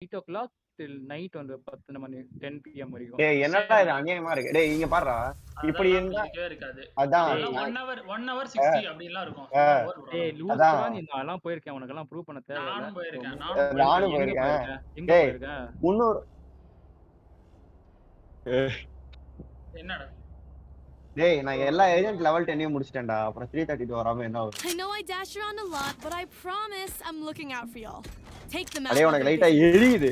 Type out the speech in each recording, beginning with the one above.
8 o'clock till night வந்து 10 மணி 10 PM வரைக்கும். டேய் என்னடா இது அநியாயமா இருக்கு. டேய் இங்க பாருடா. இப்படி இருந்தா இருக்காது. அதான் 1 hour 60 அப்படிலாம் இருக்கும். டேய் லூசுடா நீ நான்லாம் போயிருக்கேன். உனக்கெல்லாம் ப்ரூவ் பண்ண தேவையில்ல. நானும் போயிருக்கேன். நானும் போயிருக்கேன். எங்க போயிருக்கேன்? முன்னூறு என்னடா? டேய் நான் எல்லா ஏஜென்ட் லெவல் 10 முடிச்சிட்டேன்டா. அப்புறம் 332 வராம என்ன ஆகும்? I know I dash around a lot, but I promise I'm looking out for y'all. Take them out. அடே உனக்கு லைட்டா எரியுது.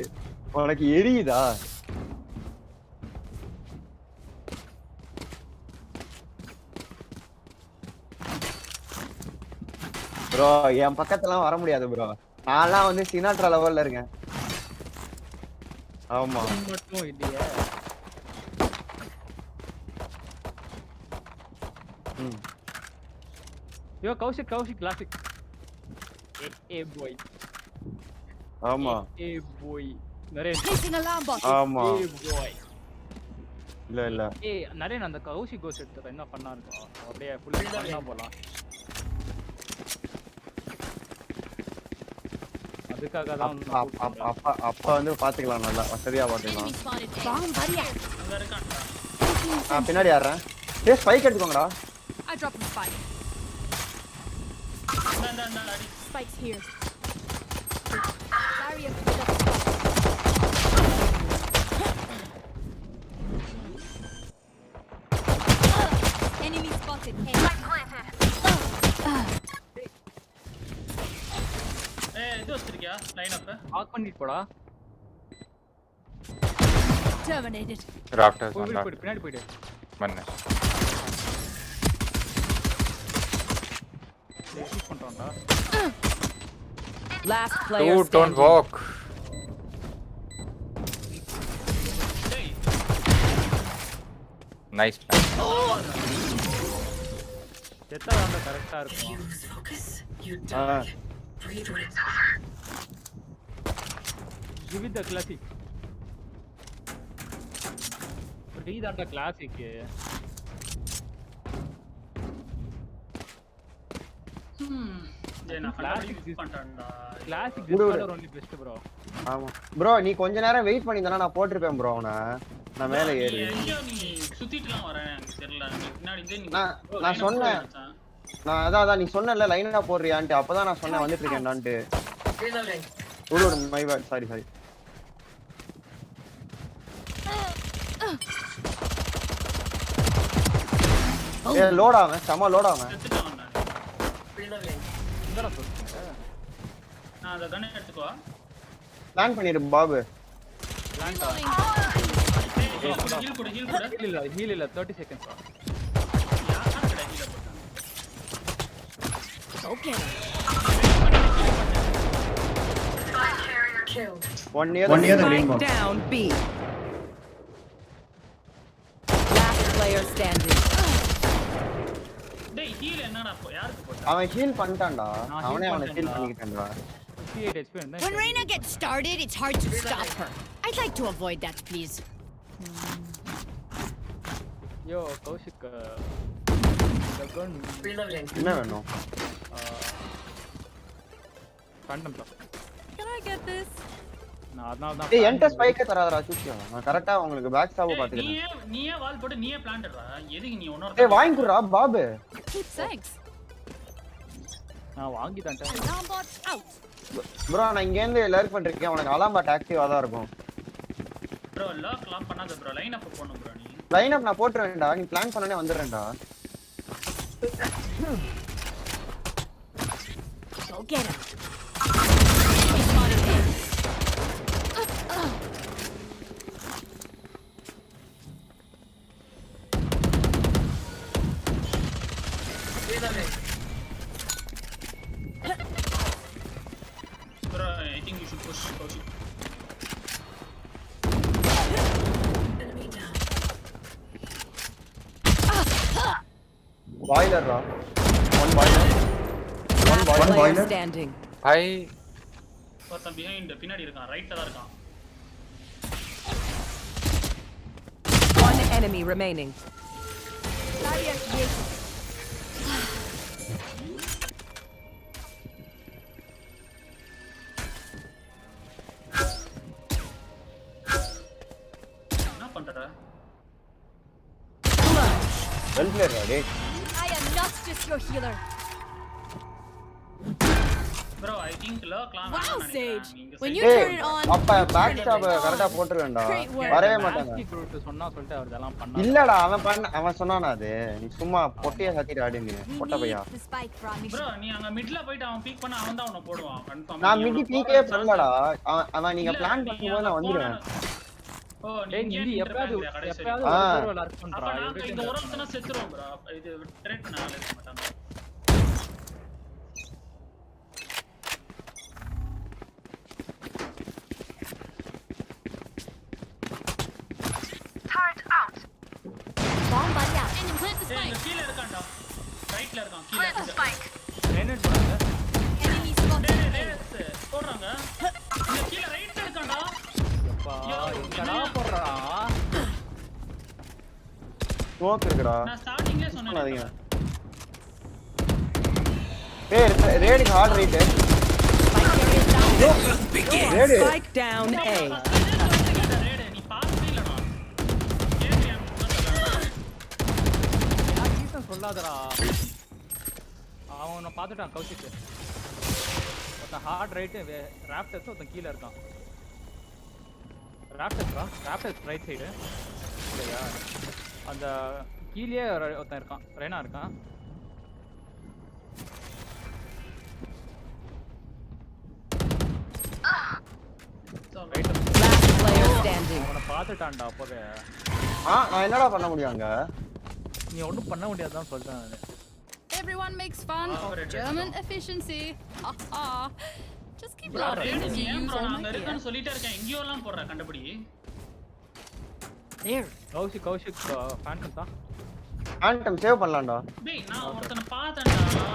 உனக்கு எரியுதா? ப்ரோ என் பக்கத்துலாம் வர முடியாது ப்ரோ. நான்லாம் வந்து சினாட்ரா லெவல்ல இருக்கேன். ஆமா. மட்டும் இல்லையே. Yo, Kaushik classic. Hey boy. ஆமா. Hey boy. Naren. Placing alarm bot. ஆமா. Hey boy. இல்ல. ஏய் நரேன் அந்த கௌஷிக் கோஸ் எடுத்துற என்ன பண்ணா இருக்கும். அப்படியே ஃபுல்லா பண்ணா போலாம். அதுக்காக தான் அப்ப வந்து பாத்துக்கலாம் நல்லா வசதியா பாத்துக்கலாம். அங்க இருக்கான்டா. பின்னாடி யாரறேன்? டேய் spike எடுத்துக்கோங்கடா. I dropped the spike. Spike's here. Barrier put up. Enemy spotted. Hey. இது வச்சிருக்கியா லைன் அப் ஆக் பண்ணிட்டு போடா. Terminated. ராஃப்டர்ஸ் போய் பின்னாடி போய்டு. மண்ணு. Shoot பண்றான்டா. Last player standing. Don't walk. Nice plan. செத்தா வந்து கரெக்ட்டா இருக்கும். Give it the classic. Read that the classic. classic பண்றேன்டா. Classic is only best bro. ஆமா. bro நீ கொஞ்ச நேரம் வெயிட் பண்ணிதனா நான் போட்டுருப்பேன் bro அவனை. நான் மேலே ஏறி. நீ சுத்திட்டுலாம் வரேன் எனக்கு தெரியல. நீ பின்னாடி இருந்து நீ நான் சொன்னேன். நான் அதான் நீ சொன்னல லைனா போடுறியான்ட்டு அப்பதான் நான் சொன்னேன் வந்துட்டு இருக்கேன்டான்ட்டு. My bad sorry. ஏ லோட் ஆவன் சம லோட் ஆவன். என்னடா சொல்றீங்க? நான் அத கண்ணை எடுத்துக்கோ. பிளான் பண்ணிரு பாபு. பிளான் ஹீல் கொடு. ஹீல் இல்ல 30 செகண்ட்ஸ். யாரா கடை ஹீல் போட்டான். Okay. One near the green box. Down B. Last player standing. டேய் ஹீல் என்னடா யாருக்கு போட்டா? அவன் ஹீல் பண்ணிட்டான்டா. அவனே ஹீல் பண்ணிட்டான்டா. 58 HP இருந்தா. When Reina gets started, it's hard to stop her. I'd like to avoid that, please. Yo, Kaushik. Reloading. என்ன வேணும்? கண்டம்ல. Can I get this? நான் அதனால ஏய் என்ட ஸ்பைக்கே தராதடா சூச்சியா. நான் கரெக்ட்டா உங்களுக்கு பேக் ஸ்டாப் பாத்துக்கிறேன். நீயே வால் போட்டு நீயே பிளான்ட்றா. எதுக்கு நீ இன்னொரு ஏய் வாங்கி குடுறா பாபு. Thanks. நான் வாங்கி தட்டேன். Alarm bot out. bro நான் இங்க இருந்து லர்க் பண்ணிருக்கேன். உனக்கு அலார்ம் பாட் ஆக்டிவா தான் இருக்கும். bro லாக் பண்ணாத bro லைன் அப் போணும் bro நீ. லைன் அப் நான் போட்றேன்டா. நீ பிளான் பண்ணனே வந்துறேன்டா. Go get him. Bro, I think you should push Kaushik. Boiler ra. One boiler. One boiler. Standing. Hi. ஒருத்தன் behind பின்னாடி இருக்கான் ரைட்ல தான் இருக்கான். One enemy remaining. பண்ற well player Rade. I am not just your healer. bro I think low clan Wow, Sage. When you ஏய் turn it on, அப்ப back stop கரெக்ட்டா போட்டுருவேன்டா Great work. வரவே மாட்டாங்க சொன்னா சொல்லிட்டு அவர் இதெல்லாம் பண்ணா இல்லடா அவன் சொன்னானா அது நீ சும்மா பொட்டிய சத்திட்டு ஆடுங்க we பொட்ட பையா need the spike for our mission. bro நீ அங்க மிட்ல போய்ட்டு அவன் பீக் பண்ண அவன் தான் உன்னை போடுவான் கன்ஃபார்ம் நான் மிடி பீக்கே பண்ணலடா அவன் நீங்க பிளான் பண்ணும்போது நான் வந்துருவேன் ஓ டேய் நீ நீ எப்பயாவது எப்பயாவது ஒரு தடவை லார்க் பண்றா அப்ப நான் இந்த ஒருத்தன செத்துறோம் bro இது ட்ரேட் பண்ண ஆளே இருக்க மாட்டாங்க Bomb buddy out. And plant the ஏய் spike. இங்க கீழ இருக்கான்டா ரைட்ல இருக்கான் கீழ கிரேனேட் போடுங்க Enemy spotted. டேய் போடுறாங்க இங்க கீழ ரைட்ல இருக்கான்டா அப்பா எங்கடா போடுறா ஸ்மோக் இருக்குடா நான் ஸ்டார்டிங்லயே சொன்னேன் ஏய் ரேடிங் hard right ready Spike down A. நீ பாக்கவே இல்லடா கேம் ரீசன் சொல்லாதடா அவனை பார்த்துட்டான் கௌஷிக்கு ஒருத்தன் ஹார்ட் ரைட்டு ராப்டர்ஸ் ஒருத்தன் கீழே இருக்கான் ராப்டர்ஸ் ரைட் சைடு இல்லையா அந்த கீழே ஒருத்தன் இருக்கான் ரெனா இருக்கான் Last player standing. அவனை பார்த்துட்டான்டா அப்போவே நான் என்னடா பண்ண முடியும் அங்க நீ ஒன்றும் பண்ண முடியாதுதான் சொல்றேன் நான் Everyone makes fun of German efficiency. Haha. Just keep bro laughing as நீ you ஏன் use bro all நான் my gear. இருக்கேன்னு சொல்லிட்டே இருக்கேன் எங்கயோ எல்லாம் போடுற கண்டுபிடி There. கௌஷிக் ஃபேன்டம் தான் ஆண்டம் சேவ் பண்ணலாம்டா டேய் நான் ஒருத்தனை பார்த்தேன்டா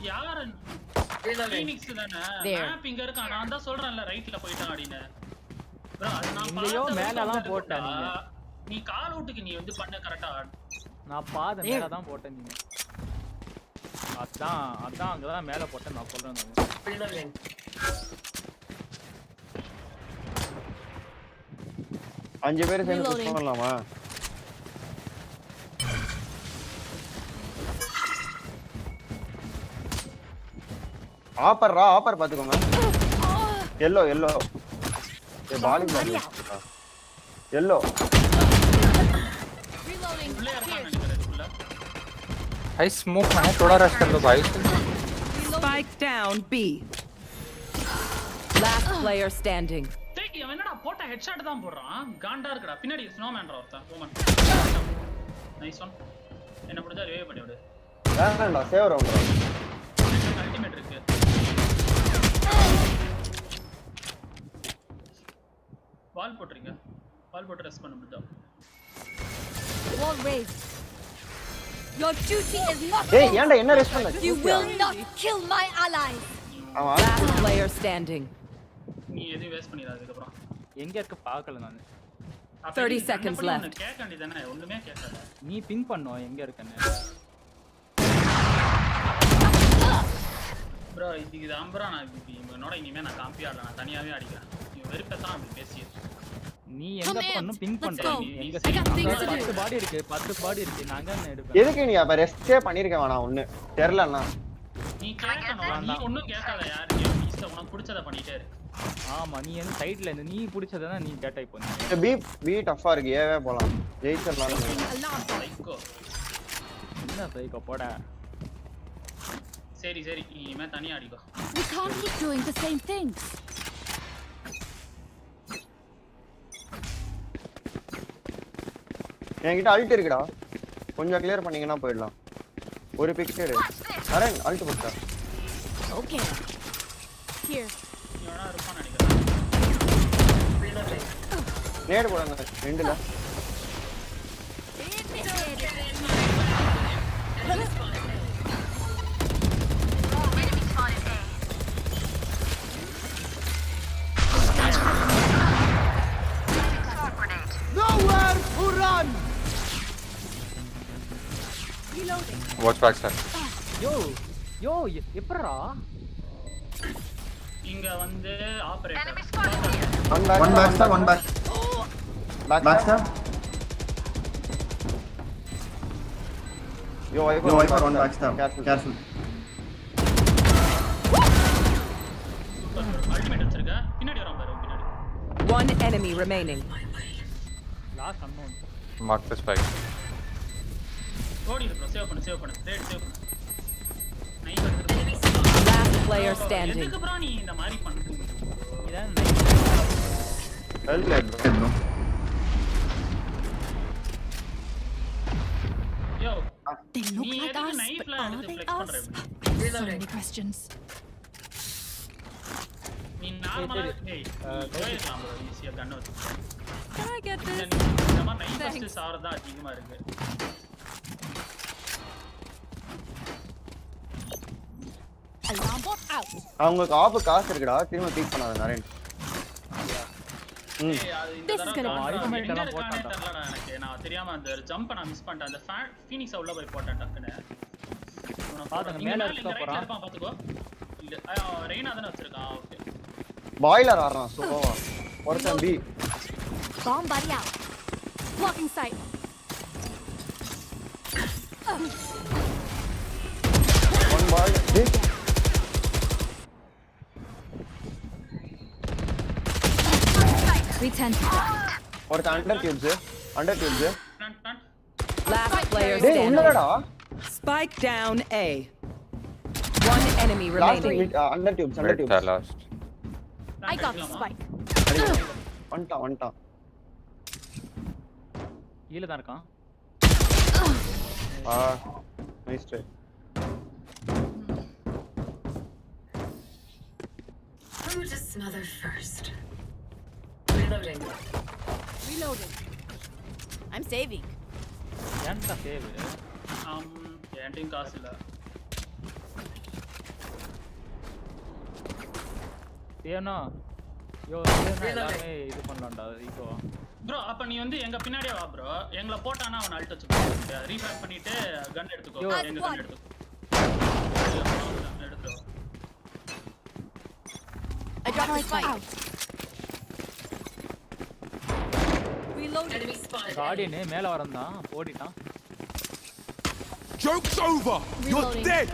யார ஃபீனிக்ஸ் தானே மேப் இங்க இருக்கான் நான் தான் சொல்றேன்ல ரைட்ல போய்ட்டான் அப்படினே bro அது நான் எங்கேயோ பார்த்தேன் மேலலாம் போட்டேன் நீங்க நீ கால் அவுட்டுக்கு நீ வந்து பண்ண கரெக்ட்டா நான் பாத மேல தான் போட்டேன் நீங்க அதான் அங்கதான் மேல போட்டேன் நான் சொல்றேன் நான் 5 பேர் சேர்ந்து புஷ் பண்ணலாமா ஆப்பர் பாத்துக்கோங்க yellow ஏ பாலிங் yellow Reloading. உள்ளே இருக்கான் Here. நினைக்கிறேன் இதுக்குள்ள भाई स्मोक में है थोड़ा रश कर दो भाई Spike down B. Last player standing. டேய் அவன் என்னடா போட்ட ஹெட்ஷாட் தான் போடுறான் காண்டா இருக்குடா பின்னாடி ஸ்னோமேன்டா ஒருத்தன் ஓமன் நைஸ் ஒன் என்ன புடிச்சா ரிவைவ் பண்ணி விடு வேறடா சேவ் ரவுண்ட் அல்டிமேட் இருக்கு வால் போட்றீங்க வால் போட்டு ரெஸ்ட் பண்ண முடியும் Wall raised. Your duty is not ஏய் over. ஏன்டா என்ன ரெஸ்ட் பண்ண You will not kill my allies. அவன் Last player standing. நீ எதையும் வேஸ்ட் பண்ணிடாத அதுக்கு அப்புறம் எங்க இருக்க பார்க்கல நான் 30 seconds left. கேட்க வேண்டியதானே ஒண்ணுமே கேட்காத நீ பிங் பண்ணோம் எங்க இருக்கன்னு ப்ரோ இது அம்பரா நான் என்னோட இனிமே நான் காம்பி ஆடல நான் தனியாவே அடிக்கிறேன் நீ வெறுப்பத்தான் அப்படி பேசியே நீ எங்க பண்ணனும் பிங் பண்ற நீ எங்க I got things to do. 10 பாடி இருக்கு நாங்க என்ன எடுப்பேன் எதுக்கு நீ அப்ப ரெஸ்டே பண்ணிருக்க வேணாம் ஒண்ணு தெரியலன்னா நீ கேட்கணும் நீ ஒண்ணும் கேட்காத யாருக்கு ஈஸ்ட உனக்கு பிடிச்சத பண்ணிட்டே இரு ஆமா நீ என்ன சைடுல இருந்து நீ பிடிச்சதா நீ கேட்டா இப்போ நீ பி டஃபா இருக்கு ஏவே போலாம் ஜெயிச்சிரலாம் லைக்கோ என்ன சைக்கோ போடா சரி சரி நீ இனிமே தனியா அடிக்கோ We can't keep doing the same things. என்கிட்ட அல்ட் இருக்குடா கொஞ்சம் கிளியர் பண்ணீங்கன்னா போயிடலாம் ஒரு பிக்சர் அரேன் அல்ட் போட்டா Okay. Here. நீ வேணா இருப்பான்னு நினைக்கிறேன் நேடு போடுங்க ரெண்டுல Nowhere to run! Reloading. Watch back sir யோ எப்பறா இங்க வந்து operator one back One back, sir, one back. Backstab. Yo, Viper on backstab. Careful. Ultimate வச்சிருக்க பின்னாடி வரான் பாரு பின்னாடி. One enemy remaining. Last unknown. Mark the spike. ஓடி ப்ரோ சேவ் பண்ணு ரேட் சேவ் பண்ணு. நைஸ் எடுத்து. Last player standing. எதுக்கு ப்ரோ நீ இந்த மாதிரி பண்றீங்க? இதான் Well played, bro. Yo They look நீ like எதுக்கு us, but நைஃப்ல are எடுத்து they ஃப்ளெக்ஸ் பண்ற us? இப்படி? So many questions. நீ நார்மலா ஏய் போயிடலாம் ப்ரோ ஈஸியா கன் வச்சு. Can I get this? இந்த மாதிரி நைஃப் ஃபர்ஸ்ட் சாவறதா அதிகமா இருக்கு. Alarm bot out. அவங்களுக்கு ஆப்பு காசு இருக்குடா திரும்ப பீக் பண்ணாத நரேன். ஏய் அது இந்த This is தடவை gonna be எங்க fun. இருக்கானே தெரியலடா எனக்கு. நான் தெரியாம அந்த ஜம்ப் நான் மிஸ் பண்ணிட்டேன். அந்த ஃபீனிக்ஸ் உள்ள போய் போட்டேன் டக்குனு. பாத்துங்க மேல இருக்க போறான். இருப்பான் பாத்துக்கோ. இல்ல ரெய்னா தான வச்சிருக்கான். ஓகே. பாய்லர் ஆடுறான் சோவா. ஒருத்தன் B. Bomb buddy out. Blocking sight. One ball. We tend to die. ஒருத்தன் under tubes. Plan Last player டேய் standing. உள்ளடா. Spike down A. One enemy last remaining. Under tubes. Wait, last. I got the spike. வந்துட்டான். கீழ தான் இருக்கான். Nice try. Who to smother first? Reloading. I'm saving. ஏன்டா save? என்கிட்டயும் காசு இல்ல. சேவனா? யோ சேவனா எல்லாமே இது பண்ணலாம்டா ஈகோ. ப்ரோ அப்ப நீ வந்து எங்க பின்னாடியே வா ப்ரோ. எங்களை போட்டானா அவன் அல்ட் வச்சு ரீபேக் பண்ணிட்டு கன் எடுத்துக்கோ. எங்க கன் எடுத்துக்கோ. எடுத்துக்கோ. I dropped the spike. Reloading. Enemy spotted. கார்டியனே மேல வரந்தான் ஓடிட்டான். Joke's over! You're Reloading. dead!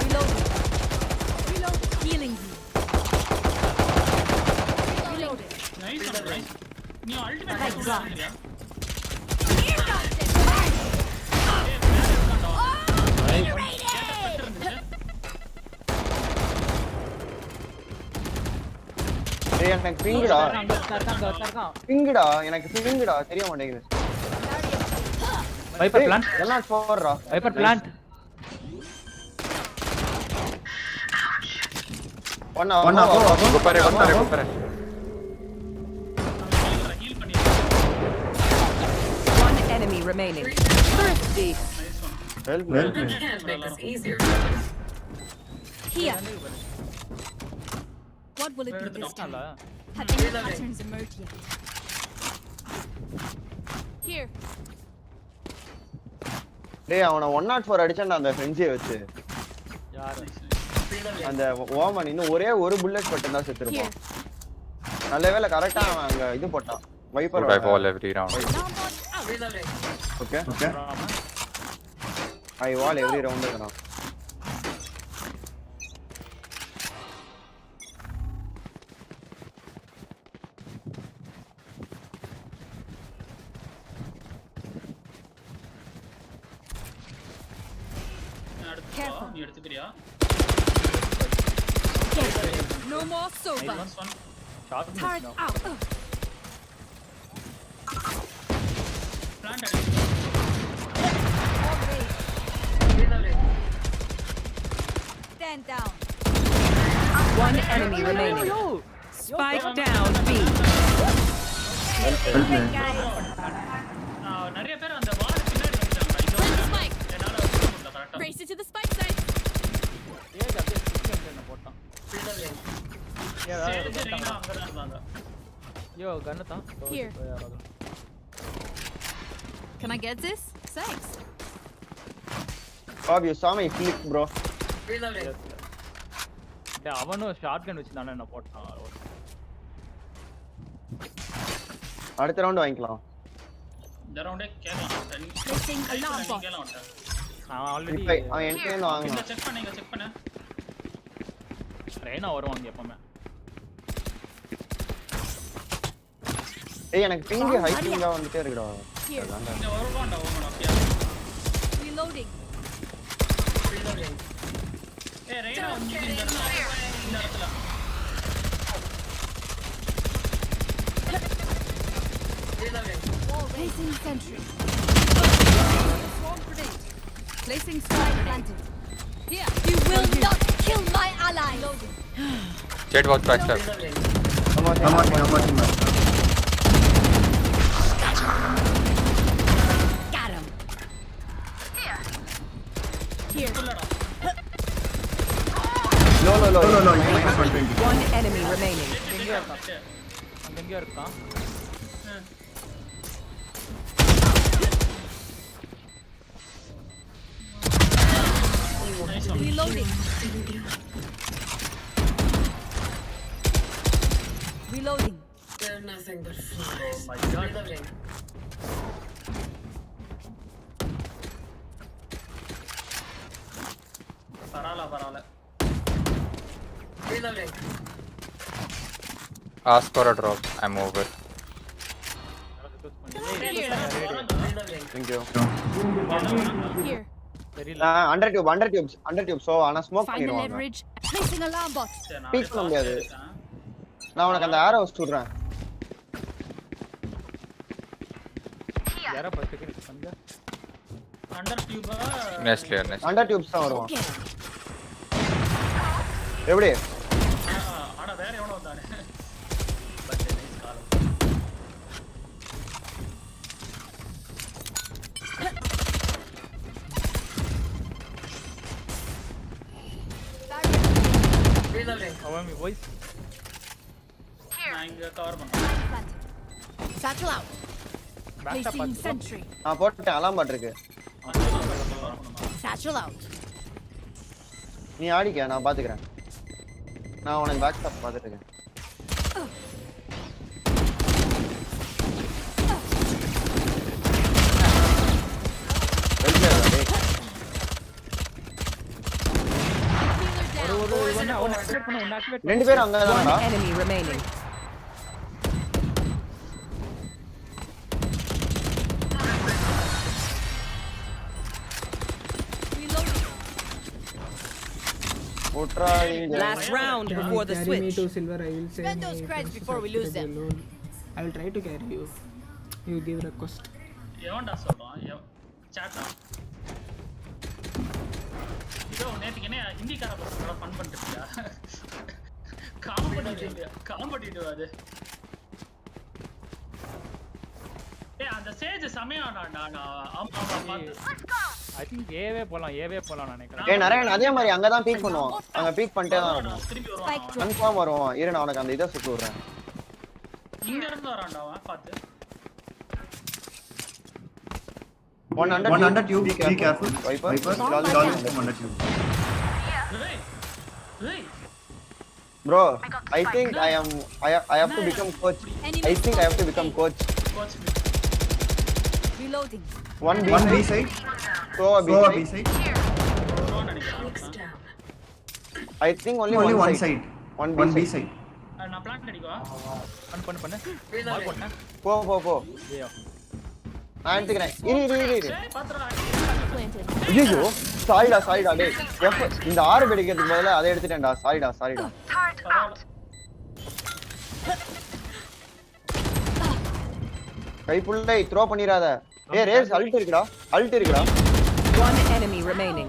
Reloading. Healing you. Reloading. Nice. நீ அல்டிமேட் சொல்றியா? டேய் எனக்கு பிங்குடா. அங்க இருக்கான். பிங்குடா எனக்கு பிங்குடா தெரிய மாட்டேங்குது. Viper plant. எல்லாம் போறடா. Viper plant. ஒண்ணா Go pare. ஹீல் பண்ணி. One enemy remaining. Thirsty. Well Can't make this easier. Here. What will it be this time? Have any patterns emerged yet? Here. டேய் அவன 104 அடிச்சான்டா அந்த ஃப்ரெண்ட்ஸியை வச்சு. யாரு? அந்த ஓமன் இன்னும் ஒரே ஒரு புல்லட் பட்டு தான் செத்துருப்பான். நல்ல வேளை கரெக்ட்டா அவன் அங்க இது போட்டான். Viper I fall every round. Alarm bot out. Reloading. Okay. I wall every round தான். எடுத்துக்கோ. நீ எடுத்துக்கறியா? No more sofa. One. Shot Turret out. Plant Reloading. Stand down. One enemy remaining. Spike down B. நிறைய பேர் அந்த வால் பின்னாடி வந்துட்டாங்க. என்னால கரெக்ட்டா. Race it to the spike site. ஏய் அப்படியே ஸ்கிப் என்ன போட்டான். Reloading. சரி ரெய்னா அங்க தான் இருந்தாங்க. யோ கன்னு தான். Here. Can I get this? Thanks. Bob, you saw my flick, bro. Reloading. டேய் அவனும் ஷாட்கன் வச்சு தானே என்ன போட்டான். அடுத்த ரவுண்ட் வாங்கிக்கலாம். இந்த ரவுண்டே கேக்கலாம். Placing alarm bot. கேக்கலாம் விட்டா. நான் ஆல்ரெடி இப்ப அவன் என்கிட்ட இருந்து இங்க வாங்கலாம். செக் பண்ணு. ரெய்னா வருவாங்க எப்பவுமே. ஏய் எனக்கு பிங் ஹை பிங்கா வந்துட்டே இருக்குடா. Here. இங்க வருவான்டா ஓமன் அப்படியே. Reloading. ஏய் ரெய்னா வந்து இந்த இடத்துல. Placing sentry. Swarm grenade. Placing spike planted. Here. You will not kill my ally. Loading. Jet was backstab. Got him. Here. No. One enemy remaining. எங்க இருக்கான்? Reloading. Reloading. They're nothing but flies. Oh my god. Reloading. பரவாயில்ல. Reloading. Ask for a drop. I'm over. Reloading. Thank you. Here. Under tube so ana smoke Find the பண்ணிடுவாங்க. leverage. Placing alarm bot. Peek பண்ண முடியாது. நான் உனக்கு அந்த arrow சுடுறேன். யாரா first kill பண்ணு. அண்டர் டியூபா Nice clear. Under tubes தான் வருவான். Okay. எப்படி? ஆனா வேற எவனோ வந்தானே. But nice call. Reloading. அவன் வாய்ஸ் நான் இங்க கவர் பண்றேன். Satchel out. Backup Placing sentry. நான் போட்டேன் அலாம் பாட் இருக்கு. Satchel out. நீ ஆடிக்க நான் பாத்துக்கறேன். நான் உனக்கு பேக் ஸ்டாப் பாத்துட்டு இருக்கேன். ரெண்டு பேரும் அங்க One தான்டா. enemy remaining. ஓட்ரா இங்க. Last round before the Carry me switch. to silver. I will say. Spend those credits before we lose them. I will try to carry you. You give request. எவன்டா சொல்றான்? சாட்டா. இதோ நேத்துக்கு என்ன ஹிந்திக்கார பசங்களோட fun பண்ணிட்டியா? Competitive அது. ஏய் அந்த சேஜ் சமயானாடா ஆமா பாத்து. ஐ திங்க் ஏவே போலாம் நான் நினைக்கிறேன். ஏய் நரேன் அதே மாதிரி அங்க தான் பீக் பண்ணுவான். அங்க பீக் பண்ணிட்டே தான் இருக்கும். திரும்பி வருவான். கன்ஃபார்ம் வருவான். இரு நான் உனக்கு அந்த இத சுட்டு விடுறேன். இங்க இருந்து வரான்டா அவன் பாத்து. 100 tube. Be careful. Viper. ஏய் ஏய் Bro, I think I have to become coach. I think I have to become coach. Coach Reloading. One B side. So a B side. Ron அடிக்கிறான். Down. I think only one side. One B side. நான் plan அடிக்கவா? பண்ணு. பால் போட்டேன். போ. ஏய். நான் எடுத்துக்கிறேன். இரு. ஏய் பாத்துடா. Planted. ஐயோ சாரிடா டேய். இந்த ஆறு வெடிக்கிறதுக்கு முதல்ல அதை எடுத்துட்டேன்டா. சாரிடா. பரவாயில்ல. கைப்புள்ளை த்ரோ பண்ணிராத. ஏய் ரேஸ் அல்ட் இருக்குடா. One enemy remaining.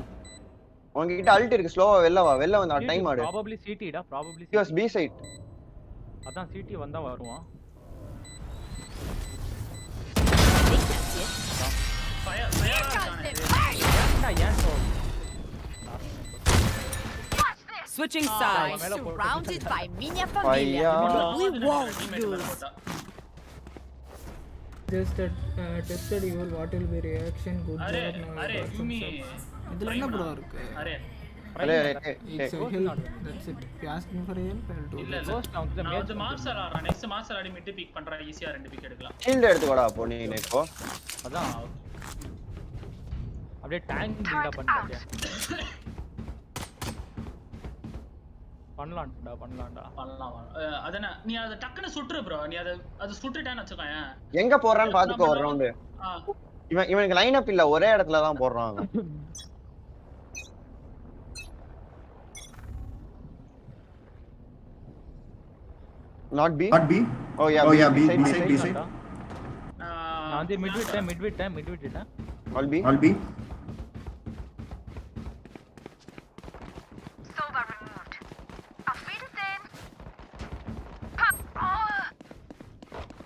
உன்கிட்ட அல்ட் இருக்கு. ஸ்லோவா வெளில வந்து டைம் ஆடு. Probably CT டா. Probably யூஎஸ் பி சைட். அதான் CT வந்தா வருவான். Think that's it. ஃபயர் ஏன் so Switching I'm sides. surrounded by minha família. Fire. We won't lose. Just tested you. What will be reaction? Good array job. Now I array got some யூமி subs. இதுல என்ன bro இருக்கு? Array It's a hill. That's it. If you ask me for a help, I'll do இல்ல it. இல்ல Ghost down the நான் main. வந்து marshal ஆடுறேன் next marshal ஆடி mid big பண்றேன் ஈஸியா 2 big எடுக்கலாம் ஷீல்ட் எடுத்துக்கோடா அப்போ நீ இப்போ அதான் அப்படியே டேங்க் பில்ட் அப் பண்ணிட்டே பண்ணலாம்டா பண்ணலாம் அதனா நீ அத டக்குன்னு சுட்று bro நீ அது சுட்டுட்டேன்னு வெச்சுக்கோயேன் எங்க போறான்னு பாத்துக்கோ ஒரு ரவுண்ட் இவனுக்கு லைன் அப் இல்ல ஒரே இடத்துல தான் போடுறான் Not B? Not B? Oh yeah, B side. நான் வந்து mid விட்டேன். All B? All B?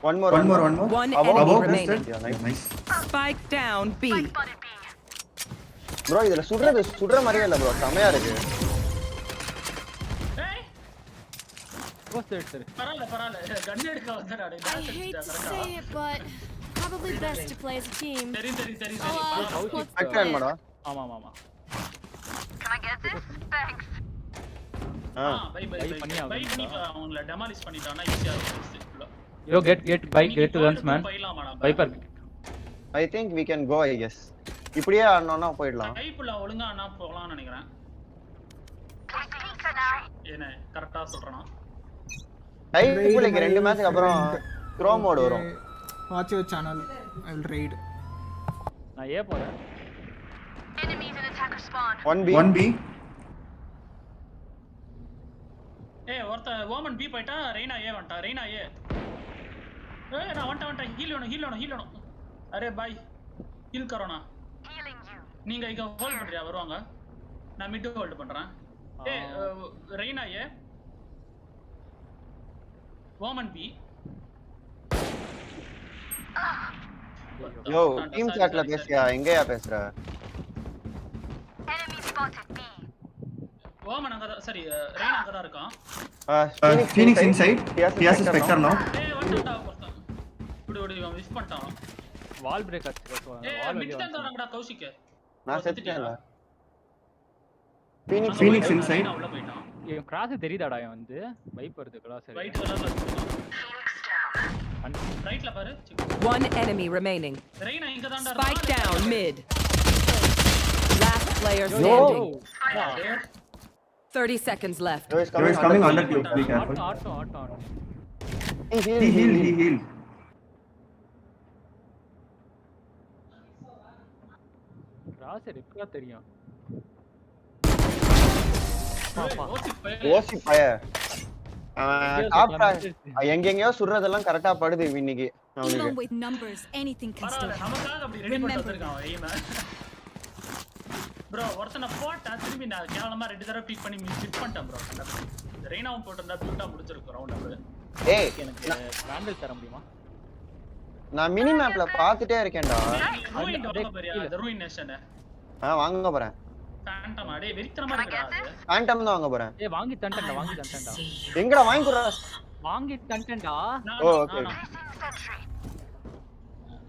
One more. One enemy remaining. Yeah, nice. Spike down B. Bro, இதுல சுடுற மாதிரியே இல்ல bro. செமையா இருக்கு. சரி. பரவாயில்ல கன் எடுக்க வந்தறானே I hate to say it, but probably best to play as a team. சரி. அட்டெண்ட் பண்ணடா. ஆமா. Can I get this? Thanks. Bye அவங்கள டெமாலிஷ் பண்ணிட்டானா ஈஸியா இருக்கும். Yo get bike get to guns man. Viper. I think we can go I guess. இப்படியே ஆனோம்னா போய்டலாம். டைப்ல ஒழுங்கா ஆனா போகலாம்னு நினைக்கிறேன். என்ன கரெக்ட்டா சொல்றேனா? டைப்ல 2 மேட்ச்க்கு அப்புறம் க்ரோ மோட் வரும். Watch your channel. I will raid. நான் ஏ போறேன். Enemies in attacker spawn. 1 B. ஒருத்த ஓமன் பி போய்ட்டா ரெய்னா ஏ வந்துட்டா ரெய்னா ஏ நான் வந்துட்டேன் ஹீல் வேணும் அரே பாய் ஹீல் கரோனா நீங்க இங்க ஹோல்ட் பண்றியா வருவாங்க நான் மிட் ஹோல்ட் பண்றேன் ரெய்னா ஏ ஓமன் பி யோ டீம் சாட்ல பேசியா எங்கயா பேசுற Enemy spotted B. ஓமன் அங்க சரி ரெய்னா அங்க தான் இருக்கான் Phoenix inside. He has a spectre now. வந்துட்டா ஒருத்தன் இப்படி மிஸ் பண்ணிட்டான் வால் பிரேக் ஆச்சு வால் மிட் தான் வரங்கடா கௌஷிக் நான் செத்துட்டேன்ல Phoenix inside. உள்ள போய்ட்டான் இவன் கிராஸ் தெரியுதாடா இவன் வந்து வைப்பர் இருக்கு கிராஸ் ரைட் கலர்ல ரைட்ல பாரு One enemy remaining. ரெய்னா இங்க தான்டா Spike down mid. Last player standing. 30 seconds left. He is coming under you. Be careful. Auto He healed. Cross எப்படா தெரியும் ஓசி பய எங்கெங்கயோ சுடுறதெல்லாம் கரெக்டா படுது இன்னைக்கு Even with numbers, anything can still happen. நமக்காக அப்படி ரெடி பண்ணி வச்சிருக்கான் எய்ம bro ஒருத்தன போட்டா திரும்பி நான் கேவலமா ரெண்டு தடவை பீக் பண்ணி மிஸ் பண்ணிட்டேன் bro இந்த ரெய்னாவும் போட்டுறதா பியூட்டா முடிச்சிருக்கு ரவுண்ட் அப் ஏய் எனக்கு ராண்டல் தர முடியுமா நான் மினி மேப்ல பாத்துட்டே இருக்கேன்டா ரூயின் வாங்க போறியா அந்த ரூயின் நேஷன் வாங்க போறேன் ஃபேண்டம் அடே வெறித்தனமா இருக்குடா அது ஃபேண்டம் தான் வாங்க போறேன் ஏய் வாங்கி தண்டேன்டா எங்கடா வாங்கி குறா வாங்கி தண்டேன்டா ஓகே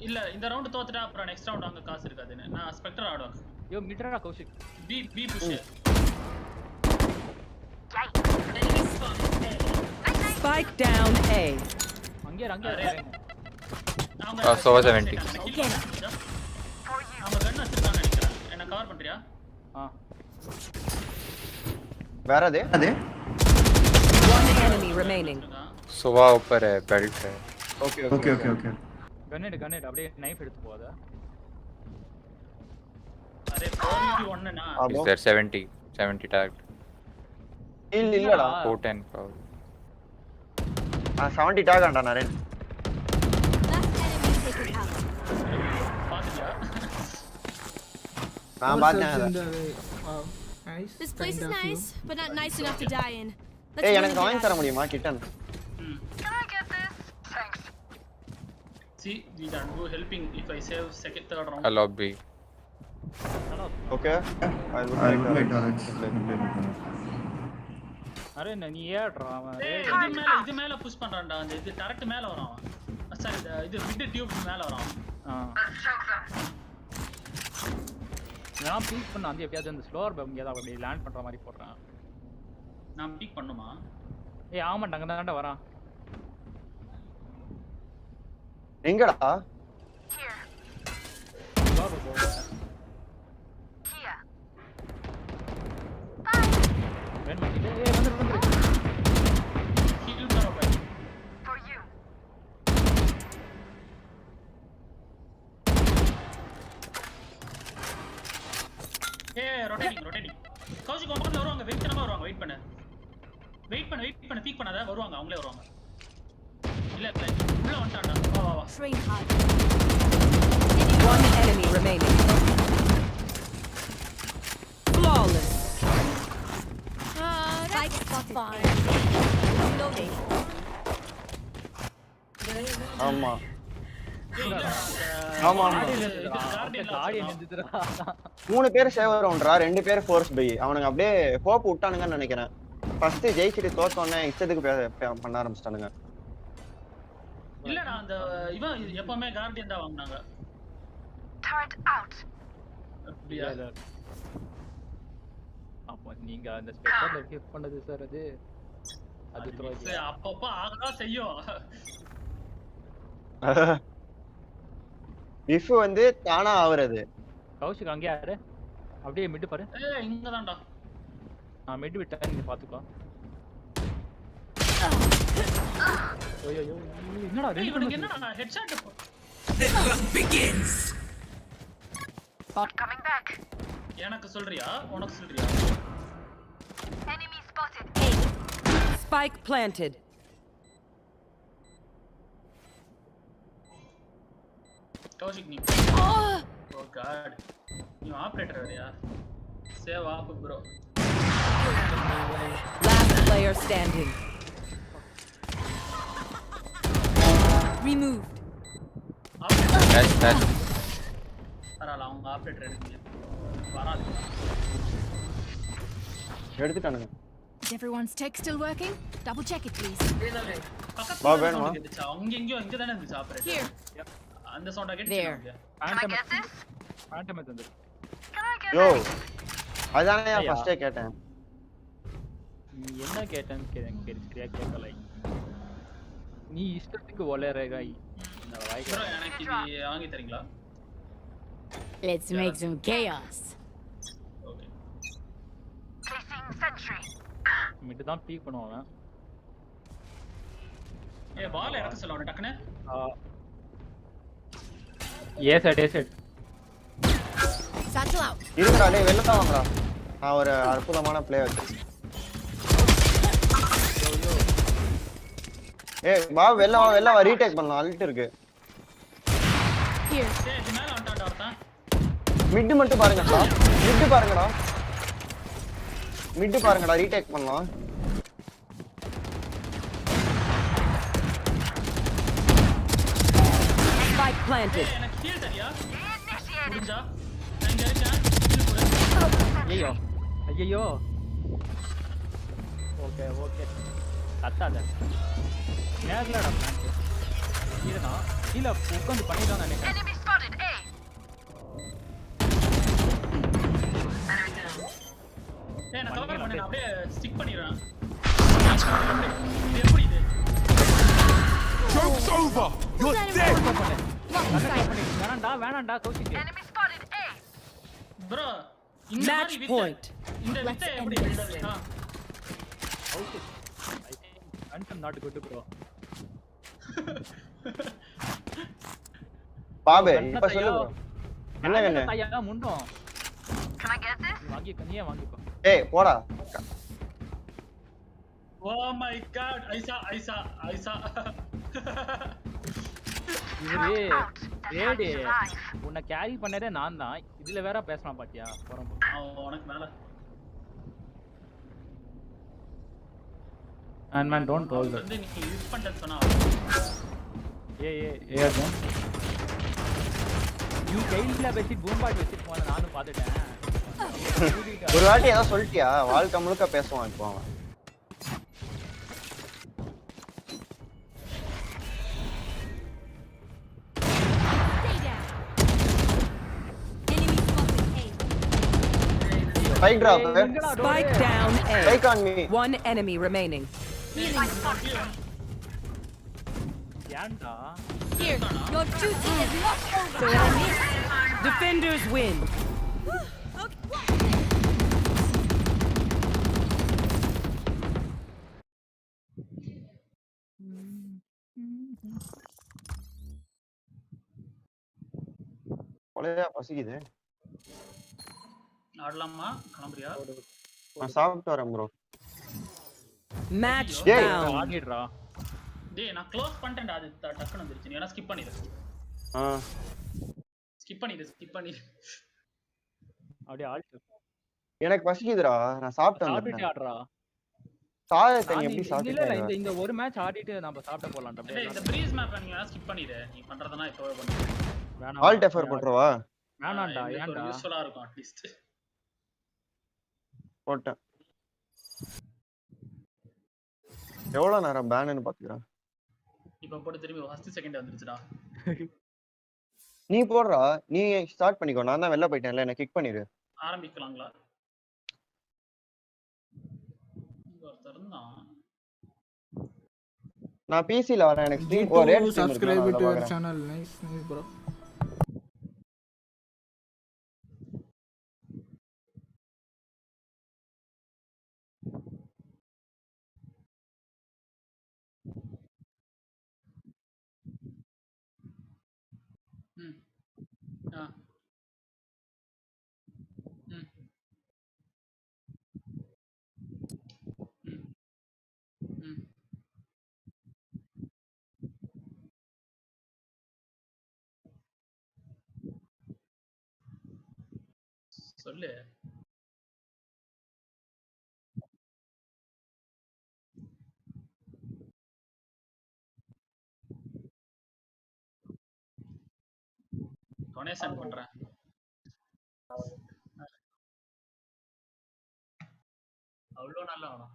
இல்ல இந்த ரவுண்ட் தோத்துட்டா அப்புறம் நெக்ஸ்ட் ரவுண்ட் அங்க காசு இருக்காதுன்னு நான் ஸ்பெக்டர் ஆடுவேன் யோ மிட்ரா Kaushik B push Spike down A. அங்க அவங்க So 70. அவங்க கன் வச்சிருக்காங்க நினைக்கிறேன் என்ன கவர் பண்றியா வேற அது One enemy remaining. सुबह ऊपर है बेल्ट है ஓகே கன்னேட் அப்படியே நைஃப் எடுத்து போகாத அரே 41 னா is there 70 tagged இல்லடா 410 power 70 டாக் ஆண்டா Naren Last enemy taken out. பாத்துட்டியா நான் பார்த்தேன் Wow. Nice. This place is nice, but not nice enough to die in. ஏய் எனக்கு வாங்கி தர முடியுமா kitten Can I get this? Thanks. see we can do helping if I save second third round I love B okay I will wait on it. Array நீ ஏட்றா அவன் இது மேல push பண்றான்டா அந்த இது டைரக்ட் மேல வரான் அவன் சாரி இது மிட் டியூப் மேல வரான் Let's choke them. நான் பீக் பண்ண வந்து எப்படியாவது அந்த ஸ்லோவர் பம் ஏதாவது அப்படி லேண்ட் பண்ற மாதிரி போடுறேன். நான் பீக் பண்ணுமா? ஏய் ஆமாண்டா அங்க தான்டா வரான். எங்கடா? Here. ஸ்லோவர் பம். Here. வேன் பண்ணிட்டு ஏய் வந்து. ஹீல் கரோ பாய். For you. ரொட்டேட்டிங். கௌஷிக் உன் பக்கத்துல வருவாங்க. வெயிட் பண்ணு. பீக் பண்ணாத வருவாங்க. அவங்களே வருவாங்க. இல்ல உள்ள வந்துட்டான்டா. வா. Train hard. One enemy remaining. Flawless. Spike spotted. Loading. ஆமா கார்டியன் நின்னுதுடா. 3 பேர் சேவர் ரவுண்டரா, 2 பேர் ஃபோர்ஸ் பை. அவனுங்க அப்படியே ஹோப் விட்டானுங்கன்னு நினைக்கிறேன். ஃபர்ஸ்ட் ஜெயிச்சிட்டு தோத்தோன்னே இஷ்டத்துக்கு பண்ண ஆரம்பிச்சிட்டானுங்க. இல்லடா அந்த இவன் எப்பவுமே கார்டியன் தான் வாங்குனாங்க. Turret out. அப்படியா? அப்போ நீங்க அந்த ஸ்பெக்டர்ல கிஃப்ட் பண்ணது சார் அது த்ரோஜி. அப்பப்ப ஆகதான் செய்யும். இஃப் வந்து தானா ஆவறது. கௌஷிக் அங்க யாரு? அப்படியே மிட் பாரு. ஏய் இங்க தான்டா. நான் மிட் விட்டேன், நீங்க பாத்துக்கோ. ஓயோ என்னடா என்னடா ஹெட்ஷாட் begins. Coming back. எனக்கு சொல்றியா? உனக்கு சொல்றியா? Enemy spotted. Spike planted. Kaushik நீ. Oh God. நீ ஆபரேட்டர் வரியா? Save up bro. Last player standing. Removed. That's பரவாயில்ல அவங்க ஆபரேட்டர் எடுக்கீங்க. வராது. எடுத்துட்டானுங்க. Is everyone's tech still working? Double check it, please. Reloading. வா வேணுமா? அங்க எங்கயோ இங்க தானே இருந்துச்சு ஆபரேட்டர். Here. அந்த சவுண்ட கேட்டுச்சு. Can I get this? Phantom வந்து. Can I get yo this? அதானே நான் ஃபர்ஸ்டே கேட்டேன். நீ என்ன கேட்டேன்னு சரியா கேட்கல. நீ இஷ்டத்துக்கு ஒளறேகா. இந்த வாய்க்கு ப்ரோ எனக்கு இது வாங்கி தரீங்களா? Let's make some chaos. Okay. Placing sentry. Mid தான் பீக் பண்ணுவாங்க. ஏய் பால் இறக்க சொல்ல அவன டக்குனே. ஏ செட். Satchel out. இருங்கடா டேய் வெளில தான் வாங்கடா. நான் ஒரு அற்புதமான பிளே வச்சிருக்கேன். ஏய் வா வெளில வா ரீடேக் பண்ணலாம். அல்ட் இருக்கு. Here. ஏய் இது மேல வந்துட்டான்டா ஒருத்தன். மிட் மட்டும் பாருங்கடா. மிட் பாருங்கடா ரீடேக் பண்ணலாம். Spike planted. ஏய் எனக்கு ஹீல் தரியா? முடிஞ்சா? நான் இங்க இருக்கேன். ஹீல் கொடு. ஐயோ. ஓகே. கத்தாத. நேர்லடா பிளான். இதுனா கீழ உட்கார்ந்து பண்ணிதான் நினைக்கிறேன். Enemy spotted. A. ஏய் நான் கவர் பண்ணேன். அப்படியே ஸ்டிக் பண்ணிறேன். இது எப்படி இது? Joke's over! You're dead! வேணாம்டா Kaushik. Enemy spotted. A. Bro இந்த Match மாதிரி point. இந்த வித்தை எப்படி எழுதுறீங்க? Kaushik I think confirm not good bro. பாபே இப்ப சொல்லு bro. என்ன ஐயா முண்டோம். Can I get this? நீயே வாங்கிக்கோ. ஏய் போடா. Oh my god. ஐசா. இவரே ரேடே உன்னை கேரி பண்ணதே நான் தான். இதுல வேற பேசலாம் பாத்தியா? போறோம். உனக்கு மேல. And man don't roll that. வந்து நீ யூஸ் பண்றது சொன்னா. ஏய் அதான். யூ கையில வெச்சி பூம் பாட் வெச்சி போன நானும் பாத்துட்டேன். ஒரு வாட்டி ஏதோ சொல்லிட்டியா? வாழ்க்கை முழுக்க பேசுவான் இப்போ அவன். Stay down. Enemy spotted. A. Spike drop. Spike down A. Spike on me. One enemy remaining. ஏன்டா Here, your duty is not over. Defenders win. கொலையா பசிக்குது. ஆடலாமா கிளம்புறியா? நான் சாப்பிட்டு வரேன் ப்ரோ. Match Yeah. found. ஆடிடுறா டேய் நான் க்ளோஸ் பண்ணிட்டேன்டா. அது டக்குன்னு வந்துருச்சு. நீ வேணா ஸ்கிப் பண்ணிடு. ஸ்கிப் பண்ணிடு. அப்படியே ஆல்ட் எனக்கு பசிக்குதுடா. நான் சாப்பிட்டு சாப்பிட்டு வந்துட்டேன். ஆடுறா சாய தண்ணி எப்படி இல்ல சாப்பிட்டு இல்ல இந்த ஒரு மேட்ச் ஆடிட்டு நம்ம சாப்பிட போலாம் டேய் இந்த பிரீஸ் மேப்பை நீ வேணா ஸ்கிப் பண்ணிடு. நீ பண்றதனா இப்பவே பண்ணு. வேணாம் ஆல்ட் எஃபர் போட்டுறவா? வேணாம்டா எனக்கு ஒரு ஏன்டா யூஸ்ஃபுல்லா இருக்கும் அட்லீஸ்ட். போட்டேன். எவ்வளவு நேரம் பேன்னு பாத்துக்கிறேன். இப்ப போட்டு திரும்பி ஃபர்ஸ்ட் செகண்ட் வந்துருச்சுடா. நீ போடுறா. நீ ஸ்டார்ட் பண்ணிக்கோ. நான் தான் வெளில போயிட்டேன்ல. என்ன கிக் பண்ணிரு. ஆரம்பிக்கலாங்களா? ஒருத்தர் இருந்தான். நான் பிசில வரேன். எனக்கு ஸ்ட்ரீம் Go ரேட் to ஸ்ட்ரீம் subscribe இருக்கு. to நான் our வரேன். channel. Nice bro. ஆ சொல்லு. டொனேஷன் பண்றேன். அவ்வளோ நல்லா வேணும்.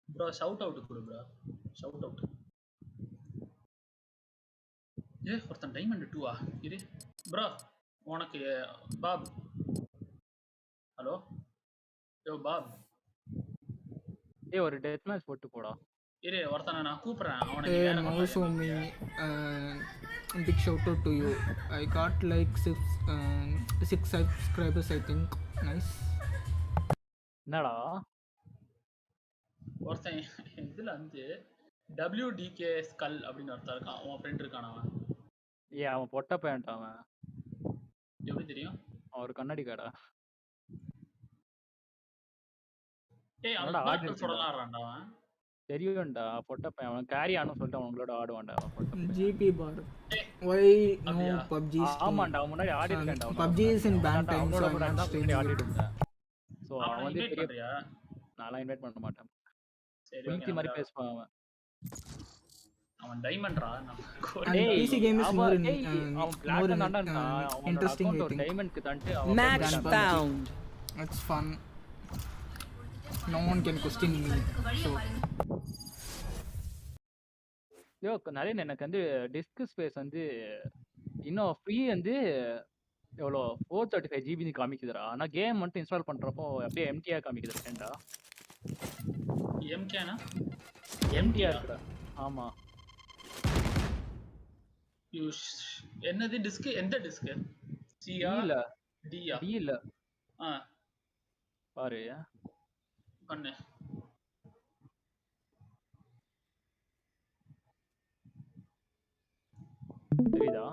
ப்ரோ ஷவுட் அவுட் கொடு ப்ரோ. Shout out. ஒருத்தன் டைமண்ட் 2 இரு ப்ரோ. உனக்கு பாப். ஹலோ பாப். ஒரு டெத் மேட்ச் போட்டு போடா. இரு ஒருத்தனை நான் கூப்பிடுறேன். அவனை Hey, also me. Big shout out to you. I got like six subscribers, I think. Nice. என்னடா ஒருத்தன் இதுல வந்து WDK ஸ்கல் அப்படின்னு ஒருத்தன் இருக்கான். உன் ஃப்ரெண்ட் இருக்கான் அவன். அவன் பொட்ட பையன்டா அவன். எப்படி தெரியும்? அவர் கண்ணாடி காடா. அவன் பேட்டில் சொல்லலாம் ஆடுறான்டா அவன். தெரியும்டா பொட்ட பையன். அவன் கேரியானு சொல்லிட்டு அவங்களோட ஆடுவான்டா அவன். GP bar. Why no PUBG stream? ஆமாண்டா முன்னாடி ஆடி இருக்கேன்டா. PUBG is in ban time, so I'm not streaming. ஆடிட்டு இருந்தேன். சோ அவன் வந்து இன்வைட் பண்றியா? நான்லாம் இன்வைட் பண்ண மாட்டேன். சரி குளிச்சி மாதிரி பேசுவான் அவன். அவன் டைமண்ட்ரா. PC game is more interesting. I think. டைமண்ட்க்கு தண்டு Match found. It's fun. No one can question me. So நிறைய எனக்கு வந்து டிஸ்க் ஸ்பேஸ் வந்து இன்னும் ஃப்ரீ வந்து எவ்வளோ 435 GB காமிக்குதுடா. ஆனா கேம் மட்டும் இன்ஸ்டால் பண்றப்போ அப்படியே எம்டியா காமிக்குது. ஏன்டா எம்கேனா? எம்டியா இருக்குடா. ஆமா. என்னது டிஸ்க்? எந்த டிஸ்க்? சியா இல்ல டியா? டி இல்ல. பாரு பண்ணு. தெரியுதா?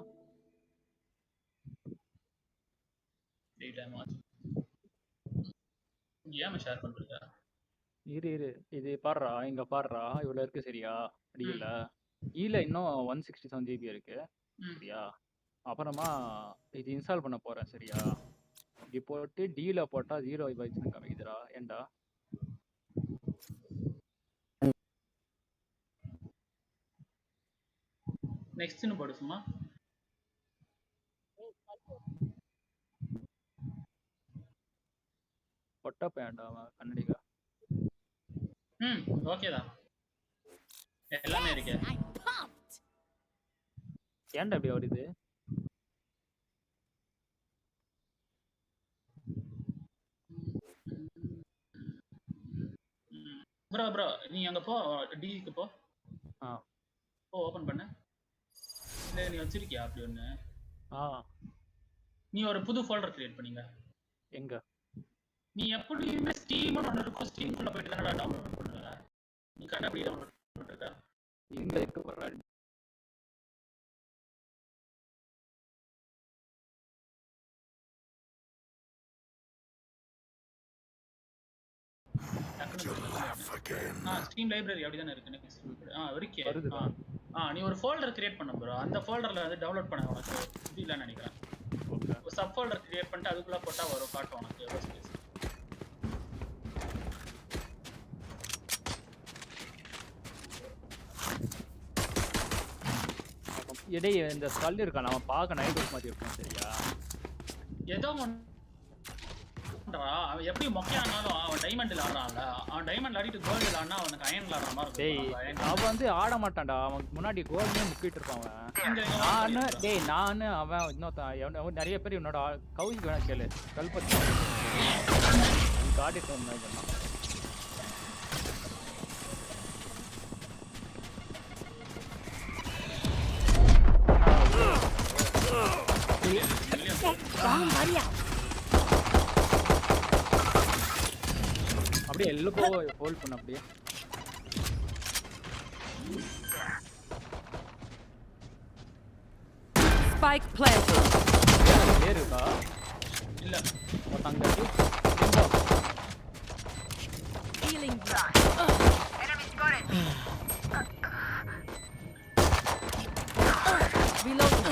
ஏன் ஷேர் பண்றீங்க? இரு இது பாடுறா. இங்க பாடுறா. இவ்வளவு இருக்கு சரியா? டில ஈல இன்னும் 167 GB இருக்கு சரியா? அப்புறமா இது இன்ஸ்டால் பண்ண போறேன் சரியா? இப்படி போட்டு டில போட்டா 0 பைட்ஸ் காமிக்குதுடா. ஏன்டா நெக்ஸ்ட்னு போடு சும்மா. பொட்ட பையன்டா அவன் கண்ணடிக்கா. ஓகே தான். எல்லாமே இருக்கு. ஏன்டா இப்படி வருது? ப்ரோ நீ அங்க போ டிக்கு போ. போ ஓபன் பண்ணு. இல்ல நீ வச்சிருக்கியா அப்படி ஒண்ணு? நீ ஒரு புது ஃபோல்டர் கிரியேட் பண்ணீங்க. எங்க? நீ எப்படியுமே ஸ்டீம் ஒன்னு இருக்கும். ஸ்டீம் குள்ள போயிட்டு தானடா டவுன்லோட் பண்ணுவ. நீ கரெக்ட்டா அப்படியே டவுன்லோட் பண்ணிட்ட. எங்க இருக்கு பாரு. ஸ்டீம் லைப்ரரி அப்படி தானே இருக்கு. இருக்கே. நீ ஒரு ஃபோல்டர் கிரியேட் பண்ண ப்ரோ. அந்த ஃபோல்டர்ல வந்து டவுன்லோட் பண்ண உனக்கு இது இல்லன்னு நினைக்கிறேன். ஒரு சப் ஃபோல்டர் கிரியேட் பண்ணிட்டு அதுக்குள்ள போட்டா வரும் காட்டும் உனக்கு எவ்வளவு ஸ்பேஸ். இடை இந்த ஸ்கல் இருக்கான் அவன் பார்க்க நைட் மாதிரி இருக்கான் சரியா? ஏதோ அவன் எப்படி மொக்கையானாலும் அவன் டைமண்ட்ல ஆடுறான்ல. அவன் டைமண்ட்ல ஆடிட்டு கோல்டுல ஆடினா அவனுக்கு அயன்ல ஆடுற மாதிரி இருக்கும். அவன் வந்து ஆட மாட்டான்டா. அவன் முன்னாடி கோல்டே முக்கிட்டு இருப்பான் அவன். நானு அவன் இன்னொருத்தன் நிறைய பேர் என்னோட கவுசிக்கு வேணா கேளு. கல்பத்தி காட்டிட்டு வந்தான். அப்படியே எல்லுக்கோ ஹோல்ட் பண்ண அப்படியே. Spike planted. ஏறுடா. இல்ல. ஒருத்தங்க Healing. Enemy spotted. Reloading.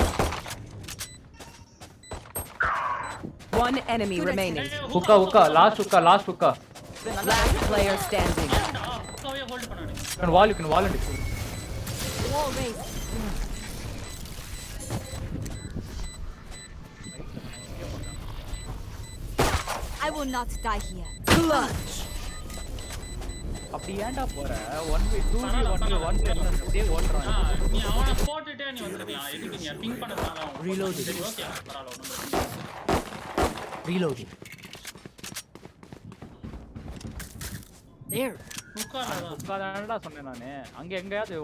One enemy remaining. Hookah, last hookah. Last player standing. You can wall and Wall raised. I will not die here. Clutch. அப்படி ஏன்டா போற? 1v2 அப்படியே ஓட்றான். நீ அவனை போட்டுட்டே நீ வந்துடலாம். எதுக்கு நீ பிங் பண்ணதால ரீலோடிங். சரி ஓகே பரவாயில்லை. ரீலோடிங். There. உட்கார்ந்தாடா சொன்னேன் நானு. அங்க எங்கயாவது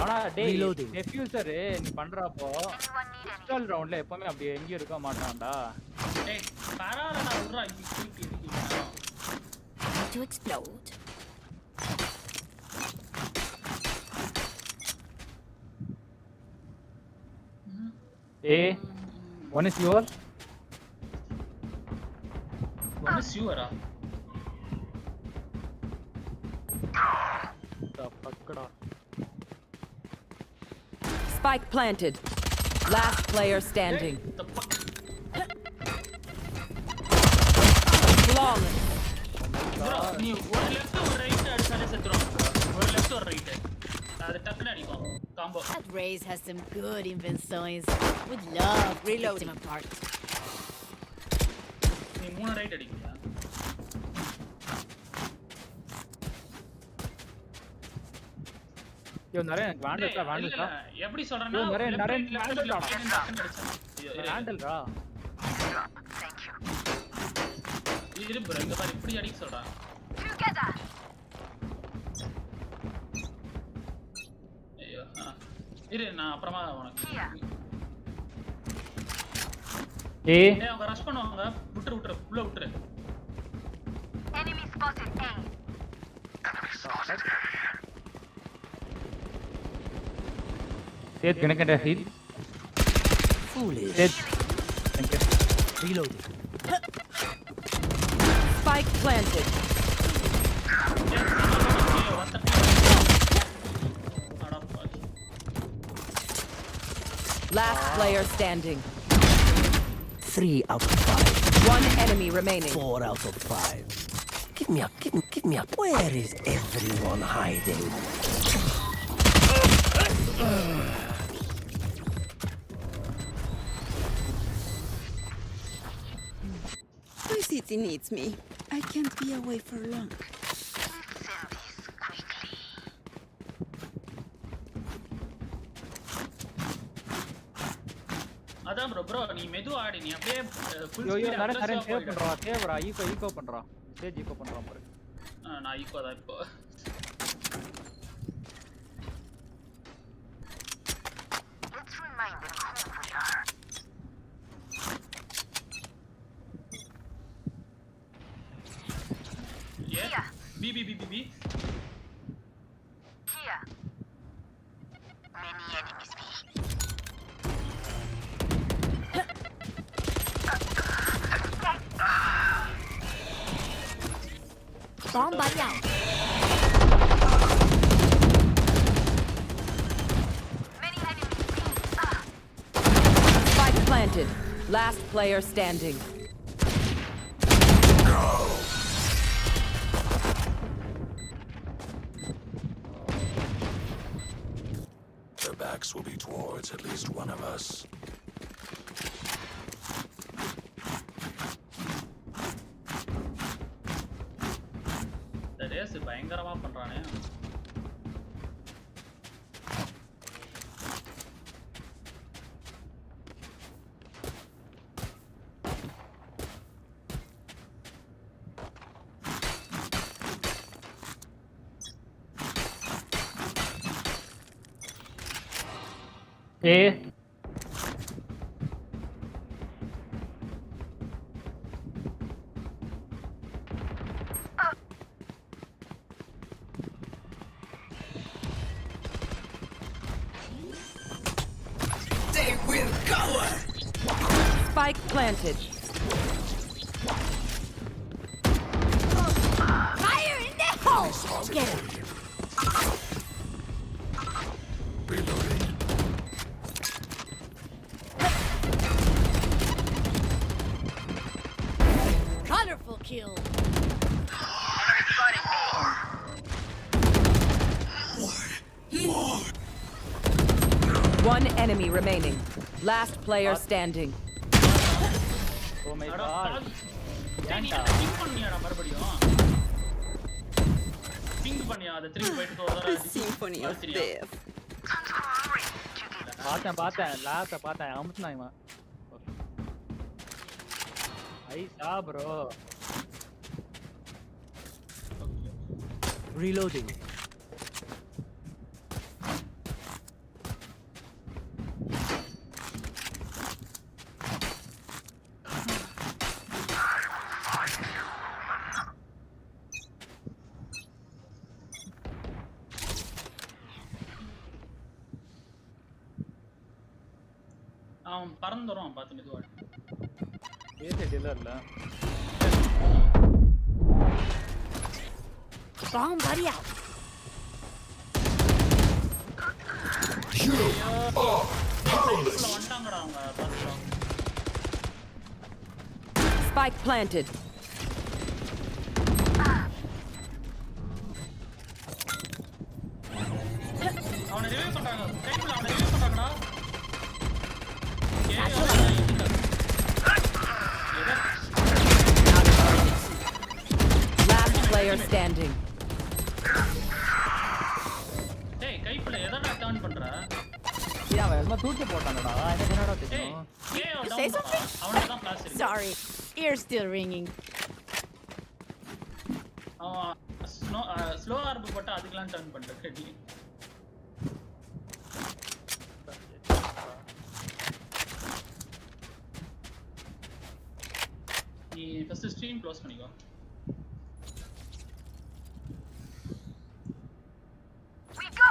ஆனா டேய் டெஃப்யூசர் நீ பண்றப்போ பிஸ்டல் ரவுண்ட்ல எப்பவுமே அப்படி எங்கயும் இருக்க மாட்டான்டா. டேய் பரவாயில்லை நான் விடுறா. To explode. One is yours. One is yours. Spike planted. Last player standing. Flawless. நீ ஒரு லெஃப்ட் ஒரு ரைட் அடிச்சாலே செத்துறோம். ஒரு லெஃப்ட் ஒரு ரைட். அது டக்குனு அடிக்கும். Combo. That Raze has some good inventions. Would love to reload them apart. நீ மூணு ரைட் அடிக்கிறியா? யோ நிறைய வாண்டல்டா. எப்படி சொல்றேன்னா நிறைய வாண்டல்டா. இரு ப்ரோ இங்க பாரு இப்படி அடிக்க சொல்றான். ஐயோ இரு நான் அப்புறமா உனக்கு அவங்க ரஷ் பண்ணுவாங்க. விட்டுரு உள்ள விட்டுரு. Enemy spotted A. Seth, can I get a heal? Foolish. Seth. Thank you. Reloading. Spike planted. Last player standing. 3 out of 5. One enemy remaining. 4 out of 5. Give me up. Where is everyone hiding? My city needs me. I can't be away for long. அதான் bro நீ மெதுவா ஆடி நீ அப்படியே full யோ speed நிறைய அக்ரெசிவா save போயிடு. பண்றா Shevaroy ego பண்றா stage ego பண்றான் பாரு. நான் ஈகோ தான் இப்போ. Let's remind them who we are. Yeah. B. Here. Many enemies be. Bomb buddy out. Many enemies be. Spike planted. Last player standing. Their backs will be towards at least one of us. இந்த race பயங்கரமா பண்றானே. ஏ They will cover! Spike planted. Fire in the hole! Get him. Reloading. Colorful kill. One enemy remaining. Last player standing. Oh my அட God பாவி. டேய், நீ ஏன்டா என்ன ping பண்ணியாடா மறுபடியும்? Ping பண்ணியா அதை திரும்பி போயிட்டு தோதரா The symphony of death. பார்த்தேன் லாஸ்ட பார்த்தேன் அமுத்துனா இவன் ஐசா ப்ரோ. Reloading. அவன் பறந்து வருவான் பார்த்து மெதுவா. ஏசே டில்லர்ல Bomb buddy out. வந்துட்டாங்கடா அவங்க பார்த்துக்கலாம். Spike planted. அவனை ரிவைவ் பண்றாங்க. டைம்ல அவனை ரிவைவ் பண்றாங்கடா. Last player standing. டேய் கைப்புல எதடா டர்ன் பண்ற? ஏய் அவன் எல்லாம் தூக்கி போட்டானடா எனக்கு என்னடா டேய் தெரியும். ஏய் Say டவுன் something? பண்ணா. அவனுக்கு தான் ஃபிளாஷ் இருக்கு. Sorry, ear's still ringing. அவன் ஸ்லோ ஆர்ப் போட்டு அதுக்கெல்லாம் டர்ன் பண்ற நீ. நீ ஃபர்ஸ்ட் ஸ்ட்ரீம் க்ளோஸ் பண்ணிக்கோ. We go.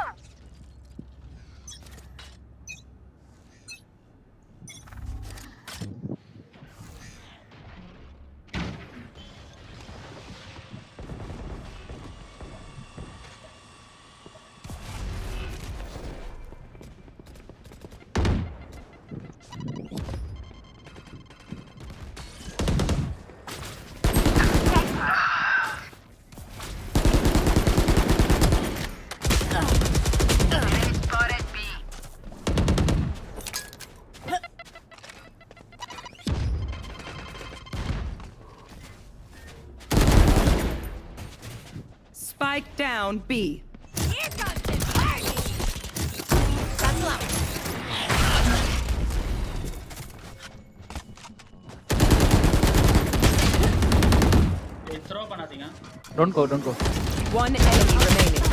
Enemy spotted B. Spike down B. Here comes the party! Cancel out. பண்ணாதீங்க. Don't go. One enemy remaining.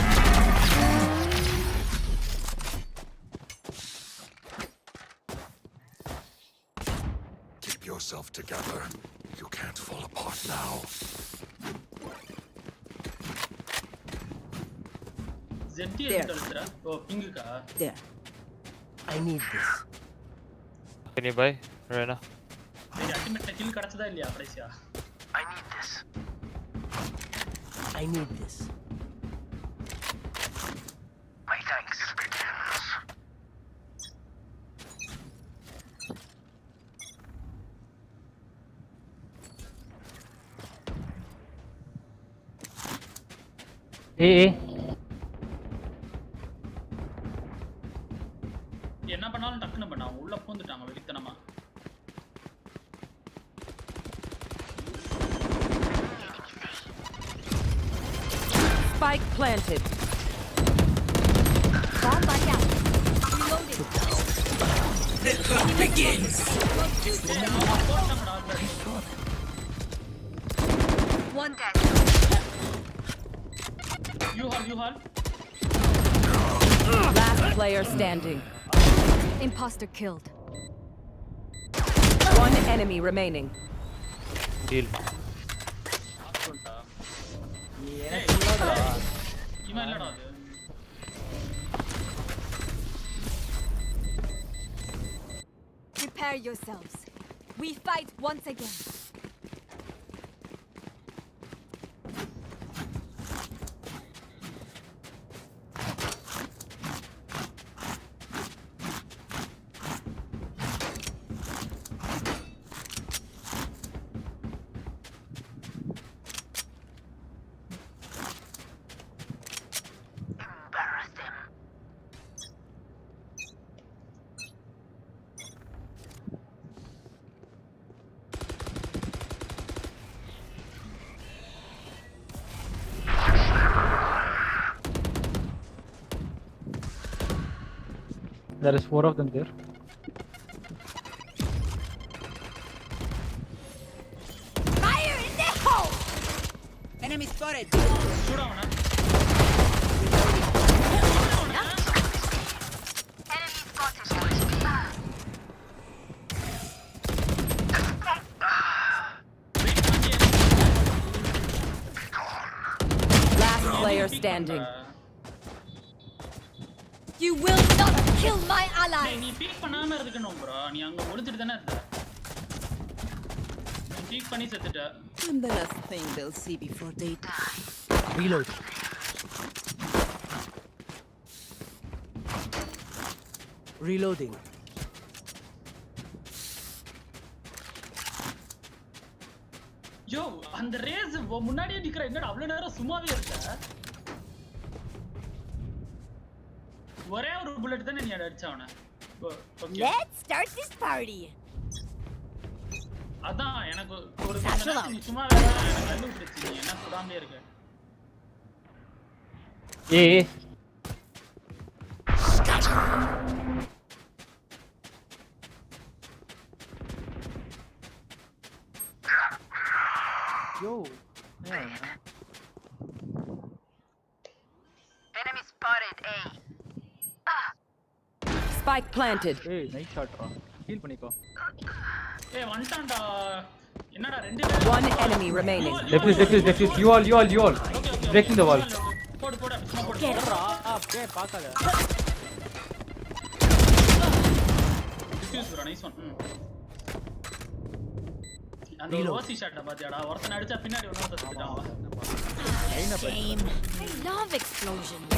Keep yourself together. You can't fall apart now. ZT There. எடுத்துறா. O பிங்குக்கா. There. I need this. Can you buy Reyna? சரி அல்டிமேட்ல kill கிடைச்சதா இல்லையா கடைசியா? I need this. I need this. My thanks. It begins. Hey. என்ன பண்ணாலும் டக்குன்னு பண்ணா உள்ள பூந்துட்டாங்க வெளித்தனமா. Spike planted. Bomb back out. Reloading. The hunt begins. One dead. You haul. Last player standing. Imposter killed. One enemy remaining. Heal. இவன் இல்லடா அது. Prepare yourselves. We fight once again. Embarrass them. There is 4 of them there. Fire in the hole! Enemy spotted. சூடா அவன. Enemy spotted. Last player standing. You will not kill my டேய் allies! நீ peak பண்ணாம இருக்கணும் bro. நீ அங்க ஒளிஞ்சிட்டு தானே இருக்க. நீ பீக் பண்ணி செத்துட்ட. I'm the last thing they'll see before they die. Reload. Reloading. யோ அந்த ரேஸ் முன்னாடியே நிக்கிற என்னடா அவ்வளவு நேரம் சும்மாவே இருக்க. ஒரே ஒரு புல்லட் தானே நீ அடிச்ச அவன. Okay. Let's start this party! அதான் எனக்கு ஒரு கொஞ்ச நேரம் நீ சும்மாவே இருக்க. எனக்கு கண்டுபிடிச்சு நீ என்ன சுடாமலே இருக்க. Hey. Yo. Yeah. Enemy spotted A. Spike planted. Hey, nice shot ra. Heal பண்ணிக்கோ. ஏய் வந்துட்டான்டா. என்னடா ரெண்டு One enemy remaining. Defuse. You all. Breaking the wall. போடு சும்மா போடு. போடுறா. அப்படியே பார்க்காத. Diffuse bro nice one. அந்த ஓசி ஷாட்ட பாத்தியாடா ஒருத்தன் அடிச்சா பின்னாடி ஒருத்தன் செத்துட்டான் அவன். Shame. I love explosions.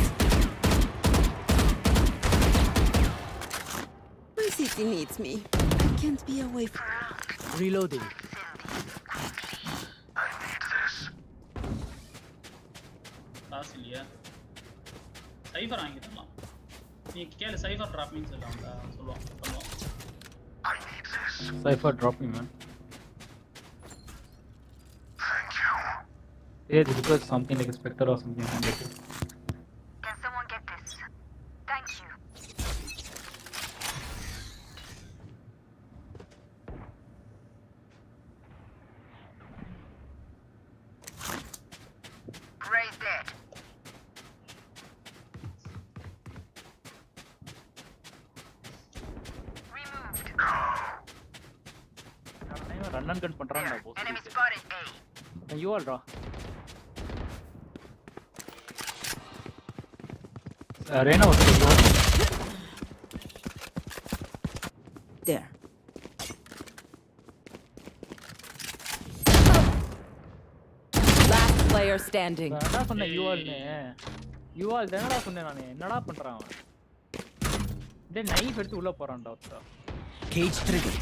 My city needs me. I can't be away from. Reloading. காசு இல்லையா? சைஃபர் வாங்கிடலாம். நீ கேளு சைஃபர் டிராப் மீன்ஸ் சொல்லுவான். Cypher drop me, man. Yeah, this was something like a Spectre or something. Can someone get this? Thank you. Run and gun பண்றான்டா boss. Enemy spotted A. யூ ஆல்ரா. Reyna ஒரு There. Last player standing. என்னடா சொன்ன you ஆல்னு? You all தானடா சொன்னேன் நானு. என்னடா பண்றான் அவன்? டேய் நைஃப் எடுத்து உள்ள போறான்டா ஒருத்தா. Cage trigger.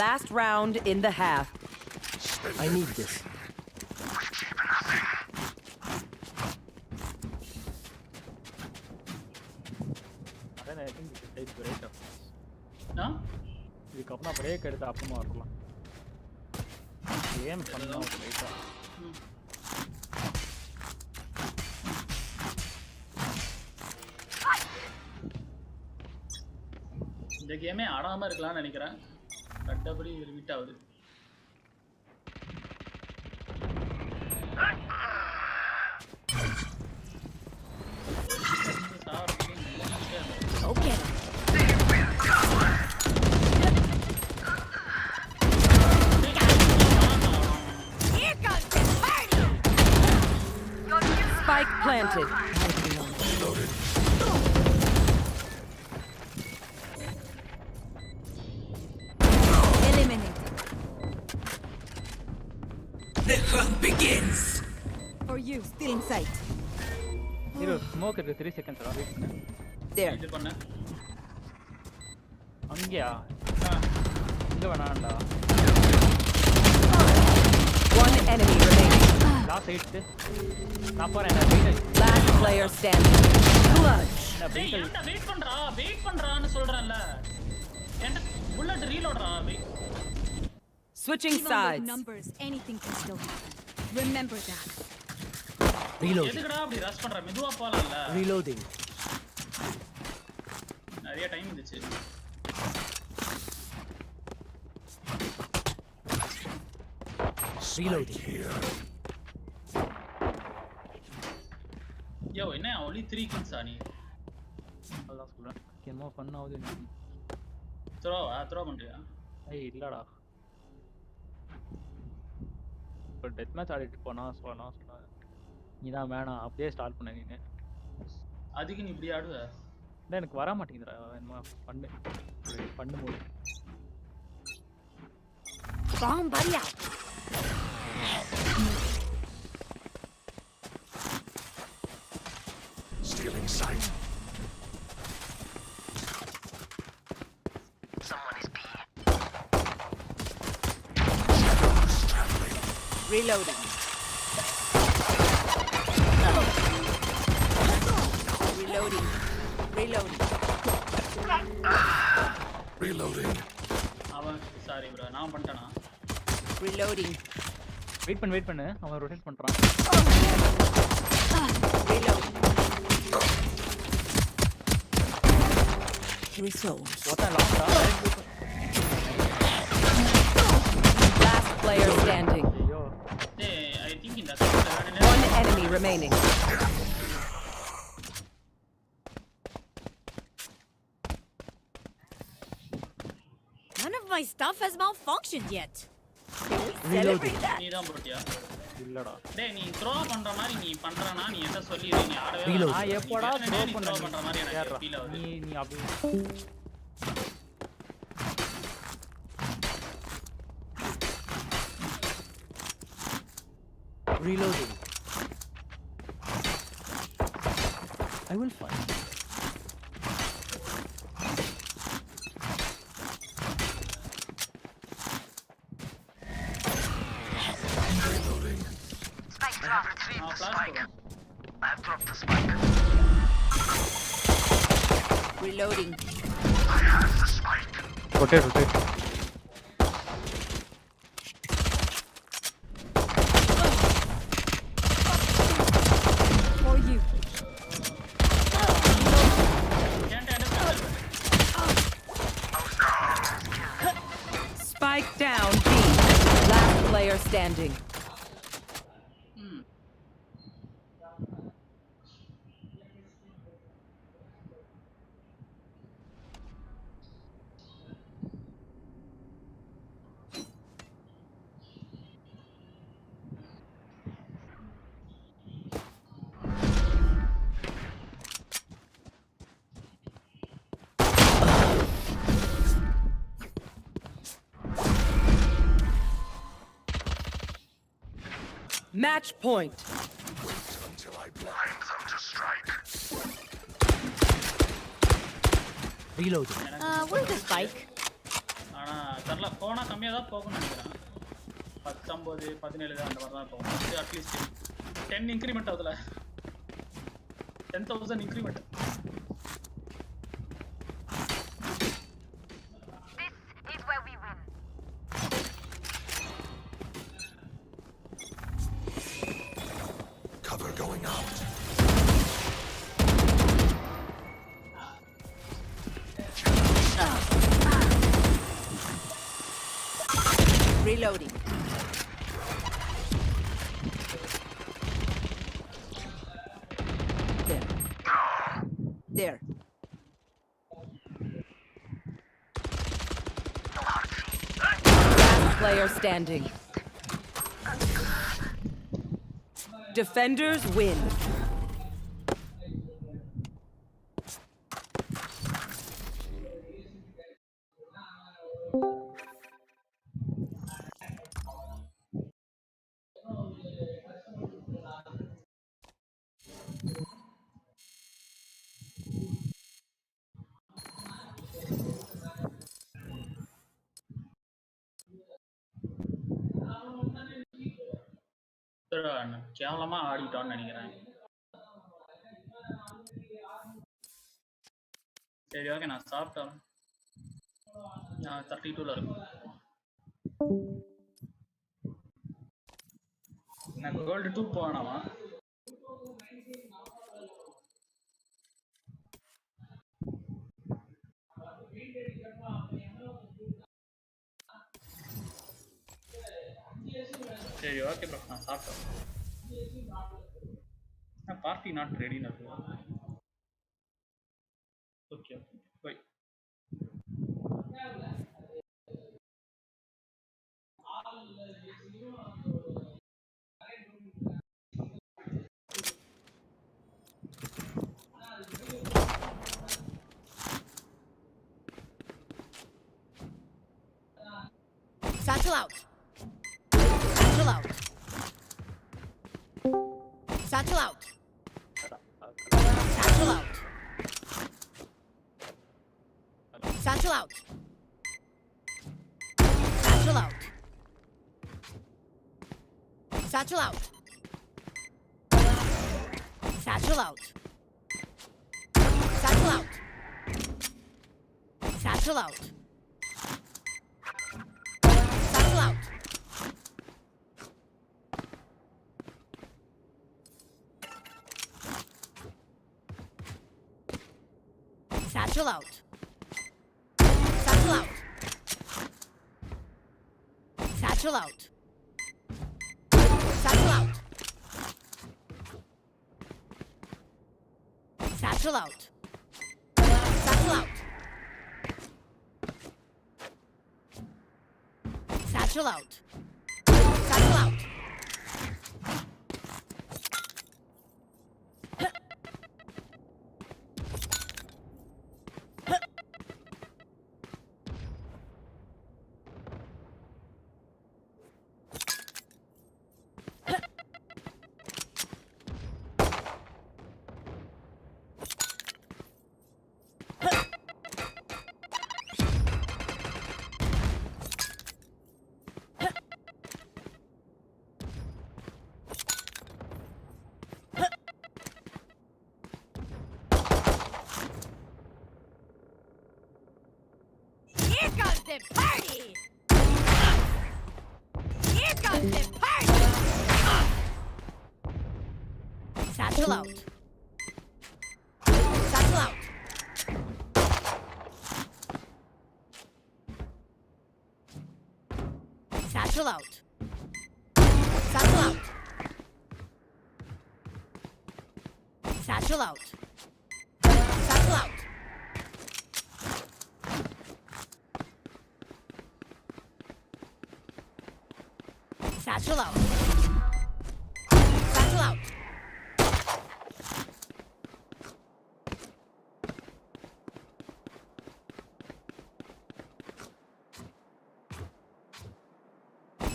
Last round in the half. I need this. அதான் I think we should take break up. இதுக்கப்புறம் பிரேக் எடுத்து அப்புறமா வரலாம். கேம் பண்ணலாம் லைட்டா. இந்த கேமே ஆடாம இருக்கலாம்னு நினைக்கிறேன். கட்டபடி ரிப்பீட் ஆகுது. Okay. Here comes the party. Spike planted. Eliminated. The hunt begins. For you, still in sight. Hero smoke இருக்கு 3 செகண்ட்ஸ் வெயிட் பண்ணு. There. இது பண்ணு. அங்கயா? இங்க வேணாம்டா. One enemy remaining. Last hit. நான் போறேன் நான் wait. Last player standing. Clutch. டேய் ஏன்டா வெயிட் பண்றான்னு சொல்றேன்ல. என்ன புல்லட் ரீலோட்ரா wait. Switching Even with sides. numbers, anything can still happen. Remember that. Reloading. எதுக்குடா அப்படி ரஷ் பண்ற? மெதுவா போலாம்ல. Reloading. நிறைய டைம் இருந்துச்சு. Reloading. யோ என்ன only 3 kills ஆ நீ? அதான் சொல்றேன். கேமோ ஃபன் ஆகுது நீ. த்ரோ பண்றியா? ஏய் இல்லடா. இப்போ டெத் மேட்ச் ஆடிட்டு போனா சொன்னா நீதான் வேணாம் அப்படியே ஸ்டார்ட் பண்ண நீங்க. அதுக்கு நீ இப்படி ஆடுவ? இல்லை எனக்கு வர மாட்டேங்குதுடா என்ன பண்ணும்போது. Bomb buddy out. Stealing sight. Someone is B. Reloading. Reloading. Reloading. அவன் சாரி bro நான் பண்ணிட்டேனா? Reloading. வெயிட் பண்ணு அவன் ரொட்டேட் பண்றான். Reloading. Resolve. Last player standing. Hey, I think in that one enemy remaining. None of my stuff has malfunctioned yet. Can we Reloading. celebrate that? நீ தான் போட்டியா? இல்லடா. டேய் நீ த்ரோ பண்ற மாதிரி நீ பண்றனா நீ என்ன சொல்லிரு நீ ஆடவே நான் எப்போடா த்ரோ பண்ற மாதிரி எனக்கு ஃபீல் ஆகுது. நீ அப்படி Reloading. I will find. Reloading. Spike drop. Retrieve the spike. I have dropped the spike. Reloading. I have the spike. Rotate. For you. Spike down B. Last player standing. Match point. Until I blind them to strike. Reloading. Where's the spike? ஆனா தெரியல போனா கம்மியா தான் போகும்னு நினைக்கிறேன். 19 17 அந்த மாதிரி தான் போகும். அட்லீஸ்ட் 10 இன்க்ரிமெண்ட் ஆகுதுல. 10,000 increment. This is where we win. Cover going out. Reloading. There. Last player standing. Defenders win. கேவலமா ஆடிட்டோம்னு நினைக்கிறேன். சரி ஓகே நான் சாப்பிட்டேன். நான் 32ல இருக்கேன். நான் கோல்டு 2 போனாமா? சரி ஓகே ப்ரோ நான் சாப்பிட்டேன். பார்ட்டி நாட் ரெடின்னு இருக்கு. Okay bye. Satchel out. Satchel out. Satchel out. Satchel out. Satchel out. Satchel out. Satchel out. Satchel out. Satchel out. Satchel out. Satchel out. Satchel out. Satchel out. Satchel out. Satchel out. Satchel out. Satchel out. Satchel out. Satchel out. Here comes the party! Here comes the party! Satchel out. Satchel out. Satchel out. Satchel out. Satchel out. Satchel out. Satchel out. Satchel out.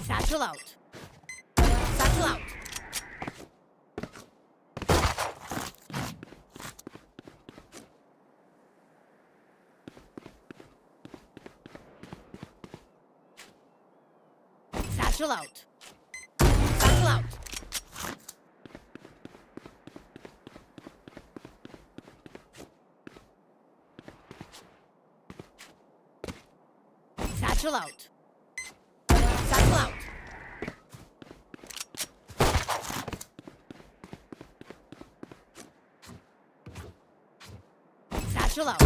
Satchel out. Satchel out. Satchel out. Satchel out. Satchel out. Satchel out. Satchel out.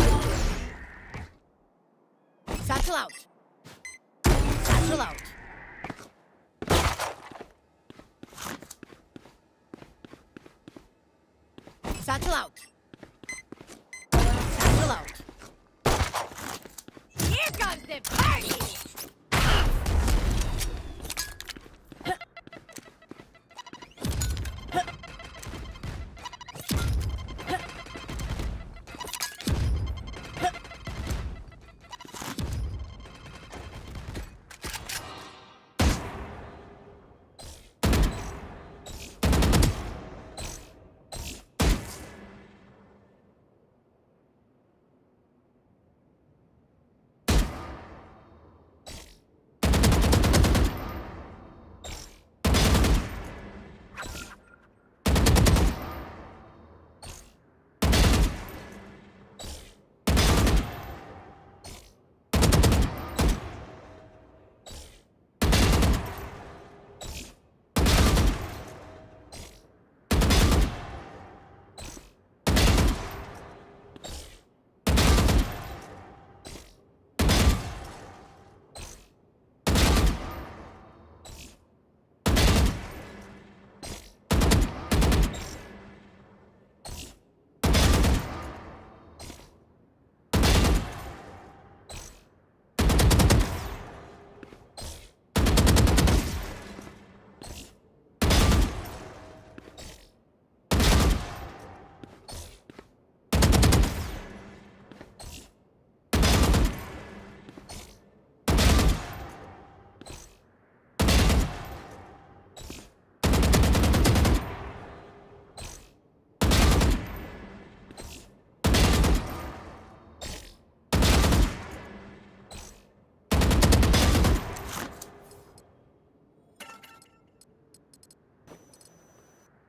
Satchel out. Satchel out. Satchel out. Satchel out. Here comes the party!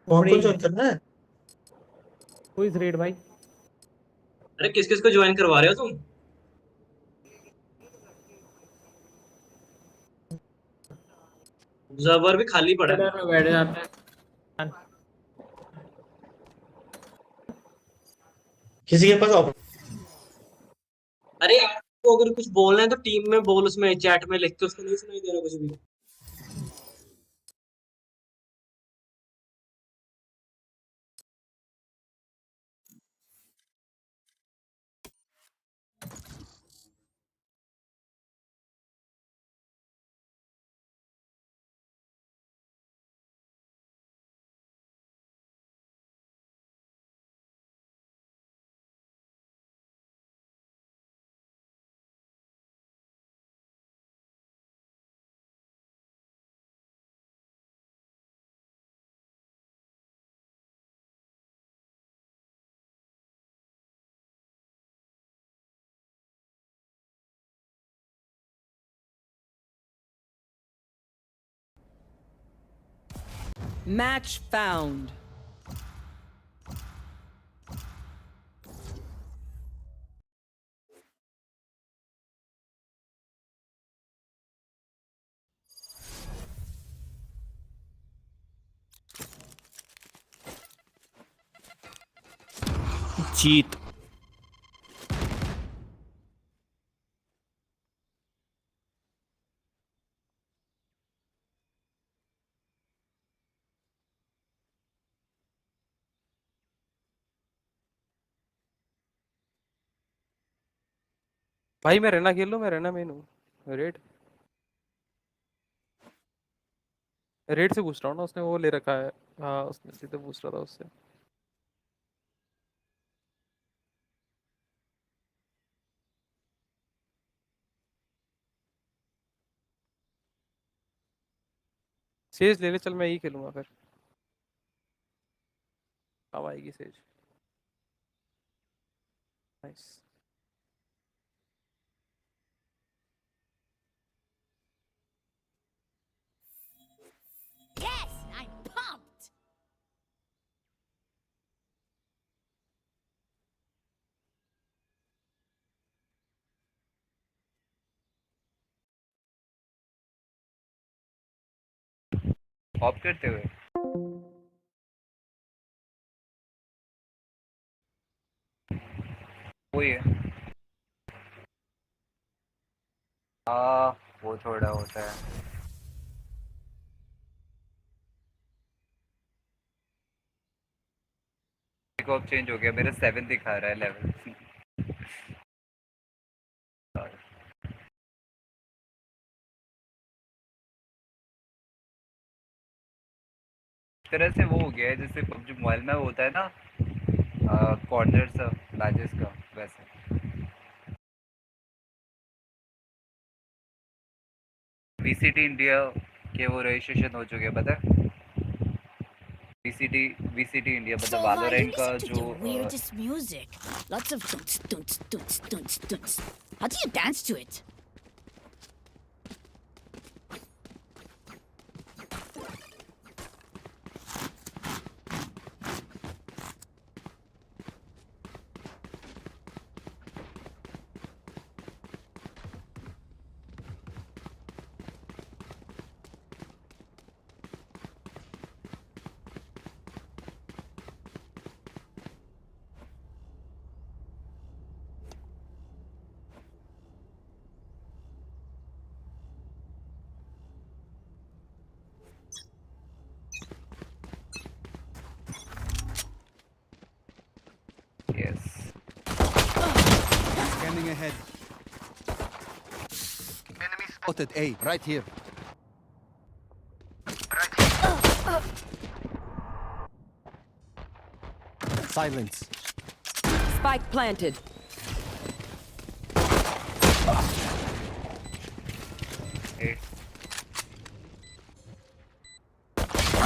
कौन कौन join करना है? Who is Raid भाई? अरे किस किस को join करवा रहे हो तुम? ऑब्जर्वर भी खाली पड़ा है। में बैठ जाते हैं। किसी के पास अरे आपको अगर कुछ बोलना है तो टीम में बोल, उसमें चैट में लिख के, उसको नहीं सुनाई दे रहा कुछ भी। Match found. जीत। भाई मैं रहना खेल लूं, मैं रहना मेन हूँ। रेड रेड से पूछ रहा हूँ ना, उसने वो ले रखा है। हाँ उसने सीधे पूछ रहा था उससे। सेज ले ले, चल मैं ही खेलूंगा फिर। अब आएगी says. Nice. Yes, I'm pumped. Pop करते हुए वही है। वो थोड़ा होता है। अब चेंज हो गया, मेरा 7 दिखा रहा है लेवल। तरह से वो हो गया है जैसे पबजी मोबाइल में होता है ना, कॉर्नर सा बैजेस का वैसे। वीसीटी इंडिया के वो रजिस्ट्रेशन हो चुके हैं, पता है? वीसीटी इंडिया मतलब Sova, you वैलोरेंट का listen to जो the weirdest music. Lots of dunce, dunce, dunce, dunce, dunce. How do you dance to it? Yes. Scanning ahead. Enemy spotted A, right here. Silence. Spike planted. Hey.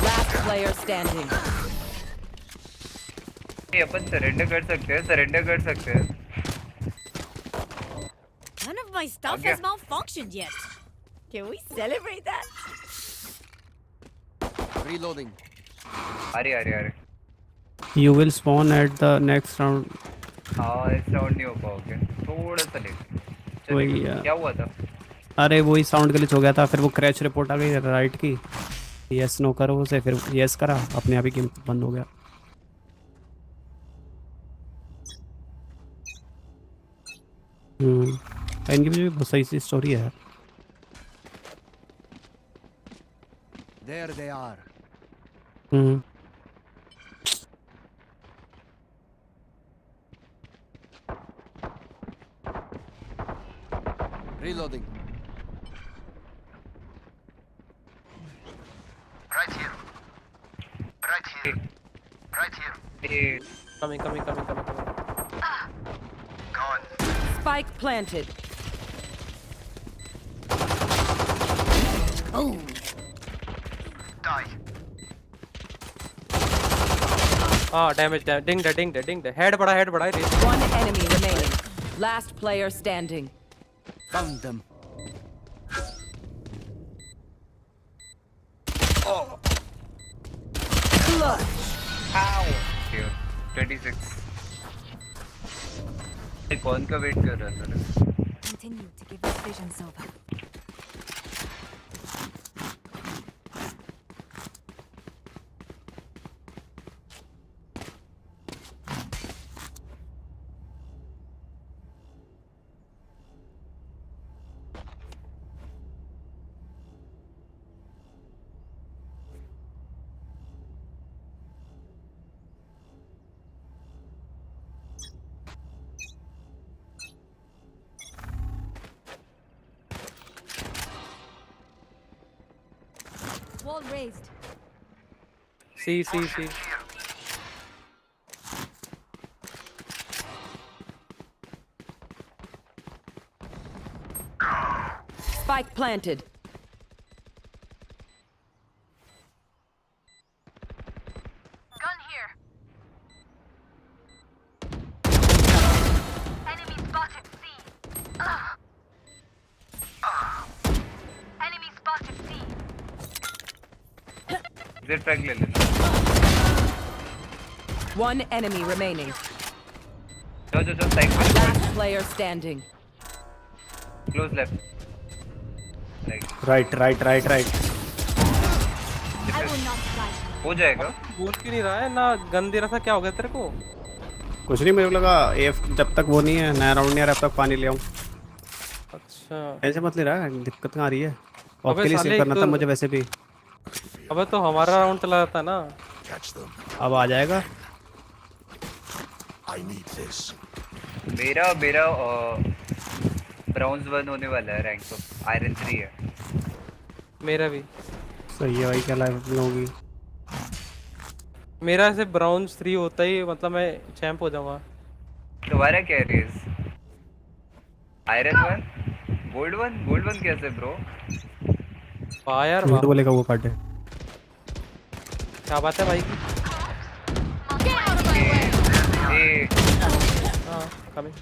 Last player standing. ये अपन surrender कर सकते हैं। None of my stuff has malfunctioned yet. Can we celebrate that? Reloading. अरे You will spawn at the next round. हाँ, इस round नहीं हो पाओगे, थोड़ा सा लेट। वही क्या हुआ था? अरे वही साउंड ग्लिच हो गया था, फिर वो क्रैश रिपोर्ट आ गई राइट की। यस नो करो उसे, फिर यस करा, अपने आप ही गेम बंद हो गया। इनकी भी बहुत सही सी स्टोरी है। There they are. Reloading. Right here. Hey. Coming. Gone. Spike planted. Oh. Die. Damage. Ding the. Head बड़ा है। One enemy remaining. Last player standing. Found them. Clutch. Ow. 26. कौन का वेट कर रहा था? Continue to give us vision, Sova. Wall raised. See. Spike planted. Gun here. Enemy spotted C. Enemy spotted C. Exit frag ले लेना। One enemy remaining. जो side पे Last player standing. Close left right right right right. हो जाएगा। बोल क्यों नहीं रहा है ना? गन दे रहा था, क्या हो गया तेरे को? कुछ नहीं, मेरे को लगा एफ जब तक वो नहीं है, नया राउंड नहीं आ रहा, तब तक पानी ले आऊँ। अच्छा ऐसे मत ले रहा है, दिक्कत कहाँ आ रही है? ऑफ अबे के लिए सेव साले करना तो, था मुझे वैसे भी। अबे तो हमारा राउंड चला जाता है ना। अब आ जाएगा। मेरा ब्राउन्स 1 होने वाला है, रैंक तो आयरन 3 है। मेरा भी सही है भाई, क्या लाइफ होगी। मेरा ऐसे ब्राउन्स 3 होता ही मतलब मैं चैंप हो जाऊंगा। तुम्हारा क्या रेस? आयरन 1 गोल्ड 1 कैसे ब्रो? वाह यार झूठ वाह, बोलेगा वो काटे। क्या बात है भाई की। हाँ coming.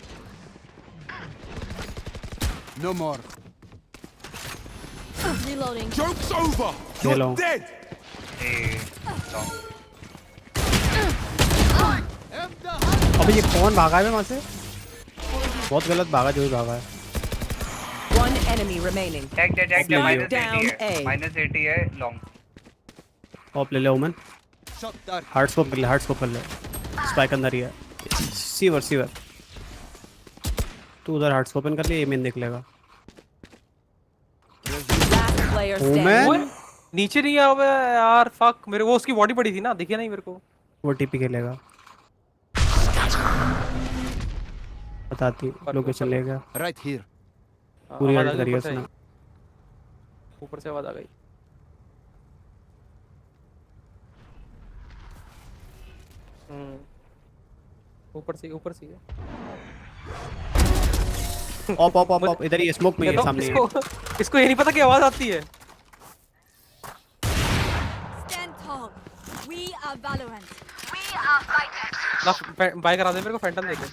No more. Reloading. Joke's over. You're You're dead. अबे ये कौन भागा है वहाँ से? बहुत गलत भागा जो भी भागा है। One enemy remaining. Tag Spike down A. -80 है लॉन्ग। ऑफ ले ले ओमन। हार्ड स्कोप कर ले, हार्ड स्कोप कर ले। स्पाइक अंदर ही है। सीवर तू उधर हार्ड स्कोप कर ले, ये मेन देख लेगा। Last player ओमन standing. नीचे नहीं आया यार, फक। मेरे वो उसकी बॉडी पड़ी थी ना, दिखे नहीं मेरे को। वो टीपी खेलेगा, बताती लोकेशन लेगा। Right here. पूरी आवाज हल्ट आ गई करी ऊपर से। उसने। ऊपर से आवाज आ गई। ऊपर से है। ऑप इधर ही स्मोक में, ये सामने है। इसको ये नहीं पता कि आवाज आती है। Stand tall. We are Valorant. We are fighters. ना बाय करा दे मेरे को, Phantom they they.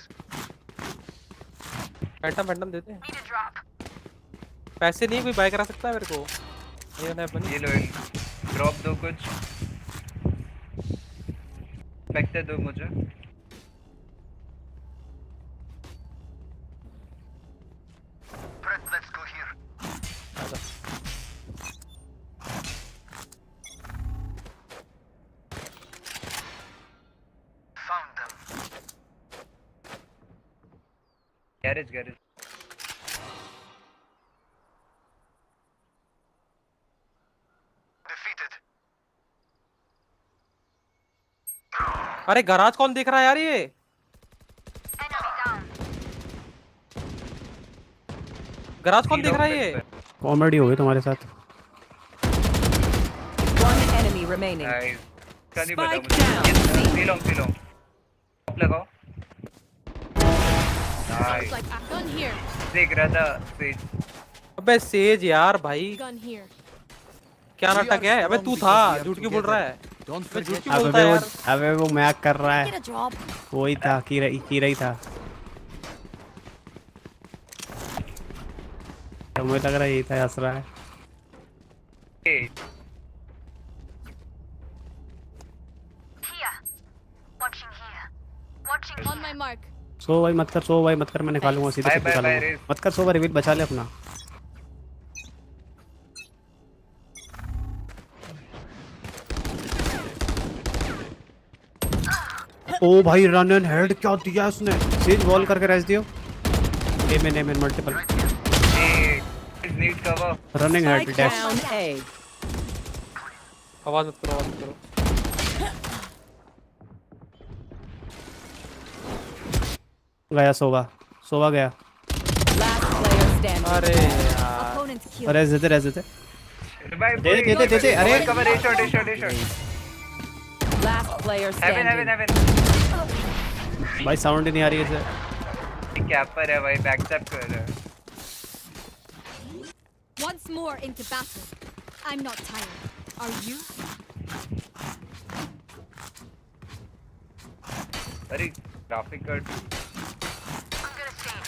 Phantom they they. Need a drop. पैसे नहीं, कोई बाय करा सकता है मेरे को? ये ना अपनी। ये लो ड्रॉप दो कुछ। स्पेक्टर दो मुझे। Let's go here. Found them. Garage. Defeated. अरे गराज कौन देख रहा है यार ये? Enemy down. गराज कौन देख रहा है ये? कॉमेडी हो गई तुम्हारे साथ। One enemy remaining. Nice. क्या नहीं पता Spike मुझे। down. सीलों। लगाओ। Nice. Like a gun here. देख रहा था सेज। अबे सेज यार भाई, Gun here. क्या नाटक है? अबे तू था, झूठ क्यों बोल रहा है? Don't झूठ forget. क्यों बोलता है यार? अबे वो मैक कर रहा Get है, a job. वही था, कीरा ही था। तो मुझे लग रहा है यही था, हंस रहा है। Here. Watching here. Watching On my mark. सो भाई मत कर, मैं निकालूंगा सीधे Bye, से bye, निकालूंगा। bye, मत कर सो भाई, रिवील बचा ले अपना। ओ भाई रन एंड हेड क्या दिया उसने। सीज वॉल करके रेस दियो। A man multiple need cover. Running head Spike dash. down A. आवाज मत करो। गया सोवा गया। Last player standing. अरे यार, Opponent killed. रेस देते दे अरे कवर। ए शॉट। Last player हेवन standing. भाई साउंड ही नहीं आ रही है इसे। कैपर है भाई, बैकस्टैप कर रहा है। Once more into battle. I'm not tired. Are you? अरे graphic card. I'm gonna save.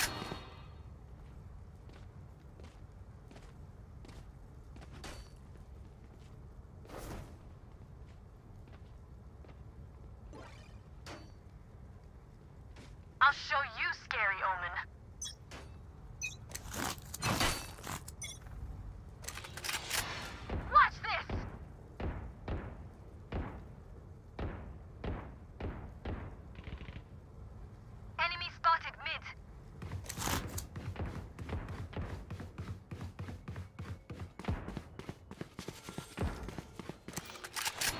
I'll show you, scary omen. Watch this. Enemy spotted mid.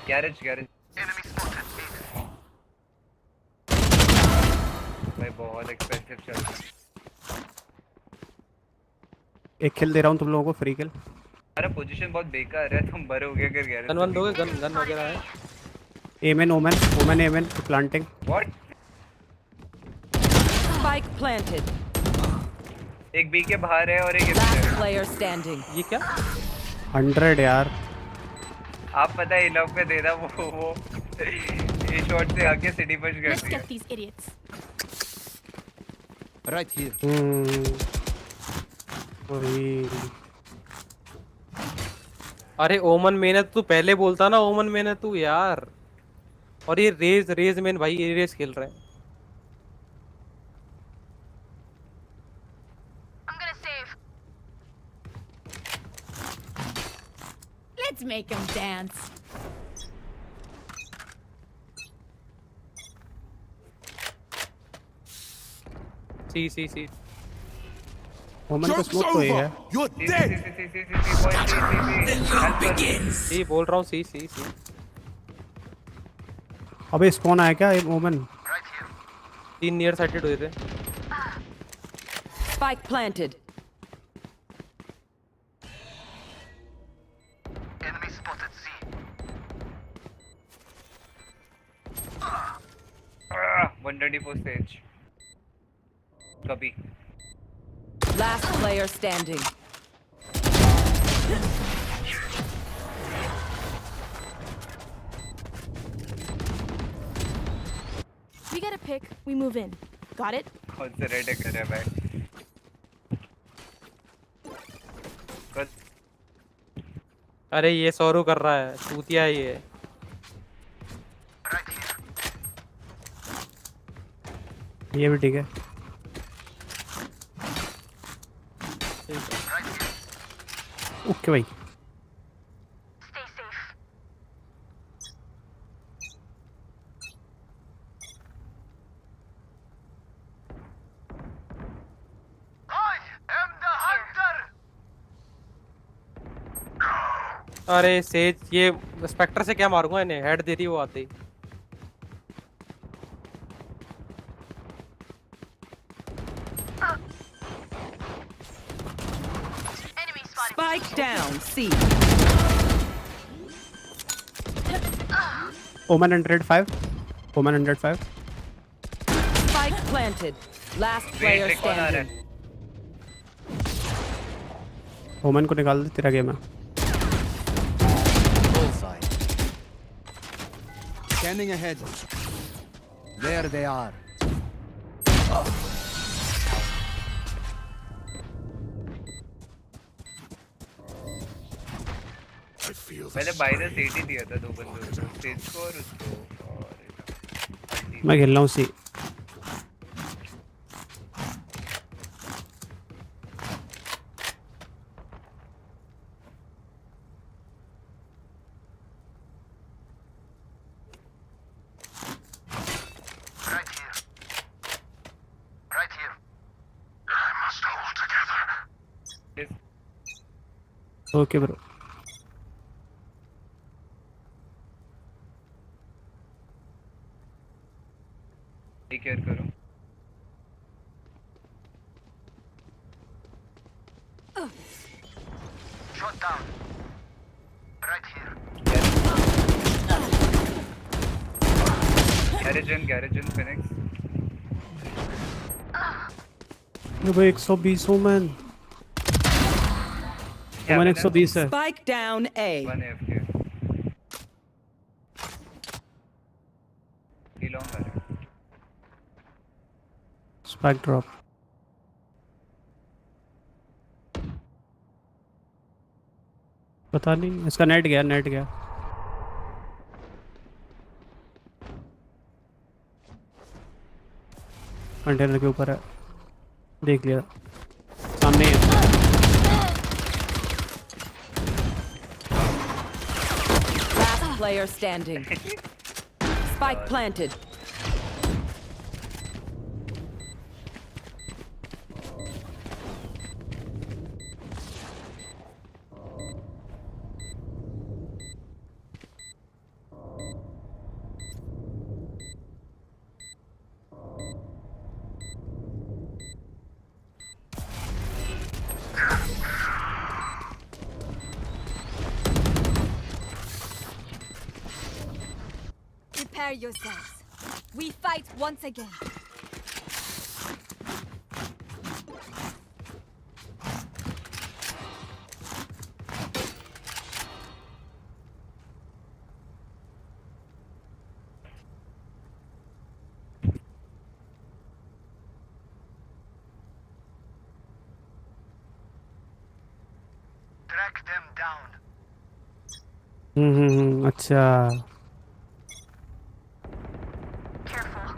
Garage. Enemy spotted mid. भाई बहुत एक्सपेंसिव चल रहा है। एक किल दे रहा हूँ तुम लोगों को, फ्री किल। अरे पोजीशन बहुत बेकार है, तुम भरोगे कर गैरेज। गन दोगे, गन वगैरह है। M N Omen M N planting. What? Spike planted. एक बी के बाहर है और एक Last player standing. ये क्या? 100 यार। आप पता है इनफ पे देना वो ये शॉट से आके सिटी पंच कर Let's दिया। get these idiots. Right here. अरे ओमन मेन है, तू पहले बोलता ना ओमन मेन है तू यार। और ये रेज मेन भाई, ये रेस खेल रहे हैं। I'm gonna save. Let's make them dance. सी ओमन का स्मोक तो ये है। You're dead. सी बोल रहा हूँ, सी। अबे स्पॉन आया क्या ओमन? 3 नियर साइडेड हुए थे। Spike planted. Enemy spotted C. 124 stage. Copy. Last player standing. We get a pick, we move in. Got it? कौन से रेड कर रहा है भाई? अरे ये सोरू कर रहा है, चूतिया है ये। ये भी ठीक है। ओके भाई। Stay safe. I am the hunter. अरे सेज, ये स्पेक्टर से क्या मारूंगा इन्हें? हेड दे रही वो आते ही। Spike down. C. ओमन 105। ओमन 105। Spike planted. Last player standing. ओमन को निकाल दे, तेरा गेम है। Bullseye. Scanning ahead. There they are. मैंने बाइनर सेट ही दिया था 2 बंदों को, स्टेज को और उसको। और मैं खेल रहा हूँ C. Right here. I must hold together. Okay bro. Take care करो। Shot down. Right here. Garage in Phoenix. ये भाई 120 ओमन। ओमन 120 है। Spike down A. 1 AFK. Long है। Spike drop. पता नहीं, इसका नेट गया। कंटेनर के ऊपर है, देख लिया सामने ही है। Last player standing. Spike planted. Prepare yourselves. We fight once again. Track them down. अच्छा Careful.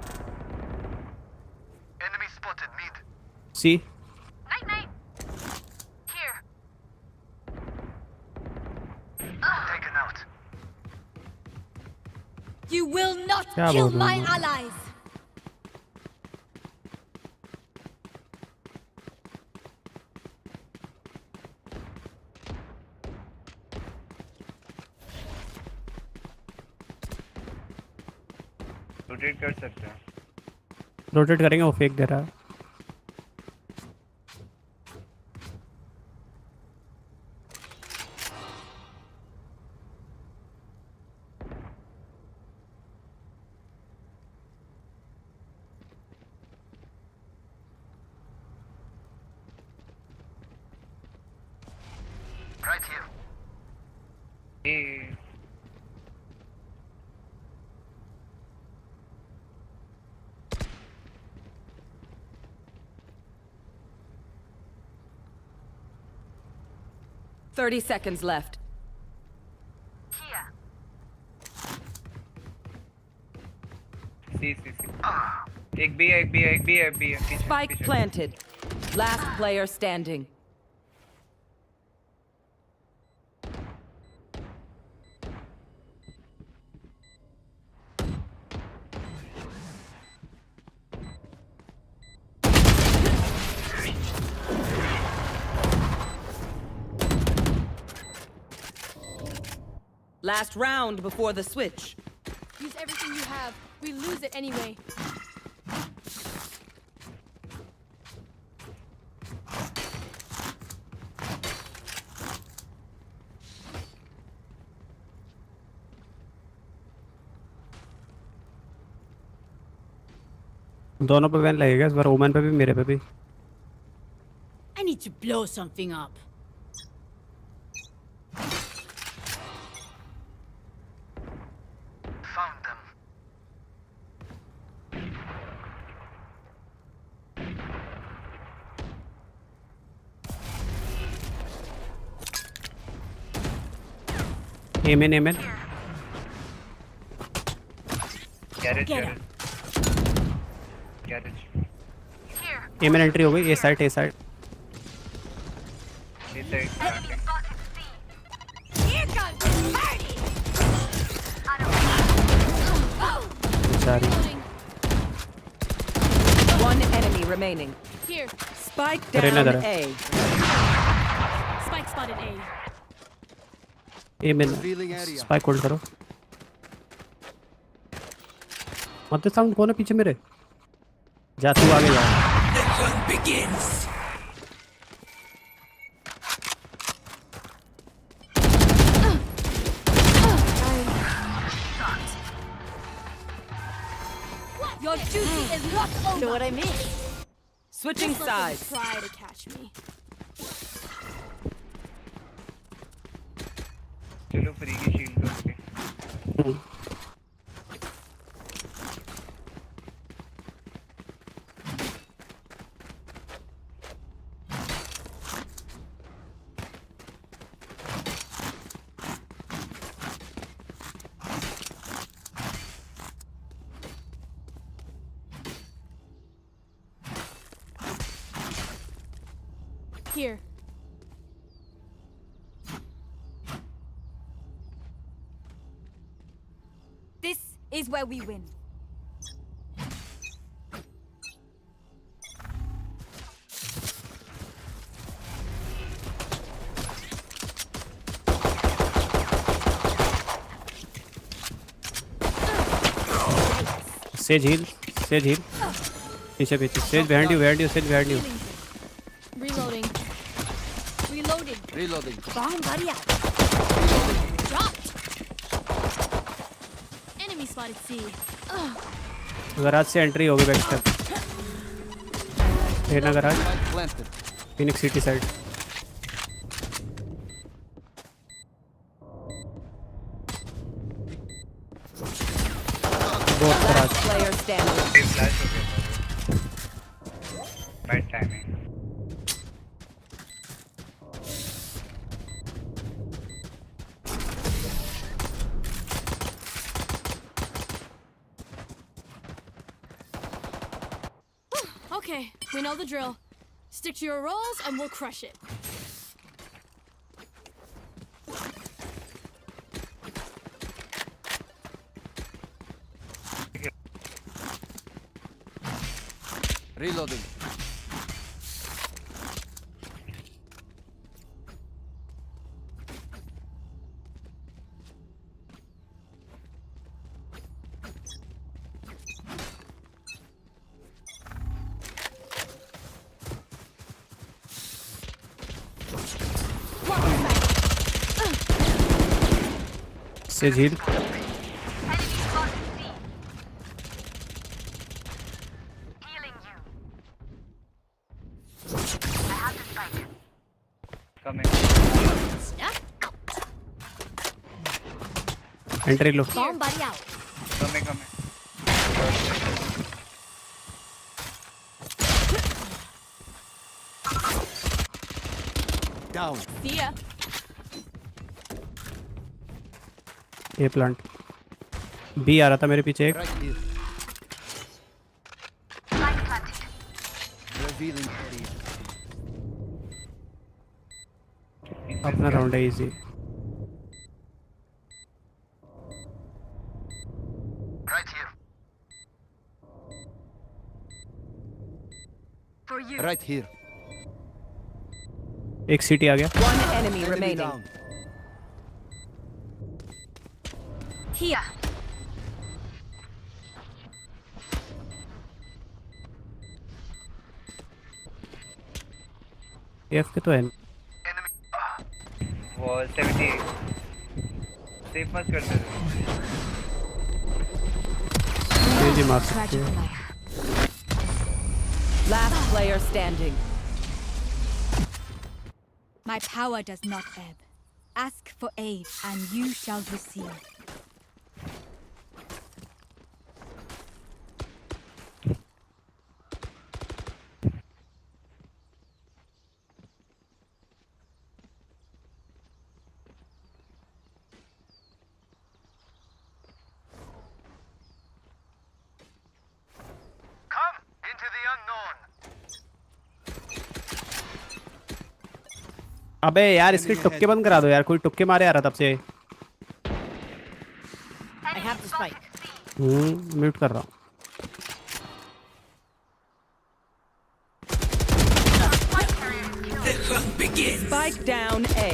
Enemy spotted mid. C Night night. Here. Taken out. You will not क्या kill बोल रहा my हूँ मैं? allies. रोटेट कर सकते हैं। Rotate करेंगे, वो फेक दे रहा है। Right here. A 30 seconds left. Here. सी एक बी है, एक बी है, एक बी है, एक बी है। पीछे, Spike पीछे। planted. Last player standing. Last round before the switch. Use everything you have. We lose it anyway. दोनों पे बैन लगेगा इस बार, ओमन पे भी मेरे पे भी। I need to blow something up. Found them. M N M N garage Get garage garage Here. M N entry हो गई, ए साइड ए साइड। इस side Enemy spotted C. Here comes the party. सारी One enemy remaining. Here. Spike Arena down there. A. Spike spotted A. M N spike hold करो। मत sound कौन है पीछे मेरे? जा तू आगे जा। Your duty is not over. Know what I mean? Switching Just let them sides. try to catch me. चलो फ्री की शील्ड करके Here. This is where we win. Sage heal. Sage heal. पीछे पीछे. Sage behind you. Sage behind you. Reloading. Reloading. Bomb buddy out. Dropped. Enemy spotted C. Garage से entry होगी back step. रहना garage. Phoenix City side. Last player standing. Bad timing. Okay, we know the drill. Stick to your roles and we'll crush it. Reloading. Sage heal. Coming. Entry low. Bomb buddy out. Coming. Down. See ya. A plant. B आ रहा था मेरे पीछे एक. Right here. Revealing area. अपना round है easy. Right here. For you. Right here. एक city आ गया. One enemy remaining. Down. Here. AF के तो है. वो 78. सेफ मत कर दे. जी मार सकते हैं. Last player standing. My power does not ebb. Ask for aid and you shall receive. Come into the unknown. अबे यार इसके टुक्के बंद करा दो यार. कोई टुक्के मारे आ रहा तब से. I have the spike. Mute कर रहा हूँ. Spike down A.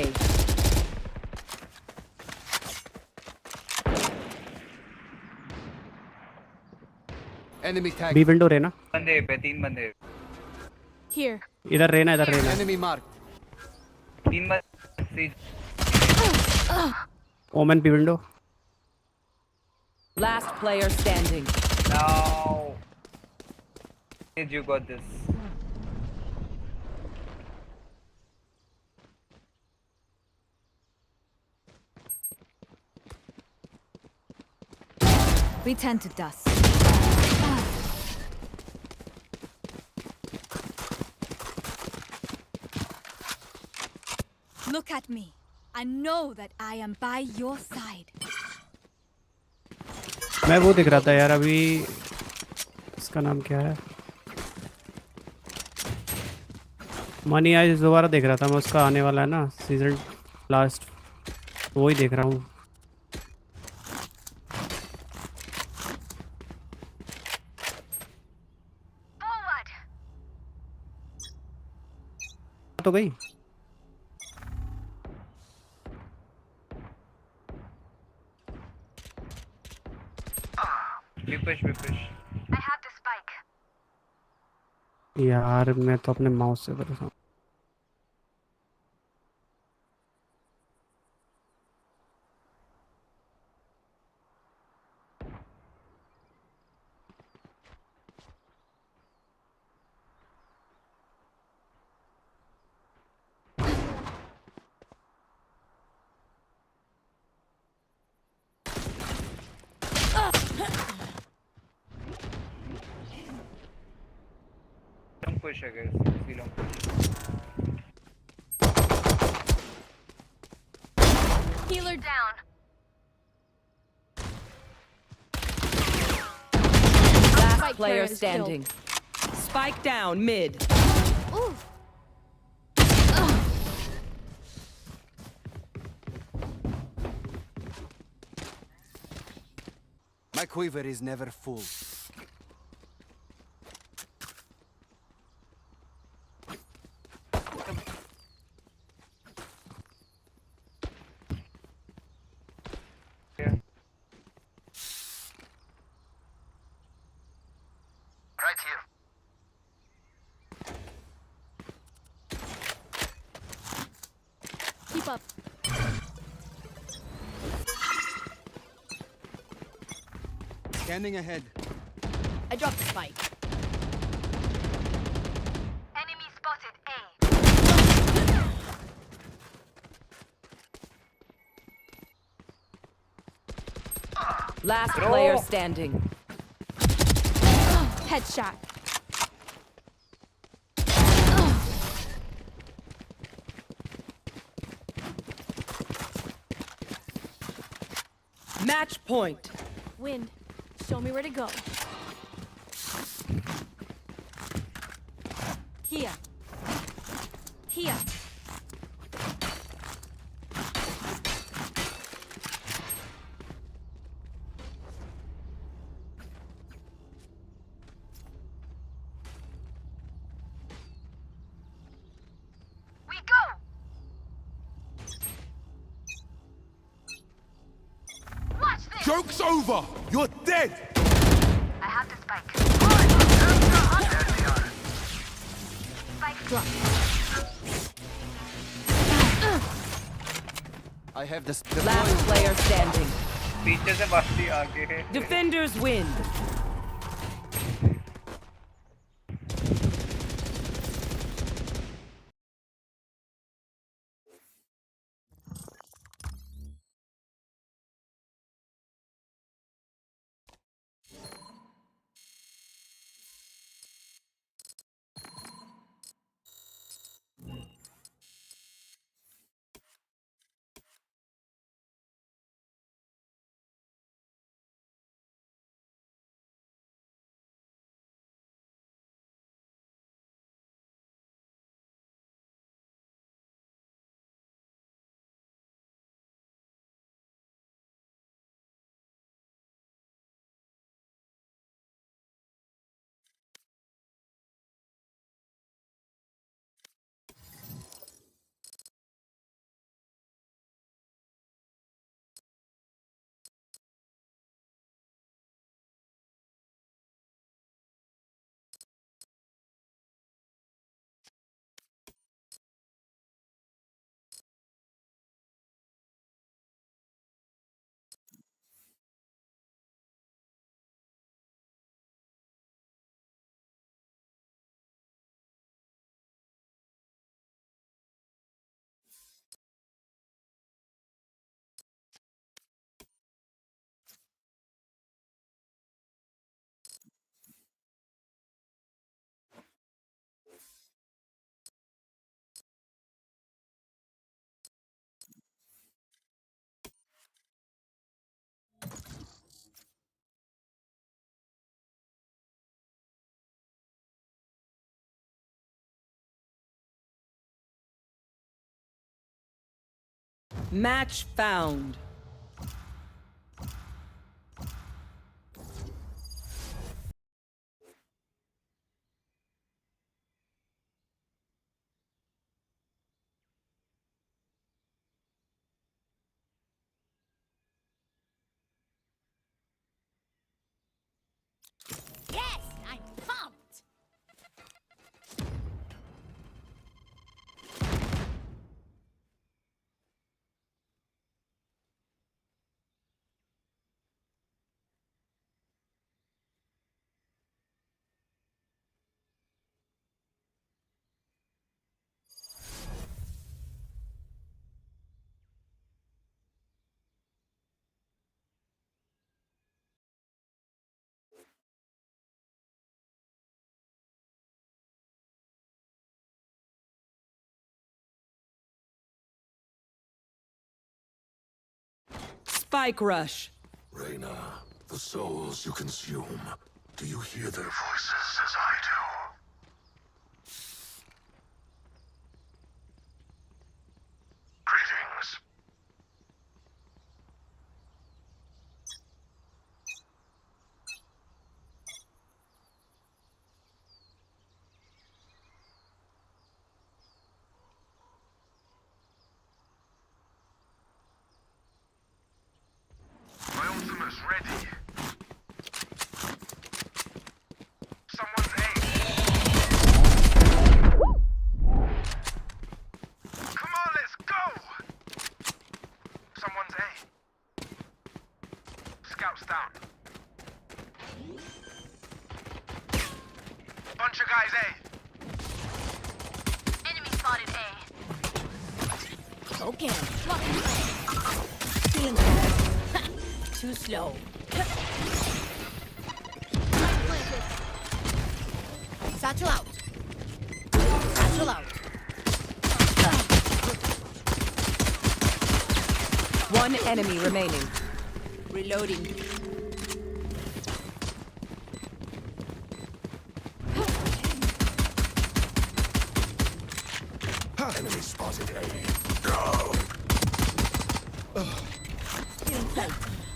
Enemy tag. B window रहना. बंदे पे 3 बंदे. Here. इधर रहना. Enemy marked. 3 बंदे. Omen B window. Last player standing. Now. You got this. We turn to dust. Look at me. I know that I am by your side. मैं वो दिख रहा था यार अभी. इसका नाम क्या है? मनी आज दोबारा देख रहा था मैं, उसका आने वाला है ना सीजन लास्ट, तो वही देख रहा हूँ। तो गई यार, मैं तो अपने माउस से परेशान हूँ। Long push, I guess. See long push. Healer down. Last player standing. Spike down mid. Ooh. My quiver is never full. Right here. Keep up. Scanning ahead. I dropped the spike. Enemy spotted A. Last player standing. Headshot. Match point. Wind. Show me where to go. Here. Here. We go. Watch this. Joke's over! You're dead! I have the spike. Spike drop. I have the Last player standing. पीछे से बस्ती आगे है। Defenders win. Match found. Yes, I'm pumped. Spike rush. Reyna, the souls you consume, do you hear their voices as I do? Greetings. My ultimate's ready. Someone's A. Come on, let's go! Someone's A. Scouts down. Bunch of guys A. Enemy spotted A. Okay. Too slow. Satchel out. Satchel out. One enemy remaining. Reloading. Enemy spotted A.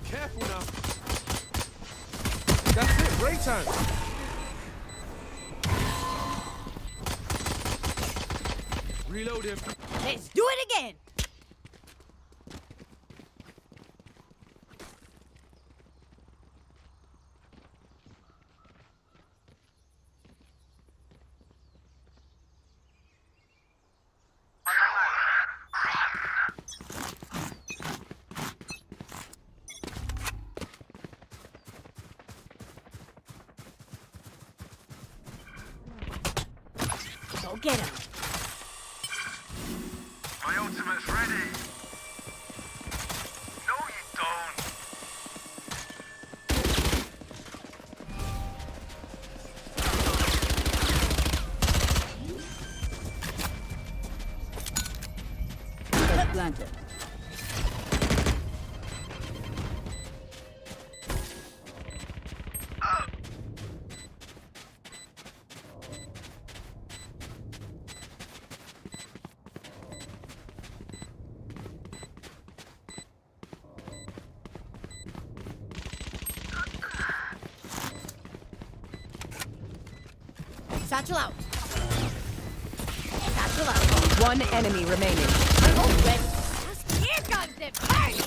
Careful now. That's it, great time. Reload him. Let's do it again. Go get him. My ultimate's ready. No, you don't. Planted. Satchel out. Satchel out. One enemy remaining. I'm all ready. Here comes the party.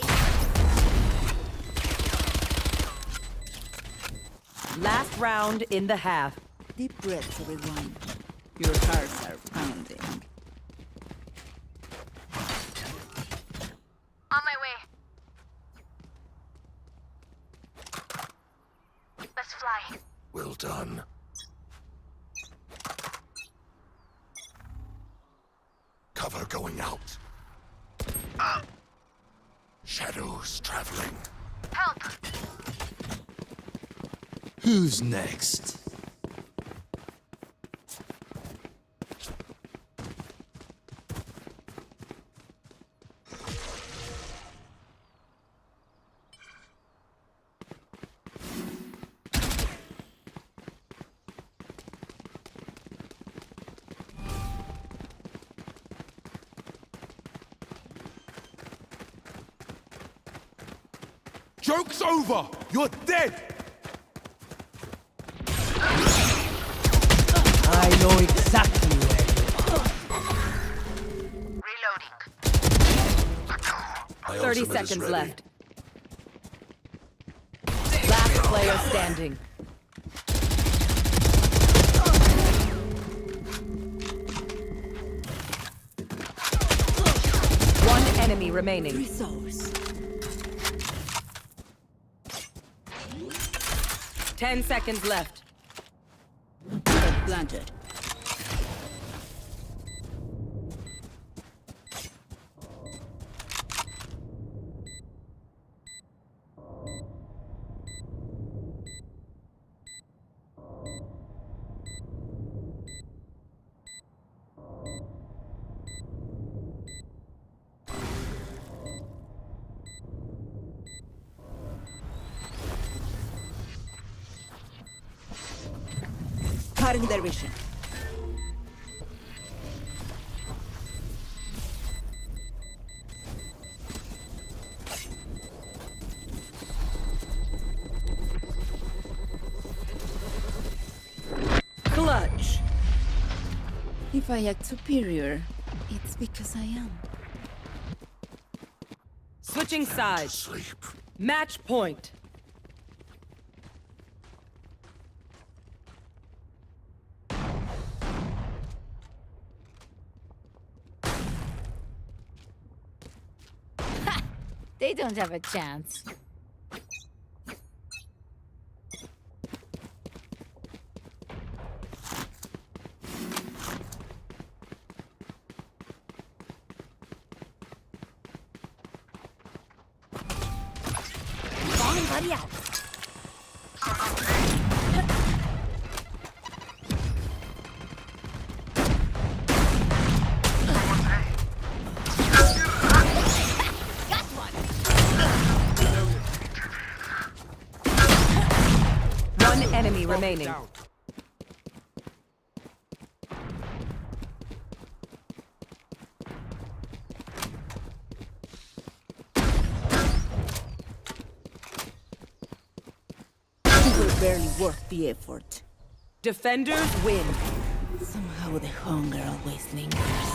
Last round in the half. Deep breaths, everyone. Your hearts are pounding. On my way. Let's fly. Well done. Cover going out. Shadows traveling. Help. Who's next? Joke's over. You're dead. I know exactly where you are. 30 seconds left. Last player standing. One enemy remaining. Resource. 10 seconds left. Planted. Cutting their vision. Clutch. If I act superior, it's because I am. Switching sides. Match point. They don't have a chance. Bomb buddy out. One enemy remaining. It was barely worth the effort. Defenders win. Somehow the hunger always lingers.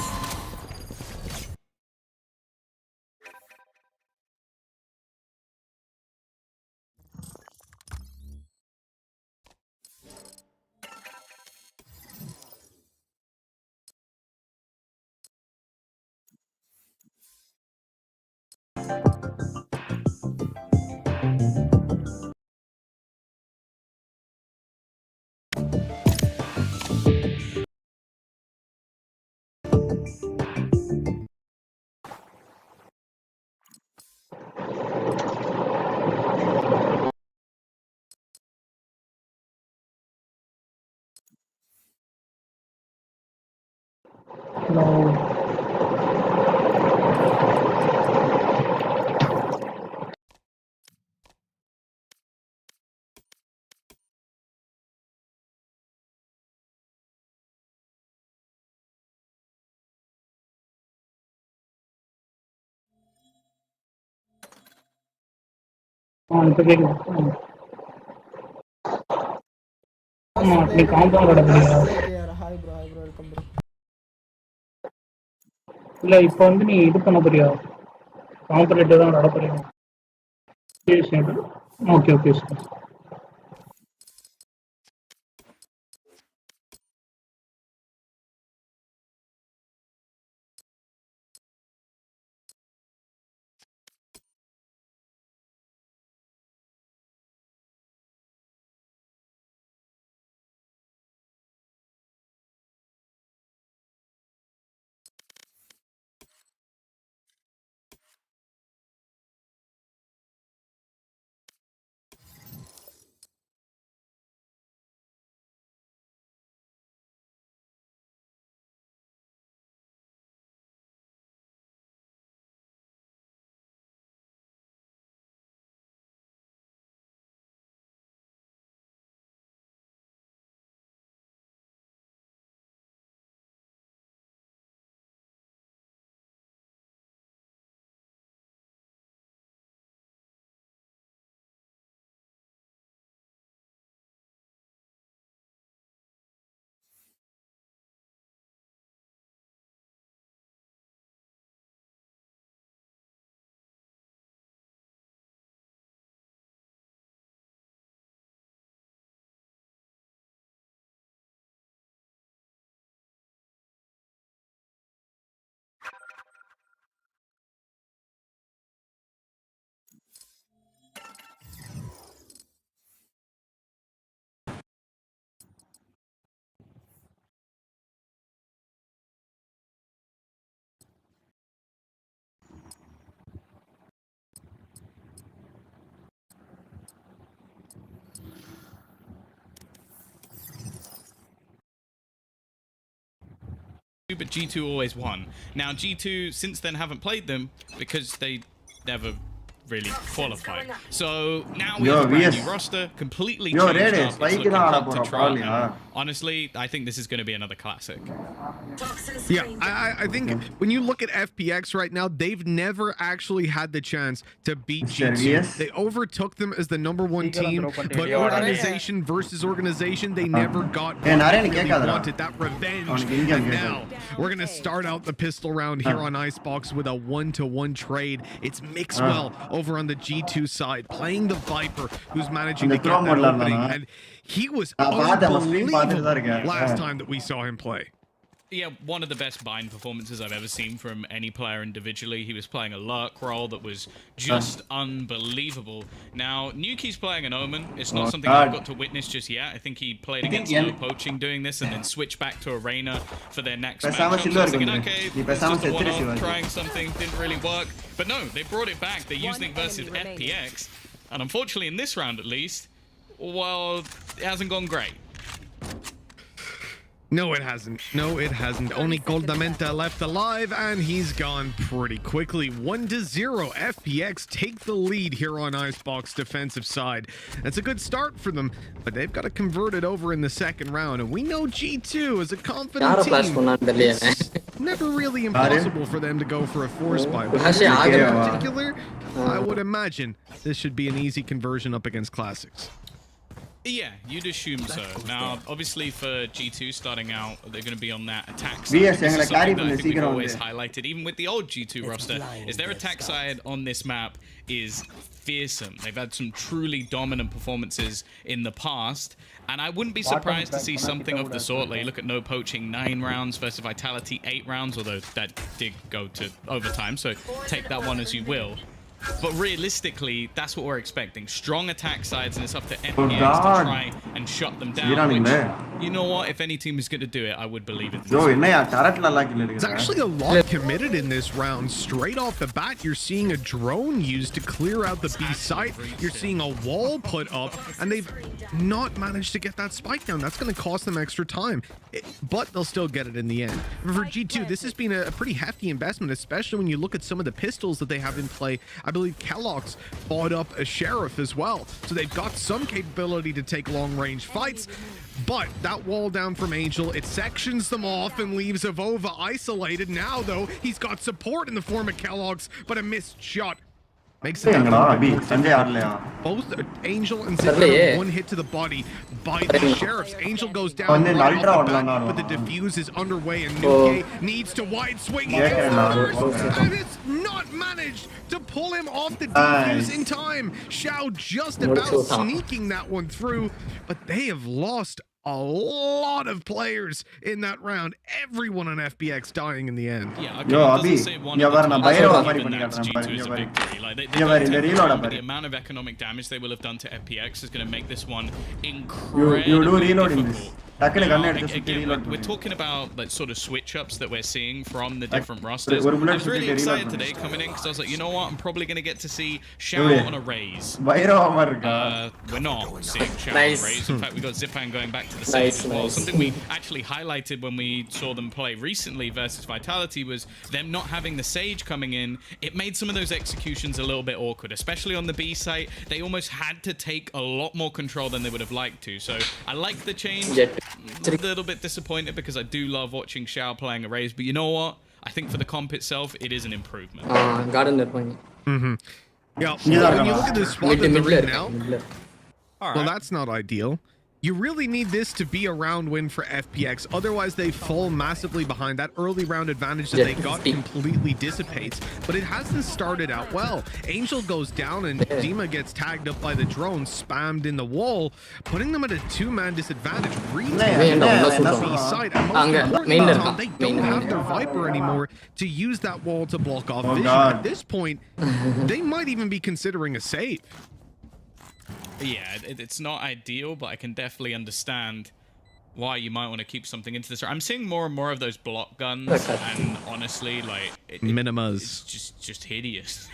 இப்போ கேட்குது. ஆமாம் நீ compound விட முடியாது. Hi bro welcome bro. இல்லை இப்போ வந்து நீ இது பண்ண போறியா, காம்பரேட்டிவ் தான் விளாட போறியா? Okay okay sir. but G2 always won. Now G2 since then haven't played them because they never really qualified. So now we have a brand new roster, completely changed Rade, up. It's looking hot to try. Honestly, I think this is going to be another classic. Yeah, I think when you look at FPX right now, they've never actually had the chance to beat G2. They overtook them as the #1 team, but organization versus organization, they never got what they really wanted, that revenge. And now we're going to start out the pistol round here on Icebox with a 1-to-1 trade. It's Mixwell over on the G2 side, playing the Viper, who's managing to get that opening. And he was unbelievable last time that we saw him play. Yeah, one of the best bind performances I've ever seen from any player individually. He was playing a lurk role that was just unbelievable. Now, Nuki's playing an Omen. It's not something I've got to witness just yet. I think he played against No Poaching doing this and then switched back to Arena for their next matchup. So I was thinking, okay, it's just a one-off, trying something, didn't really work. But no, they brought it back. They used it versus FPX. And unfortunately, in this round at least, well, it hasn't gone great. No, it hasn't. No, it hasn't. Only Goldamenta left alive, and he's gone pretty quickly. 1-0. FPX take the lead here on Icebox defensive side. That's a good start for them, but they've got to convert it over in the second round. And we know G2 is a confident team. It's never really impossible for them to go for a force buy. But in particular, I would imagine this should be an easy conversion up against Classics. Yeah, you'd assume so. Now, obviously for G2 starting out, they're going to be on that attack side. This is something that I think we've always highlighted, even with the old G2 roster, is their attack side on this map is fearsome. They've had some truly dominant performances in the past, and I wouldn't be surprised to see something of the sort. Like, you look at No Poaching 9 rounds versus Vitality 8 rounds, although that did go to overtime, so take that one as you will. But realistically, that's what we're expecting. Strong attack sides, and it's up to FPX to try and shut them down. Which, you know what? If any team is going to do it, I would believe it. There's actually a lot committed in this round. Straight off the bat, you're seeing a drone used to clear out the B site. You're seeing a wall put up, and they've not managed to get that spike down. That's going to cost them extra time, but they'll still get it in the end. For G2, this has been a pretty hefty investment, especially when you look at some of the pistols that they have in play. I believe Kellogg's bought up a Sheriff as well, so they've got some capability to take long-range fights. But that wall down from Angel, it sections them off and leaves Avova isolated. Now, though, he's got support in the form of Kellogg's, but a missed shot makes it both Angel and Zippy one hit to the body by the Sheriffs. Angel goes down right off the bat, but the defuse is underway, and Nuke needs to wide swing. And it's not managed to pull him off the defuse in time. Xiao just about sneaking that one through, but they have lost a lot of players in that round. Everyone on FPX dying in the end. Yeah, okay, doesn't say one of the top even that's G2 is a victory. Like, the amount of economic damage they will have done to FPX is going to make this one incredibly difficult. Again, we're talking about like sort of switch ups that we're seeing from the different rosters. I was really excited today coming in because I was like, you know what, I'm probably going to get to see Xiao on a raise. We're not seeing Xiao on a raise. In fact, we got Zipan going back to the Sage as well. Something we actually highlighted when we saw them play recently versus Vitality was them not having the Sage coming in. It made some of those executions a little bit awkward, especially on the B site. They almost had to take a lot more control than they would have liked to. So I like the change. A little bit disappointed because I do love watching Xiao playing a raise, but you know what? I think for the comp itself, it is an improvement. Yeah, when you look at the spot that they're in now, well, that's not ideal. You really need this to be a round win for FPX. Otherwise, they fall massively behind. That early round advantage that they got completely dissipates. But it hasn't started out well. Angel goes down and Dima gets tagged up by the drone, spammed in the wall, putting them at a two-man disadvantage. Really on the B side. And most importantly, they don't have their Viper anymore to use that wall to block off vision. At this point, they might even be considering a save. Yeah, it's not ideal, but I can definitely understand why you might want to keep something into this. I'm seeing more and more of those block guns, and honestly, like Minimas, it's just hideous.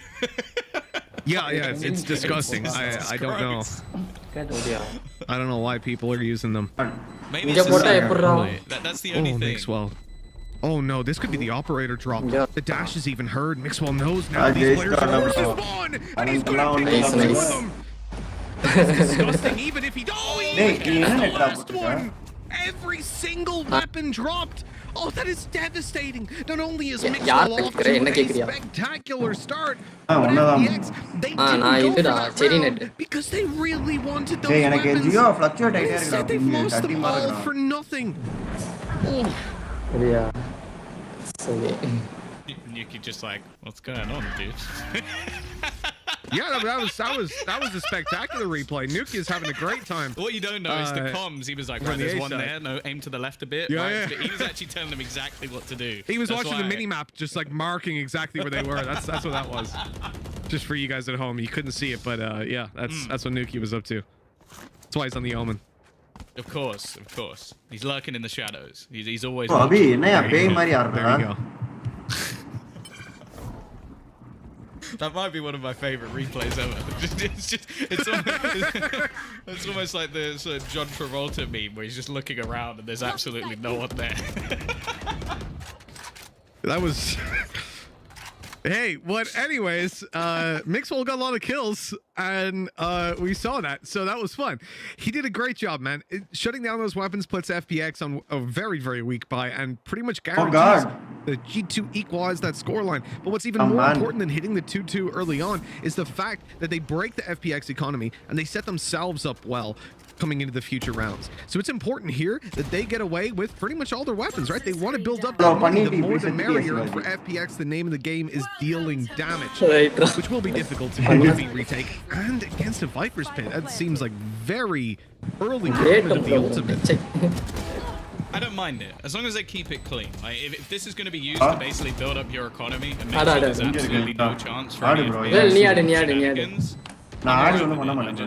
yeah, it's disgusting. I don't know. I don't know why people are using them. Maybe it's a that's the only thing. Mixwell. Oh no, this could be the operator drop. Yeah. The dash is even heard. Mixwell knows now these players are versus one, and he's gonna pick up two of them. That's disgusting. Even if he the last one. Every single weapon dropped. Oh, that is devastating. Not only is Mixwell off to a spectacular start, but FPX, they didn't go for that round because they really wanted those weapons. Instead, they've lost them all for nothing. Oh. Yeah. Nuki just like, what's going on, dude? Yeah, that was a spectacular replay. Nuki is having a great time. What you don't know is the comms. He was like, right, there's one there. No, aim to the left a bit. Yeah, right. He was actually telling them exactly what to do. He was watching the mini map, just like marking exactly where they were. That's what that was. Just for you guys at home, you couldn't see it, but yeah, that's what Nuki was up to. That's why he's on the Omen. Of course. He's lurking in the shadows. He's always. Oh, Abhi, There you go. That might be one of my favorite replays ever. It's almost like the sort of John Travolta meme where he's just looking around and there's absolutely no one there. That was. Hey, anyways, Mixwell got a lot of kills, and we saw that, so that was fun. He did a great job, man. Shutting down those weapons puts FPX on a very, very weak buy, and pretty much guarantees the G2 equalize that scoreline. But what's even more important than hitting the 2-2 early on is the fact that they break the FPX economy, and they set themselves up well coming into the future rounds. So it's important here that they get away with pretty much all their weapons, right? They want to build up that money, the more the merrier, and for FPX, the name of the game is dealing damage, which will be difficult to heavy retake. And against a Viper's Pit, that seems like very early movement of the ultimate. I don't mind it, as long as they keep it clean. Like, if this is going to be used to basically build up your economy and make sure there's absolutely no chance for any shenanigans,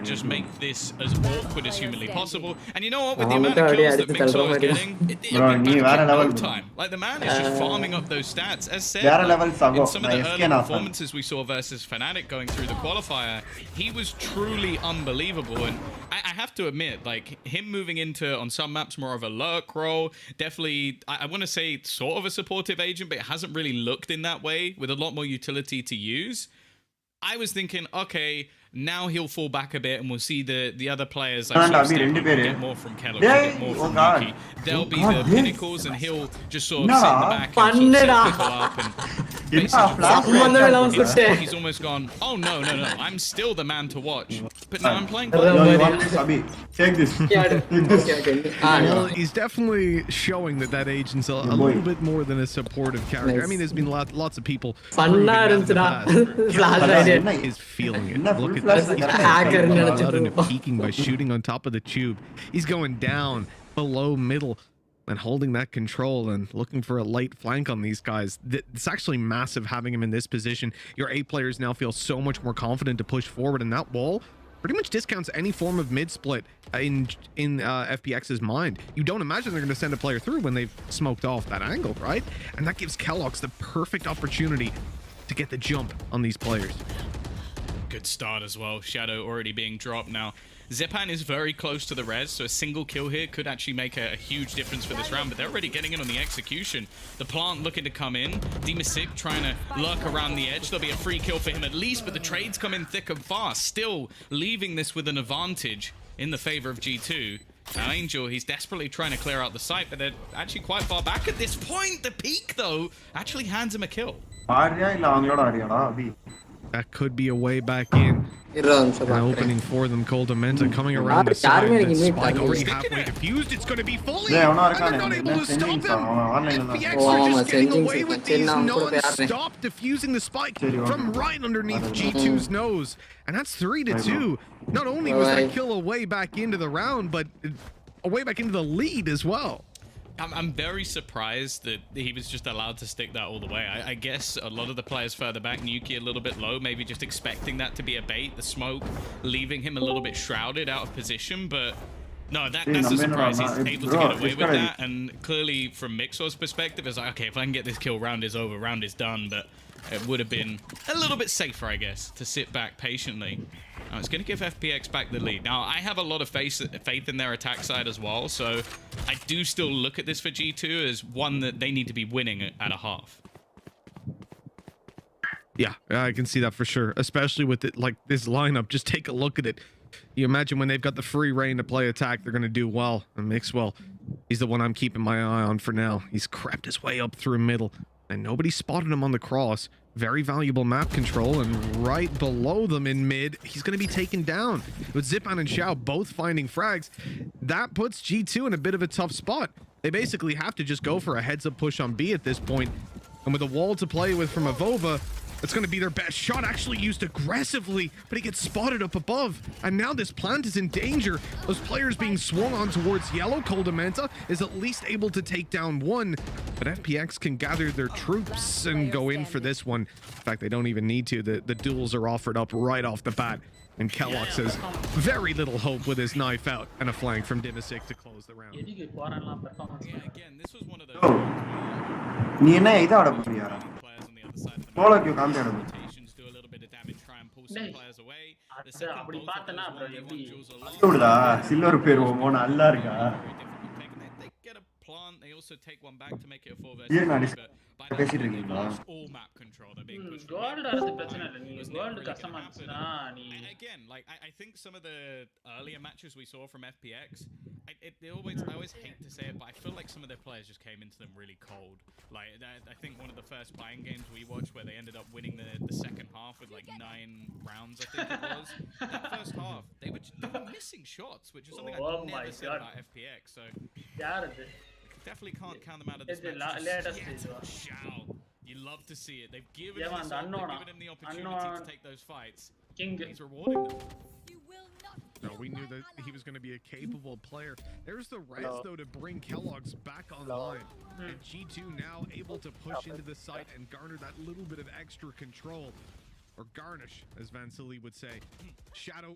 just make this as awkward as humanly possible. And you know what? With the amount of kills that Mixwell is getting, it'll be no time. Like, the man is just farming up those stats. As said, in some of the early performances we saw versus Fnatic going through the qualifier, he was truly unbelievable. And I have to admit, like, him moving into, on some maps, more of a lurk role, definitely, I want to say, sort of a supportive agent, but it hasn't really looked in that way, with a lot more utility to use. I was thinking, okay, now he'll fall back a bit and we'll see the other players like get more from Kellogg, get more from Nuki. They'll be the pinnacles and he'll just sort of sit in the back and sort of set people up and basically he's almost gone, oh no, I'm still the man to watch. But now I'm playing. Take this. Well, he's definitely showing that agent's a little bit more than a supportive character. I mean, there's been lots of people is feeling it. Look at this. He's out into peeking by shooting on top of the tube. He's going down below middle and holding that control and looking for a light flank on these guys. It's actually massive having him in this position. Your A players now feel so much more confident to push forward, and that wall pretty much discounts any form of mid split in FPX's mind. You don't imagine they're going to send a player through when they've smoked off that angle, right? And that gives Kellogg's the perfect opportunity to get the jump on these players. Good start as well. Shadow already being dropped now. Zepan is very close to the res, so a single kill here could actually make a huge difference for this round, but they're already getting in on the execution. The plant looking to come in. Demasik trying to lurk around the edge. There'll be a free kill for him at least, but the trades come in thick and fast, still leaving this with an advantage in the favor of G2. Now Angel, he's desperately trying to clear out the site, but they're actually quite far back at this point. The peak, though, actually hands him a kill. That could be a way back in. An opening for them. Coldamenta coming around the side. That spike already halfway defused. It's going to be fully. And they're not able to stop him. FPX are just getting away with these non-stop defusing the spike from right underneath G2's nose. And that's 3-2. Not only was that kill a way back into the round, but a way back into the lead as well. I'm very surprised that he was just allowed to stick that all the way. I guess a lot of the players further back, Nuki a little bit low, maybe just expecting that to be a bait, the smoke leaving him a little bit shrouded out of position, but No, that's a surprise. He's able to get away with that, and clearly from Mixor's perspective, it's like, okay, if I can get this kill, round is over, round is done, but it would have been a little bit safer, I guess, to sit back patiently. Now, it's going to give FPX back the lead. Now, I have a lot of faith in their attack side as well, so I do still look at this for G2 as one that they need to be winning at a half. Yeah, I can see that for sure, especially with it like this lineup. Just take a look at it. You imagine when they've got the free reign to play attack, they're going to do well. And Mixwell, he's the one I'm keeping my eye on for now. He's crept his way up through middle, and nobody spotted him on the cross. Very valuable map control, and right below them in mid, he's going to be taken down. With Zipan and Xiao both finding frags, that puts G2 in a bit of a tough spot. They basically have to just go for a heads-up push on B at this point. And with a wall to play with from Avova, it's going to be their best shot, actually used aggressively, but he gets spotted up above. And now this plant is in danger. Those players being swung on towards yellow. Coldamenta is at least able to take down one, but FPX can gather their troops and go in for this one. In fact, they don't even need to. The duels are offered up right off the bat. And Kellogg says very little hope with his knife out and a flank from Dimisic to close the round. Yeah, again, this was one of those நீ என்ன இத ஆட போறியா solo Q combi ஆட போறியா do a little bit of damage, try and pull some players away. The second அப்படி பார்த்தனா bro எப்படி சொல்லுடா சில்வர் பேர் ஓ நல்லா இருக்கா they get a plant, they also take one back to make it a 4 ஏன் நான் versus பேசிட்டு இருக்கீங்களா all map control. They're being pushed. Gold அரது பிரச்சனை இல்ல நீ கோல்ட் கஷ்டமா இருந்துச்சுனா நீ again, like I think some of the earlier matches we saw from FPX, I always hate to say it, but I feel like some of their players just came into them really cold. Like I think one of the first buying games we watched where they ended up winning the second half with like 9 rounds, I think it was. That first half, they were missing shots, which is something I never said about FPX. So definitely can't count them out of this match. Xiao, you love to see it. They've given him the opportunity to take those fights. He's rewarding them. No, we knew that he was going to be a capable player. There's the res, though, to bring Kellogg's back online. And G2 now able to push into the site and garner that little bit of extra control. Or garnish, as Vansili would say. Shadow,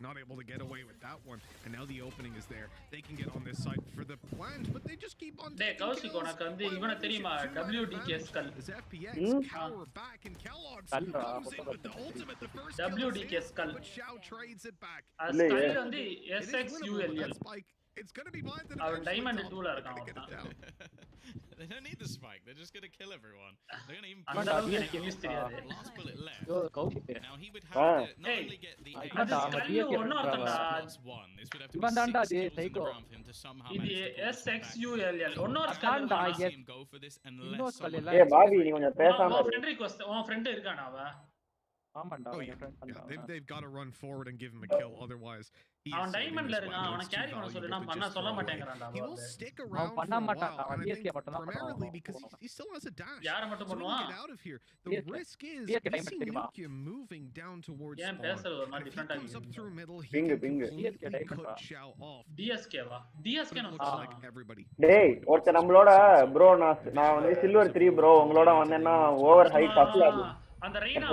not able to get away with that one. And now the opening is there. They can get on this side for the plant, but they just keep on taking kills. உனக்கு வந்து இவன தெரியுமா WDK skull as FPX cower back and Kellogg comes in with the ultimate the first WDK skull but Xiao trades it back. skull வந்து SXULL It's going to be blind to அவன் diamond 2ல இருக்கான் அவன் They don't need the spike. They're just going to kill everyone. They're going to even அந்த அளவுக்கு எனக்கு use தெரியாது last bullet left. Now he would have to not only get the அது skull ஒண்ணார்த்தடா +1. This would have to be 6 kills in the round for him to somehow இது manage to SXULL ஒண்ணார் skull see him go for this unless someone ஏய் பாவி நீ கொஞ்சம் பேசாம உன் friend request உன் friend இருக்கானா அவ they've got to run forward and give him a kill, otherwise அவன் டைமண்ட்ல இருக்கான் அவனை கேரி பண்ண சொல்லு நான் பண்ண சொல்ல மாட்டேங்கறான்டா he will stick around பண்ண மாட்டான் அவன் DSK மட்டும் தான் primarily because he still has a dash. யார மட்டும் பண்ணுவான் get out of here. The risk is Nukia moving down towards ஏன் பேசுறது ஒரு மாதிரி டிஃபரண்டா இருக்கு up through middle ping cut Xiao off. DSK வா DSK looks like everybody. டேய் ஒருத்த நம்மளோட bro நான் வந்து சில்வர் 3 bro உங்களோட வந்தேன்னா ஓவர் ஹைட் டஃப்ல அந்த ரெய்னா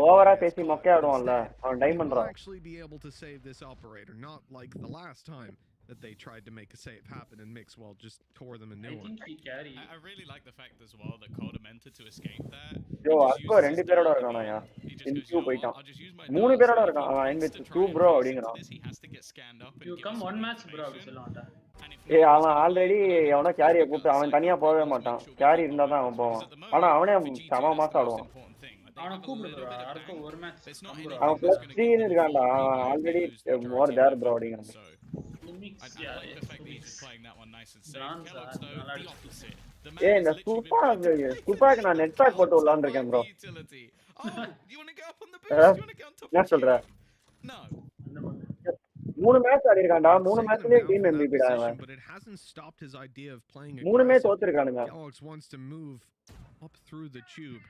ஓவரா பேசி மொக்கை ஆடுவான்ல அவன் டைமண்ட்ரா actually be able to save this operator, not like the last time that they tried to make a save happen and Mixwell just tore them a new one. I really like the fact as well that Coldamenta to escape that. Yo, அப்போ ரெண்டு பேரோட இருக்கானயா இன்டியூ போய்ட்டான் மூணு பேரோட இருக்கான் அவன் in with 2 bro அப்படிங்கறான் you come one match bro அப்படி சொல்லுவான்டா ஏய் அவன் ஆல்ரெடி அவன கேரியை கூப்பிட்டு அவன் தனியா போகவே மாட்டான் கேரி இருந்தா தான் அவன் போவான் ஆனா அவனே சம மாசம் ஆடுவான் அவன கூப்பிடு bro அடுத்த ஒரு மேட்ச் அவன் +3 இருக்கான்டா அவன் ஆல்ரெடி மோர் தேர் bro அப்படிங்கறான் I like the fact that he's just playing that one nice and safe. Kellogg's though, the opposite. ஏய் இந்த சூப்பராக்கு நான் நெட் பேக் போட்டு உள்ளான் இருக்கேன் bro Oh, you want to go up on the boost? You want to go on top? என்ன சொல்ற No. 3 match ஆடி இருக்கான்டா 3 மேட்ச்லயே team MVP டா அவன் But it hasn't stopped his idea of playing. 3 match தோத்துறானுங்க. Kellogg's wants to move up through the tube.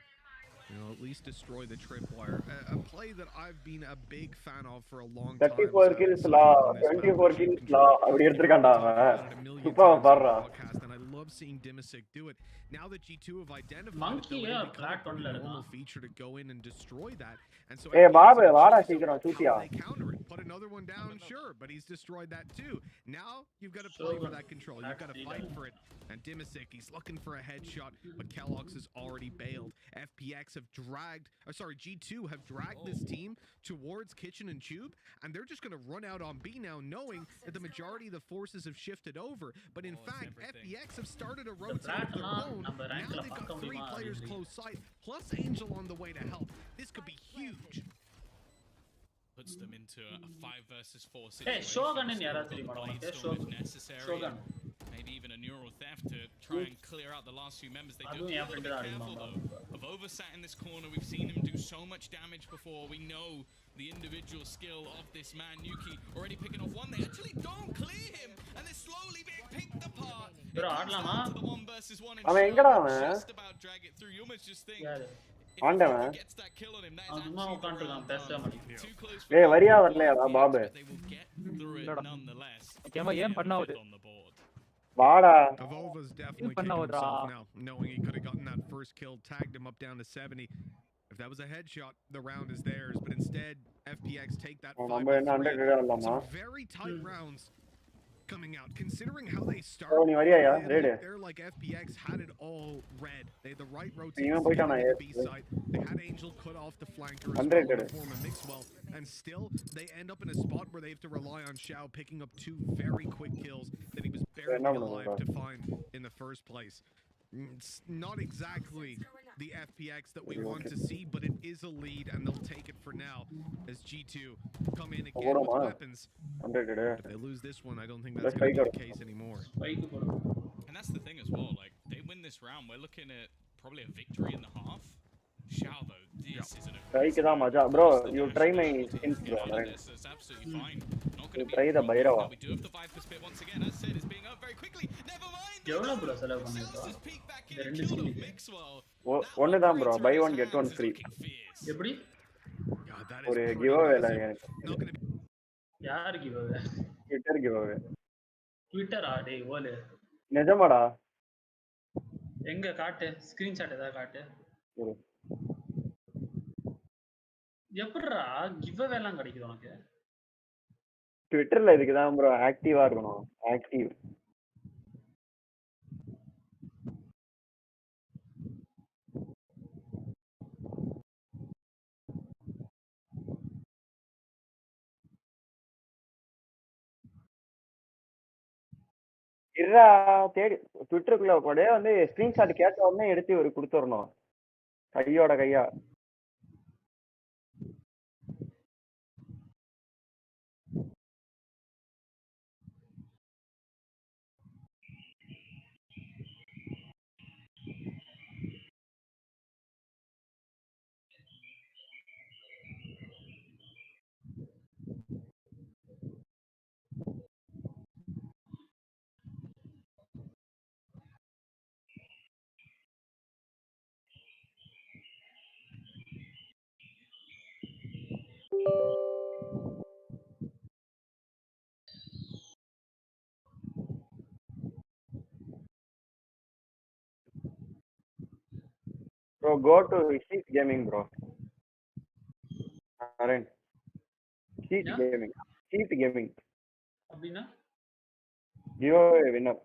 You know, at least destroy the tripwire. A play that I've been a big fan of for a long time. 34 kills la 24 kills la அப்படி எடுத்துட்டான்டா அவன் சூப்பரா பாடுறா love seeing Dimisic do it. Now that G2 have identified Monkey it, though, it'll become flat a pretty பண்ணல normal இருக்கான். feature to go in and destroy that. And so ஏய் FPX Babu have a வாடா choice of சீக்கிரம் how சூத்தியா. they counter it. Put another one down, sure, but he's destroyed that too. Now you've got to play for that control. You've got to fight for it. And Dimisic, he's looking for a headshot, but Kellogg's has already bailed. FPX have dragged, G2 have dragged this team towards Kitchen and Tube, and they're just going to run out on B now, knowing that the majority of the forces have shifted over. But in fact, FPX have started a rotate of their own. Now they've got 3 players close sight, plus Angel on the way to help. This could be huge. Puts them into a 5 versus 4 Hey, situation. Shogun in Still yara got the தெரியுமா blade உனக்கு? storm if necessary. Shogun. Maybe even a neural theft to try and clear out the last few members. They do அதுவும் have N to be friend தான் careful அடிப்பான். though. Of Oversat in this corner, we've seen him do so much damage before. We know the individual skill of this man. Nuki already picking off one. They actually don't clear him, and they're slowly being picked apart. Bro, ஆடலாமா? To the 1 versus 1 and அவன் எங்கடா Shao அவன்? just about drag it through. You almost just think ஆண்டவன். gets that kill on him. That is அவன் சும்மா உட்கார்ந்திருக்கான் பேசவே மாட்டேங்கிறான். too close. ஏய் வரியா வரலையாடா பாபு. Through it nonetheless. ஏமா ஏன் பண்ணாவுது? வாடா. Avova's definitely kicking himself now, knowing he could have gotten that first kill, tagged him up down to 70. If that was a headshot, the round is theirs. But instead, FPX take that 5-3. Some very tight rounds coming out, considering how they started. They're like FPX had it all red. They had the right rotation on the B side. They had Angel cut off the flanker as well to form a mix-well, and still they end up in a spot where they have to rely on Shao picking up 2 very quick kills that he was barely alive to find in the first place. It's not exactly the FPX that we want to see, but it is a lead, and they'll take it for now as G2 come in again with weapons. If they lose this one, I don't think that's going to be the case anymore. And that's the thing as well, like, they win this round, we're looking at probably a victory in the half. Shao, though, this is an Strike da maja. Bro, you try my skins, bro. It's absolutely fine. Not going You to be try the Bhairava. we do have the Viper spit once again. As said, it's being up very quickly. Never mind. எவ்வளவு bro செலவு பண்ணிருக்கா? இந்த ரெண்டு ஸ்கின்னுக்கு. ஒன்னு தான் bro. Buy one get one free. எப்படி? ஒரு giveaway ல எனக்கு. யார் giveaway? Twitter giveaway. Twitter ஆ டேய் ஓலே. நிஜமாடா? எங்க காட்டு ஸ்கிரீன்ஷாட் ஏதாவது காட்டு. எப்படிடா giveaway எல்லாம் கிடைக்குது உனக்கு? ட்விட்டர்ல இதுக்கு தான் bro ஆக்டிவா இருக்கணும். ஆக்டிவ். இருடா தேடி ட்விட்டருக்குள்ள கூட வந்து ஸ்கிரீன்ஷாட் கேட்ட உடனே எடுத்து ஒரு கொடுத்துடணும் கையோட கையா Bro, go to Heat Gaming, bro. Current. Heat Gaming. Heat Gaming. அப்படினா giveaway winner.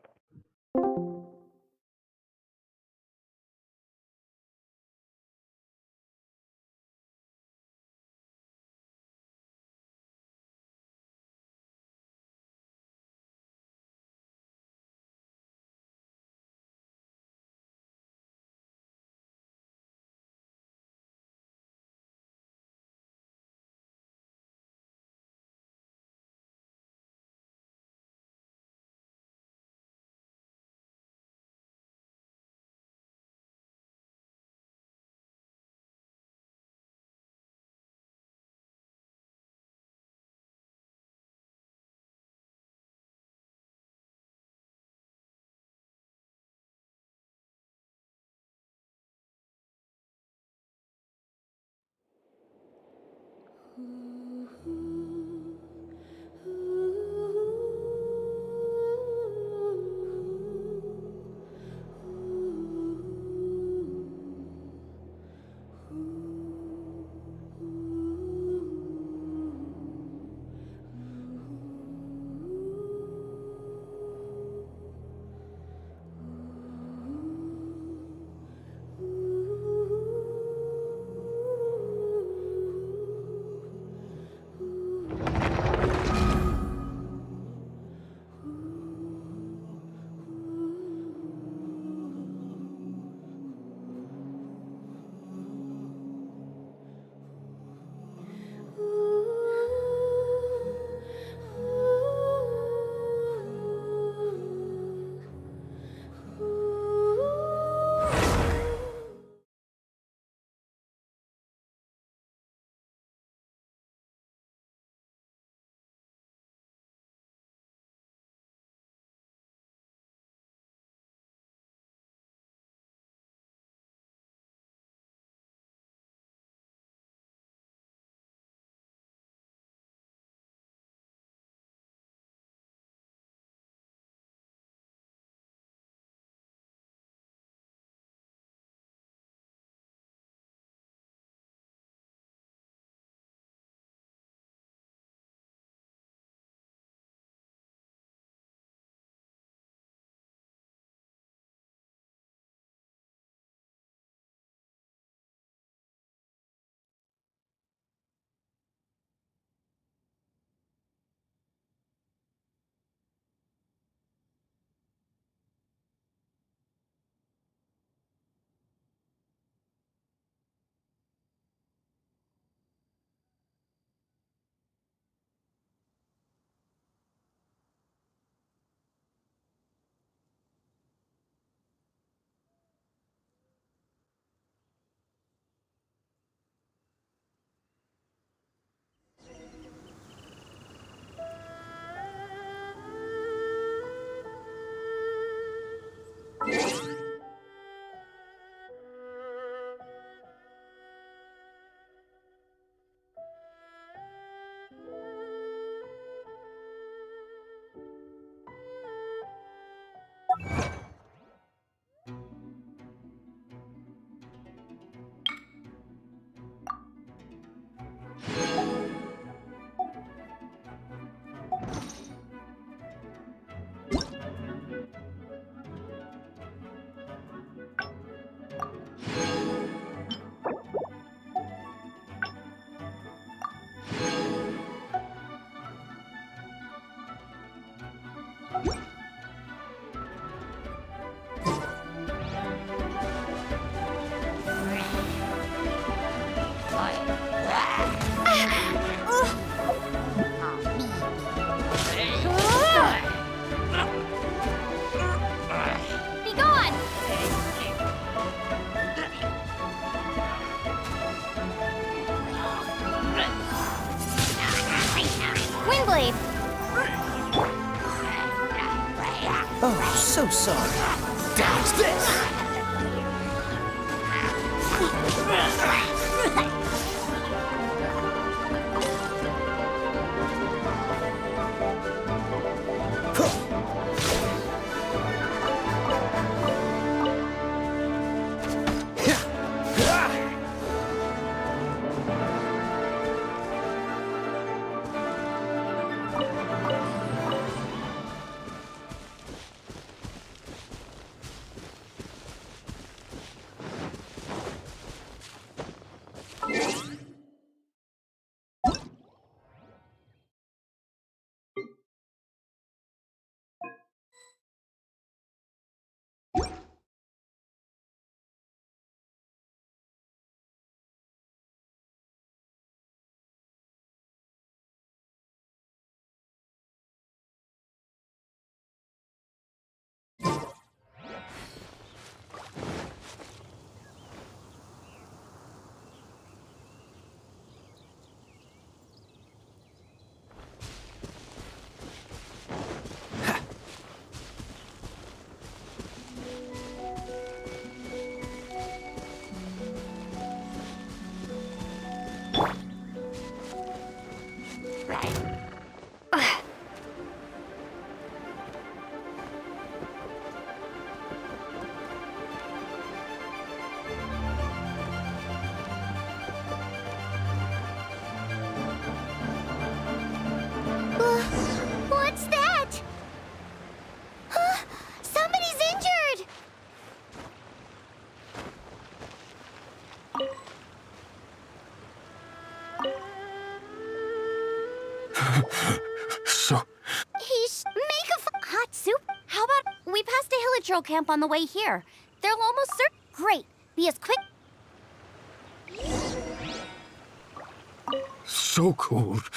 Switchblade. Oh, so sorry. Dodge this! What's that? Somebody's injured! So, Make a hot soup? How about we pass the Hillitro camp on the way here? They'll almost Great. Be as quick. so cold.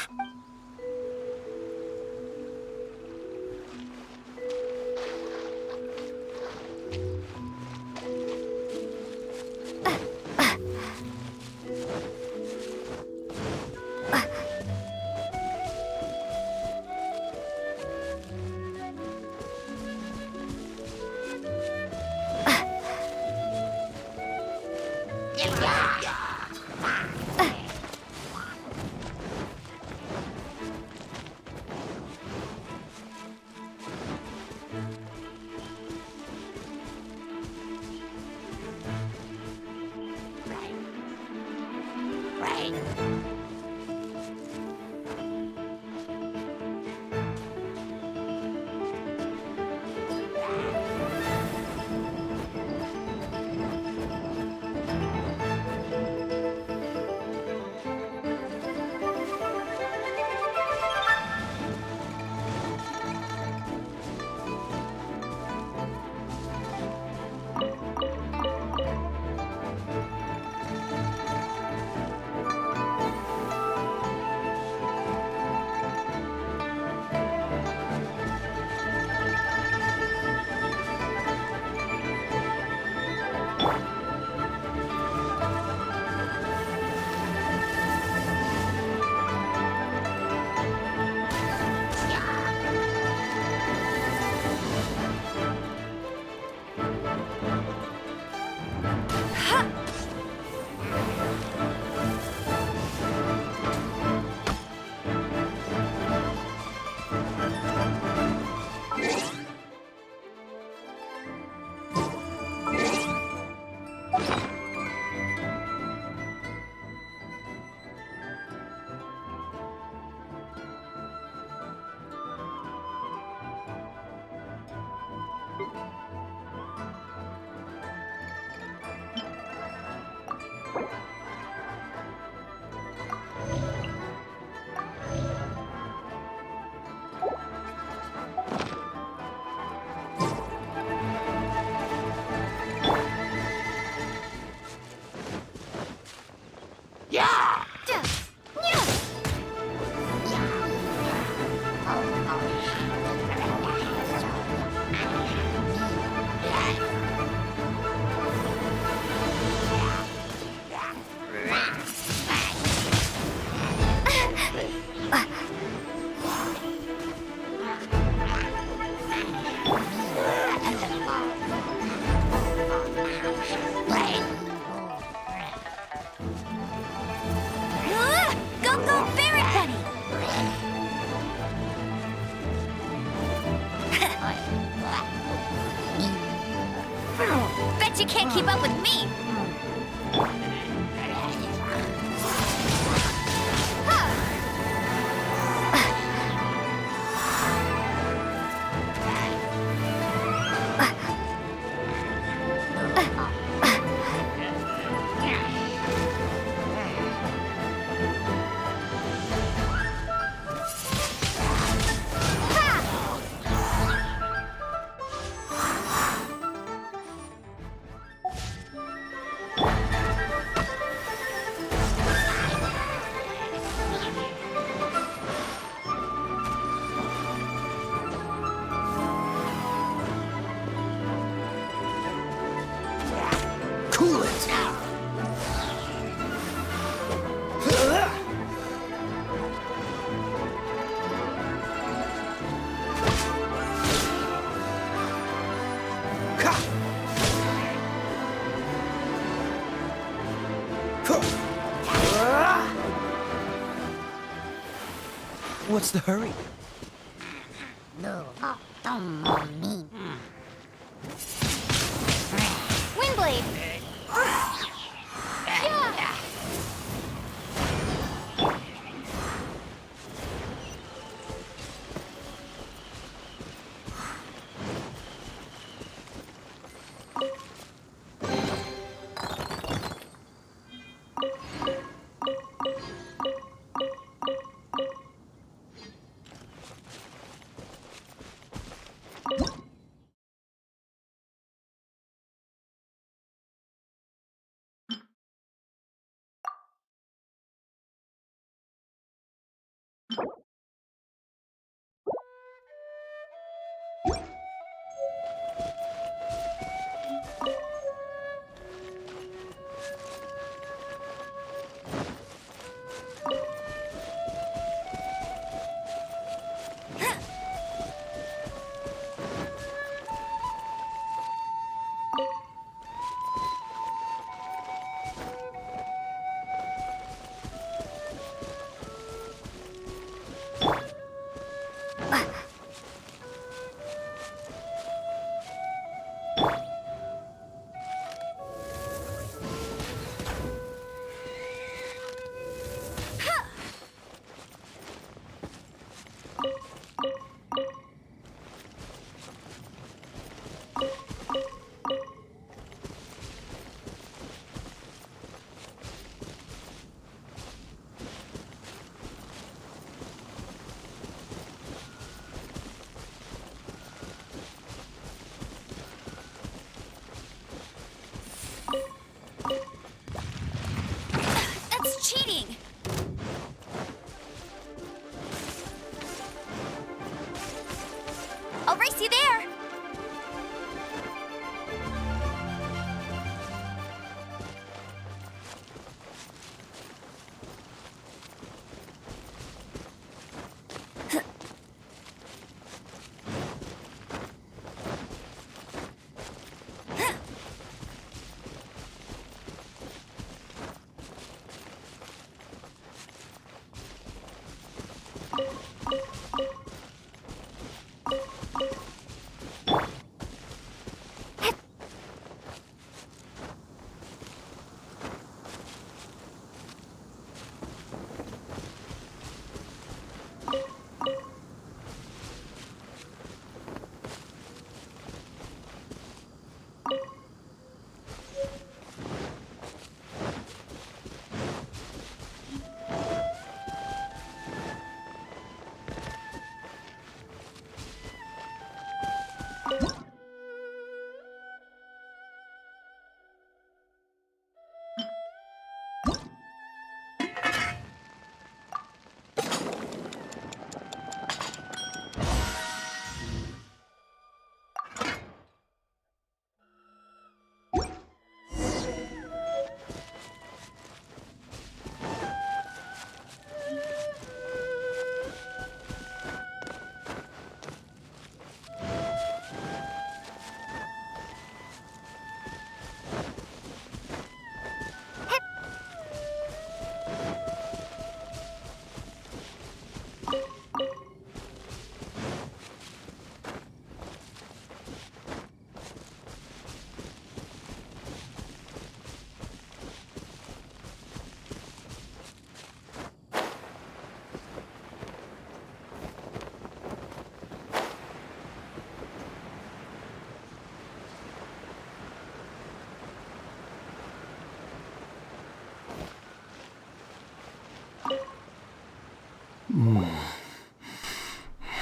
Bet you can't keep up with me. Cool it. What's the hurry? No. Don't mind me. Windblade. Yeah.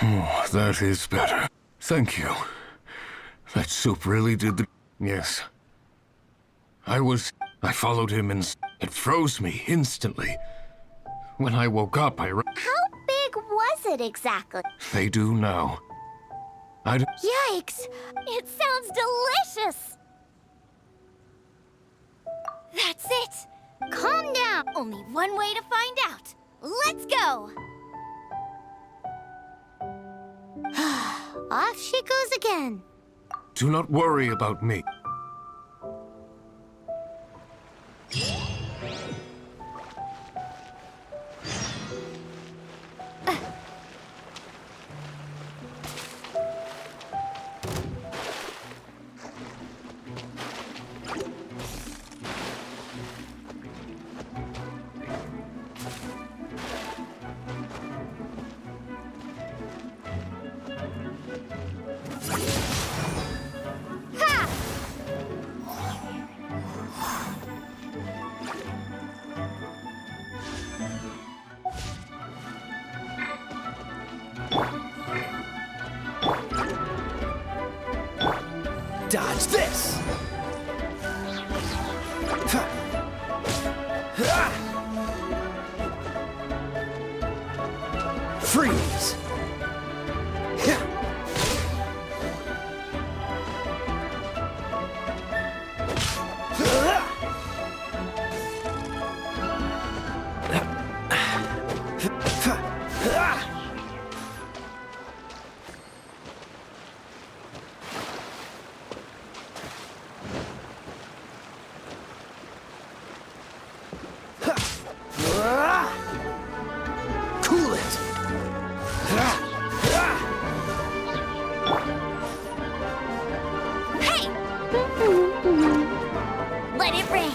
Oh, that is better. Thank you. That soup really did the... Yes. I followed him and it froze me instantly. When I woke up, How big was it exactly? They do now. Yikes! It sounds delicious! That's it! Calm down! Only one way to find out. Let's go! Off she goes again. Do not worry about me. Dodge this! Freeze! Cool it! Hey! Let it rain.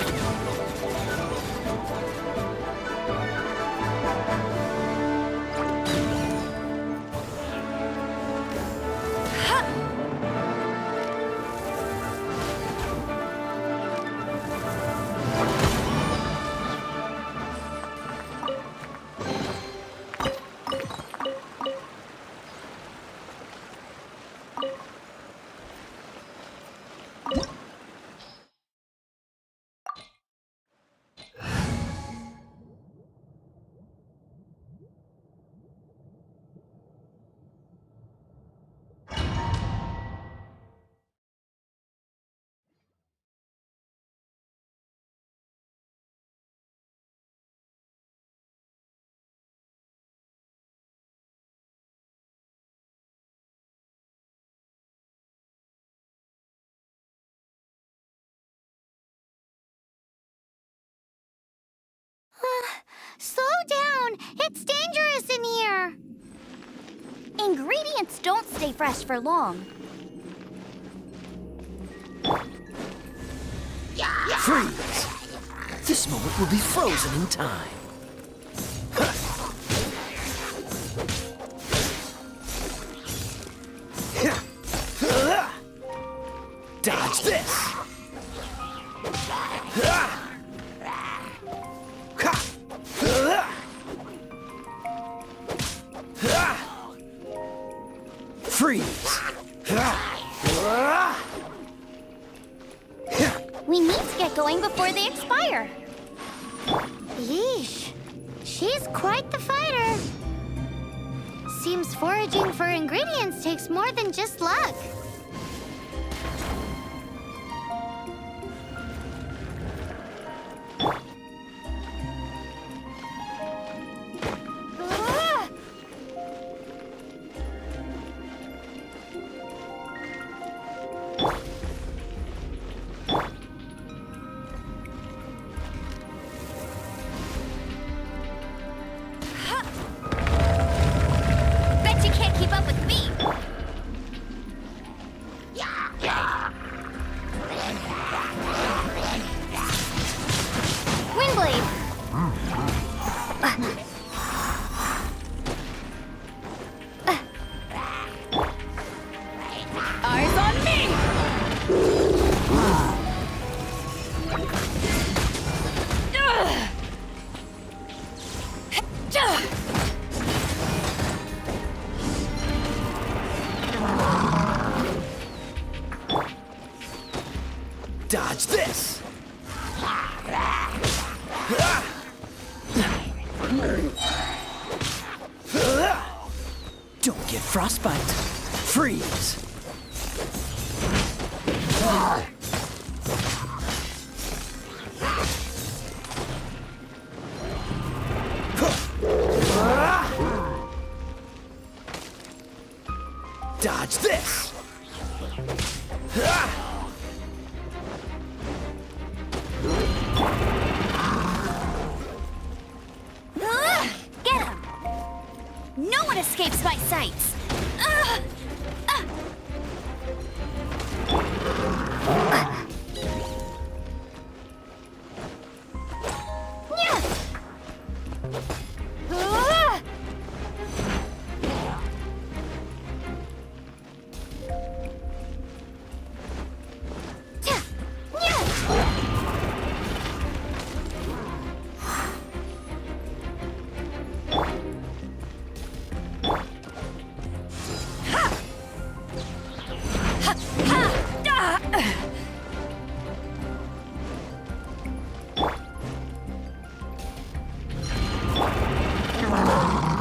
Slow down! It's dangerous in here! Ingredients don't stay fresh for long. Freeze! This moment will be frozen in time. Dodge this! Freeze! We need to get going before they expire. Yeesh. She's quite the fighter. Seems foraging for ingredients takes more than just luck. Bet you can't keep up with me. Dodge this! Don't get frostbite. Freeze! Dodge this! Get him! No one escapes my sights!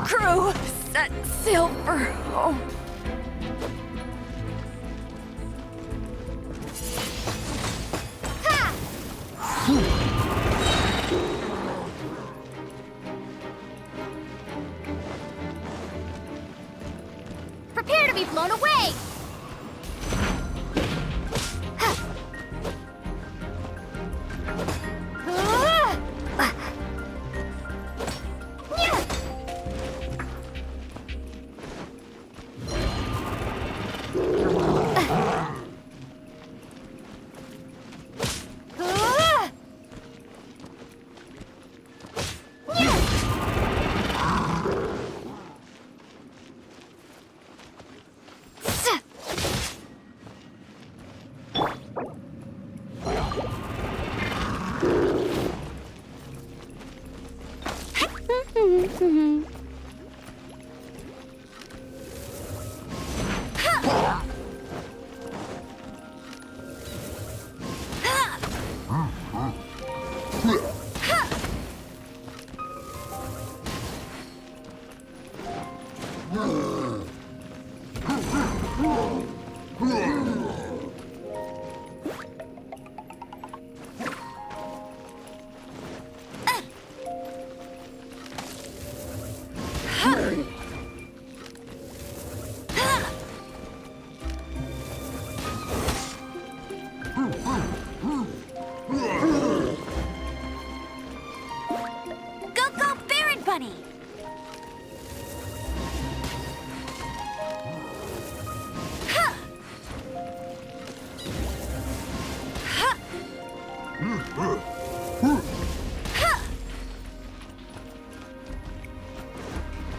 Crew, set sail for home. Prepare to be blown away!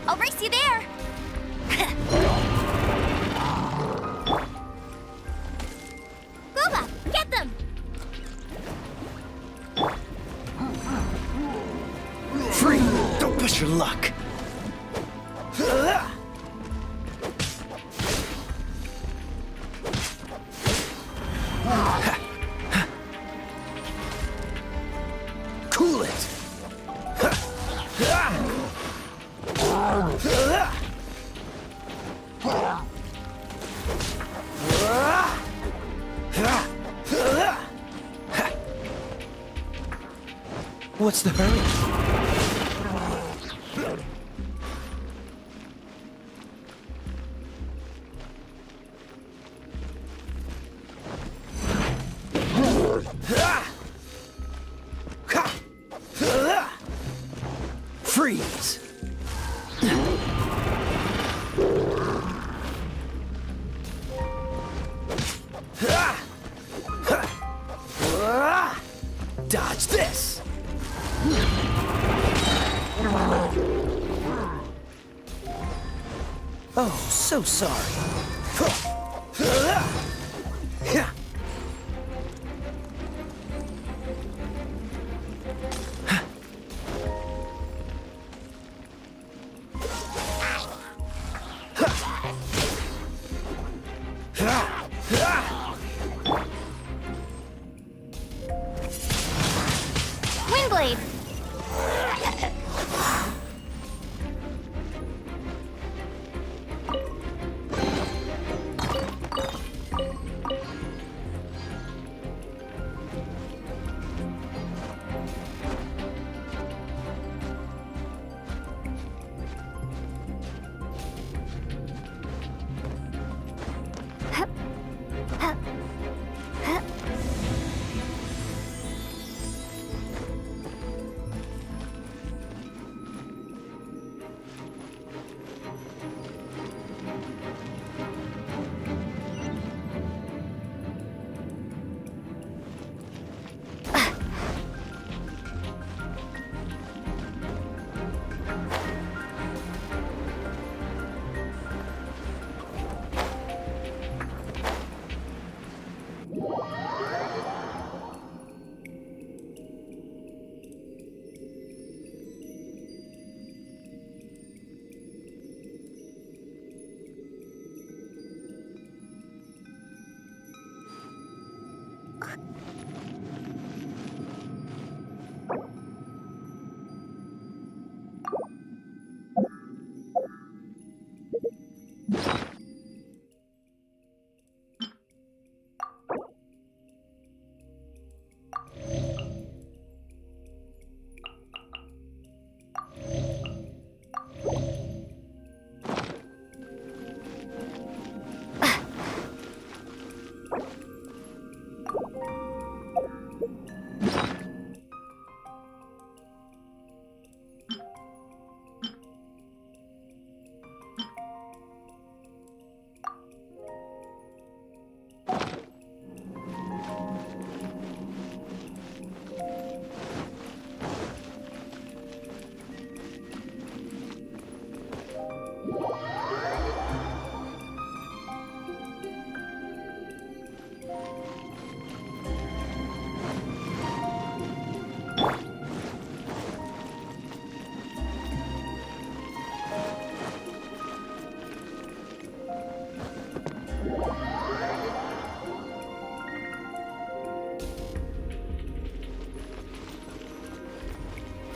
I'll race you there. Booba, get them. Free! Don't push your luck! Cool it! What's the hurry? Freeze! Dodge this! Oh, so sorry. blade.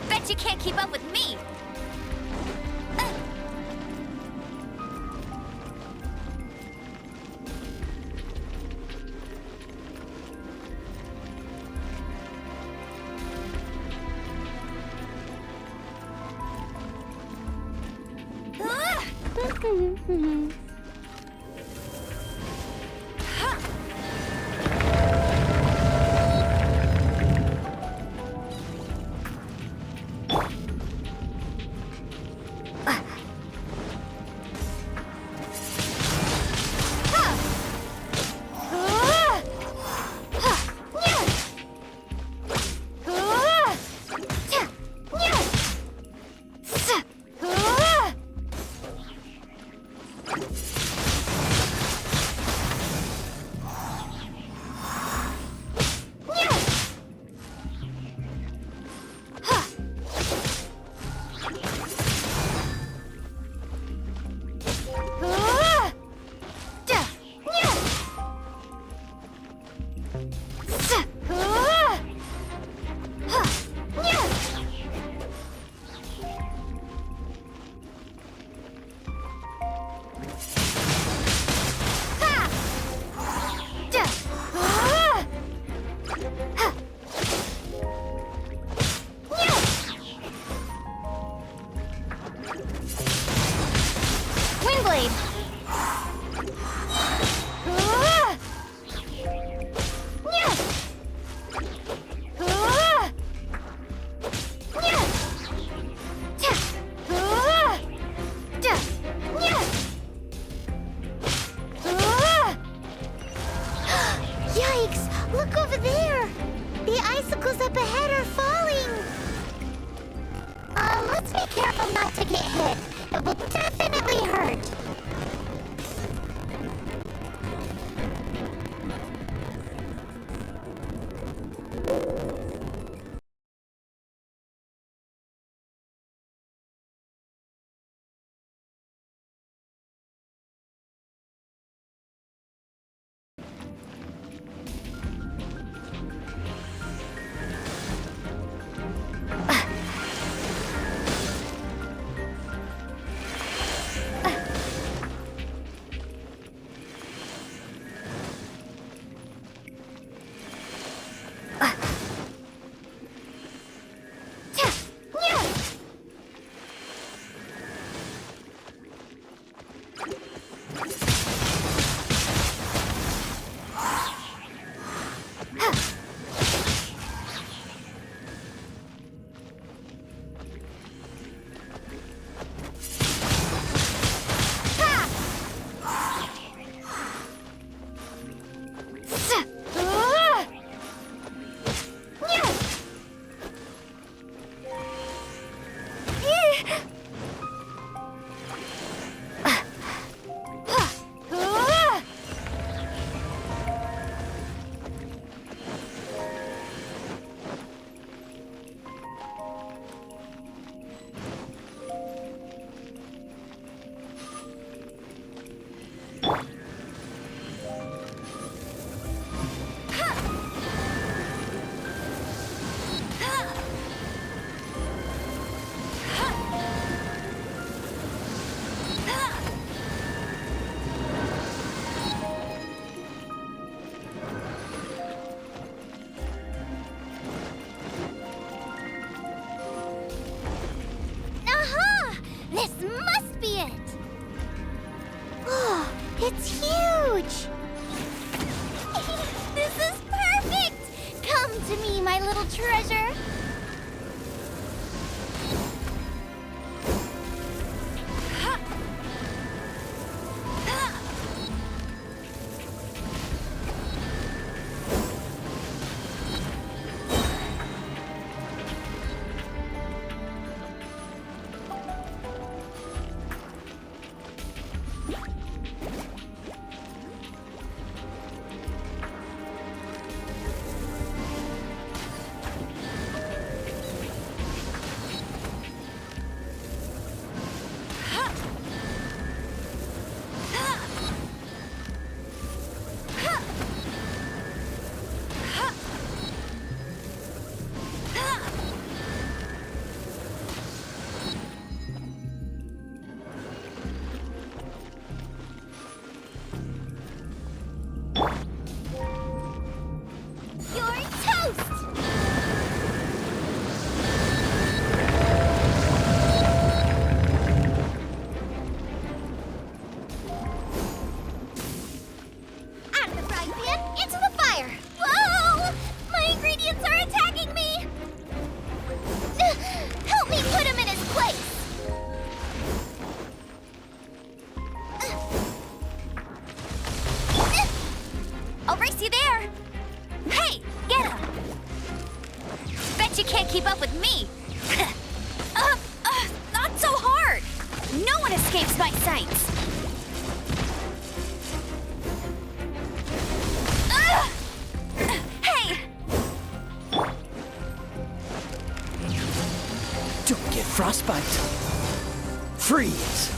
Bet you can't keep up with me. Look over there! The icicles up ahead are falling! Let's be careful not to get hit. It will definitely hurt. little treasure. You're toast! Out of the frying pan, into the fire! Whoa! My ingredients are attacking me! Help me put him in his place! I'll race you there! Hey, get him! Bet you can't keep up with me! Not so hard! No one escapes my sights! Hey! Don't get frostbite. Freeze.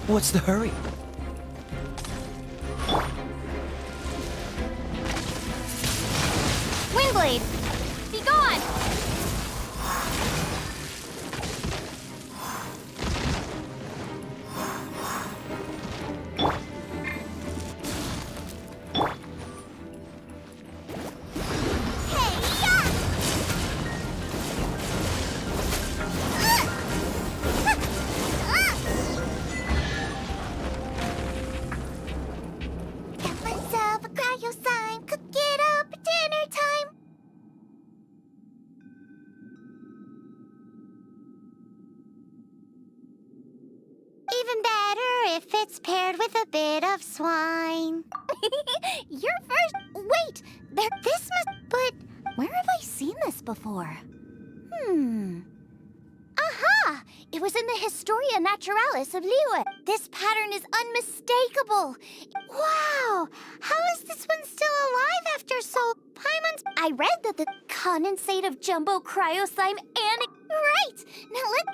What's the hurry? Windblade! Be gone! Got myself a cryo sign, cook it up at dinner time. Even better if it's paired with a bit of swine. You're first. Wait, this must. But where have I seen this before? Aha! It was in the Historia Naturalis of Liyue. This pattern is unmistakable. Wow! How is this one still alive after so Paimon's? I read that the condensate of jumbo cryo slime and right. Now let.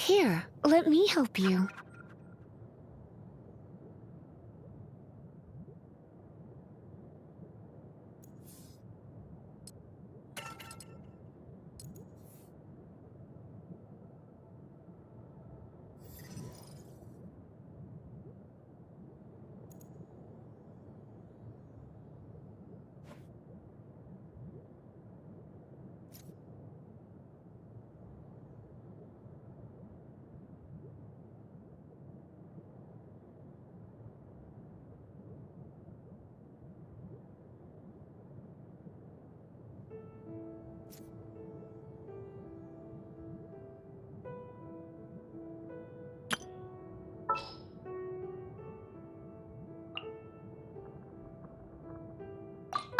Here, let me help you.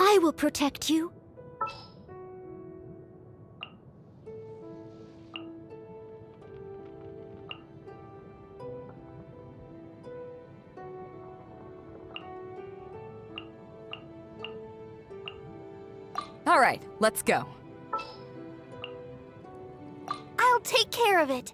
I will protect you. All right, let's go. I'll take care of it.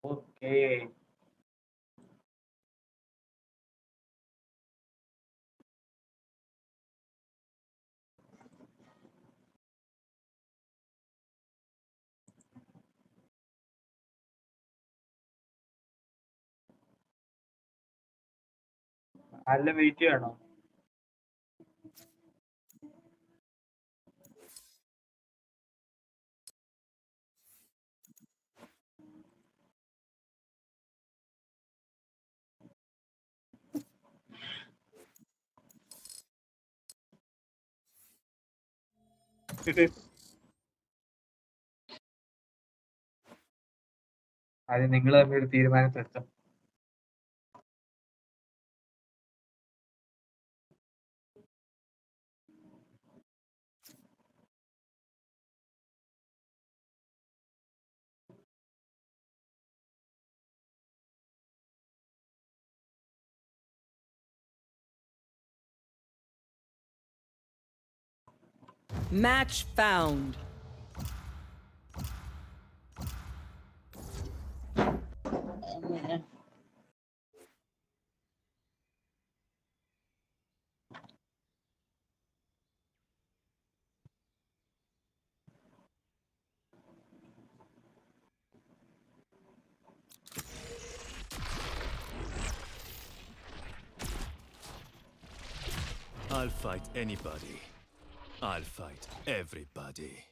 Okay. നല്ല wait ചെയ്യണോ? അത് നിങ്ങൾ തമ്മിൽ ഒരു തീരുമാനത്തെത്താം. Match found. I'll fight anybody. I'll fight everybody.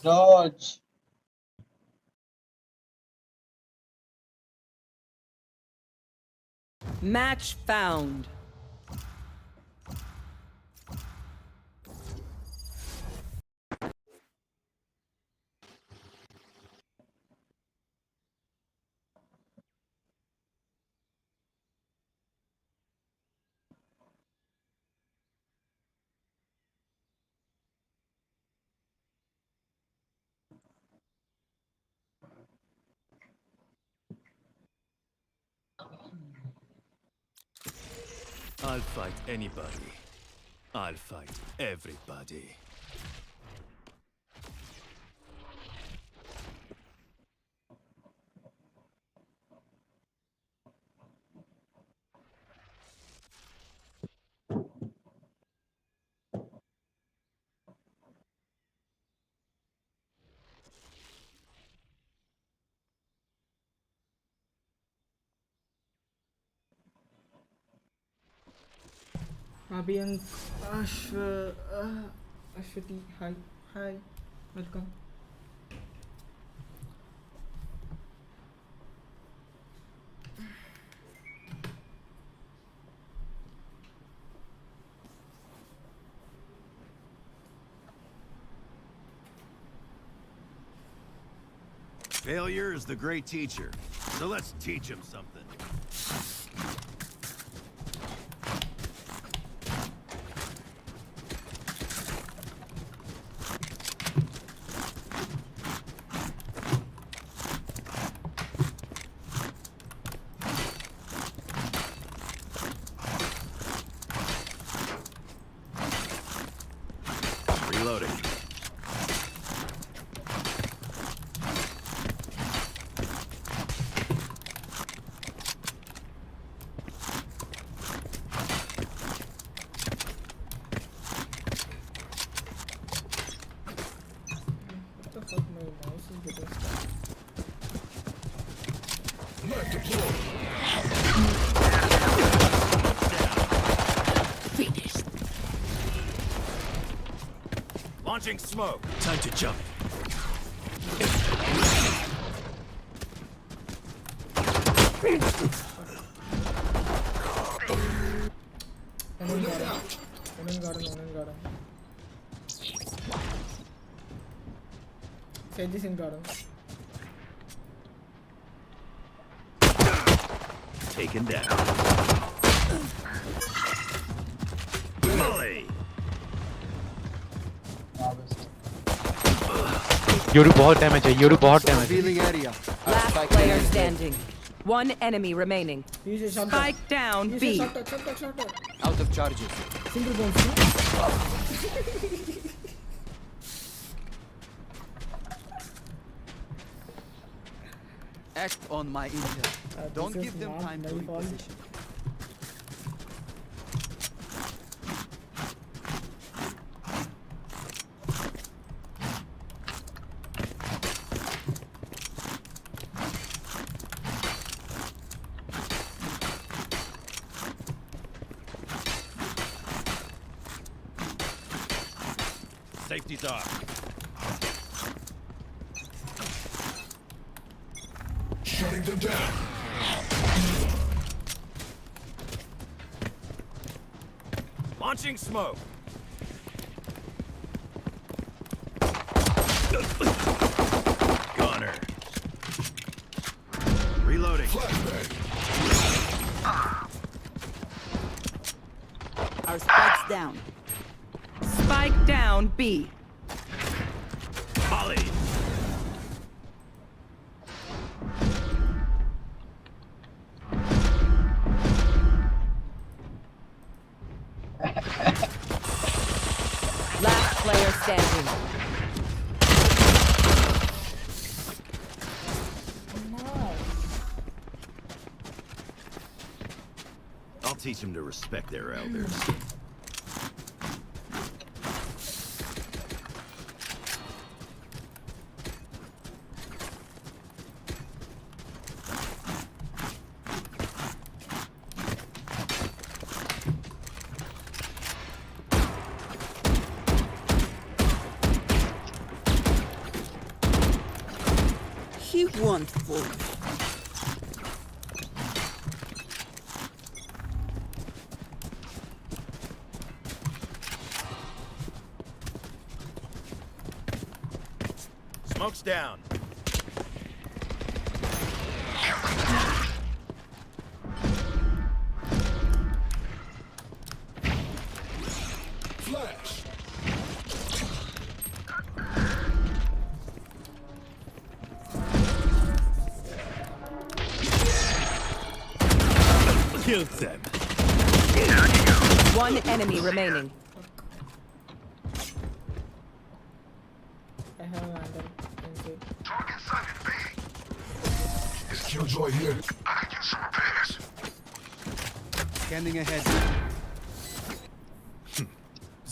George. Match found. I'll fight anybody. I'll fight everybody. Abhiyank, Ashwati, hi, welcome. Failure is the great teacher. So let's teach him something. Reloading. What the fuck, my mouse is getting stuck. Finished. Launching smoke. Time to jump. Onen garden. Sage is in garden. Taken down. Molly. Yoru बहुत damage है, Yoru बहुत damage है। Revealing area. Last player standing. One enemy remaining. Spike down B. Shot. Out of charges. Single bombs. Act on my intel. Don't give them time to reposition. Safety's off. Shutting them down. Launching smoke. Gunner. Reloading. Our spike's down. Spike down B. Molly. Last teach them to respect their elders. He won't fall. Smoke's down. Flash. Killed them. One enemy remaining. I have another inside. Is Killjoy here? I can get some repairs. Scanning ahead.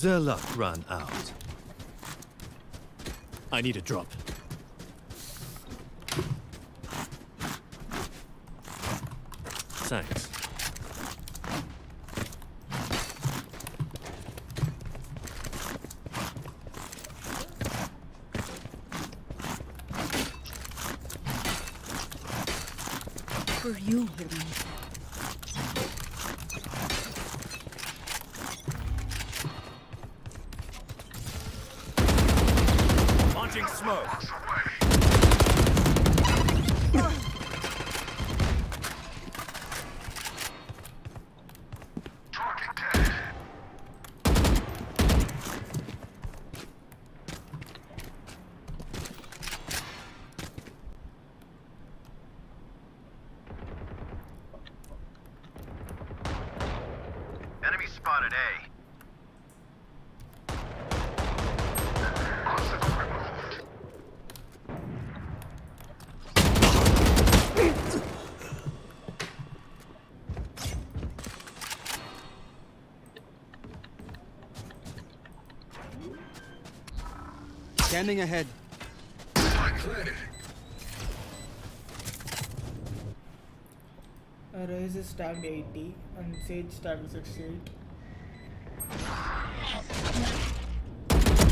Their luck ran out. I need a drop. Thanks. For you, Herman. Launching smoke. Enemy spotted A. Scanning ahead. Raze is tagged 80 and Sage tagged 68.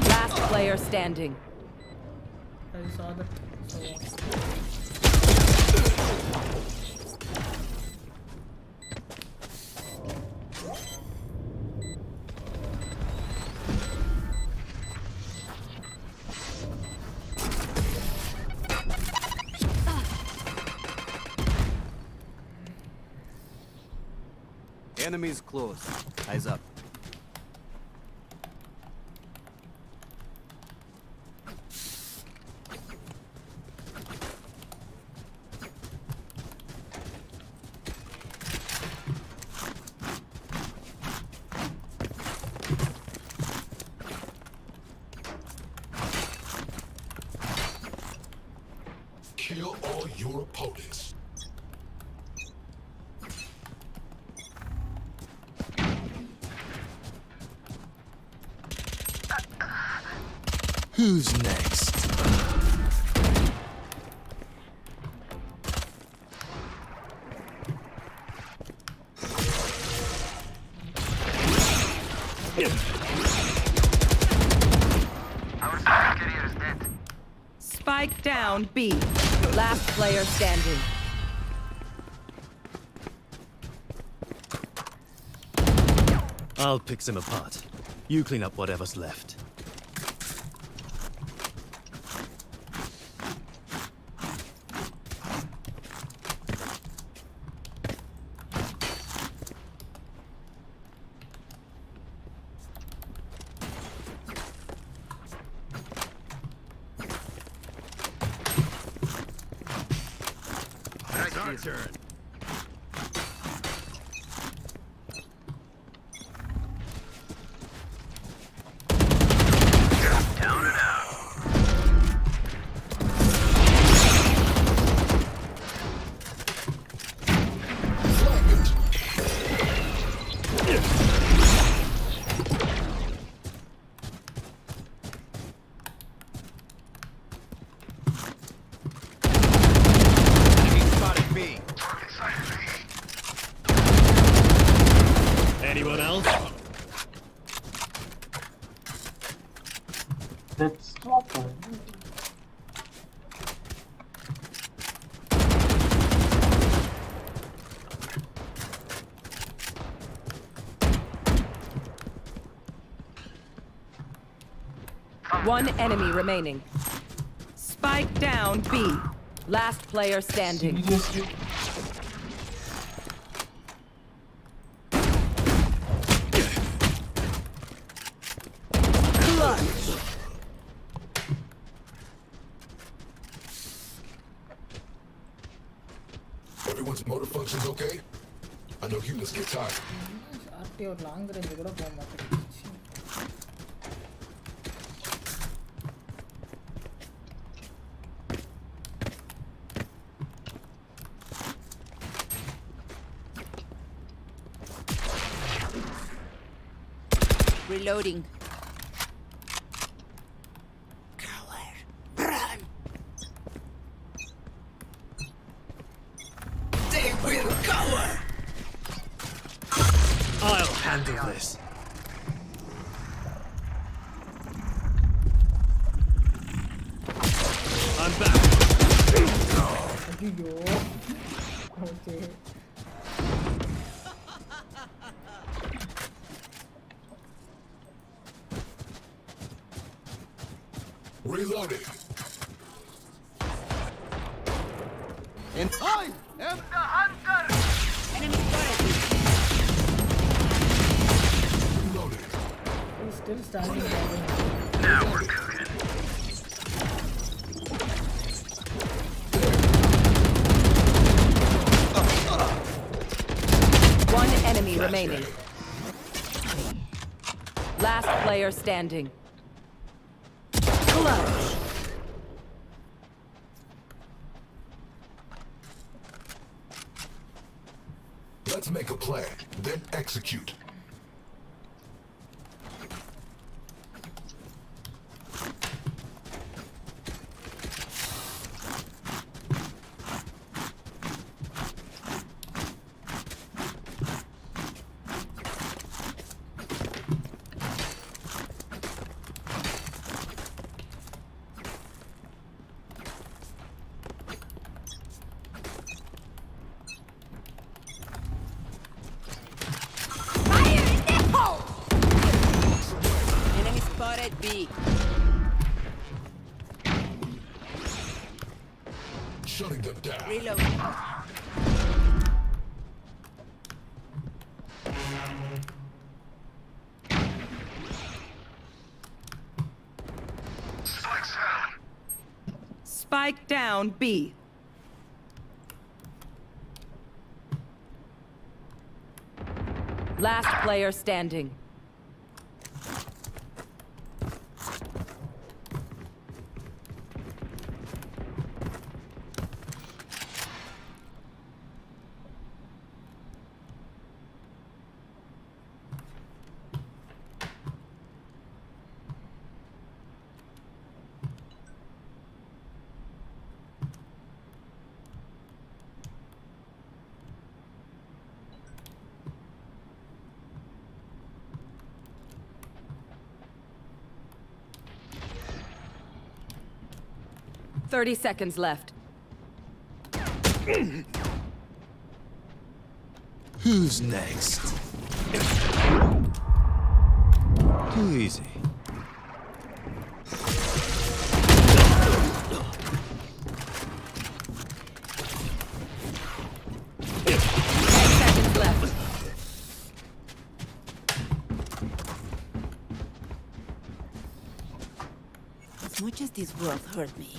Last player standing. I saw that. So. Enemies close. Eyes up. Kill all your opponents. Who's next? Spike down B. Last player standing. I'll pick them apart. You clean up whatever's left. It's our turn. Down and out. One enemy remaining. Spike down B. Last player standing. Seriously? Clutch. Everyone's motor functions okay? I know humans get tired. RT ஒரு long range கூட போக மாட்டேங்குது. Reloading. They will cower. I'll handle this. I'm back. ஐயோ. Okay. Reloading. And I am the hunter. Enemy spotted. Reloading. He's still standing there. Now we're cooking. One enemy remaining. Last player standing. Clutch. Let's make a plan, then execute. Enemy spotted B. Shutting them down. Reloading. Spike down B. Last player standing. Thirty seconds left. Who's next? Too easy. Seconds left. As much as this world hurt me,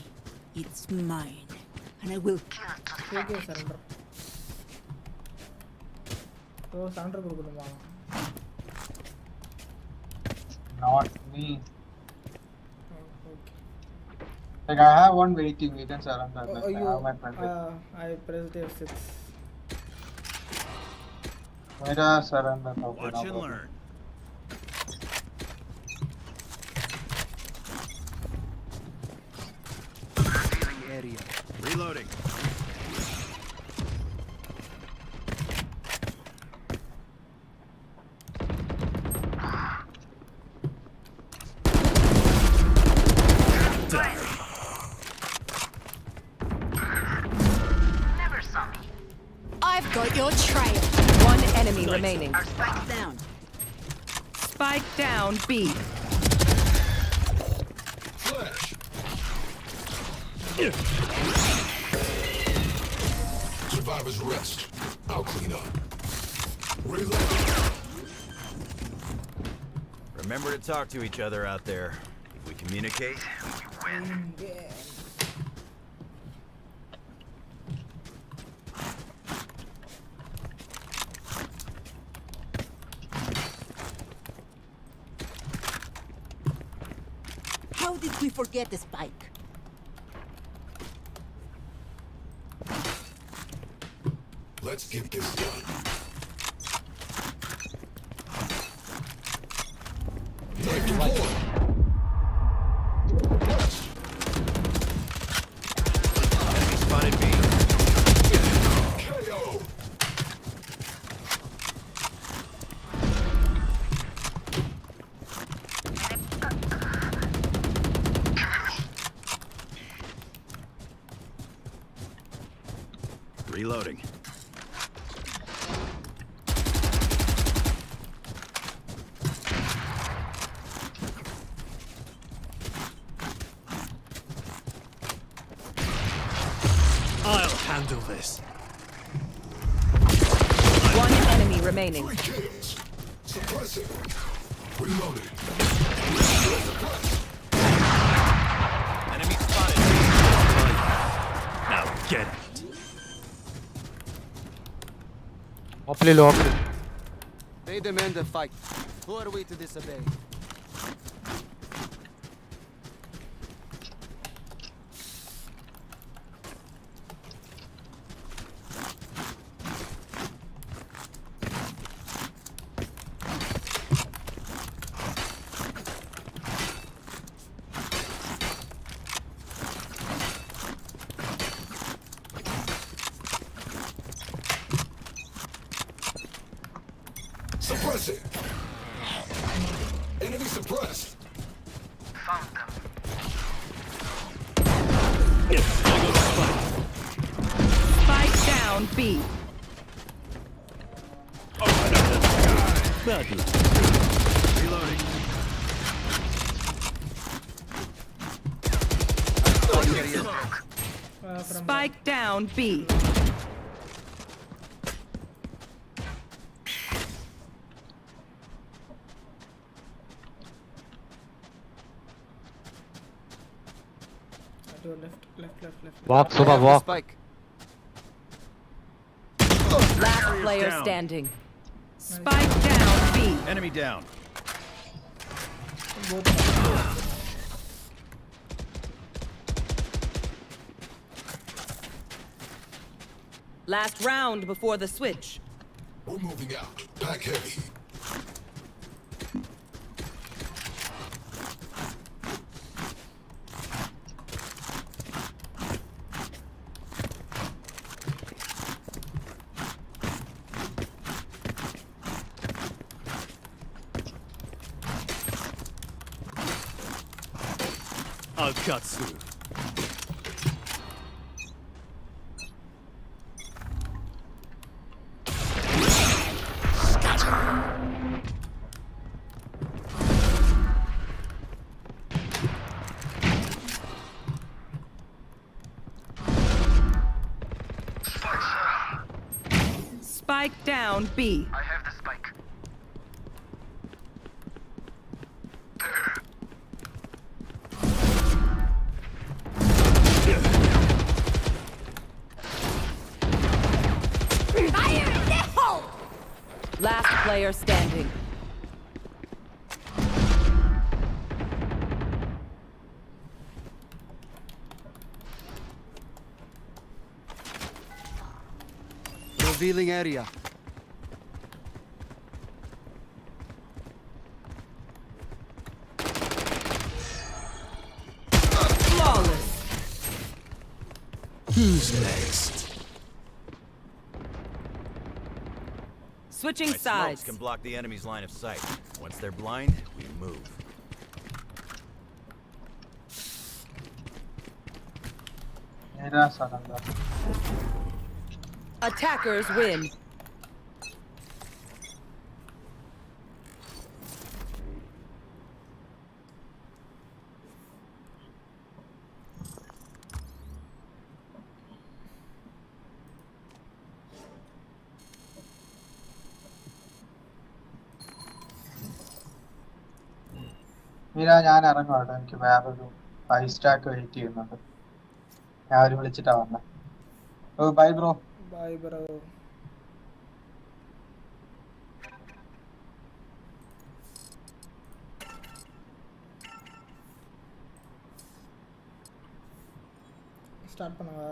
it's mine, and I will kill it to the okay surrender. Oh surrender கொடுக்கணுமா? Not me. Like I have one waiting, we can surrender. Oh, I have my friend. I pressed F6. मेरा surrender था. Watch and learn. Revealing area. Reloading. Never saw me. I've got your trail. One enemy remaining. Spike down. Spike down B. Survivors rest. I'll clean up. Reload. Remember to talk to each other out there. If we communicate, we win. How did we forget the spike? Let's get this done. Knife deployed. Enemy spotted B. KO. Reloading. I'll handle this. One enemy remaining. 3 kills. Suppressing. Reloading. Enemy spotted B. Now get it. Op le lo, op le. They demand a fight. Who are we to disobey? Suppressing. Enemy suppressed. Found them. Spike down B. Reloading. Spike down B. Left. Walk, Suba, walk. Spike. Last player down. standing. Spike down B. Enemy down. Last round before the switch. We're moving out. Back heavy. I'll cut through. Spike down B. I have the spike. Fire in the hole! Last player standing. Revealing area. Flawless. Who's next? Switching My sides. smokes can block the enemy's line of sight. Once they're blind, we move. Attackers win. Meera ഞാൻ ഇറങ്ങുവാട്ടോ, എനിക്ക് വേറൊരു 5 stack wait ചെയ്യുന്നുണ്ട്. ഞാൻ അവര് വിളിച്ചിട്ടാ വന്നെ. ഓ bye bro. Bye bro. Start பண்ணுவா?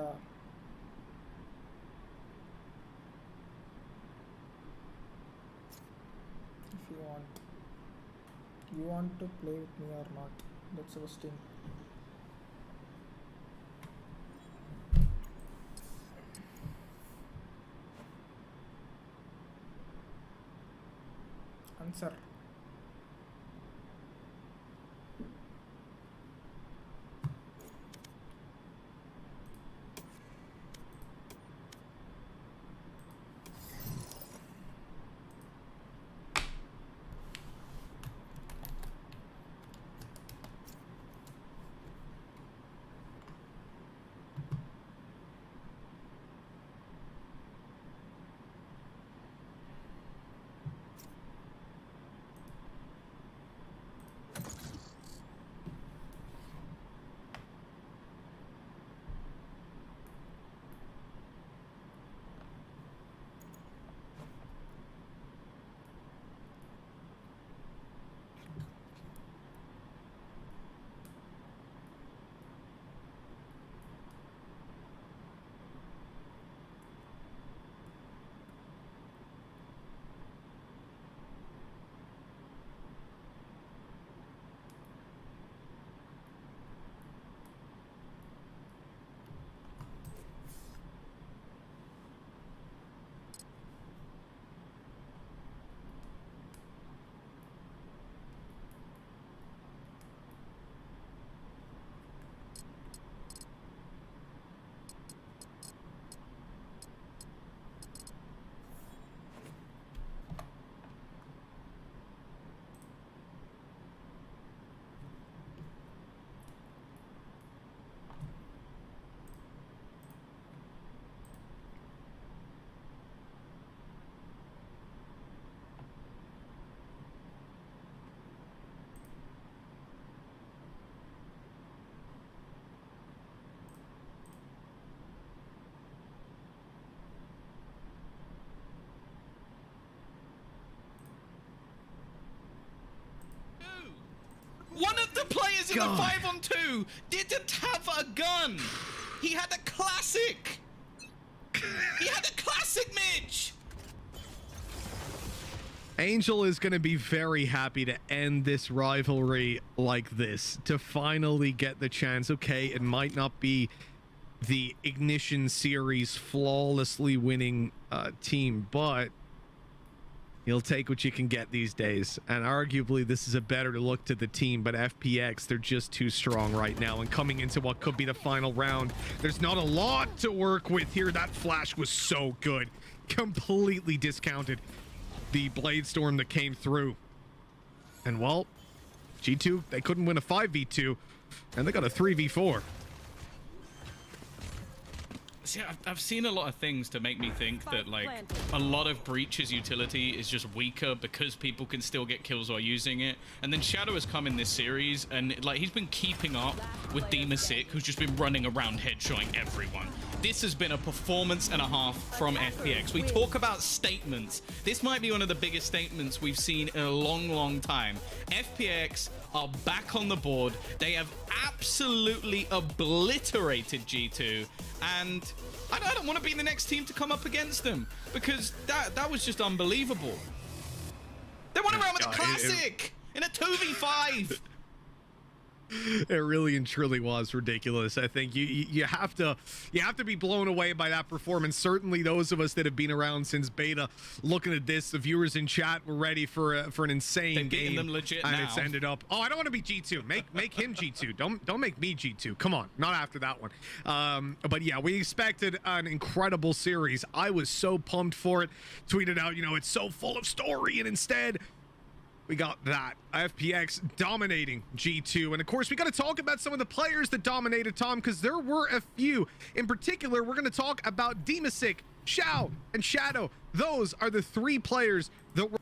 If you want to play with me or not, that's the question. Answer. One of the players in the 5-on-2 didn't have a gun. He had a classic. He had a classic, Mitch. Angel is going to be very happy to end this rivalry like this, to finally get the chance. Okay, it might not be the Ignition series flawlessly winning team, but you'll take what you can get these days. And arguably, this is a better look to the team, but FPX, they're just too strong right now. And coming into what could be the final round, there's not a lot to work with here. That flash was so good. Completely discounted the Blade Storm that came through. And well, G2, they couldn't win a 5v2, and they got a 3v4. See, I've seen a lot of things to make me think that, like, a lot of Breach's utility is just weaker because people can still get kills while using it. And then Shadow has come in this series, and, like, he's been keeping up with Demasik, who's just been running around headshotting everyone. This has been a performance and a half from FPX. We talk about statements. This might be one of the biggest statements we've seen in a long, long time. FPX are back on the board. They have absolutely obliterated G2, and I don't want to be the next team to come up against them, because that was just unbelievable. They went around with a classic in a 2v5. It really and truly was ridiculous. I think you have to be blown away by that performance. Certainly those of us that have been around since beta, looking at this, the viewers in chat were ready for an insane game, them legit and now. it's ended up. Oh, I don't want to be G2. Make him G2. Don't make me G2. Come on, not after that one. But yeah, we expected an incredible series. I was so pumped for it. Tweeted out, it's so full of story, and instead, we got that. FPX dominating G2. And of course, we got to talk about some of the players that dominated, Tom, because there were a few. In particular, we're going to talk about Demasik, Xiao, and Shadow. Those are the three players that were...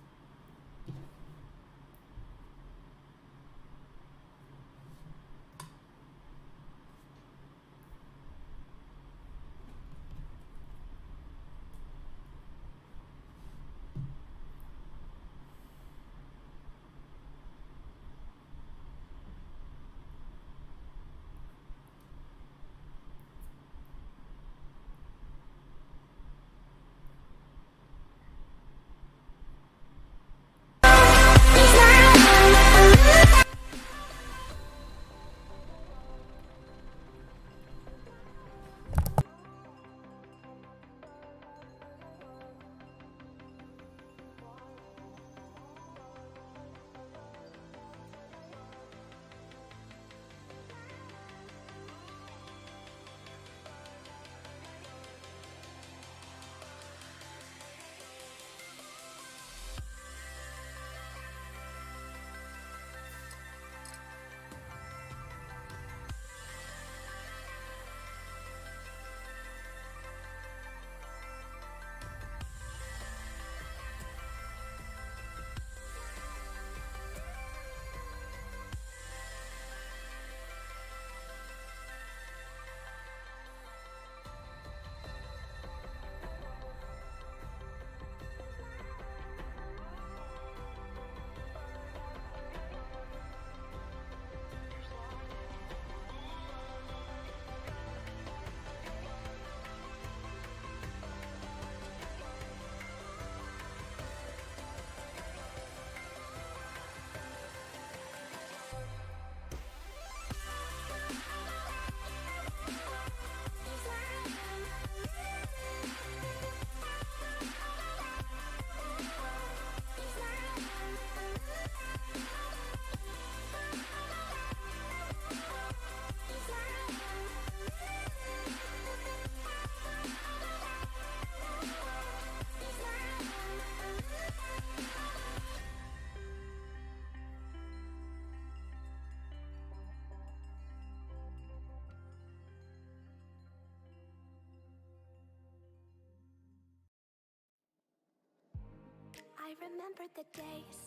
I remember the days,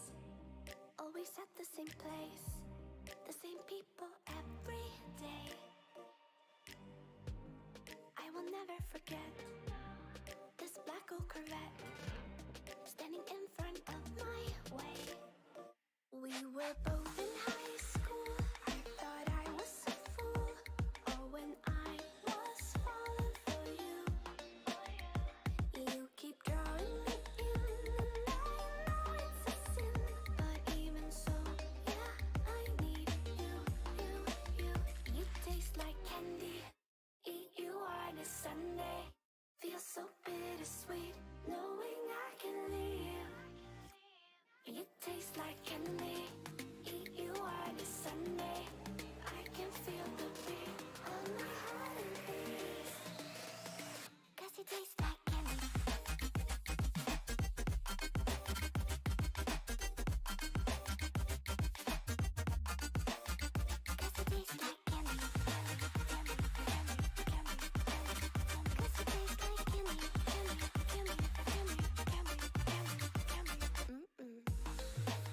always at the same place, the same people every day. I will never forget this black old Corvette standing in front of my way. We were both in high school. I thought I was a fool. Oh, when I was falling for you. You keep drawing me in, and I know it's a sin. But even so, yeah, I need you. You taste like candy. Eat you on a Sunday. Feel so bittersweet, knowing I can leave. You taste like candy. Eat you on a Sunday. I can feel the beat on my heart and face. 'Cause you taste like candy.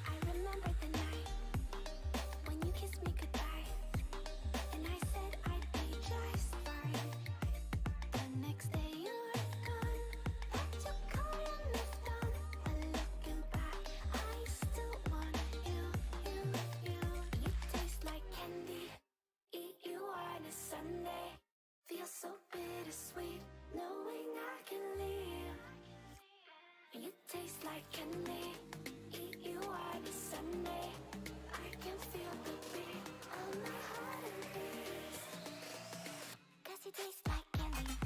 I remember the night when you kissed me goodbye, and I said I'd be just fine. The next day you were gone, that you could and moved on. But looking back, I still want you. You taste like candy. Eat you on a Sunday. Feel so bittersweet, knowing I can leave. You taste like candy. Eat you on a Sunday. I can feel the beat on my heart and face. 'Cause you taste like candy.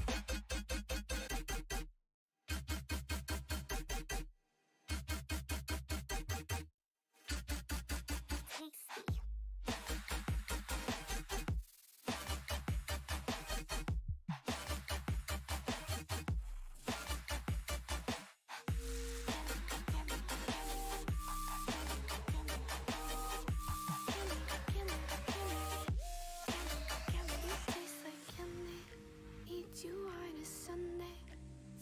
Tasty. Eat you on a Sunday.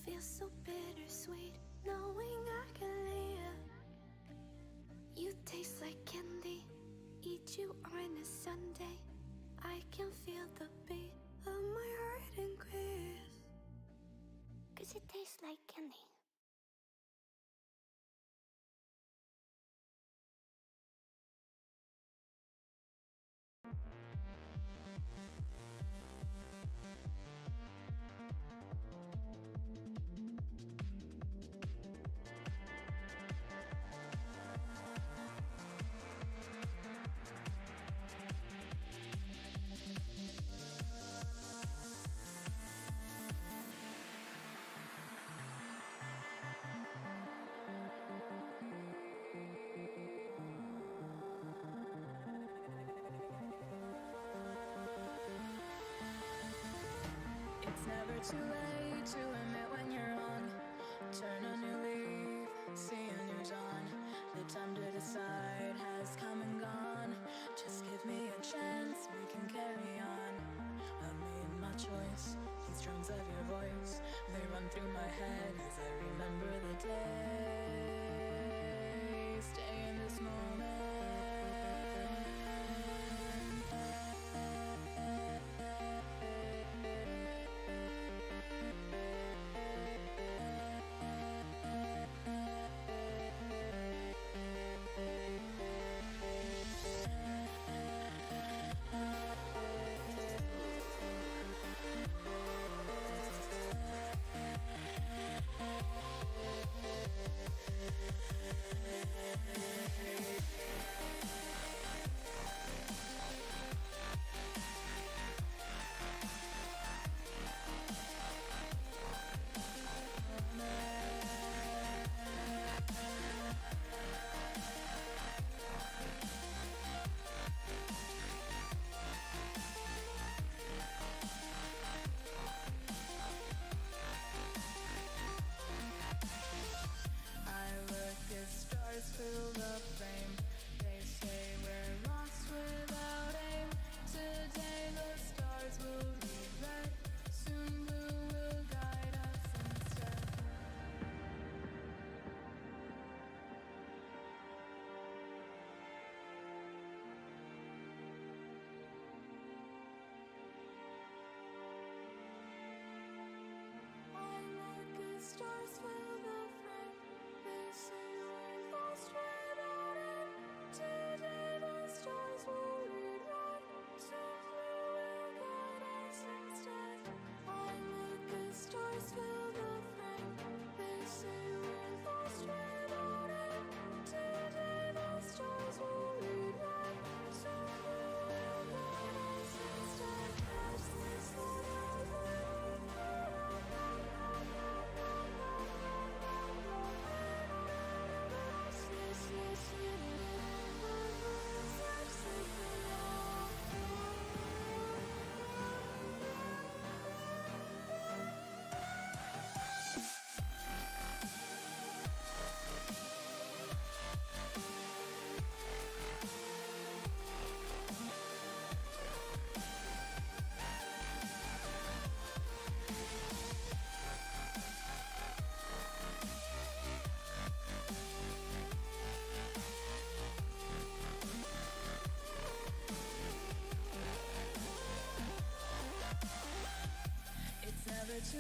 Feel so bittersweet, knowing I can leave. You taste like candy. Eat you on a Sunday. I can feel the beat of my heart increase. 'Cause it tastes like candy. It's never too late to admit when you're wrong. Turn a new leaf, see a new dawn. The time to decide has come and gone. Just give me a chance, we can carry on. I've made my choice, these drums of your voice, they run through my head as I remember the day. Stay in this moment.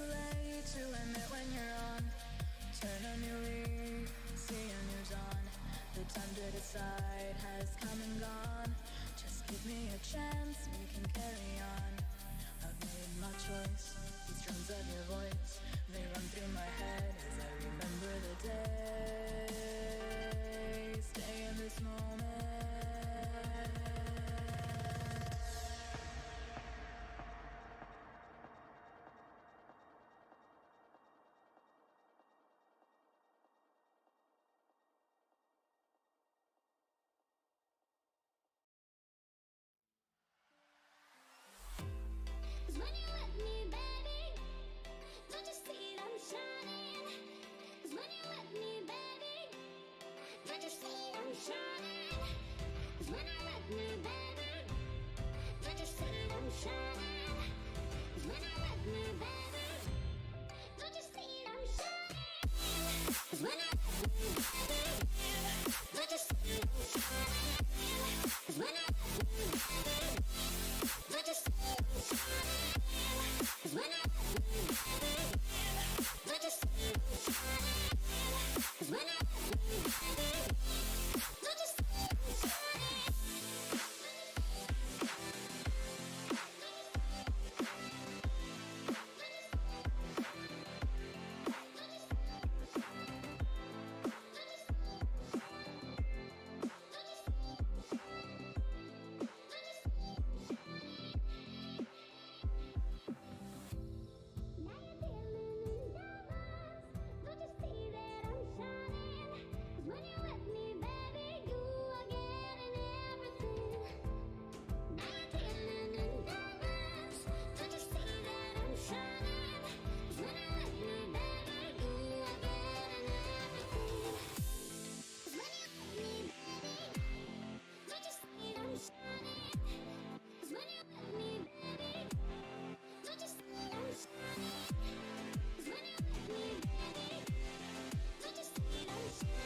too late to admit when you're on. Turn a new leaf, see a new dawn. The time to decide has come and gone. Just give me a chance, we can carry on. I've made my choice, these drums of your voice, they run through my head as I remember the day. Stay in this moment. When you're with me, baby, don't you see I'm shining? 'Cause when you're with me, baby, don't you see I'm shining? 'Cause when you're with me, baby, don't you see I'm shining? 'Cause when you're with me, baby, don't you see I'm shining? 'Cause when you're with me, baby, don't you see I'm shining? 'Cause when you're with me, baby, don't you see I'm shining? 'Cause when you're with me, baby, don't you see I'm shining? 'Cause when you're with me, baby, don't you see I'm shining?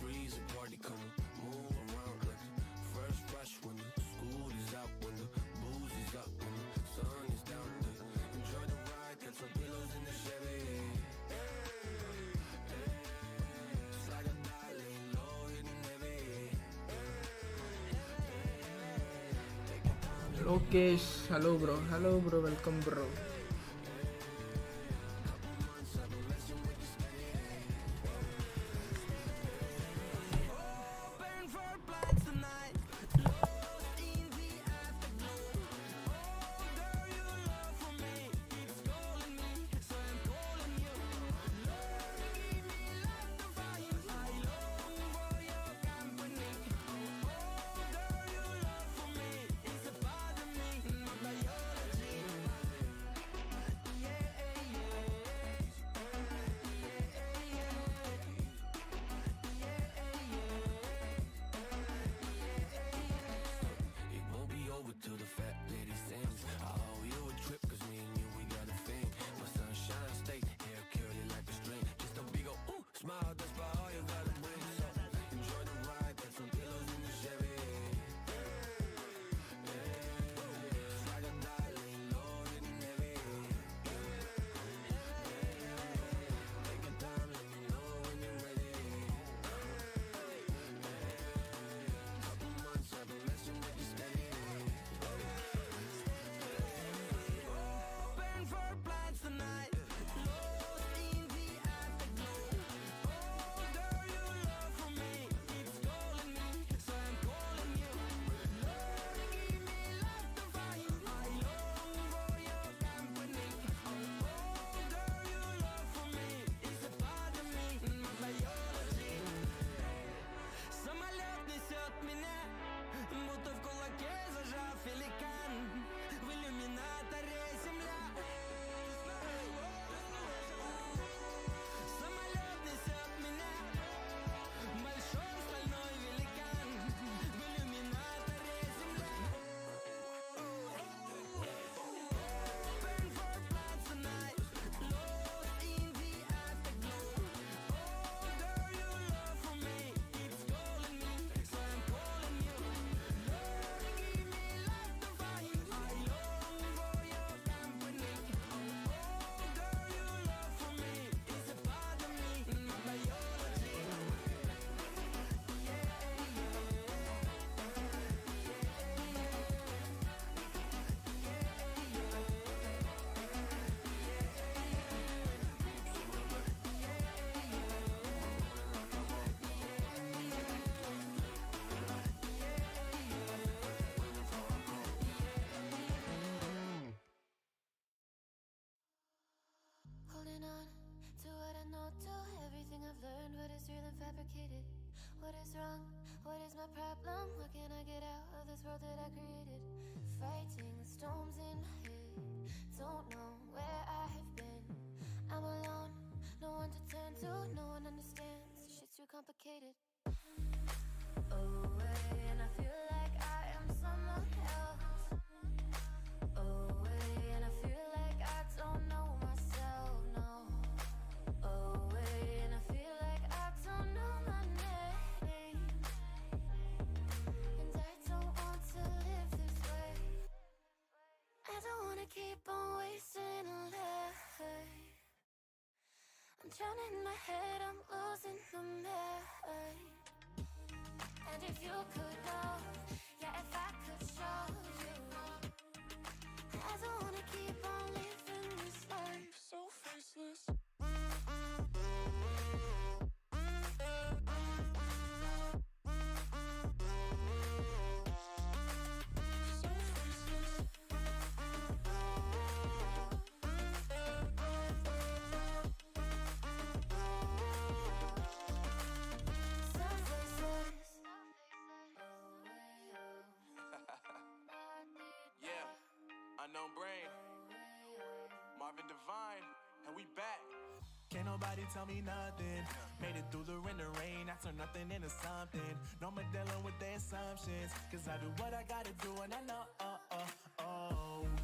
Freeze a party, come move around like fresh fresh when the school is out, when the booze is up, when the sun is down. Enjoy the ride, got some pillows in the Chevy. Just like a darling, low hitting heavy. Lokesh, hello bro, welcome bro. what is real and fabricated? What is wrong? What is my problem? What can I get out of this world that I created? Fighting storms in my head. Don't know where I have been. I'm alone, no one to turn to, no one understands. Shit's too complicated. Away, and I feel like I am someone else. Away, and I feel like I don't know myself, no. Away, and I feel like I don't know my name. And I don't want to live this way. I don't want to keep on wasting a life. I'm drowning in my head, I'm losing the mind. And if you could know, yeah, if I could show you, I don't wanna keep on living this life so faceless. Yeah, unknown brain, Marvin Devine, and we back. Can't nobody tell me nothing. Made it through the rain, I turned nothing into something. No more dealing with their assumptions, cause I do what I gotta do and I know,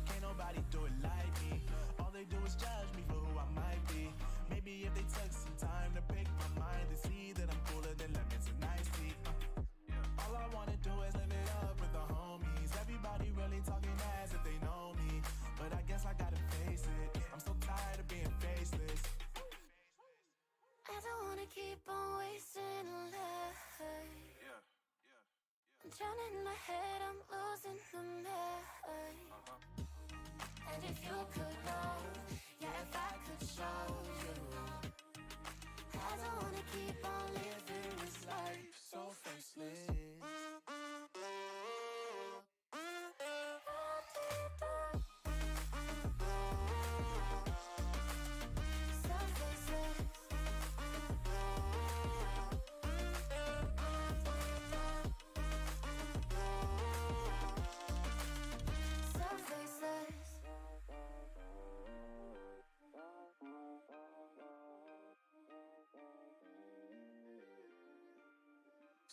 can't nobody do it like me. All they do is judge me for who I might be. Maybe if they took some time to pick my mind, they see that I'm cooler than lemons and iced tea. All I wanna do is live it up with the homies. Everybody really talking as if they know me, but I guess I gotta face it. I'm so tired of being faceless. I don't wanna keep on wasting a life. I'm drowning in my head, I'm losing the mind. And if you could know, yeah, if I could show you, I don't wanna keep on living this life so faceless.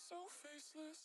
So faceless.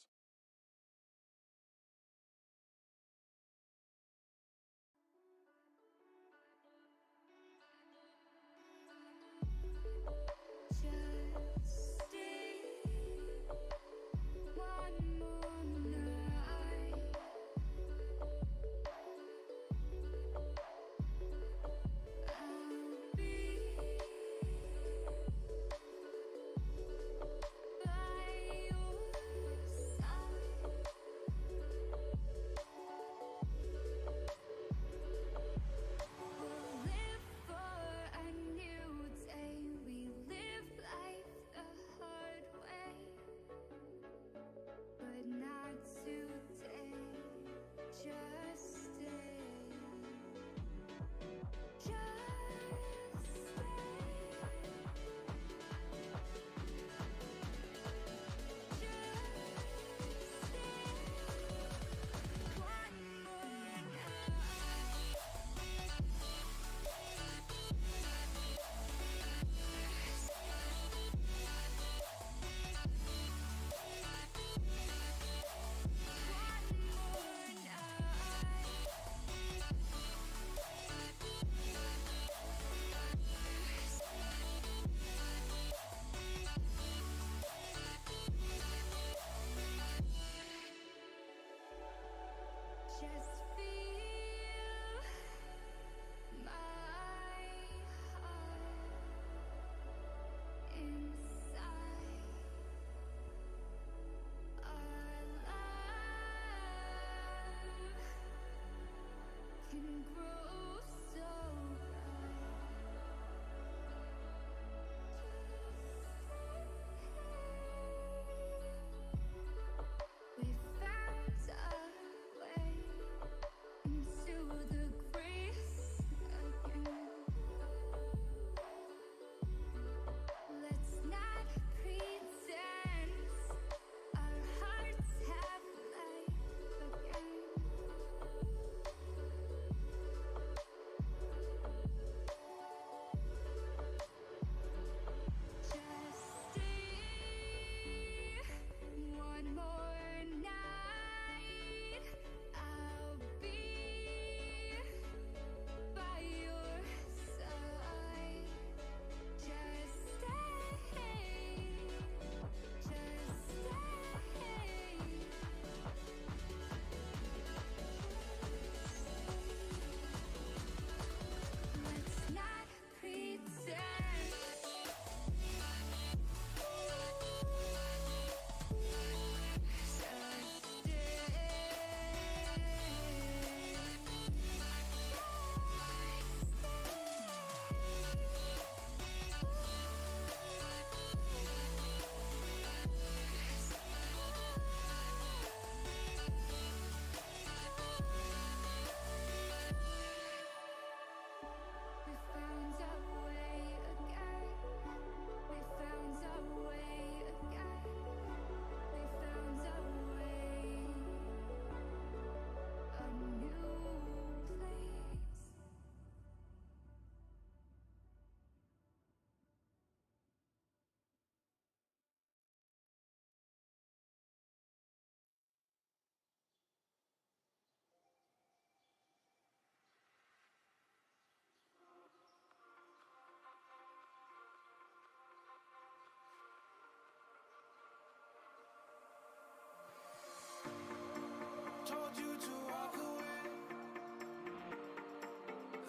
told you to walk away.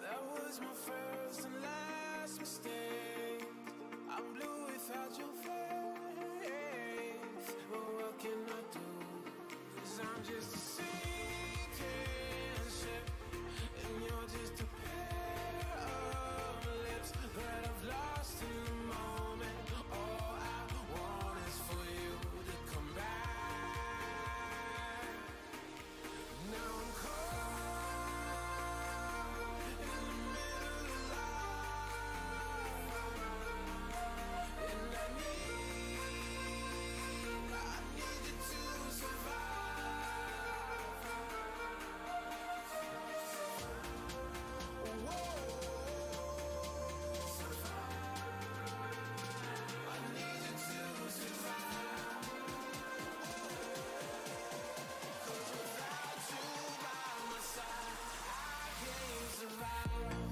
That was my first and last mistake. I'm blue without your face. But what can I do? 'Cause I'm just a sinking ship, and you're just a pair of lips that I've lost in the moment. All I want is for you to come back. Now I'm caught in the middle of life, and I need you to survive. Whoa. I need you to survive. 'Cause without you by my side, I can't survive.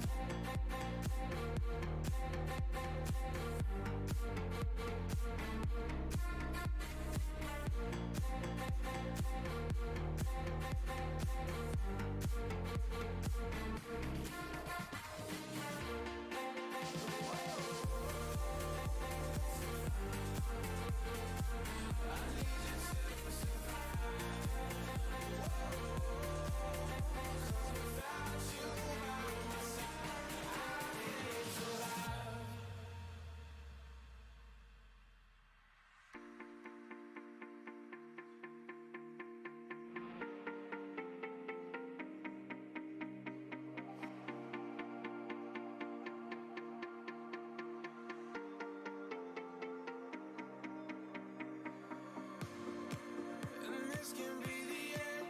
And this can be the end.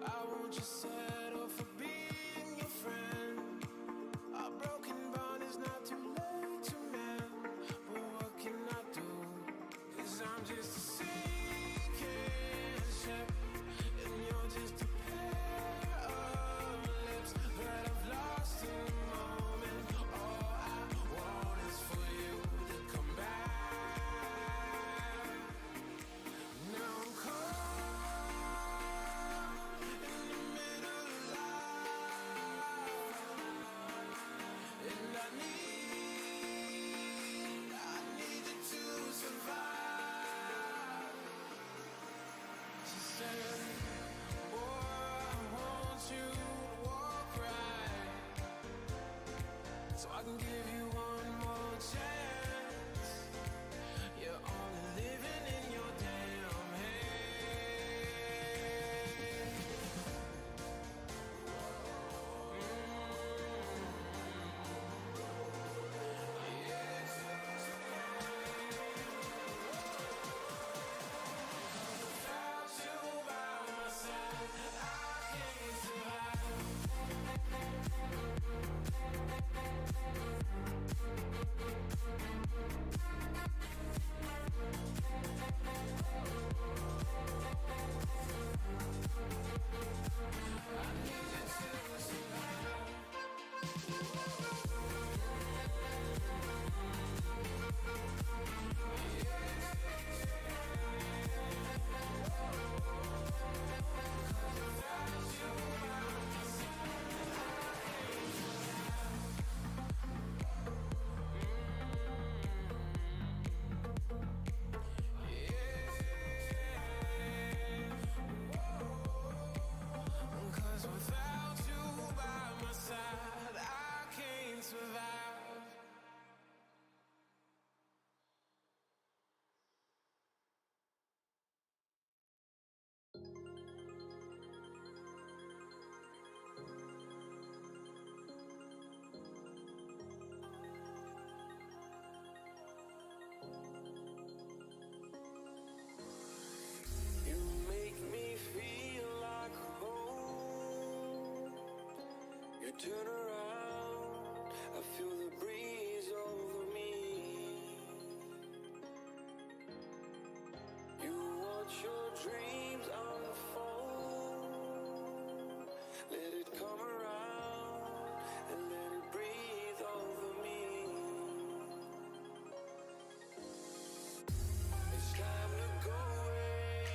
I won't just settle for being your friend. A broken bond is not too late to mend. But what can I do? 'Cause I'm just a sinking ship, and you're just a pair of lips that I've lost in the moment. All I want is for you to come back. Now I'm caught in the middle of life, and I need you to survive. She said, boy, I want you to walk right, so I can give you one more chance. You're only living in your damn head. Without you by my side, I can't survive. turn around, I feel the breeze over me. You watch your dreams unfold. Let it come around and let it breathe over me. It's time to go away.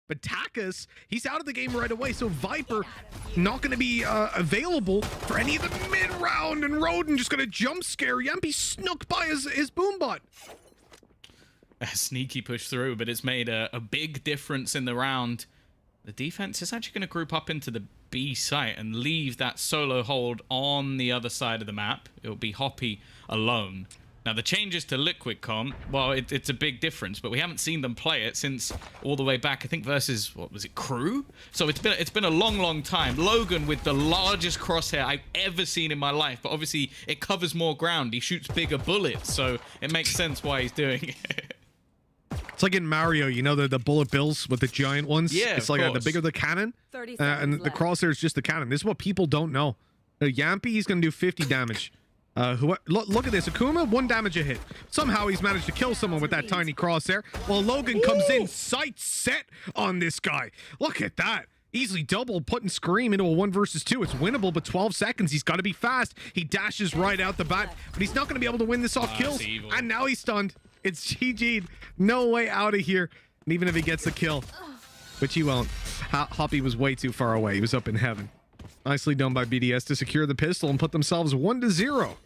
But Takas, he's out of the game right away, so Viper not going to be available for any of the mid-round, and Roden just going to jump scare Yampy snook by his boombot. A sneaky push through, but it's made a big difference in the round. The defense is actually going to group up into the B site and leave that solo hold on the other side of the map. It'll be Hoppy alone. Now, the changes to Liquid Comp, well, it's a big difference, but we haven't seen them play it since all the way back, I think, versus, what was it, Crew? So it's been a long, long time. Logan with the largest crosshair I've ever seen in my life, but obviously it covers more ground. He shoots bigger bullets, so it makes sense why he's doing it. It's like in Mario, you know, the bullet bills with the giant ones? Yeah, it's like the bigger the cannon, and the crosshair is just the cannon. This is what people don't know. Yampy, he's going to do 50 damage. Look at this. Akuma, 1 damage a hit. Somehow he's managed to kill someone with that tiny crosshair, while Logan comes in sight set on this guy. Look at that. Easily double, putting Scream into a 1 versus 2. It's winnable, but 12 seconds. He's got to be fast. He dashes right out the bat, but he's not going to be able to win this off kills. And now he's stunned. It's GG'd. No way out of here. And even if he gets the kill, which he won't, Hoppy was way too far away. He was up in heaven. Nicely done by BDS to secure the pistol and put themselves 1-0.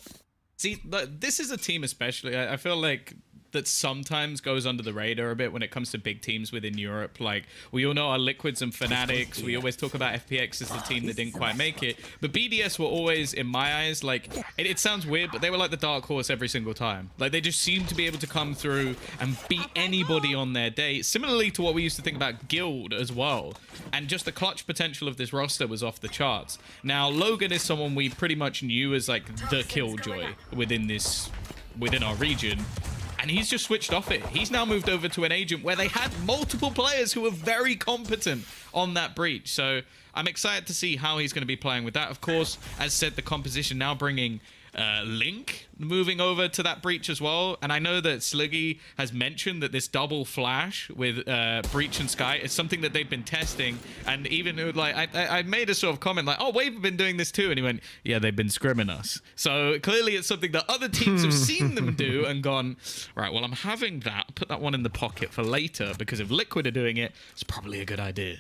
See, this is a team especially, I feel like, that sometimes goes under the radar a bit when it comes to big teams within Europe. Like, we all know our Liquids and Fanatics. We always talk about FPX as the team that didn't quite make it. But BDS were always, in my eyes, like, it sounds weird, but they were like the dark horse every single time. Like, they just seemed to be able to come through and beat anybody on their day. Similarly to what we used to think about Guild as well. And just the clutch potential of this roster was off the charts. Now, Logan is someone we pretty much knew as, like, the killjoy within our region. And he's just switched off it. He's now moved over to an agent where they had multiple players who were very competent on that breach. So I'm excited to see how he's going to be playing with that. Of course, as said, the composition now bringing Link moving over to that breach as well. And I know that Sliggy has mentioned that this double flash with Breach and Sky is something that they've been testing. And even like I made a sort of comment like, oh, Wave have been doing this too. And he went, yeah, they've been scrimming us. So clearly it's something that other teams have seen them do and gone, right, well, I'm having that. Put that one in the pocket for later, because if Liquid are doing it, it's probably a good idea.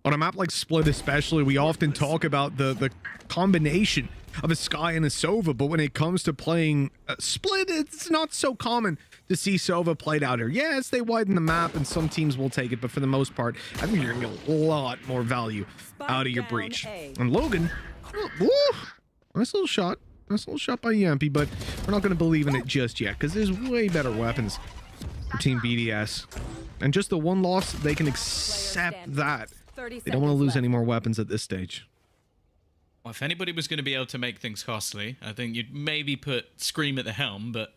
On a map like Split especially, we often talk about the combination of a Sky and a Sova, but when it comes to playing Split, it's not so common to see Sova played out here. Yes, they widen the map and some teams will take it, but for the most part, I think you're going to get a lot more value out of your breach. And Logan, woo, nice little shot. Nice little shot by Yampy, but we're not going to believe in it just yet because there's way better weapons for Team BDS. And just the one loss, they can accept that. They don't want to lose any more weapons at this stage. Well, if anybody was going to be able to make things costly, I think you'd maybe put Scream at the helm, but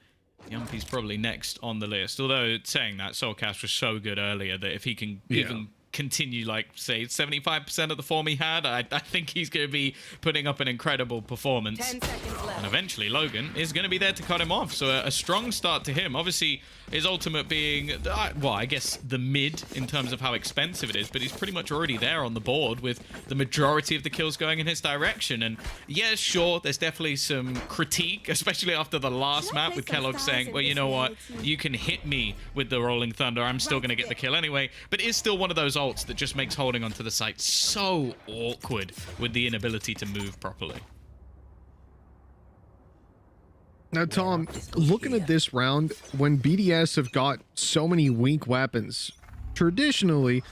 Yampy's probably next on the list. Although, saying that, Soulcast was so good earlier that if he can even continue, like, say, 75% of the form he had, I think he's going to be putting up an incredible performance. 10 seconds left. And eventually, Logan is going to be there to cut him off. So a strong start to him. Obviously, his ultimate being, well, I guess the mid in terms of how expensive it is, but he's pretty much already there on the board with the majority of the kills going in his direction. And yeah, sure, there's definitely some critique, especially after the last map with Kellogg saying, well, you know what, you can hit me with the Rolling Thunder, I'm still going to get the kill anyway. But it is still one of those ults that just makes holding onto the site so awkward with the inability to move properly. Now, Tom, looking at this round, when BDS have got so many weak weapons, traditionally,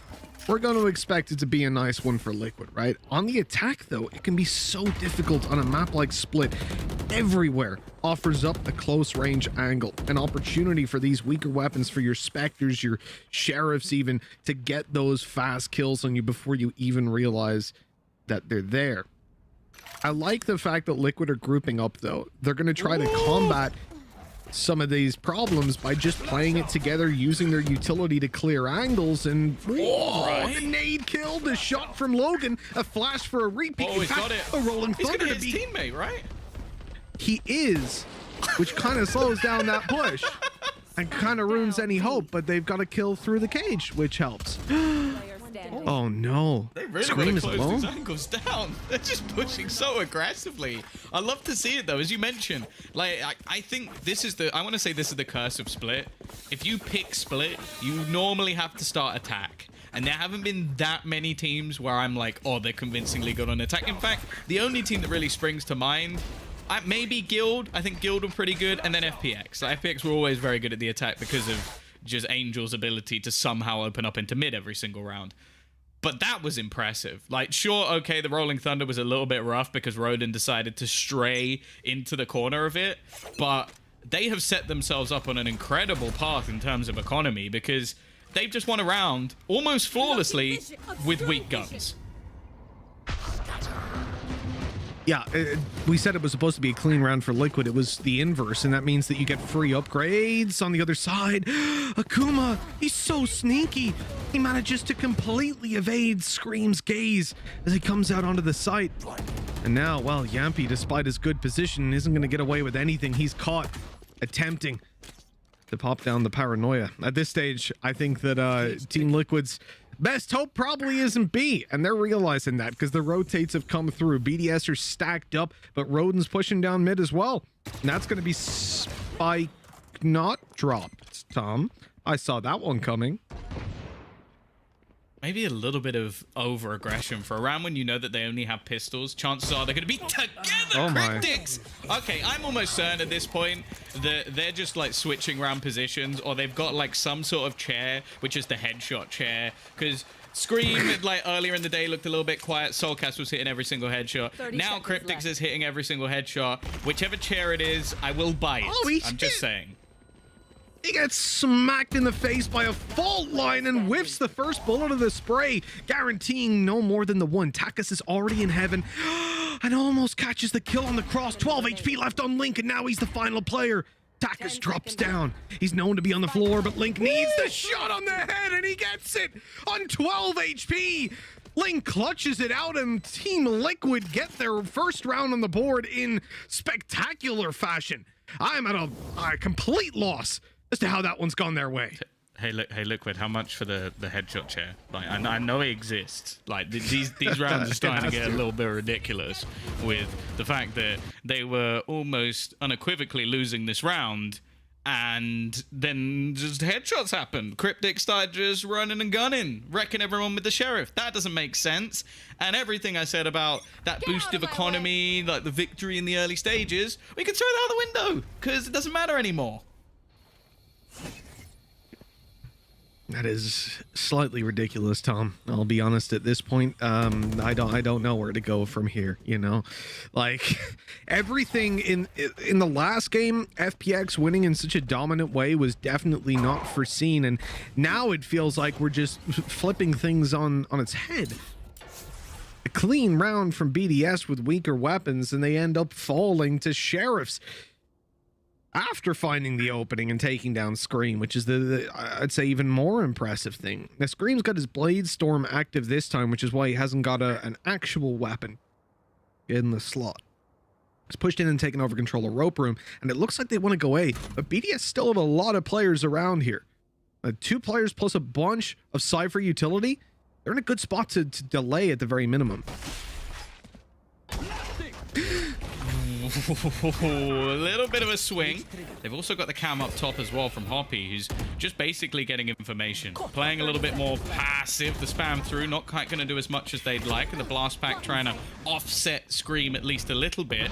we're going to expect it to be a nice one for Liquid, right? On the attack, though, it can be so difficult on a map like Split. Everywhere offers up a close range angle, an opportunity for these weaker weapons, for your Spectres, your Sheriffs even, to get those fast kills on you before you even realize that they're there. I like the fact that Liquid are grouping up, though. They're going to try to combat some of these problems by just playing it together, using their utility to clear angles, and whoa, the nade kill, the shot from Logan, a flash for a repeat. Oh, he's got it. A Rolling Thunder to beat his teammate, right? He is, which kind of slows down that push and kind of ruins any hope, but they've got to kill through the cage, which helps. Oh no. They really Scream want is to close alone. these angles down. They're just pushing so aggressively. I love to see it though, as you mentioned. Like, I think this is I want to say this is the curse of Split. If you pick Split, you normally have to start attack. And there haven't been that many teams where I'm like, oh, they're convincingly good on attack. In fact, the only team that really springs to mind, maybe Guild. I think Guild were pretty good. And then FPX. Like, FPX were always very good at the attack because of just Angel's ability to somehow open up into mid every single round. But that was impressive. Like, sure, okay, the Rolling Thunder was a little bit rough because Roden decided to stray into the corner of it. But they have set themselves up on an incredible path in terms of economy because they've just won a round almost flawlessly with weak guns. Yeah, we said it was supposed to be a clean round for Liquid. It was the inverse, and that means that you get free upgrades on the other side. Akuma, he's so sneaky. He manages to completely evade Scream's gaze as he comes out onto the site. And now, well, Yampy, despite his good position, isn't going to get away with anything. He's caught attempting to pop down the paranoia. At this stage, I think that Team Liquid's best hope probably isn't B, and they're realizing that because the rotates have come through. BDS are stacked up, but Roden's pushing down mid as well. And that's going to be spike not dropped, Tom. I saw that one coming. Maybe a little bit of over-aggression for a round when you know that they only have pistols. Chances are they're going to be together, Cryptics! Okay, I'm almost certain at this point that they're just like switching round positions, or they've got like some sort of chair, which is the headshot chair, because Scream, like earlier in the day, looked a little bit quiet. Soulcast was hitting every single headshot. Now Cryptics is hitting every single headshot. Whichever chair it is, I will buy it. Oh, I'm just saying. He gets smacked in the face by a fault line and whiffs the first bullet of the spray, guaranteeing no more than the one. Takas is already in heaven and almost catches the kill on the cross. 12 HP left on Link, and now he's the final player. Takas drops down. He's known to be on the floor, but Link needs the shot on the head, and he gets it on 12 HP. Link clutches it out, and Team Liquid get their first round on the board in spectacular fashion. I'm at a complete loss as to how that one's gone their way. Hey, Liquid, how much for the headshot chair? Like, I know it exists. Like, these rounds are starting to get a little bit ridiculous with the fact that they were almost unequivocally losing this round, and then just headshots happened. Cryptic started just running and gunning, wrecking everyone with the sheriff. That doesn't make sense. And everything I said about that boost of economy, like the victory in the early stages, we can throw that out the window because it doesn't matter anymore. That is slightly ridiculous, Tom. I'll be honest at this point. I don't know where to go from here, you know? Like, everything in the last game, FPX winning in such a dominant way was definitely not foreseen, and now it feels like we're just flipping things on its head. A clean round from BDS with weaker weapons, and they end up falling to Sheriffs after finding the opening and taking down Scream, which is the I'd say even more impressive thing. Now, Scream's got his Blade Storm active this time, which is why he hasn't got an actual weapon in the slot. He's pushed in and taken over control of Rope Room, and it looks like they want to go A, but BDS still have a lot of players around here. 2 players plus a bunch of Cypher utility. They're in a good spot to delay at the very minimum. A little bit of a swing. They've also got the cam up top as well from Hoppy, who's just basically getting information. Playing a little bit more passive. The spam through, not quite going to do as much as they'd like. And the blast pack trying to offset Scream at least a little bit.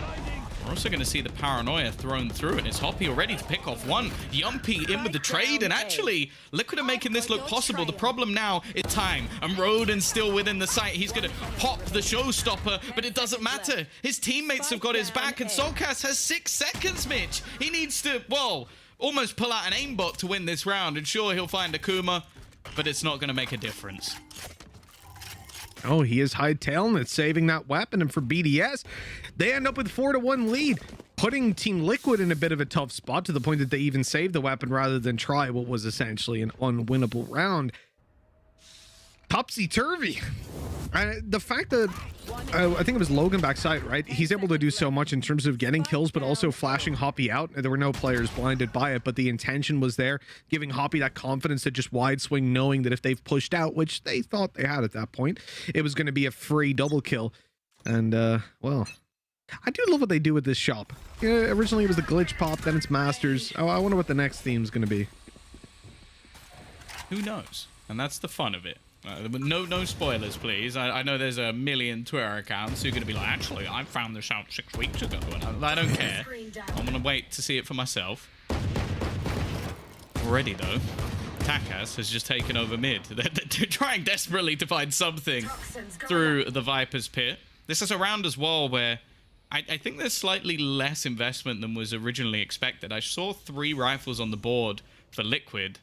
We're also going to see the paranoia thrown through, and it's Hoppy already to pick off one. Yumpy in with the trade, and actually, Liquid are making this look possible. The problem now is time, and Roden's still within the site. He's going to pop the showstopper, but it doesn't matter. His teammates have got his back, and Soulcast has 6 seconds, Mitch. He needs to, well, almost pull out an aimbot to win this round, and sure, he'll find Akuma, but it's not going to make a difference. Oh, he is hightailing it, saving that weapon, and for BDS, they end up with 4-1 lead, putting Team Liquid in a bit of a tough spot to the point that they even saved the weapon rather than try what was essentially an unwinnable round. Topsy-turvy. The fact that I think it was Logan backside, right? He's able to do so much in terms of getting kills, but also flashing Hoppy out. There were no players blinded by it, but the intention was there, giving Hoppy that confidence to just wide swing, knowing that if they've pushed out, which they thought they had at that point, it was going to be a free double kill. And, well, I do love what they do with this shop. Yeah, originally it was the glitch pop, then it's Masters. Oh, I wonder what the next theme is going to be. Who knows? And that's the fun of it. No spoilers, please. I know there's a million Twitter accounts who are going to be like, actually, I found this out 6 weeks ago, and I don't care. I'm going to wait to see it for myself. Already, though, Takas has just taken over mid. They're trying desperately to find something through the Viper's pit. This is a round as well where I think there's slightly less investment than was originally expected. I saw 3 rifles on the board for Liquid.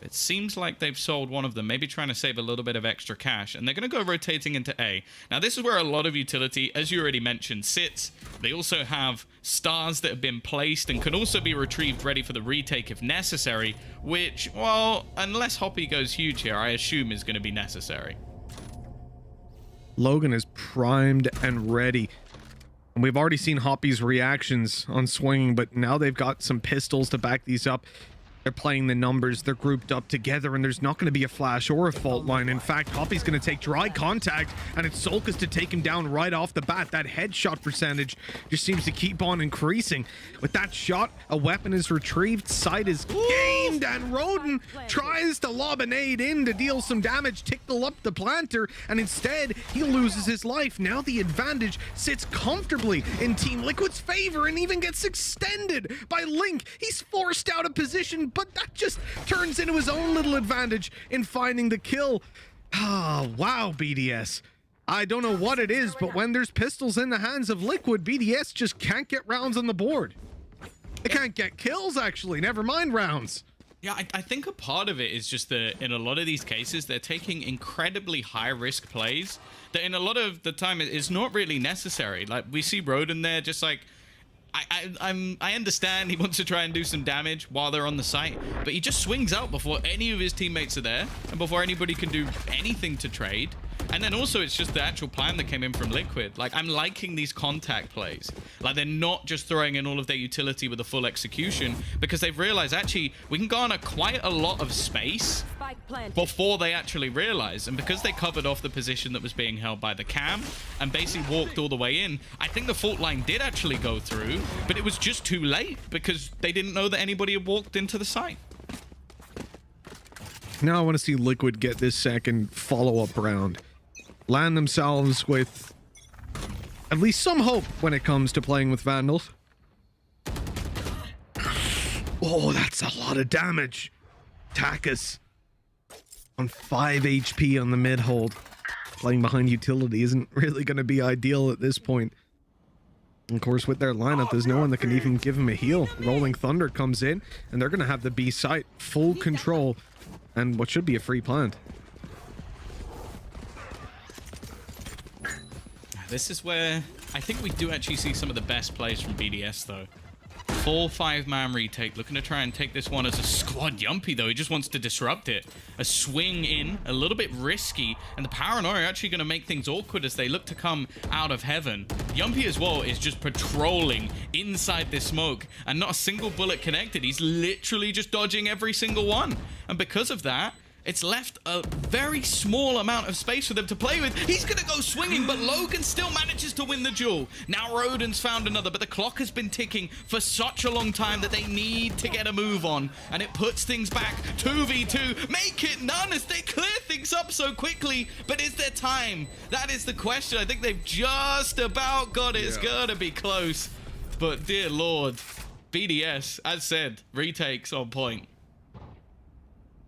It seems like they've sold one of them, maybe trying to save a little bit of extra cash, and they're going to go rotating into A. Now, this is where a lot of utility, as you already mentioned, sits. They also have stars that have been placed and can also be retrieved ready for the retake if necessary, which, well, unless Hoppy goes huge here, I assume is going to be necessary. Logan is primed and ready. And we've already seen Hoppy's reactions on swinging, but now they've got some pistols to back these up. They're playing the numbers, they're grouped up together, and there's not going to be a flash or a fault line. In fact, Hoppy's going to take dry contact, and it's Solkas to take him down right off the bat. That headshot percentage just seems to keep on increasing. With that shot, a weapon is retrieved, sight is gained, and Roden tries to lob a nade in to deal some damage, tickle up the planter, and instead, he loses his life. Now the advantage sits comfortably in Team Liquid's favor and even gets extended by Link. He's forced out of position, but that just turns into his own little advantage in finding the kill. Ah, wow, BDS. I don't know what it is, but when there's pistols in the hands of Liquid, BDS just can't get rounds on the board. They can't get kills, actually, never mind rounds. Yeah, I think a part of it is just that in a lot of these cases, they're taking incredibly high-risk plays that in a lot of the time it's not really necessary. Like, we see Roden there just like, I understand he wants to try and do some damage while they're on the site, but he just swings out before any of his teammates are there and before anybody can do anything to trade. And then also it's just the actual plan that came in from Liquid. Like, I'm liking these contact plays. Like, they're not just throwing in all of their utility with a full execution, because they've realized actually we can garner quite a lot of space before they actually realize. And because they covered off the position that was being held by the cam and basically walked all the way in, I think the fault line did actually go through, but it was just too late because they didn't know that anybody had walked into the site. Now I want to see Liquid get this second follow-up round. Land themselves with at least some hope when it comes to playing with Vandals. Oh, that's a lot of damage. Takas on 5 HP on the mid hold. Playing behind utility isn't really going to be ideal at this point. Of course, with their lineup, there's no one that can even give him a heal. Rolling Thunder comes in, and they're going to have the B site full control and what should be a free plant. This is where I think we do actually see some of the best plays from BDS, though. Full 5-man retake, looking to try and take this one as a squad. Yumpy, though, he just wants to disrupt it. A swing in, a little bit risky, and the Paranoia are actually going to make things awkward as they look to come out of heaven. Yumpy as well is just patrolling inside this smoke, and not a single bullet connected. He's literally just dodging every single one. And because of that, it's left a very small amount of space for them to play with. He's going to go swinging, but Logan still manages to win the duel. Now Roden's found another, but the clock has been ticking for such a long time that they need to get a move on. And it puts things back 2v2. Make it none as they clear things up so quickly. But is there time? That is the question. I think they've just about got it. It's going to be close. But dear Lord, BDS, as said, retakes on point.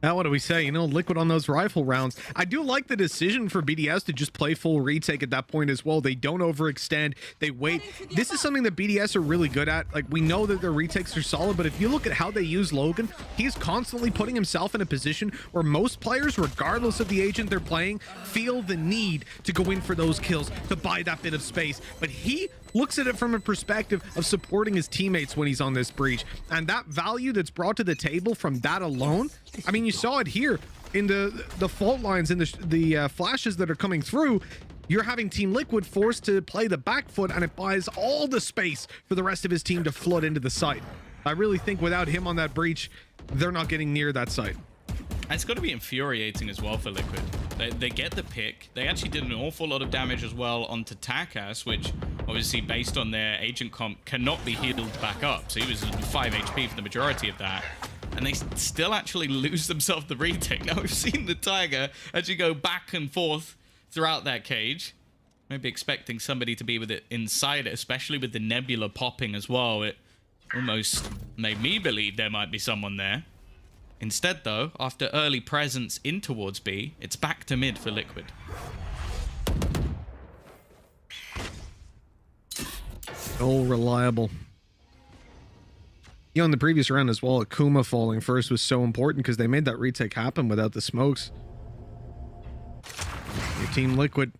Now, what do we say? You know, Liquid on those rifle rounds. I do like the decision for BDS to just play full retake at that point as well. They don't overextend. They wait. This is something that BDS are really good at. Like, we know that their retakes are solid, but if you look at how they use Logan, he's constantly putting himself in a position where most players, regardless of the agent they're playing, feel the need to go in for those kills, to buy that bit of space. But he looks at it from a perspective of supporting his teammates when he's on this breach. And that value that's brought to the table from that alone, I mean, you saw it here in the fault lines, in the flashes that are coming through. You're having Team Liquid forced to play the back foot, and it buys all the space for the rest of his team to flood into the site. I really think without him on that breach, they're not getting near that site. And it's got to be infuriating as well for Liquid. They get the pick. They actually did an awful lot of damage as well onto Takas, which obviously based on their agent comp cannot be healed back up. So he was 5 HP for the majority of that. and they still actually lose themselves the retake. Now, we've seen the Tiger actually go back and forth throughout that cage. Maybe expecting somebody to be with it inside it, especially with the nebula popping as well. It almost made me believe there might be someone there. Instead, though, after early presence in towards B, it's back to mid for Liquid. Oh, reliable. You know, in the previous round as well, Akuma falling first was so important because they made that retake happen without the smokes. Your Team Liquid,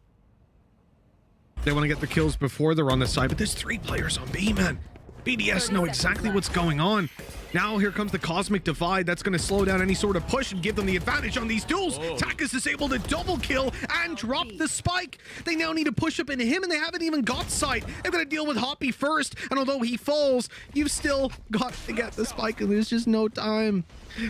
they want to get the kills before they're on the side, but there's 3 players on B, man. BDS know exactly what's going on. Now here comes the Cosmic Divide. That's going to slow down any sort of push and give them the advantage on these duels. Takas is able to double kill and drop the spike. They now need to push up into him, and they haven't even got sight. They're going to deal with Hoppy first, and although he falls, you've still got to get the spike, and there's just no time.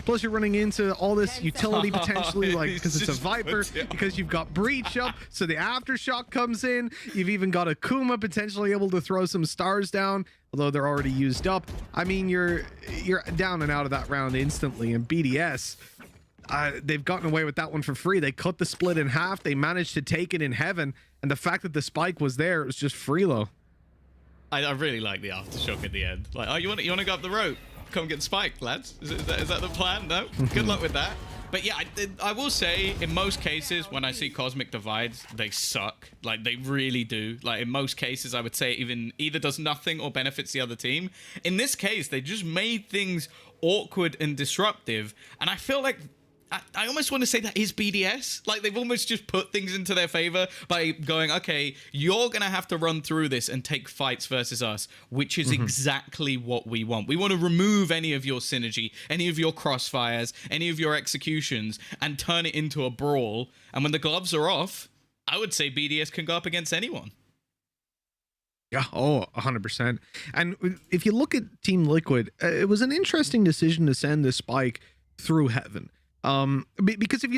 Plus, you're running into all this utility potentially, like, because it's a Viper, because you've got Breach up, so the Aftershock comes in. You've even got Akuma potentially able to throw some stars down, although they're already used up. I mean, you're down and out of that round instantly, and BDS, they've gotten away with that one for free. They cut the split in half. They managed to take it in heaven, and the fact that the spike was there, it was just freelo. I really like the Aftershock at the end. Like, oh, you want to go up the rope? Come get spiked, lads. Is that the plan? No? Good luck with that. But yeah, I will say, in most cases, when I see Cosmic Divides, they suck. Like, they really do. Like, in most cases, I would say even either does nothing or benefits the other team. In this case, they just made things awkward and disruptive. And I feel like I almost want to say that is BDS. Like, they've almost just put things into their favor by going, okay, you're going to have to run through this and take fights versus us, which is exactly what we want. We want to remove any of your synergy, any of your crossfires, any of your executions, and turn it into a brawl. And when the gloves are off, I would say BDS can go up against anyone. Yeah, 100%. And if you look at Team Liquid, it was an interesting decision to send the spike through heaven. Because if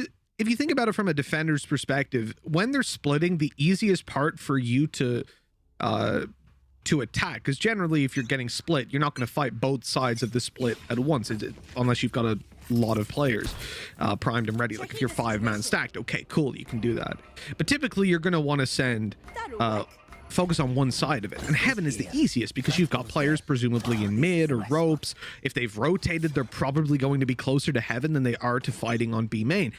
you think about it from a defender's perspective, when they're splitting, the easiest part for you to attack, because generally if you're getting split, you're not going to fight both sides of the split at once, unless you've got a lot of players primed and ready. Like if you're 5-man stacked, okay, cool, you can do that. But typically you're going to want to send focus on one side of it, and heaven is the easiest because you've got players presumably in mid or ropes. If they've rotated, they're probably going to be closer to heaven than they are to fighting on B main.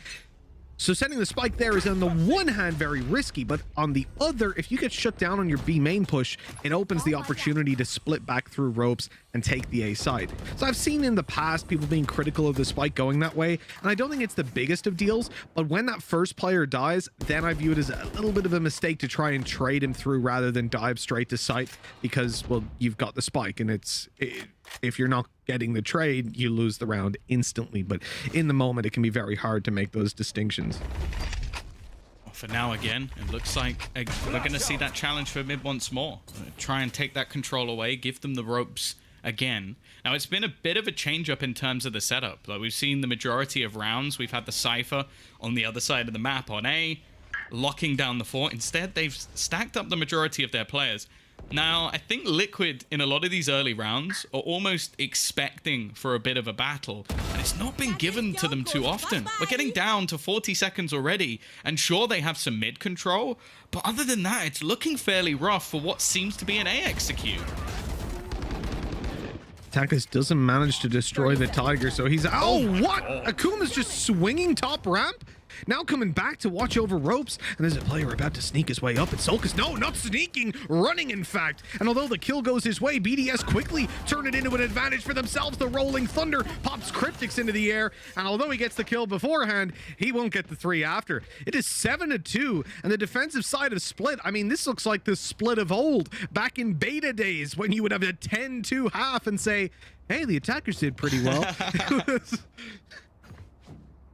So sending the spike there is on the one hand very risky, but on the other, if you get shut down on your B main push, it opens the opportunity to split back through ropes and take the A side. So I've seen in the past people being critical of the spike going that way, and I don't think it's the biggest of deals, but when that first player dies, then I view it as a little bit of a mistake to try and trade him through rather than dive straight to site, because, well, you've got the spike, and if you're not getting the trade, you lose the round instantly. But in the moment, it can be very hard to make those distinctions. Well, for now, again, it looks like we're going to see that challenge for mid once more. Try and take that control away, give them the ropes again. Now, it's been a bit of a change-up in terms of the setup. Like, we've seen the majority of rounds, we've had the Cypher on the other side of the map on A, locking down the fort. Instead, they've stacked up the majority of their players. Now, I think Liquid, in a lot of these early rounds, are almost expecting for a bit of a battle, and it's not been given to them too often. We're getting down to 40 seconds already, and sure, they have some mid control, but other than that, it's looking fairly rough for what seems to be an A execute. Takas doesn't manage to destroy the Tiger, so he's... Oh, what? Akuma's just swinging top ramp? Now coming back to watch over ropes, and there's a player about to sneak his way up, and Solkus, no, not sneaking, running in fact. And although the kill goes his way, BDS quickly turn it into an advantage for themselves. The Rolling Thunder pops Cryptics into the air, and although he gets the kill beforehand, he won't get the 3 after. It is 7-2, and the defensive side of split, I mean, this looks like the split of old, back in beta days, when you would have a 10-2 half and say, hey, the attackers did pretty well.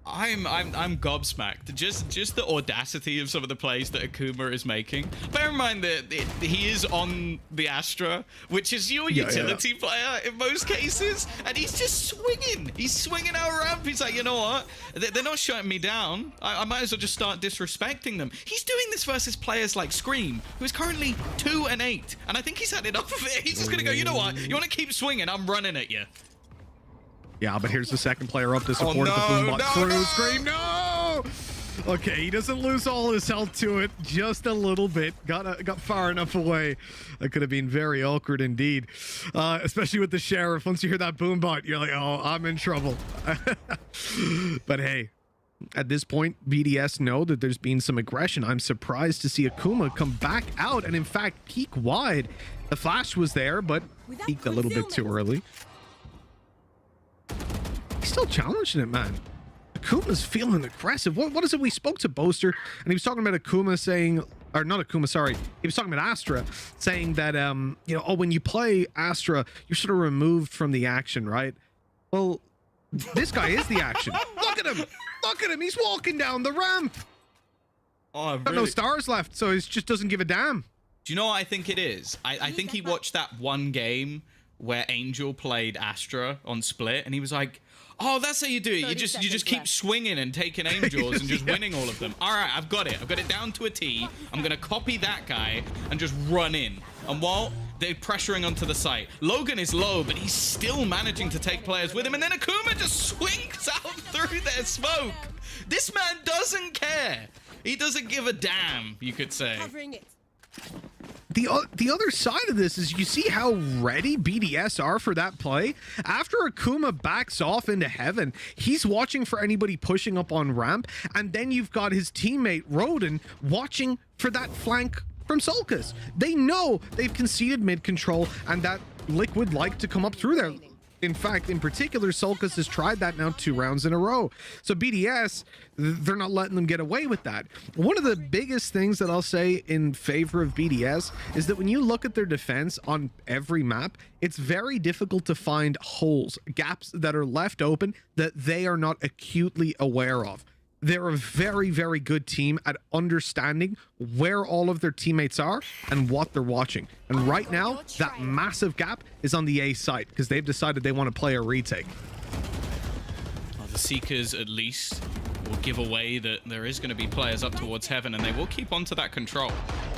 I'm gobsmacked. Just the audacity of some of the plays that Akuma is making. Bear in mind that he is on the Astra, which is your utility player in most cases, and he's just swinging. He's swinging our ramp. He's like, you know what? They're not shutting me down. I might as well just start disrespecting them. He's doing this versus players like Scream, who is currently 2-8, and I think he's had enough of it. He's just gonna go, you know what? You want to keep swinging? I'm running at you. Yeah, but here's the second player up to support the Boombot crew. Scream, no! Okay, he doesn't lose all his health to it, just a little bit. Got far enough away. That could have been very awkward indeed, especially with the sheriff. Once you hear that Boombot, you're like, oh, I'm in trouble. But hey, at this point, BDS know that there's been some aggression. I'm surprised to see Akuma come back out and in fact peek wide. The flash was there, but peeked a little bit too early. He's still challenging it, man. Akuma's feeling aggressive. What is it? We spoke to Boaster and he was talking about Akuma saying, or not Akuma, sorry. He was talking about Astra, saying that, you know, oh, when you play Astra, you're sort of removed from the action, right? Well, this guy is the action. Look at him. Look at him. He's walking down the ramp. Oh, really? Got no stars left, so he just doesn't give a damn. Do you know what I think it is? I think he watched that one game where Angel played Astra on Split, and he was like, oh, that's how you do it. You just keep swinging and taking angels and just winning all of them. All right, I've got it. I've got it down to a T. I'm going to copy that guy and just run in. And while they're pressuring onto the site, Logan is low, but he's still managing to take players with him. And then Akuma just swings out through their smoke. This man doesn't care. He doesn't give a damn, you could say. The other side of this is you see how ready BDS are for that play. After Akuma backs off into heaven, he's watching for anybody pushing up on ramp, and then you've got his teammate Roden watching for that flank from Sulcus. They know they've conceded mid control and that Liquid like to come up through there. In fact, in particular, Sulcus has tried that now 2 rounds in a row. So BDS, they're not letting them get away with that. One of the biggest things that I'll say in favor of BDS is that when you look at their defense on every map, it's very difficult to find holes, gaps that are left open that they are not acutely aware of. They're a very, very good team at understanding where all of their teammates are and what they're watching. And right now, that massive gap is on the A side because they've decided they want to play a retake. Well, the Seekers, at least, will give away that there is going to be players up towards heaven, and they will keep onto that control.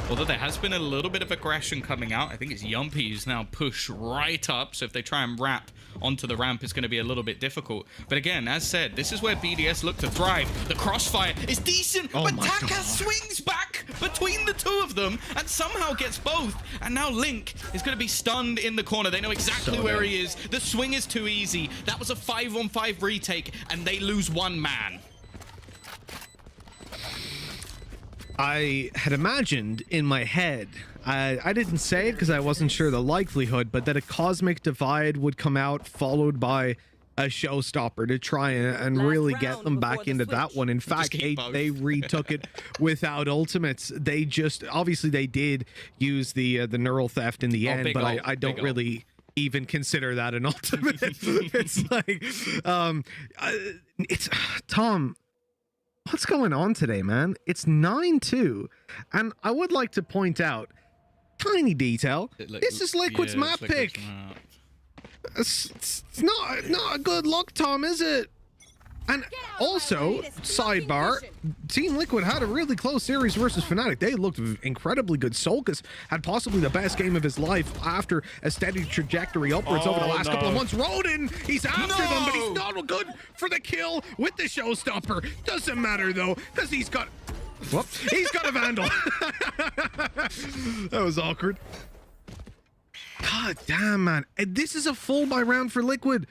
Although there has been a little bit of aggression coming out. I think it's Yumpy who's now pushed right up, so if they try and wrap onto the ramp, it's going to be a little bit difficult. But again, as said, this is where BDS look to thrive. The crossfire is decent, but Taka swings back between the two of them and somehow gets both. And now Link is going to be stunned in the corner. They know exactly where he is. The swing is too easy. That was a 5-on-5 retake, and they lose 1 man. I had imagined in my head, I didn't say it because I wasn't sure the likelihood, but that a cosmic divide would come out followed by a showstopper to try and really get them back into that one. In fact, they retook it without ultimates. They just, obviously they did use the neural theft in the end, but I don't really even consider that an ultimate. It's like, it's Tom. What's going on today, man? It's 9-2, and I would like to point out, tiny detail, this is Liquid's map pick. It's not a good look, Tom, is it? And also, sidebar, Team Liquid had a really close series versus Fnatic. They looked incredibly good. Sulcus had possibly the best game of his life after a steady trajectory upwards over the last couple of months. Roden, he's after them, but he's not good for the kill with the showstopper. Doesn't matter, though, because he's got... Whoop, he's got a Vandal. That was awkward. God damn, man. And this is a full buy round for Liquid.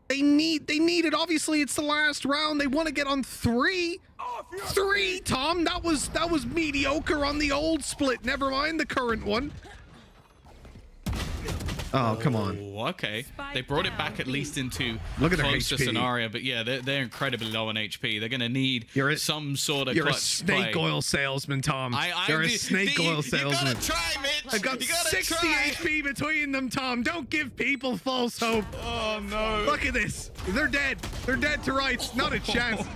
They need it. Obviously, it's the last round. They want to get on 3. 3, Tom. That was mediocre on the old split. Never mind the current one. Oh, come on. Okay. They brought it back at least into Look at their closer HP. scenario, but yeah, they're incredibly low on HP. They're going to need some sort of You're a clutch snake play. oil salesman, Tom. You're a snake oil salesman. You gotta try, Mitch. I've got 60 HP between them, Tom. Don't give people false hope. Oh, no. Look at this. They're dead. They're dead to rights. Not a chance.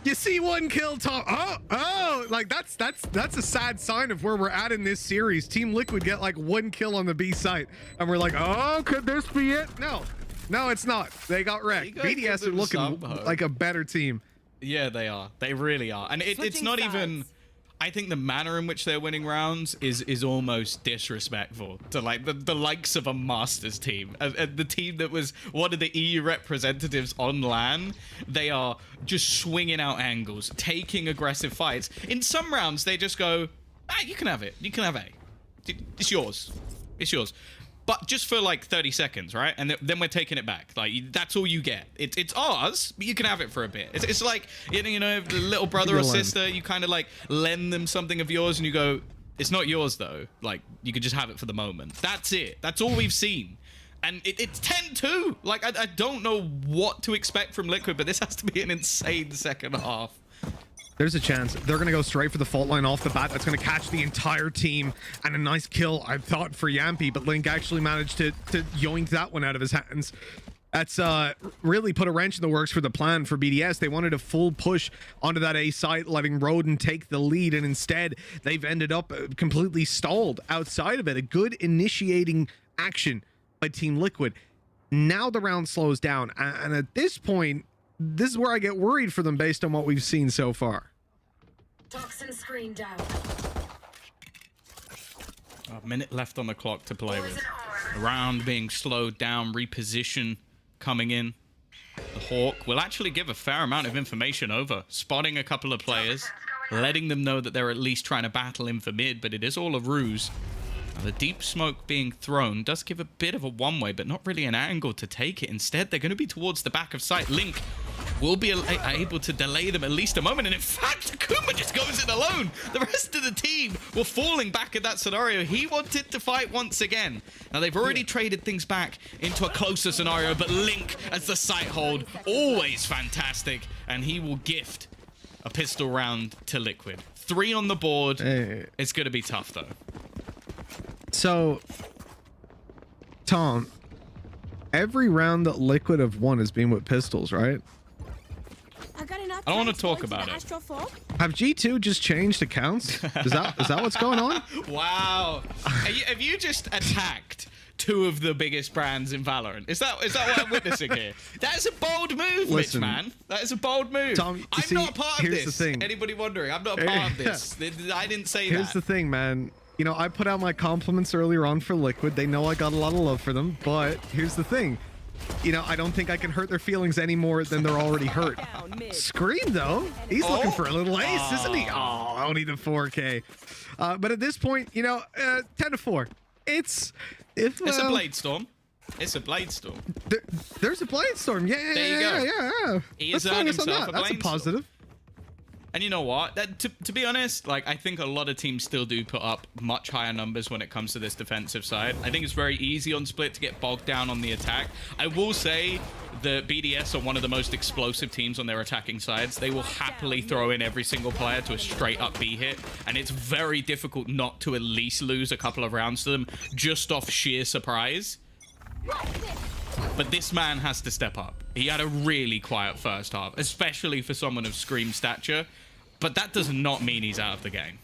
You see 1 kill, Tom. Oh, like that's a sad sign of where we're at in this series. Team Liquid get like 1 kill on the B site, and we're like, oh, could this be it? No, it's not. They got wrecked. BDS are looking like a better team. Yeah, they are. They really are. And it's not even... I think the manner in which they're winning rounds is almost disrespectful to like the likes of a Masters team, the team that was one of the EU representatives on LAN. They are just swinging out angles, taking aggressive fights. In some rounds, they just go, you can have it. You can have A. It's yours. It's yours. But just for like 30 seconds, right? And then we're taking it back. Like, that's all you get. It's ours, but you can have it for a bit. It's like, you know, the little brother or sister, you kind of like lend them something of yours and you go, it's not yours though. Like, you can just have it for the moment. That's it. That's all we've seen. And it's 10-2. Like, I don't know what to expect from Liquid, but this has to be an insane second half. There's a chance they're going to go straight for the fault line off the bat. That's going to catch the entire team. And a nice kill, I thought, for Yampy, but Link actually managed to yoink that one out of his hands. That's really put a wrench in the works for the plan for BDS. They wanted a full push onto that A site, letting Roden take the lead, and instead they've ended up completely stalled outside of it. A good initiating action by Team Liquid. Now the round slows down, and at this point, this is where I get worried for them based on what we've seen so far. Toxin screen down. A minute left on the clock to play with. The round being slowed down, reposition coming in. The Hawk will actually give a fair amount of information over, spotting a couple of players, letting them know that they're at least trying to battle in for mid, but it is all a ruse. Now, the deep smoke being thrown does give a bit of a one-way, but not really an angle to take it. Instead, they're going to be towards the back of site. Link will be able to delay them at least a moment, and in fact, Akuma just goes in alone. The rest of the team were falling back in that scenario. He wanted to fight once again. Now, they've already traded things back into a closer scenario, but Link, as the site hold, always fantastic, and he will gift a pistol round to Liquid. 3 on the board. Hey. It's going to be tough, though. So, Tom, every round that Liquid have won has been with pistols, right? I don't want to talk about it. Have G2 just changed accounts? Is that what's going on? Wow. Have you just attacked 2 of the biggest brands in Valorant? Is that what I'm witnessing here? That is a bold move, Listen, Mitch, man. That is a bold move. Tom, I'm not a part of here's this. the thing. Anybody wondering? I'm not a part of this. I didn't say that. Here's the thing, man. You know, I put out my compliments earlier on for Liquid. They know I got a lot of love for them, but here's the thing. You know, I don't think I can hurt their feelings any more than they're already hurt. Scream, though. He's looking for a little ace, isn't he? Oh, only the 4K. But at this point, you know, 10-4. It's a Blade Storm. It's a Blade Storm. There's a Blade Storm. Yeah. He has earned himself a That's a Blade positive. And you know what? To be honest, like, I think a lot of teams still do put up much higher numbers when it comes to this defensive side. I think it's very easy on Split to get bogged down on the attack. I will say the BDS are one of the most explosive teams on their attacking sides. They will happily throw in every single player to a straight up B hit, and it's very difficult not to at least lose a couple of rounds to them just off sheer surprise. But this man has to step up. He had a really quiet first half, especially for someone of Scream stature. But that does not mean he's out of the game.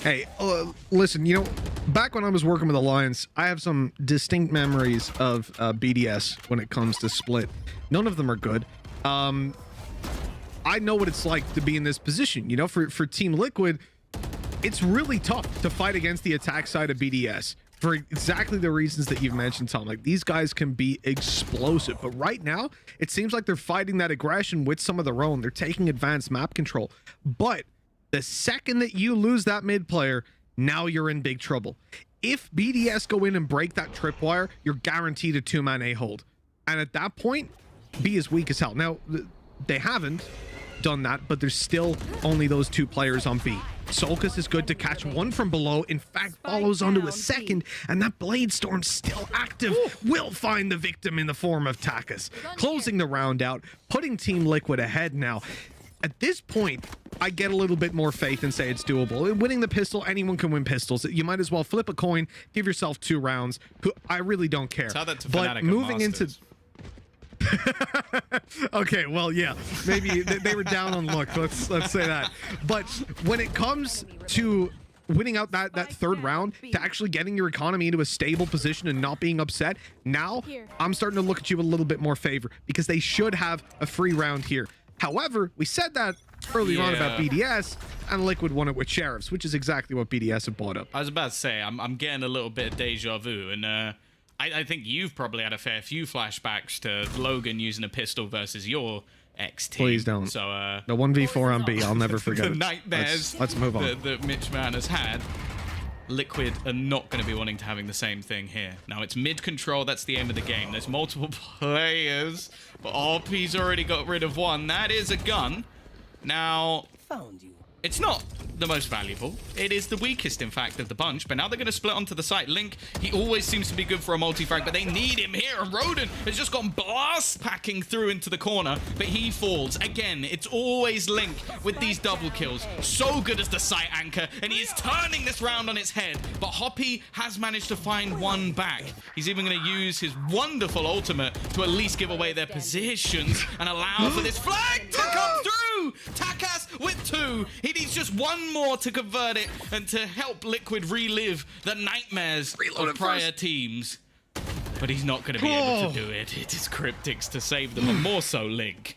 Hey, listen, you know, back when I was working with Alliance, I have some distinct memories of BDS when it comes to Split. None of them are good. I know what it's like to be in this position. You know, for Team Liquid, it's really tough to fight against the attack side of BDS. For exactly the reasons that you've mentioned, Tom. Like, these guys can be explosive, but right now it seems like they're fighting that aggression with some of their own. They're taking advanced map control, but the second that you lose that mid player, now you're in big trouble. If BDS go in and break that tripwire, you're guaranteed a 2-man A hold, and at that point B is weak as hell. Now they haven't done that, but there's still only those 2 players on B. Solkus is good to catch one from below. In fact, follows onto a second, and that Blade Storm's still active. Will find the victim in the form of Takas, closing the round out, putting Team Liquid ahead now. At this point, I get a little bit more faith and say it's doable. Winning the pistol, anyone can win pistols. You might as well flip a coin, give yourself 2 rounds. I really don't care. Tell that to but Fnatic moving into okay, well, yeah, maybe they were down on luck. Let's say that. But when it comes to winning out that 3rd round, to actually getting your economy into a stable position and not being upset, now I'm starting to look at you with a little bit more favor, because they should have a free round here. However, we said that earlier on about BDS, and Liquid won it with Sheriffs, which is exactly what BDS have bought up. I was about to say, I'm getting a little bit of deja vu, and I think you've probably had a fair few flashbacks to Logan using a pistol versus your ex-team. Please don't. So, the 1v4 on B, I'll never forget the it. nightmares Let's move on. that Mitch Mann has had. Liquid are not going to be wanting to having the same thing here. Now, it's mid-control. That's the aim of the game. There's multiple players, but RP's already got rid of one. That is a gun. Now, it's not the most valuable. It is the weakest, in fact, of the bunch. But now they're going to split onto the site. Link, he always seems to be good for a multi-frag, but they need him here. And Roden has just gone blast packing through into the corner, but he falls. Again, it's always Link with these double kills. So good as the site anchor, and he is turning this round on its head. But Hoppy has managed to find one back. He's even going to use his wonderful ultimate to at least give away their positions and allow for this flag to come through. Takas with 2. He needs just one more to convert it and to help Liquid relive the nightmares of prior teams. But he's not going to be able to do it. It is Cryptics to save them, and more so Link.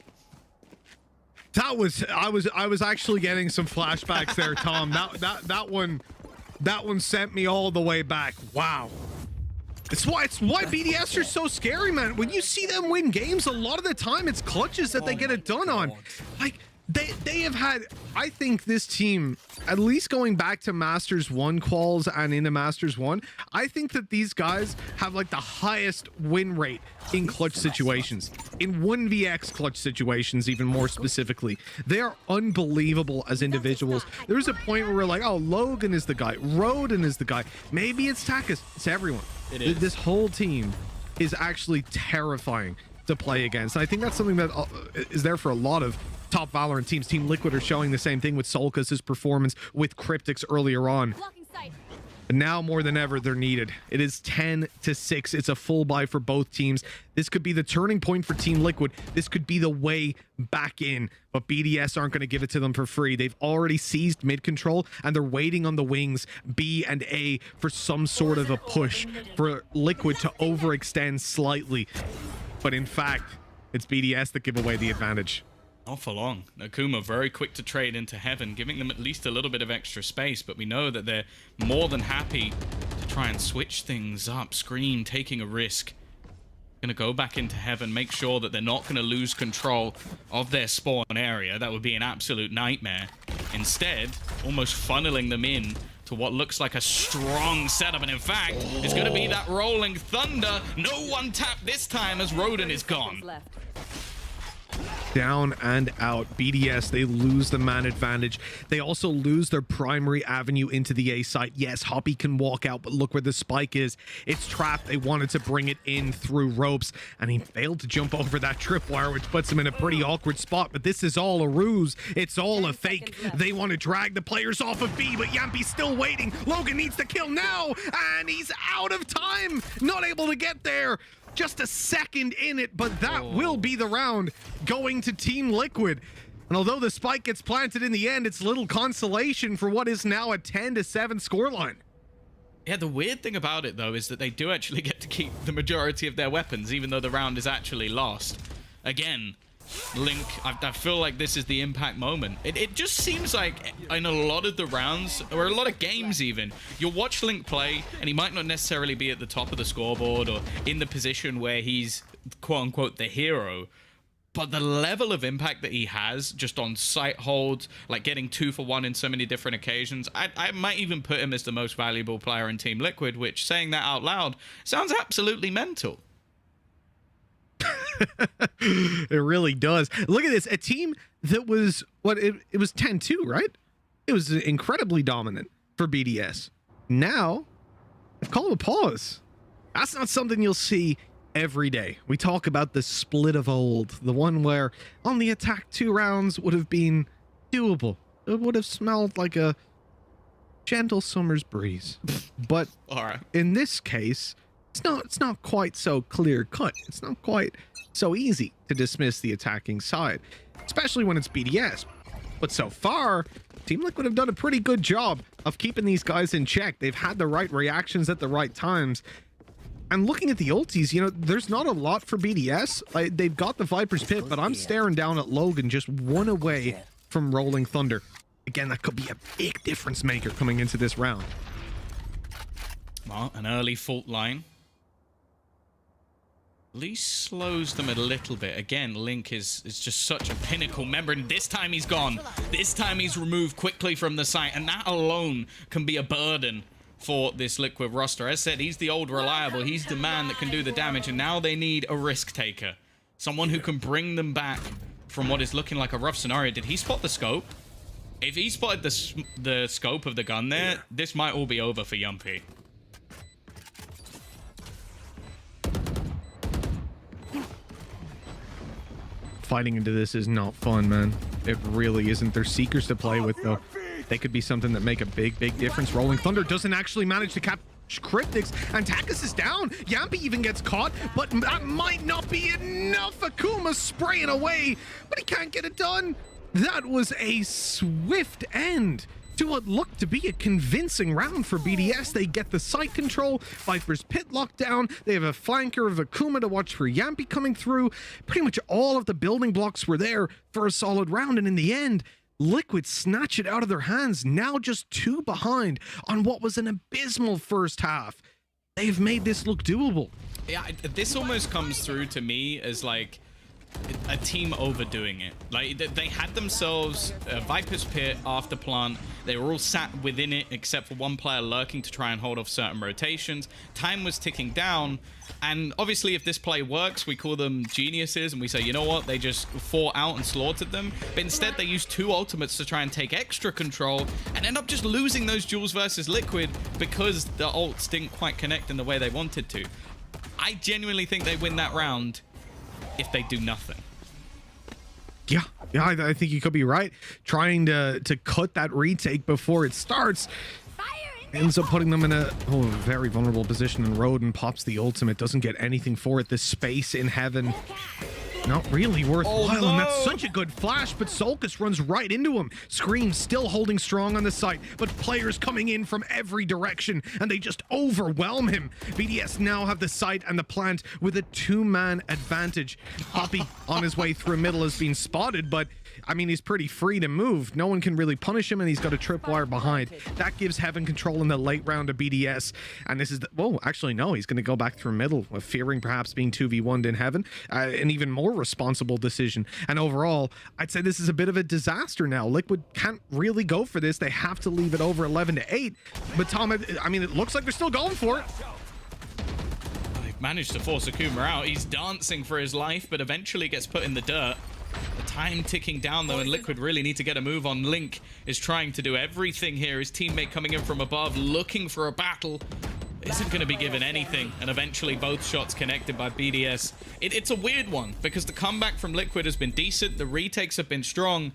I was actually getting some flashbacks there, Tom. That one sent me all the way back. Wow. It's why BDS are so scary, man. When you see them win games, a lot of the time it's clutches that they get it done on. Like, they have had, I think this team, at least going back to Masters 1 quals and into Masters 1, I think that these guys have like the highest win rate in clutch situations, in 1vx clutch situations, even more specifically. They are unbelievable as individuals. There's a point where we're like, oh, Logan is the guy, Roden is the guy, maybe it's Takas. It's everyone. It is. This whole team is actually terrifying to play against. And I think that's something that is there for a lot of top Valorant teams. Team Liquid are showing the same thing with Solkas's performance, with Cryptics earlier on. And now more than ever, they're needed. It is 10-6. It's a full buy for both teams. This could be the turning point for Team Liquid. This could be the way back in. But BDS aren't going to give it to them for free. They've already seized mid control, and they're waiting on the wings, B and A, for some sort of a push for Liquid to overextend slightly. But in fact, it's BDS that give away the advantage. Not for long. Nakuma very quick to trade into Heaven, giving them at least a little bit of extra space, but we know that they're more than happy to try and switch things up. Scream taking a risk. Gonna go back into Heaven, make sure that they're not gonna lose control of their spawn area. That would be an absolute nightmare. Instead, almost funneling them in to what looks like a strong setup, and in fact, it's gonna be that rolling thunder. No one tap this time as Roden is gone. Down and out. BDS, they lose the man advantage. They also lose their primary avenue into the A site. Yes, Hoppy can walk out, but look where the spike is. It's trapped. They wanted to bring it in through ropes, and he failed to jump over that tripwire, which puts him in a pretty awkward spot. But this is all a ruse. It's all a fake. They want to drag the players off of B, but Yampi's still waiting. Logan needs the kill now, and he's out of time. Not able to get there. Just a second in it, but that will be the round going to Team Liquid. And although the spike gets planted in the end, it's little consolation for what is now a 10-7 scoreline. Yeah, the weird thing about it, though, is that they do actually get to keep the majority of their weapons, even though the round is actually lost. Again, Link, I feel like this is the impact moment. It just seems like in a lot of the rounds, or a lot of games even, you'll watch Link play, and he might not necessarily be at the top of the scoreboard or in the position where he's, quote-unquote, the hero. But the level of impact that he has just on site holds, like getting 2 for 1 in so many different occasions, I might even put him as the most valuable player in Team Liquid, which, saying that out loud, sounds absolutely mental. It really does. Look at this. A team that was, it was 10-2, right? It was incredibly dominant for BDS. Now, they've called a pause. That's not something you'll see every day. We talk about the split of old, the one where on the attack 2 rounds would have been doable. It would have smelled like a gentle summer's breeze. But in this case, it's not quite so clear cut. It's not quite so easy to dismiss the attacking side, especially when it's BDS. But so far, Team Liquid have done a pretty good job of keeping these guys in check. They've had the right reactions at the right times. And looking at the ultis, you know, there's not a lot for BDS. They've got the Viper's Pit, but I'm staring down at Logan just one away from Rolling Thunder. Again, that could be a big difference maker coming into this round. Well, an early fault line. At least slows them a little bit. Again, Link is just such a pinnacle member, and this time he's gone. This time he's removed quickly from the site, and that alone can be a burden for this Liquid roster. As said, he's the old reliable. He's the man that can do the damage, and now they need a risk taker. Someone who can bring them back from what is looking like a rough scenario. Did he spot the scope? If he spotted the scope of the gun there, this might all be over for Yumpy. Fighting into this is not fun, man. It really isn't. There's Seekers to play with, though. They could be something that make a big difference. Rolling Thunder doesn't actually manage to capture Cryptics, and Takis is down. Yampy even gets caught, but that might not be enough. Akuma spraying away, but he can't get it done. That was a swift end to what looked to be a convincing round for BDS. They get the site control, Viper's pit locked down, they have a flanker of Akuma to watch for Yampy coming through. Pretty much all of the building blocks were there for a solid round, and in the end, Liquid snatch it out of their hands, now just 2 behind on what was an abysmal first half. They've made this look doable. Yeah, this almost comes through to me as like a team overdoing it. Like they had themselves a Viper's Pit after plant. They were all sat within it except for one player lurking to try and hold off certain rotations. Time was ticking down, and obviously if this play works, we call them geniuses and we say, you know what, they just fought out and slaughtered them. But instead they used 2 ultimates to try and take extra control and end up just losing those duels versus Liquid because the ults didn't quite connect in the way they wanted to. I genuinely think they win that round if they do nothing. Yeah, I think you could be right. Trying to cut that retake before it starts ends up putting them in a very vulnerable position, and Roden pops the ultimate, doesn't get anything for it. The space in heaven, not really worthwhile, and that's such a good flash, but Solkis runs right into him. Scream still holding strong on the site, but players coming in from every direction, and they just overwhelm him. BDS now have the site and the plant with a 2-man advantage. Poppy on his way through middle has been spotted, but I mean, he's pretty free to move. No one can really punish him, and he's got a tripwire behind. That gives Heaven control in the late round of BDS, and this is actually no, he's going to go back through middle, fearing perhaps being 2v1'd in Heaven. An even more responsible decision, and overall I'd say this is a bit of a disaster now. Liquid can't really go for this. They have to leave it over 11-8, but Tom, I mean, it looks like they're still going for it. They've managed to force Akuma out. He's dancing for his life, but eventually gets put in the dirt. The time ticking down though, and Liquid really need to get a move on. Link is trying to do everything here. His teammate coming in from above, looking for a battle, isn't going to be given anything, and eventually both shots connected by BDS. It's a weird one because the comeback from Liquid has been decent, the retakes have been strong,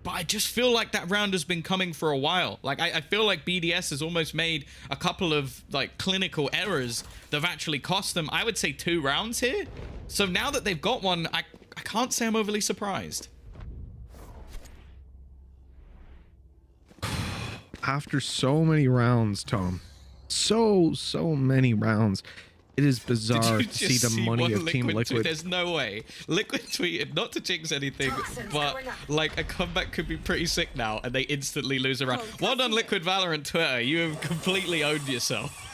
but I just feel like that round has been coming for a while. Like I feel like BDS has almost made a couple of like clinical errors that have actually cost them, I would say, 2 rounds here. So now that they've got one, I can't say I'm overly surprised. After so many rounds, Tom, so many rounds, it is bizarre to see the money of Team Liquid. There's no way. Liquid tweeted, not to jinx anything, but like a comeback could be pretty sick now, and they instantly lose a round. Well done, Liquid Valorant Twitter. You have completely owned yourself.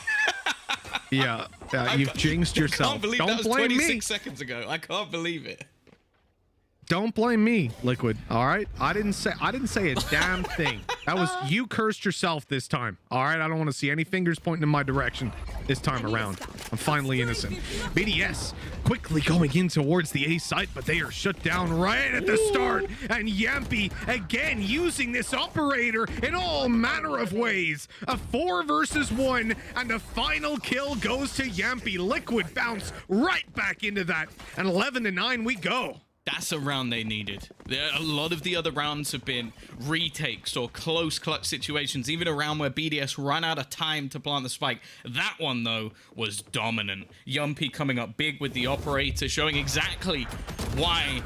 Yeah, you've jinxed yourself. I can't believe that was 26 seconds ago. I can't believe it. Don't blame me, Liquid. All right, I didn't say a damn thing. That was you cursed yourself this time. All right, I don't want to see any fingers pointing in my direction this time around. I'm finally innocent. BDS quickly going in towards the A site, but they are shut down right at the start. And Yampy again using this operator in all manner of ways. A 4 versus 1, and the final kill goes to Yampy. Liquid bounce right back into that, and 11-9 we go. That's a round they needed. A lot of the other rounds have been retakes or close clutch situations, even a round where BDS ran out of time to plant the spike. That one, though, was dominant. Yumpy coming up big with the operator, showing exactly why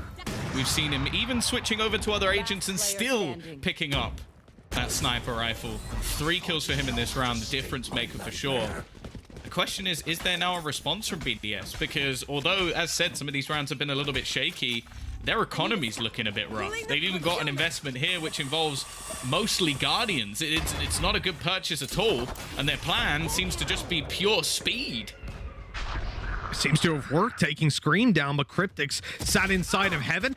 we've seen him even switching over to other agents and still picking up that sniper rifle. 3 kills for him in this round, the difference maker for sure. The question is there now a response from BDS? Because although, as said, some of these rounds have been a little bit shaky, their economy's looking a bit rough. They've even got an investment here which involves mostly Guardians. It's not a good purchase at all, and their plan seems to just be pure speed. Seems to have worked, taking Scream down, but Cryptics sat inside of Heaven.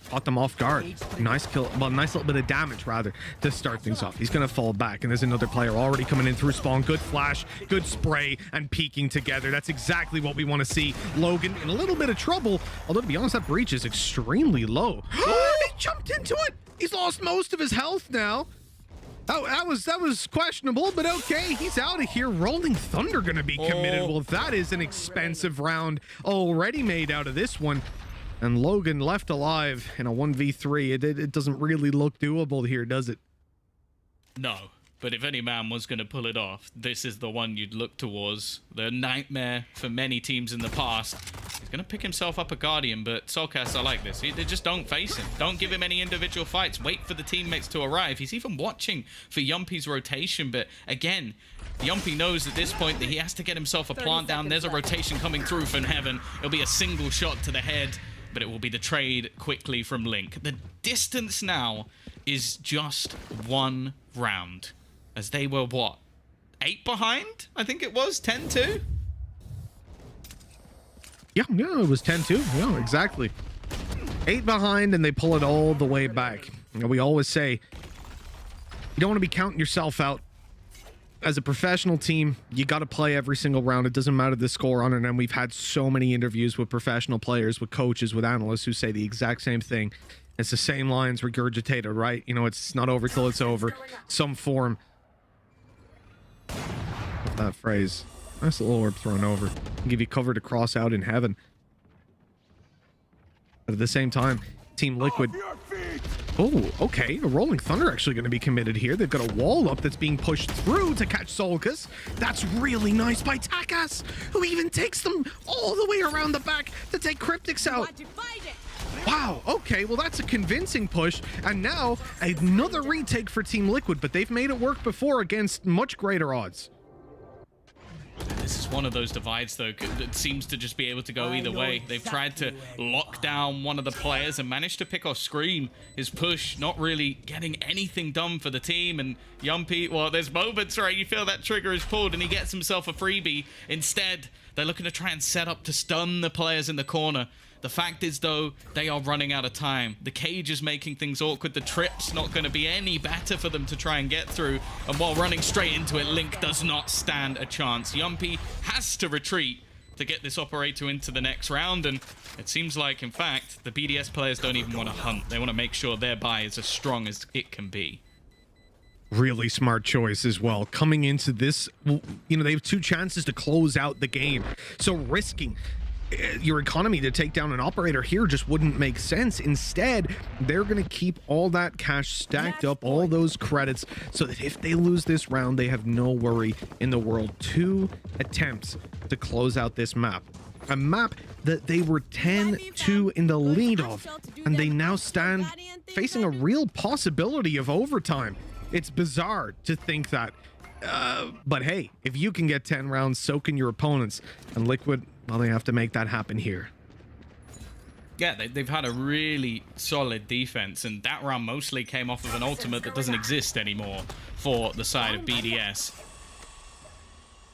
Caught them off guard. Nice kill, well, nice little bit of damage rather to start things off. He's gonna fall back, and there's another player already coming in through spawn. Good flash, good spray, and peeking together. That's exactly what we want to see. Logan in a little bit of trouble, although to be honest, that breach is extremely low. He jumped into it. He's lost most of his health now. Oh, that was questionable, but okay, he's out of here. Rolling Thunder gonna be committed. Well, that is an expensive round already made out of this one. And Logan left alive in a 1v3. It doesn't really look doable here, does it? No, but if any man was going to pull it off, this is the one you'd look towards. The nightmare for many teams in the past. He's going to pick himself up a Guardian, but Soulcast, I like this. They just don't face him. Don't give him any individual fights. Wait for the teammates to arrive. He's even watching for Yumpy's rotation, but again, Yumpy knows at this point that he has to get himself a plant down. There's a rotation coming through from Heaven. It'll be a single shot to the head, but it will be the trade quickly from Link. The distance now is just one round, as they were, what, 8 behind? I think it was 10-2? Yeah, it was 10-2. Yeah, exactly. 8 behind, and they pull it all the way back. You know, we always say, you don't want to be counting yourself out. As a professional team, you got to play every single round. It doesn't matter the score on it. And we've had so many interviews with professional players, with coaches, with analysts who say the exact same thing. It's the same lines regurgitated, right? You know, it's not over till it's over. Some form of that phrase. Nice little orb thrown over. Give you cover to cross out in Heaven. But at the same time, Team Liquid... Oh, okay. A Rolling Thunder actually going to be committed here. They've got a wall up that's being pushed through to catch Solkas. That's really nice by Takas, who even takes them all the way around the back to take Cryptics out. Wow, okay, well that's a convincing push, and now another retake for Team Liquid, but they've made it work before against much greater odds. This is one of those divides, though, that seems to just be able to go either way. They've tried to lock down one of the players and managed to pick off Scream. His push not really getting anything done for the team, and Yumpy, well, there's moments, right? You feel that trigger is pulled and he gets himself a freebie. Instead, they're looking to try and set up to stun the players in the corner. The fact is, though, they are running out of time. The cage is making things awkward. The trip's not going to be any better for them to try and get through. And while running straight into it, Link does not stand a chance. Yumpy has to retreat to get this operator into the next round. And it seems like, in fact, the BDS players don't even want to hunt. They want to make sure their buy is as strong as it can be. Really smart choice as well. Coming into this, you know, they have 2 chances to close out the game. So risking your economy to take down an operator here just wouldn't make sense. Instead, they're going to keep all that cash stacked up, all those credits, so that if they lose this round, they have no worry in the world. 2 attempts to close out this map. A map that they were 10-2 in the lead of, and they now stand facing a real possibility of overtime. It's bizarre to think that. But hey, if you can get 10 rounds, so can your opponents. And Liquid, well, they have to make that happen here. Yeah, they've had a really solid defense, and that round mostly came off of an ultimate that doesn't exist anymore for the side of BDS.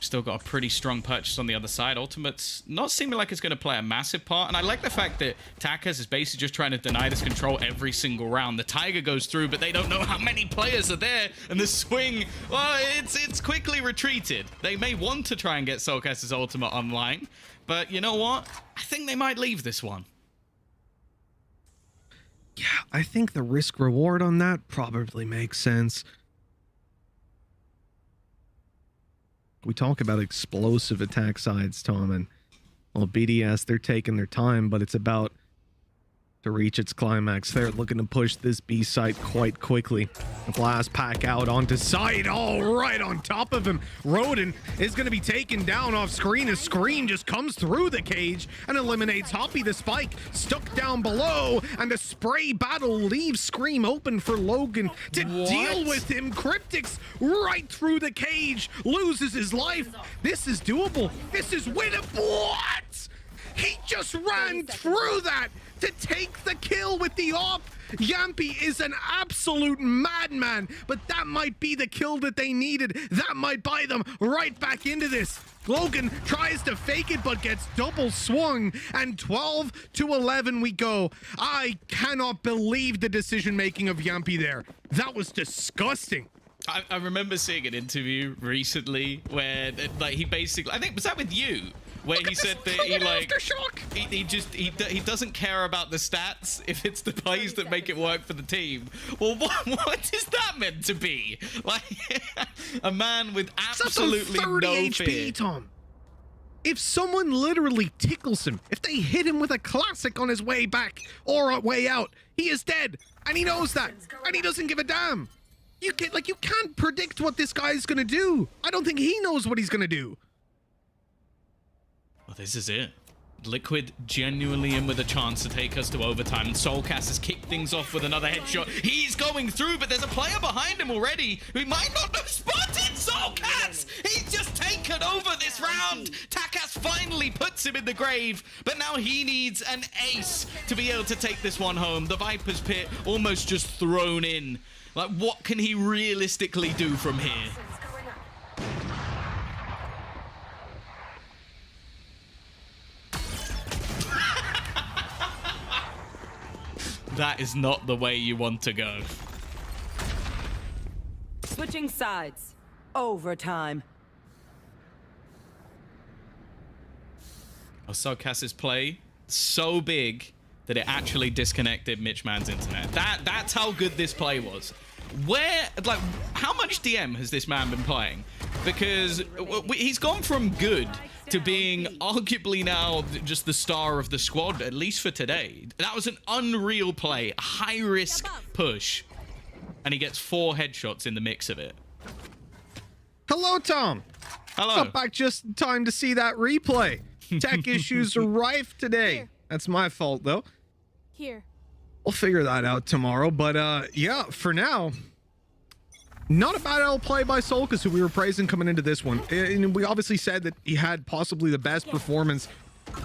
Still got a pretty strong purchase on the other side. Ultimate's not seeming like it's going to play a massive part, and I like the fact that Takas is basically just trying to deny this control every single round. The Tiger goes through, but they don't know how many players are there, and the swing, well, it's quickly retreated. They may want to try and get Soulcast's ultimate online, but you know what? I think they might leave this one. Yeah, I think the risk reward on that probably makes sense. We talk about explosive attack sides, Tom, and well, BDS, they're taking their time, but it's about to reach its climax. They're looking to push this B site quite quickly. The blast pack out onto side, all right on top of him. Roden is going to be taken down off screen as Scream just comes through the cage and eliminates Hoppy. The spike stuck down below, and the spray battle leaves Scream open for Logan to deal with him. Cryptics right through the cage, loses his life. This is doable. This is winnable. What? He just ran through that to take the kill with the op. Yampy is an absolute madman, but that might be the kill that they needed. That might buy them right back into this. Logan tries to fake it, but gets double swung, and 12-11 we go. I cannot believe the decision-making of Yampy there. That was disgusting. I remember seeing an interview recently where like he basically, I think, was that with you? Where he said that he like he doesn't care about the stats if it's the plays that make it work for the team. Well, what is that meant to be? Like a man with absolutely no 30 fear. HP, Tom. If someone literally tickles him, if they hit him with a classic on his way back or way out, he is dead, and he knows that, and he doesn't give a damn. You can't predict what this guy is gonna do. I don't think he knows what he's gonna do. Well, this is it. Liquid genuinely in with a chance to take us to overtime. And Soulcast has kicked things off with another headshot. He's going through, but there's a player behind him already who might not have spotted Soulcast. He's just taken over this round. Takas finally puts him in the grave, but now he needs an ace to be able to take this one home. The Viper's Pit almost just thrown in. Like, what can he realistically do from here? That is not the way you want to go. Switching sides. Overtime. Soulcast's play so big that it actually disconnected Mitch Mann's internet. That's how good this play was. How much DM has this man been playing? Because he's gone from good to being arguably now just the star of the squad, at least for today. That was an unreal play, a high-risk push, and he gets 4 headshots in the mix of it. Hello, Tom. Hello. Got back just in time to see that replay. Tech issues are rife today. Here. That's my fault, though. Here. We'll figure that out tomorrow, but yeah, for now, not a bad L play by Solkas, who we were praising coming into this one. And we obviously said that he had possibly the best performance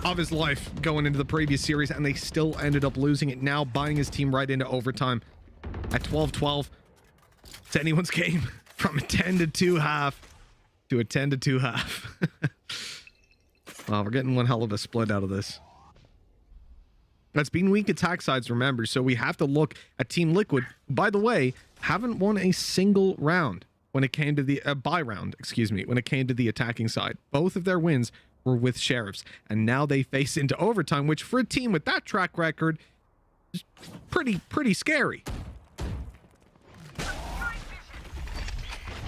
of his life going into the previous series, and they still ended up losing it, now buying his team right into overtime at 12-12. It's anyone's game from a 10-2 half to a 10-2 half. Well, we're getting one hell of a split out of this. That's been weak attack sides, remember, so we have to look at Team Liquid. By the way, haven't won a single round when it came to the bye round, excuse me, when it came to the attacking side. Both of their wins were with Sheriffs, and now they face into overtime, which for a team with that track record is pretty scary.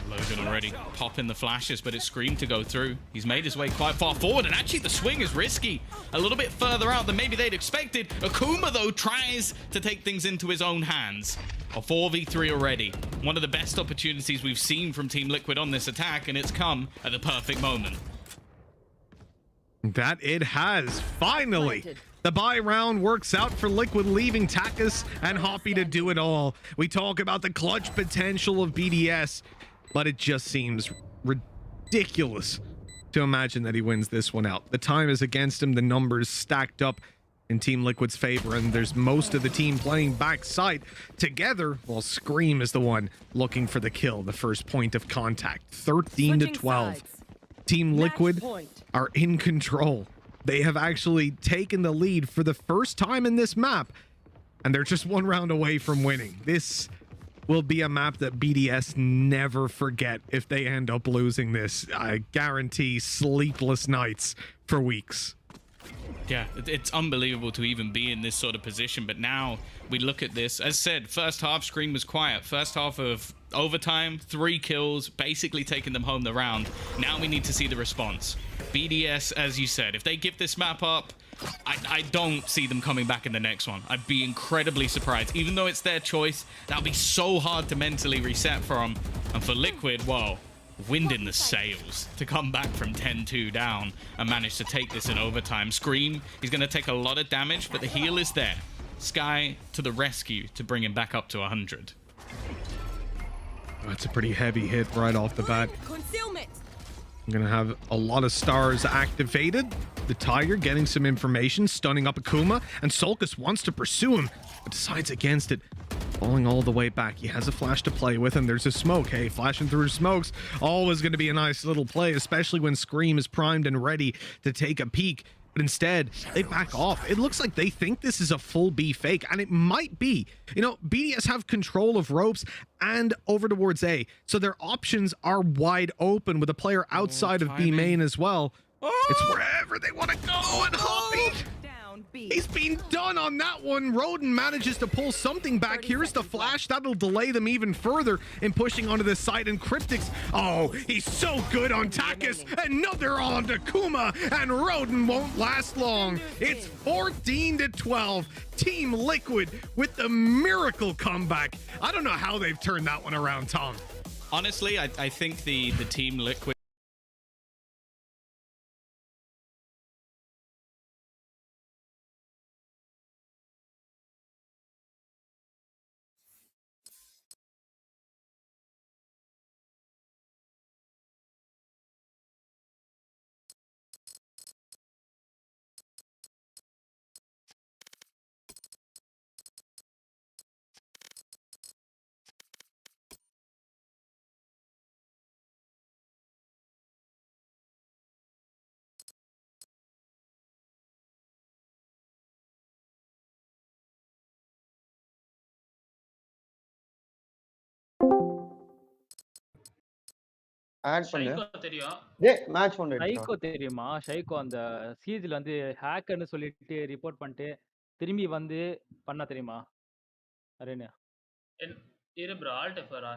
Logan already popping the flashes, but it's screamed to go through. He's made his way quite far forward, and actually the swing is risky. A little bit further out than maybe they'd expected. Akuma, though, tries to take things into his own hands. A 4v3 already. One of the best opportunities we've seen from Team Liquid on this attack, and it's come at the perfect moment. That it has, finally. The bye round works out for Liquid, leaving Takas and Hoppy to do it all. We talk about the clutch potential of BDS, but it just seems ridiculous to imagine that he wins this one out. The time is against him, the numbers stacked up in Team Liquid's favor, and there's most of the team playing backside together, while Scream is the one looking for the kill, the first point of contact. 13-12. Team Liquid are in control. They have actually taken the lead for the first time in this map, and they're just one round away from winning. This will be a map that BDS never forget if they end up losing this. I guarantee sleepless nights for weeks. Yeah, it's unbelievable to even be in this sort of position, but now we look at this. As said, first half, Scream was quiet. First half of overtime, 3 kills, basically taking them home the round. Now we need to see the response. BDS, as you said, if they give this map up, I don't see them coming back in the next one. I'd be incredibly surprised. Even though it's their choice, that'll be so hard to mentally reset from. And for Liquid, whoa, wind in the sails to come back from 10-2 down and manage to take this in overtime. Scream, he's going to take a lot of damage, but the heal is there. Sky to the rescue to bring him back up to 100. That's a pretty heavy hit right off the bat. Concealment. I'm gonna have a lot of stars activated. The Tiger getting some information, stunning up Akuma, and Sulcus wants to pursue him, but decides against it. Falling all the way back. He has a flash to play with, and there's a smoke. Hey, flashing through smokes, always going to be a nice little play, especially when Scream is primed and ready to take a peek. But instead, they back off. It looks like they think this is a full B fake, and it might be. You know, BDS have control of ropes and over towards A, so their options are wide open with a player outside of B main as well. It's wherever they want to go, and Hoppy, he's been done on that one. Roden manages to pull something back. Here's the flash. That'll delay them even further in pushing onto the side. And Cryptics, oh, he's so good on Takis. Another on to Kuma, and Roden won't last long. It's 14-12. Team Liquid with the miracle comeback. I don't know how they've turned that one around, Tom. Honestly, I think the Team Liquid add பண்ணு. ஷைகோ தெரியும். டேய் match ஒன்னு ஷைகோ தெரியுமா? ஷைகோ அந்த சீஜ்ல வந்து ஹேக்கர்னு சொல்லிட்டு report பண்ணிட்டு திரும்பி வந்து பண்ண தெரியுமா? அரேனு. இரு ப்ரோ ஆல்ட் எஃப்ஆரா?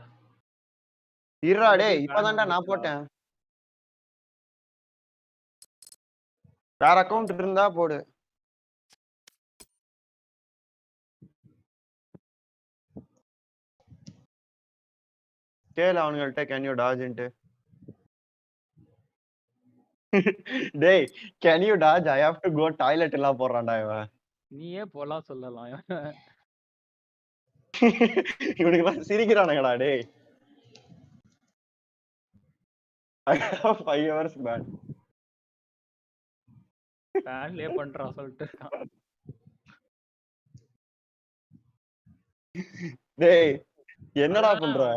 இருடா டேய், இப்பதான்டா நான் போட்டேன். வேற அக்கவுண்ட் இருந்தா போடு. கேளு அவனுங்கள்ட்ட கேன் யூ டாஜ்ன்ட்டு. டேய் can you dodge I have to go toilet எல்லாம் போறான்டா இவன். நீயே போலாம் சொல்லலாம். இவனுக்கு சிரிக்கிறானுங்கடா டேய். I have 5 hours ban. பேன்லயே பண்றா சொல்லிட்டு இருக்கான். டேய் என்னடா பண்ற?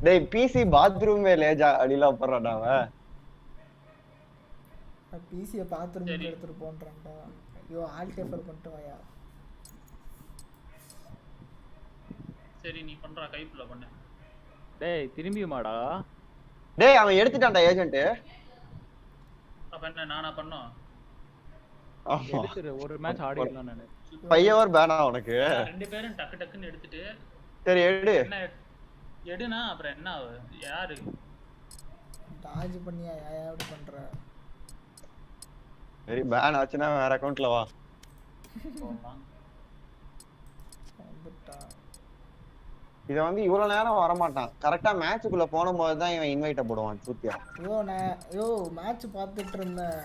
டேய் பிசி பாத்ரூமே லேஜா அடிலாம் போறான்டா அவன். பிசியை பாத்ரூம் எடுத்துட்டு போன்றான்டா. ஐயோ ஆல்ட் எஃப்ஆர் பண்ணிட்டு வாயா. சரி நீ பண்றா கைப்புல பண்ணு. டேய் திரும்பியுமாடா? டேய் அவன் எடுத்துட்டான்டா ஏஜென்ட். அப்ப என்ன நானா பண்ணோம்? எடுத்துரு ஒரு மேட்ச் ஆடிடலாம் நானு. 5 ஹவர் பேனா உனக்கு. ரெண்டு பேரும் டக்கு டக்குன்னு எடுத்துட்டு சரி எடு. என்ன எடுனா அப்புறம் என்ன யாரு டாஜ் பண்ணியா யாயாவது பண்ற? சரி பேன் ஆச்சுனா வேற அக்கவுண்ட்ல வா. இத வந்து இவ்வளவு நேரம் வர மாட்டான். கரெக்ட்டா மேட்ச்க்குள்ள போனும்போது தான் இவன் இன்வைட் போடுவான் சூத்தியா. யோ மேட்ச் பார்த்துட்டு இருந்தேன்.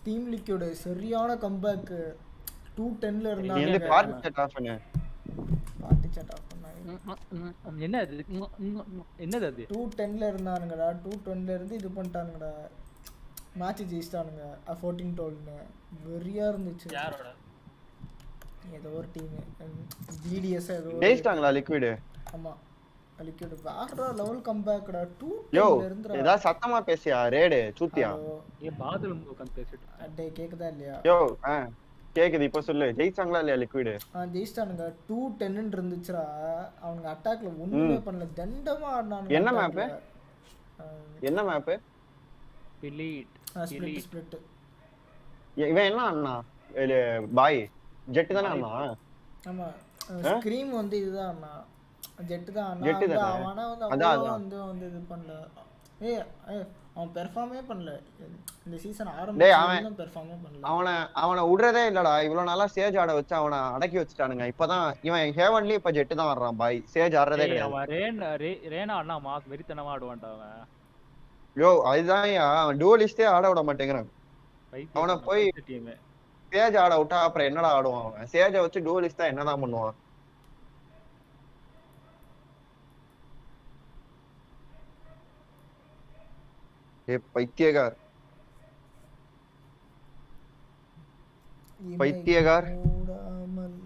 டீம் லிக்விட் சரியான கம்பேக். 210ல இருந்தாங்க. நீ பார்ட்டி செட் ஆஃப் பண்ணு. பார்ட்டி செட் ஆஃப் பண்ணாங்க. என்னது அது? 210ல இருந்தானுங்கடா. 210ல இருந்து இது பண்ணிட்டானுங்கடா. மேட்ச் ஜெயிச்சிட்டானுங்க. 14-12 வெரியா இருந்துச்சு. யாரோட? ஏதோ ஒரு டீம் பிடிஎஸ் ஏதோ ஜெயிச்சிட்டாங்களா லிக்விட்? ஆமா லிக்விட் வேற லெவல் கம்பேக்டா. 210ல இருந்துடா. ஏதா சத்தமா பேசியா ரேட் சூத்தியா? ஏ பாத்ரூம் உட்கார்ந்து பேசிட்டு. டேய் கேக்குதா இல்லையா? யோ கேக்குது இப்ப சொல்லு. ஜெயிச்சாங்களா இல்லையா லிக்விட்? ஜெயிச்சிட்டானுங்க. 210 ன்னு இருந்துச்சுடா. அவங்க அட்டாக்ல ஒண்ணுமே பண்ணல. தண்டமா ஆடுனானுங்க. என்ன மேப்? என்ன மேப்? ஸ்பிளிட். இவன் என்ன அண்ணா? பாய் ஜெட் தானே அண்ணா? ஆமா ஸ்கிரீம் வந்து இதுதான் அண்ணா. ஜெட் தான் அண்ணா. அவனா வந்து இது பண்ணல. ஏய் அவன் பெர்ஃபார்மே பண்ணல. இந்த சீசன் ஆரம்பத்துல பெர்ஃபார்மே பண்ணல. அவனை விடுறதே இல்லடா. இவ்வளவு நாளா சேஜ் ஆட வச்சு அவனை அடக்கி வச்சுட்டானுங்க. இப்பதான் இவன் ஹேவன்லி இப்ப ஜெட் தான் வர்றான் பாய். சேஜ் ஆடுறதே கிடையாது. அவன் ரேனா அண்ணா மாஸ் வெறித்தனமா ஆடுவான்டா அவன். யோ அதுதான் அவன் டூவலிஸ்டே ஆட விட மாட்டேங்கிறான். அவனை போய் சேஜ் ஆட விட்டா அப்புறம் என்னடா ஆடுவான் அவன்? சேஜ வச்சு டூவலிஸ்டா என்னதான் பண்ணுவான்? பைத்தியக்கார் பைத்தியக்கார் மூடாமல்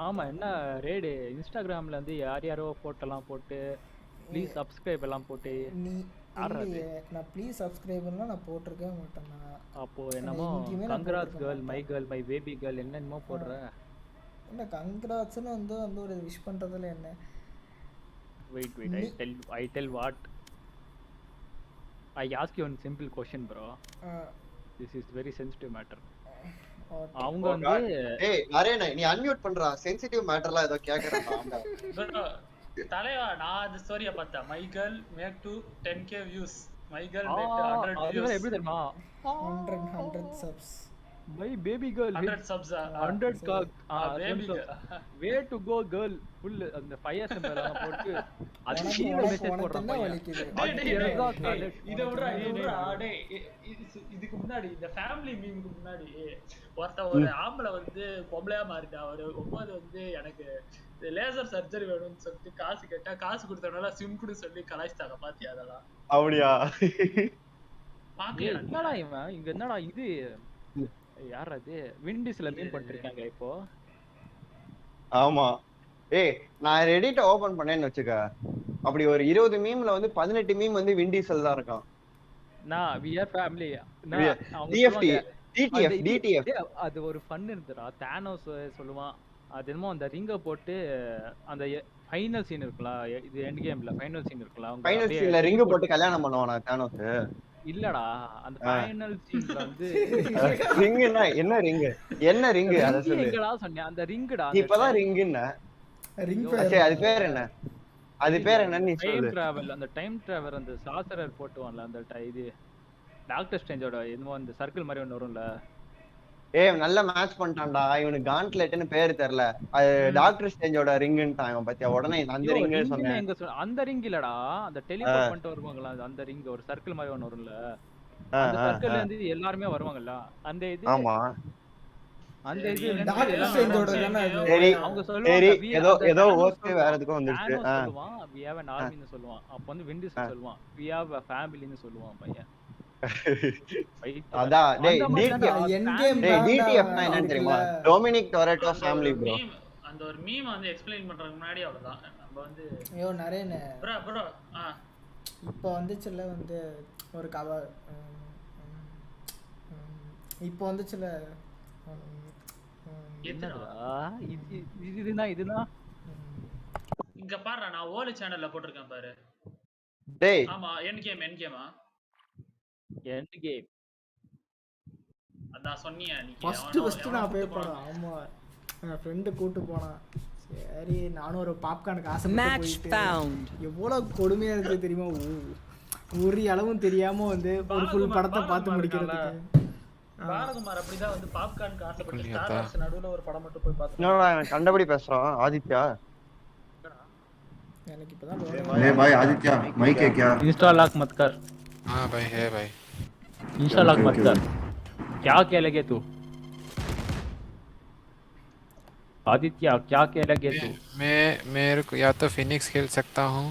ஆமா என்ன ரேடு இன்ஸ்டாகிராம்ல வந்து யார் யாரோ போட்டோலாம் போட்டு ப்ளீஸ் சப்ஸ்கிரைப் எல்லாம் போட்டு நீ இல்லையே நான் ப்ளீஸ் சப்ஸ்கிரைபர்லாம் நான் போட்டிருக்கவே மாட்டேன். அப்போ என்னமோ congrats girl my baby girl என்னமோ போடுற. என்ன கங்க்ராட்ஸ்னு வந்து ஒரு விஷ் பண்றதுல என்ன? Wait, I tell what? I ask you one simple question, bro. This is very sensitive matter. அவங்க வந்து ஏய் அரேனா நீ அன்மியூட் பண்றா. சென்சிட்டிவ் மேட்டர்லாம் ஏதோ கேக்குறாங்க. தலைவா நான் அந்த ஸ்டோரியை பார்த்தேன். My girl make to 10k views. My girl make 100 views. அது எப்படி தெரியுமா? 100 subs. My baby girl 100 subs 100 baby way to go girl full அந்த fire symbol எல்லாம் போட்டு அது கீழ மெசேஜ் போடுறாங்க. இத விடுறா டேய் இதுக்கு முன்னாடி இந்த ஃபேமிலி மீமுக்கு முன்னாடி ஒரு ஆம்பளை வந்து பொம்பளையா மாறிட்டா. ஒரு 9 வந்து எனக்கு லேசர் சர்ஜரி வேணும்னு சொல்லிட்டு காசு கேட்டா காசு கொடுத்தனால சிம் கூட சொல்லி கலாய்ச்சாங்க. பாத்தியா அதெல்லாம்? அப்படியா? என்னடா இவன் இங்க என்னடா இது யார் அது விண்டிஸ்ல மீம் பண்ணிருக்காங்க இப்போ. ஆமா ஏய் நான் ரெடிட்ட ஓபன் பண்ணேன்னு வெச்சுக்க. அப்படி ஒரு 20 மீம்ல வந்து 18 மீம் வந்து விண்டிஸ்ல தான் இருக்கான். நான் we are family DTF அது ஒரு ஃபன் இருந்துடா. தானோஸ் சொல்லுவான் அது என்னமோ அந்த ரிங்க போட்டு அந்த ஃபைனல் சீன் இருக்குல இது எண்ட் கேம்ல ஃபைனல் சீன் இருக்குல அவங்க ஃபைனல் சீன்ல ரிங் போட்டு கல்யாணம் பண்ணுவானா தானோஸ்? இல்லடா அந்த ஃபைனல் சீன்ல வந்து ரிங்னா என்ன ரிங் அத சொல்லு. எங்கடா சொன்னே அந்த ரிங்டா இப்பதான் ரிங்னா ரிங் சரி அது பேர் என்ன நீ சொல்லு. டைம் டிராவல் அந்த டைம் டிராவல் அந்த சாசரர் போட்டுவான்ல அந்த இது டாக்டர் ஸ்ட்ரேஞ்சோட என்னமோ அந்த சர்க்கிள் மாதிரி ஒன்னு வரும்ல. ஏய் நல்ல மேட்ச் பண்ணிட்டான்டா இவனுக்கு கான்ட்லெட்னு பேர் தெரியல. அது டாக்டர் ஸ்ட்ரேஞ்சோட ரிங்ன்ட்டான் இவன். பத்தியா உடனே அந்த ரிங் சொன்னேன். அந்த ரிங் இல்லடா அந்த டெலிபோர்ட் பண்ணிட்டு வருவாங்கல அந்த ரிங் ஒரு சர்க்கிள் மாதிரி ஒன்னு வரும்ல. அந்த சர்க்கிள்ல இருந்து எல்லாரும் வருவாங்கல அந்த இது. ஆமா அந்த இது டாக்டர் ஸ்ட்ரேஞ்சோட தான அது. சரி அவங்க சொல்லுவாங்க ஏதோ ஓகே வேற எதுக்கும் வந்துருச்சு. சொல்லுவான் we have an army ன்னு சொல்லுவான். அப்ப வந்து விண்டிஸ் சொல்லுவான் we have a family ன்னு சொல்லுவான் பையன். அதான் டேய் DTF னா என்ன தெரியுமா? Dominic Toretto family bro. அந்த ஒரு மீம் வந்து எக்ஸ்பிளைன் பண்றதுக்கு முன்னாடி அவ்வளவுதான். நம்ம வந்து ஐயோ நரேனே ப்ரோ இப்போ வந்துச்சுல வந்து ஒரு கவர் இப்போ வந்துச்சுல இதுதான் இங்க பாரு நான் ஓலி சேனல்ல போட்டுருக்கேன் பாரு. டேய் ஆமா எண்ட் கேமா எண்ட் கேம் அதான் சொன்னியா நீ ஃபர்ஸ்ட் நான் பே பண்ணேன். ஆமா என் ஃப்ரெண்ட் கூட்டி போனான். சரி நானும் ஒரு பாப்கார்னுக்கு ஆசைப்பட்டு போயிட்டு எவ்வளவு கொடுமையா இருக்கு தெரியுமா? ஒரு அளவும் தெரியாம வந்து ஒரு ஃபுல் படத்தை பார்த்து முடிக்கிறதுக்கு. பாலகுமார் அப்படிதான் வந்து பாப்கார்னுக்கு ஆசைப்பட்டு ஸ்டார் வார்ஸ் நடுவுல ஒரு படம் மட்டும் போய் பார்த்தேன். என்னடா கண்டபடி பேசுறான் ஆதித்யா? எனக்கு இப்பதான் ले भाई आदित्य माइक है क्या? इंस्टा लॉक मत कर। हां भाई है भाई इंस्टा लॉक मत कर। क्या खेलेगे तू आदित्य? क्या खेलेगे तू? मेरे को या तो फिनिक्स खेल सकता हूँ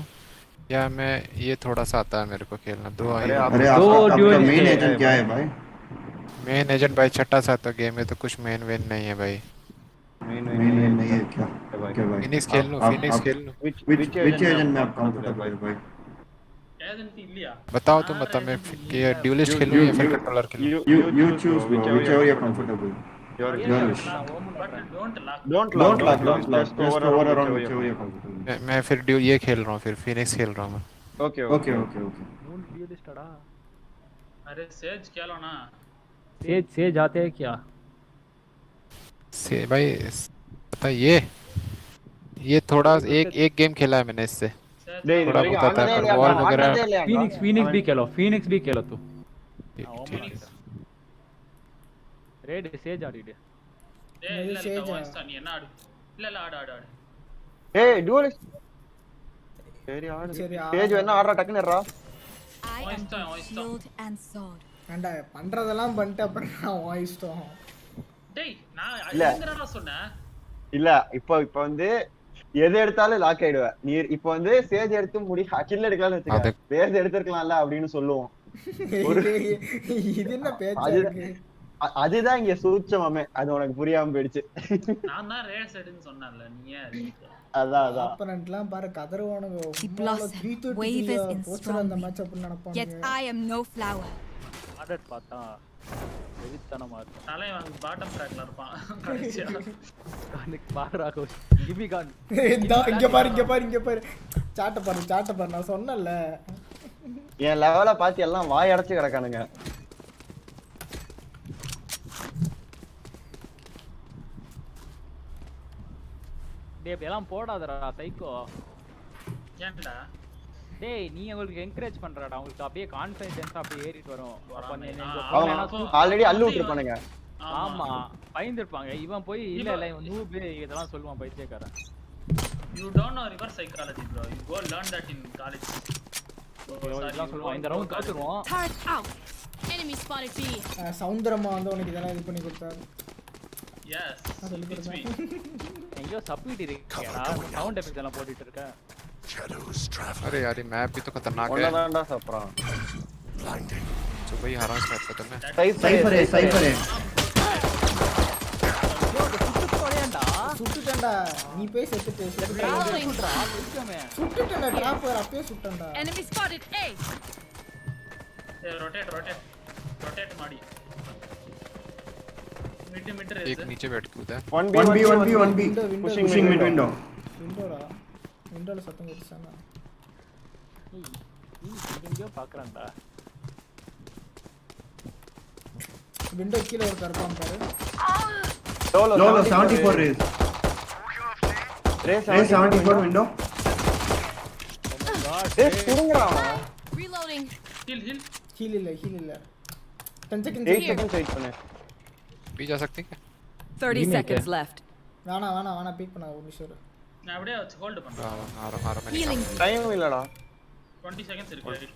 या मैं ये थोड़ा सा आता है मेरे को खेलना. दो आपका मेन एजेंट क्या है भाई? मेन एजेंट भाई छठा सातवां गेम है तो कुछ मेन वेन नहीं है भाई. मेन नहीं है क्या भाई? फिनिक्स खेल लो which एजेंट में आप कंफर्टेबल है भाई? एजेंट இல்லையா? बताओ तुम बताओ मैं ये ड्यूलिस्ट खेलूं या फिर controller खेलूं? You choose bro, whichever you're comfortable. Your wish. Don't lock. Just over around whichever you're comfortable. मैं फिर ये खेल रहा हूँ फिर फिनिक्स खेल रहा हूँ मैं. Okay. मून ड्यूलिस्टडा. अरे सेज क्या लो ना? सेज आते हैं क्या? से भाई पता ये थोड़ा एक गेम खेला है मैंने इससे. थोड़ा बहुत आता है पर वॉल वगैरह. फिनिक्स भी खेलो तू. रेड सेज आ रही है. இல்ல நீ என்ன ஆடு? இல்ல ஆடு. ஏய் டுவலிஸ்ட் சரி ஆடு. சேஜ் என்ன ஆடுறா டக்குனேறா. ஏண்டா பண்றதெல்லாம் பண்ணிட்டு அப்புறம் நான் வாய்ஸ்டோம். டேய் நான் இல்ல. என்னடா சொன்னேன்? இல்ல இப்போ வந்து எது எடுத்தாலும் லாக் ஆயிடுவேன். நீ இப்போ வந்து சேஜ் எடுத்து கில் எடுக்கலாம்னு வச்சுக்க. சேஜ் எடுத்துக்கலாம்ல அப்படின்னு சொல்லுவோம். இது என்ன பேச்சா அது இருக்கு? அதுதான் இங்க சூட்சமே. அது உனக்கு புரியாம போயிடுச்சு. நான் தான் ரேஸ் எடுன்னு சொன்னேன்ல நீ ஏன் அதான் ஆப்பனன்ட்லாம் பாரு கதறுவானுங்க. Wave is in போச்சுடா strong அந்த wind. மேட்ச் அப்படி Yet நினைப்பாங்க. I am no flower. Order பார்த்தா வெறித்தனமா இருக்கும். தலைவன் வந்து பாட்டம் ட்ராக்ல இருப்பான். கடைசியா கண்ணுக்கு பாருடா கோச். கிமி கான். இங்க பாரு. சாட்ட பாரு நான் சொன்னேன்ல. என் லெவல பார்த்து எல்லாம் வாய் அடைச்சு கிடக்கானுங்க. டேய் எல்லாம் போடாதடா சைக்கோ. ஏன்டா? டேய் நீ உங்களுக்கு என்கரேஜ் பண்றடா. உங்களுக்கு அப்படியே கான்ஃபிடன்ஸ் அப்படியே ஏறிட்டு வரும். அப்ப நீ ஆல்ரெடி அள்ளு விட்டுருப்பானுங்க. ஆமா பயந்துருப்பாங்க. இவன் போய் இல்ல இவன் நூப் இதெல்லாம் சொல்லுவான் பைத்தியக்காரன். You don't know reverse psychology bro. You go learn that in college. இதெல்லாம் சொல்லுவான். இந்த ரவுண்ட் காத்துறோம். Turret out. Enemy spotted B. சௌந்தரமா வந்து உனக்கு இதெல்லாம் இது பண்ணி கொடுத்தாரு. Yes. It's me. எங்கயோ சப்மிட் இருக்கேடா. சவுண்ட் எஃபெக்ட்ஸ் எல்லாம் போட்டுட்டு இருக்க. Shadows travel. अरे यार ये मैप भी तो खतरनाक है। ஒன்னதான்டா சப்ரா. Blinding. तो भाई हरास मैप पता है। சைஃபர் சுட்டுட்டேன்டா. நீ போய் செத்துட்டு சுட்டுட்டேன்டா. டிராப் வர அப்பவே சுட்டேன்டா. Enemy spotted A. Rotate ಮಾಡಿ. Mid race. एक नीचे बैठ कूदा है। 1B pushing mid window. விண்டோடா. விண்டோல சத்தம் கேட்டுச்சானா? எங்கயோ பாக்குறான்டா. விண்டோ கீழ ஒரு கர்ப்பான் பாரு. Lolo 74 raise. Raise 74 window. டேய் சுடுங்கடா. Reloading. Heal. இல்ல. 10 seconds 8 seconds வெயிட் பண்ணு. भी जा सकते हैं 30 seconds left. வேணா பீக் பண்ணாத ஒரு நிமிஷம். நான் அப்படியே ஹோல்ட் பண்றேன். Healing. டைம் இல்லடா. 20 seconds இருக்கு.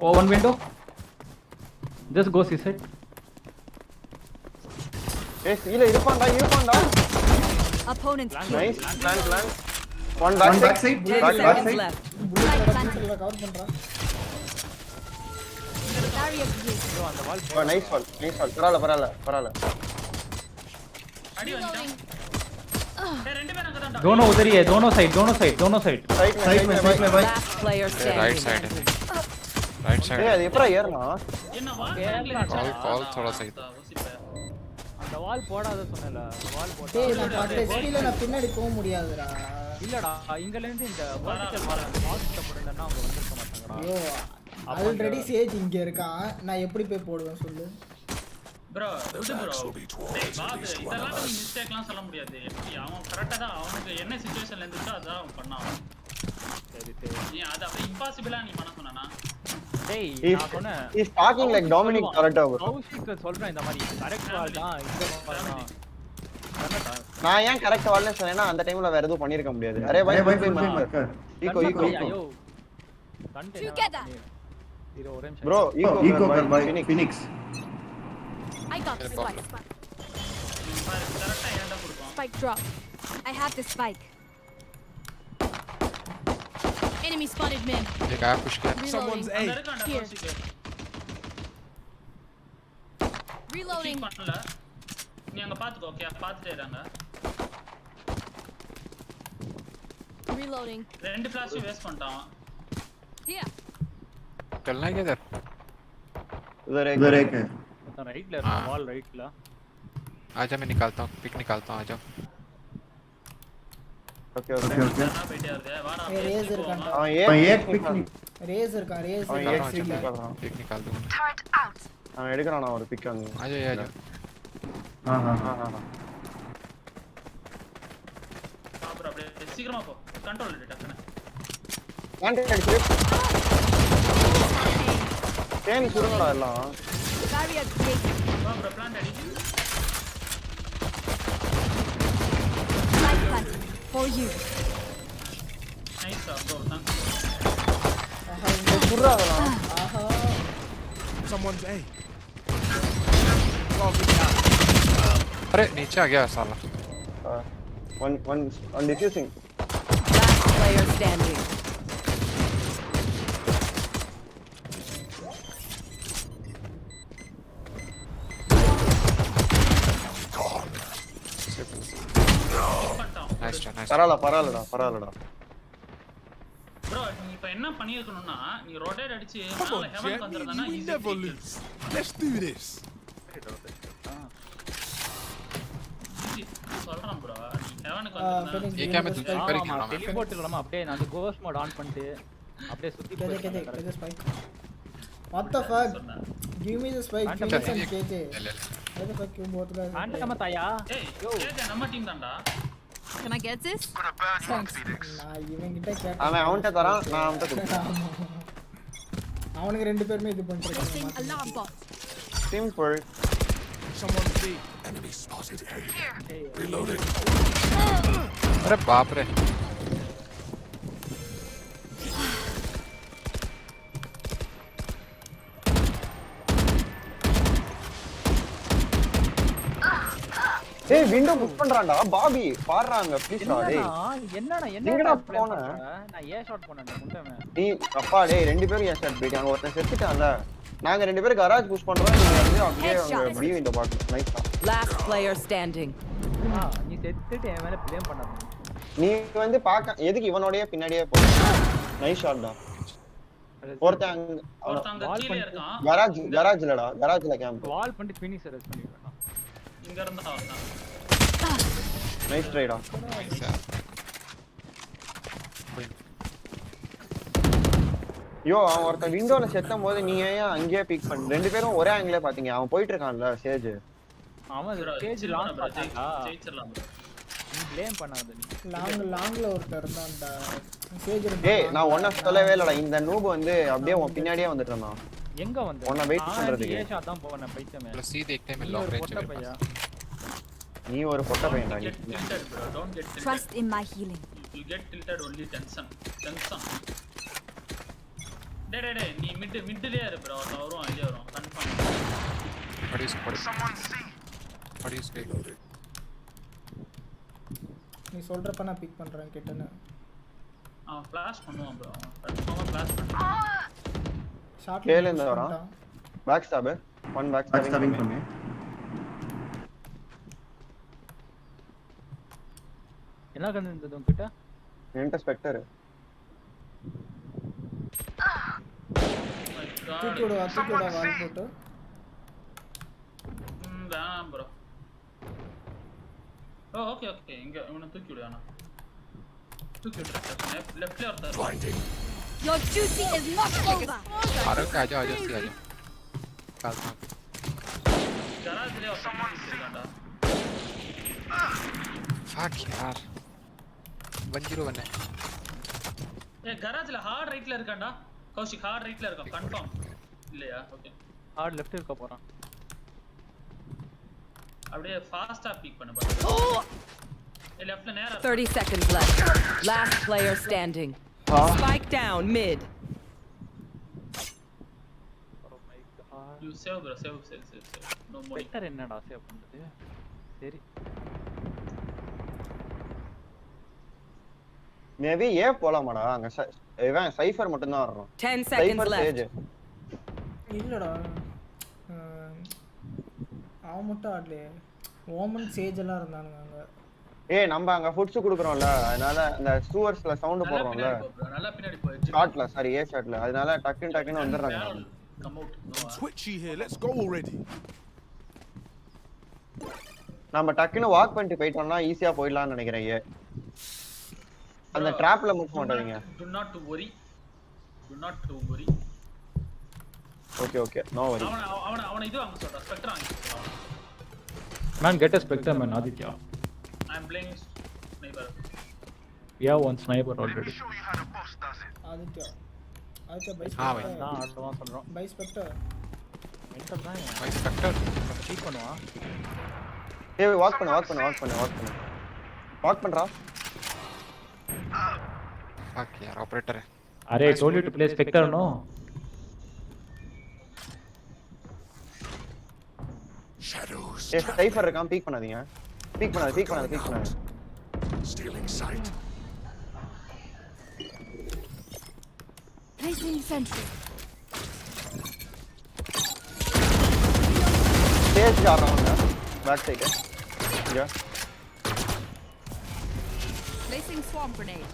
Oh one window. Just go see side. ஏய் சீல இருப்பான்டா. Opponents. Nice. Plan. One back side. 10 seconds left. புல்லட்ல கவர் பண்றான். அந்த வால். Oh nice one. பரவாயில்ல. அடி வந்துட்டான். ஏய் ரெண்டு பேரும் அங்க தான். दोनों उधर ही है. दोनों साइड. Side में भाई. Last player standing. Right side ஏய் அது எப்பறா ஏறனா? என்ன வால் कॉल थोड़ा सा அந்த வால் போடாத சொன்னல. வால் போட்டா டேய் நான் பாத்து ஸ்கில்ல நான் பின்னாடி போக முடியாதுடா. இல்லடா இங்கல இருந்து இந்த வெர்டிகல் வால் மாஸ்க் போடுறேன்னா அவங்க வந்திருக்க மாட்டாங்கடா. ஐயோ ஆல்ரெடி சேஜ் இங்க இருக்கான். நான் எப்படி போய் போடுவேன் சொல்லு. bro டேய் பாத்து இதெல்லாம் நீ மிஸ்டேக்லாம் சொல்ல முடியாது. எப்படி அவன் கரெக்ட்டா தான் அவனுக்கு என்ன சிச்சுவேஷன்ல இருந்துச்சோ அதான் அவன் பண்ணான். சரி நீ அது அப்படியே இம்பாசிபிளா நீ பண்ண சொன்னானா? டேய் நான் சொன்னேன் is talking like Dominic Toronto. Kaushik சொல்றேன் இந்த மாதிரி கரெக்ட் வால் தான் இந்த வால் தான். நான் ஏன் கரெக்ட் வால்னு சொன்னேன்னா அந்த டைம்ல வேற எதுவும் பண்ணிருக்க முடியாது. அரே பாய் ஈகோ ஐயோ கண்டே Together. bro ஈகோ कर भाई Phoenix. I got the spike. கரெக்ட்டா ஏன்டா கொடுப்பான்? Spike drop. I have the spike. Enemy spotted mid. एक आया पुश किया। Someone's அங்க இருக்கான்டா கௌஷிக். Reloading. பண்ணல. நீ அங்க பாத்துக்கோ. ஓகே பாத்துட்டே இருங்க. Reloading. ரெண்டு ஃபிளாஷ் வேஸ்ட் பண்ணிட்டான். Here. चलना है क्या इधर? उधर एक है. तो राइट ले रहा वॉल राइट ला. आजा मैं निकालता हूँ पिक निकालता हूँ आ जाओ. ओके நான் போயிட்டே இருக்கேன். வாடா. ரேஸ் இருக்கான். அவன் ஏக் பிக் ரேஸ் இருக்கான். पिक निकाल दूंगा. Turret out. அவன் எடுக்கறானா ஒரு பிக் அங்க. आ जाओ हां அப்புறம் அப்படியே சீக்கிரமா போ. கண்ட்ரோல் எடு டக்குனு. கான்டாக்ட் அடிச்சு. தேனி சுடுங்கடா எல்லாம். Barrier created. அப்புறம் பிளான் அடி. Light plant for you. Nice bro. ஆஹா இந்த சுடுறாடா. ஆஹா. Someone's A. अरे नीचे आ गया साला one diffusing. Last player standing. nice try nice பரவாயில்லடா bro நீ இப்ப என்ன பண்ணிருக்கணும்னா நீ ரொட்டேட் அடிச்சு மேல ஹெவன் வந்தறதானா ஈஸி Let's do this. சொல்றேன் bro நீ ஹெவனுக்கு வந்தறதானா ये क्या मैं तुझे पर ही खेल रहा हूं டெலிபோர்ட் இல்லமா அப்படியே நான் அந்த கோஸ்ட் மோட் ஆன் பண்ணிட்டு அப்படியே சுத்தி KJ spike. What the fuck? Give me the spike. Give me some KJ. What the fuck you both guys? ஆண்ட நம்ம தாயா ஏய் KJ நம்ம டீம் தான்டா. Can I get this? நான் இவன் கிட்ட கேட்டேன். அவன்ட்ட தரான் நான் அவன்ட்ட கொடுத்தேன். அவனுக்கு ரெண்டு பேருமே இது பண்றாங்க. Alarm bot. Simple. Someone see. Enemy spotted A. Reloading. अरे बाप रे ஏய் விண்டோ புஷ் பண்றான்டா பாபி பாடுறாங்க ப்ளீஸ் டா டேய் என்னடா போன நான் ஏ ஷாட் போனேன் முண்டமே நீ அப்பா டேய் ரெண்டு பேரும் ஏ ஷாட் போயிட்டாங்க ஒருத்தன் செத்துட்டான்ல நாங்க ரெண்டு பேரும் கராஜ் புஷ் பண்றோம் நீங்க வந்து அப்படியே பி விண்டோ பாத்து நைஸ் டா Last player standing. நீ செத்துட்டு என் மேல ப்ளேம் பண்ணாத நீ வந்து பாக்க எதுக்கு இவனோடயே பின்னாடியே போ நைஸ் ஷாட் டா ஒருத்தன் கீழ இருக்கான் கராஜ்ல கேம்ப் வால் பண்ணி ஃபினிஷர் ரெஸ் பண்ணிடுவேன் இங்க இருந்தா வந்தான் நைஸ் ட்ரை டா யோ அவன் ஒருத்தன் விண்டோல செத்தும் போது நீ ஏன் அங்கேயே பிக் பண்ண ரெண்டு பேரும் ஒரே ஆங்கிளே பாத்தீங்க அவன் போயிட்டு இருக்கான்ல சேஜ் ஆமா ஸ்டேஜ் லாங் பாத்தா ஜெயிச்சிரலாம் நீ ப்ளேம் பண்ணாத நீ லாங்ல ஒருத்தர் இருந்தான்டா சேஜ் டேய் நான் ஒண்ணு சொல்லவே இல்லடா இந்த நூப் வந்து அப்படியே உன் பின்னாடியே வந்துட்டு இருந்தான் எங்க வந்து உன்னை வெயிட் பண்றதுக்கு ஏ ஷாட் தான் போவேன் பைத்தியமே प्लस सी देखते हैं मैं लॉन्ग रेंज में நீ ஒரு பொட்ட பையன்டா நீ don't get tilted. Trust in my healing. You get tilted only tension டேய் நீ மிட்லயே இரு bro அவன் வருவான் வெளிய வருவான் கன்ஃபார்ம் what is reloaded நீ சொல்றப்ப நான் பிக் பண்றேன் கிட்டன அவன் ஃபிளாஷ் பண்ணுவான் bro கன்ஃபார்மா ஃபிளாஷ் பண்ணுவான் ஷாட் கேல இருந்து வரான் back stop one back stopping பண்ணு என்ன கண்ணு இருந்தது உன்கிட்ட என்கிட்ட ஸ்பெக்டர் தூக்கிடு வால் போட்டு வேணாம் bro ஓகே இங்க இவனை தூக்கி விடு வேணாம் தூக்கி விடு லெஃப்ட்ல ஒருத்தர் Your duty is not over. अरे आ जाओ सी आ जाओ कालता गराज ले someone இருக்கான்டா fuck यार 101 है ஏ கராஜ்ல ஹார்ட் ரைட்ல இருக்கான்டா கௌஷிக் ஹார்ட் ரைட்ல இருக்கான் கன்ஃபார்ம் இல்லையா ஓகே ஹார்ட் லெஃப்ட் இருக்க போறான் அப்படியே ஃபாஸ்டா பிக் பண்ணு பாரு ஏ லெஃப்ட்ல நேரா 30 seconds left. Last player standing. Spike down mid. Oh my god. You save bro save no more Spectre என்னடா சேவ் பண்றது சரி மேபி ஏ போலாமாடா அங்க இவன் சைஃபர் மட்டும் தான் வர்றான் 10 seconds left. இல்லடா அவன் மட்டும் ஆடலையே ஓமன் சேஜ் எல்லாம் இருந்தானுங்க அங்க ஏய் நம்ம அங்க ஃபுட்ஸ் குடுக்குறோம்ல அதனால அந்த ஸ்டூவர்ஸ்ல சவுண்ட் போடுறோம்ல நல்லா பின்னாடி போய் ஷாட்ல சாரி ஏ ஷாட்ல அதனால டக்குன்னு வந்துறாங்க come out Twitchy here. Let's go already. நம்ம டக்குன்னு வாக் பண்ணிட்டு போயிட்டோம்னா ஈஸியா போயிடலாம்னு நினைக்கிறேன் ஏ அந்த ட்ராப்ல மூவ் பண்ணாதீங்க do not worry okay no worry அவன இது வாங்க சொல்றா ஸ்பெக்டர் வாங்க Man, get a Spectre, man, Aditya. I'm playing sniper. We have one sniper already. Aditya by Spectre. हाँ भाई நான் ஆடுவான் சொல்றோம். By Spectre. மென்டல் தான். by Spectre. சீக் பண்ணுவான். ஏய் வாக் பண்ணு. வாக் பண்றா. fuck यार ऑपरेटर है. अरे I told you to play Spectre, no? ஏய் சைஃபர் இருக்கான் பீக் பண்ணாதீங்க பீக் பண்ணாத Stealing sight. Placing sentry. ஸ்டேஜ் ஆடுறவங்க பேக் சைடு இங்க Placing swarm grenade.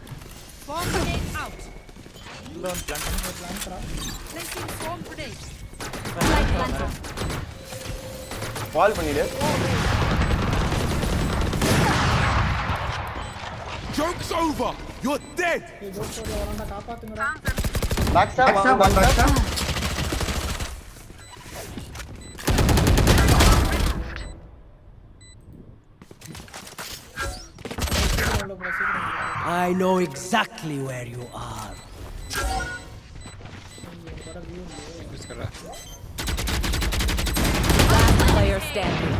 Swarm grenade out. Placing swarm grenade. Light planter. Wall பண்ணிடு Joke's over. You're dead. காப்பாத்துங்கடா back stop I know exactly where you are. Last player standing.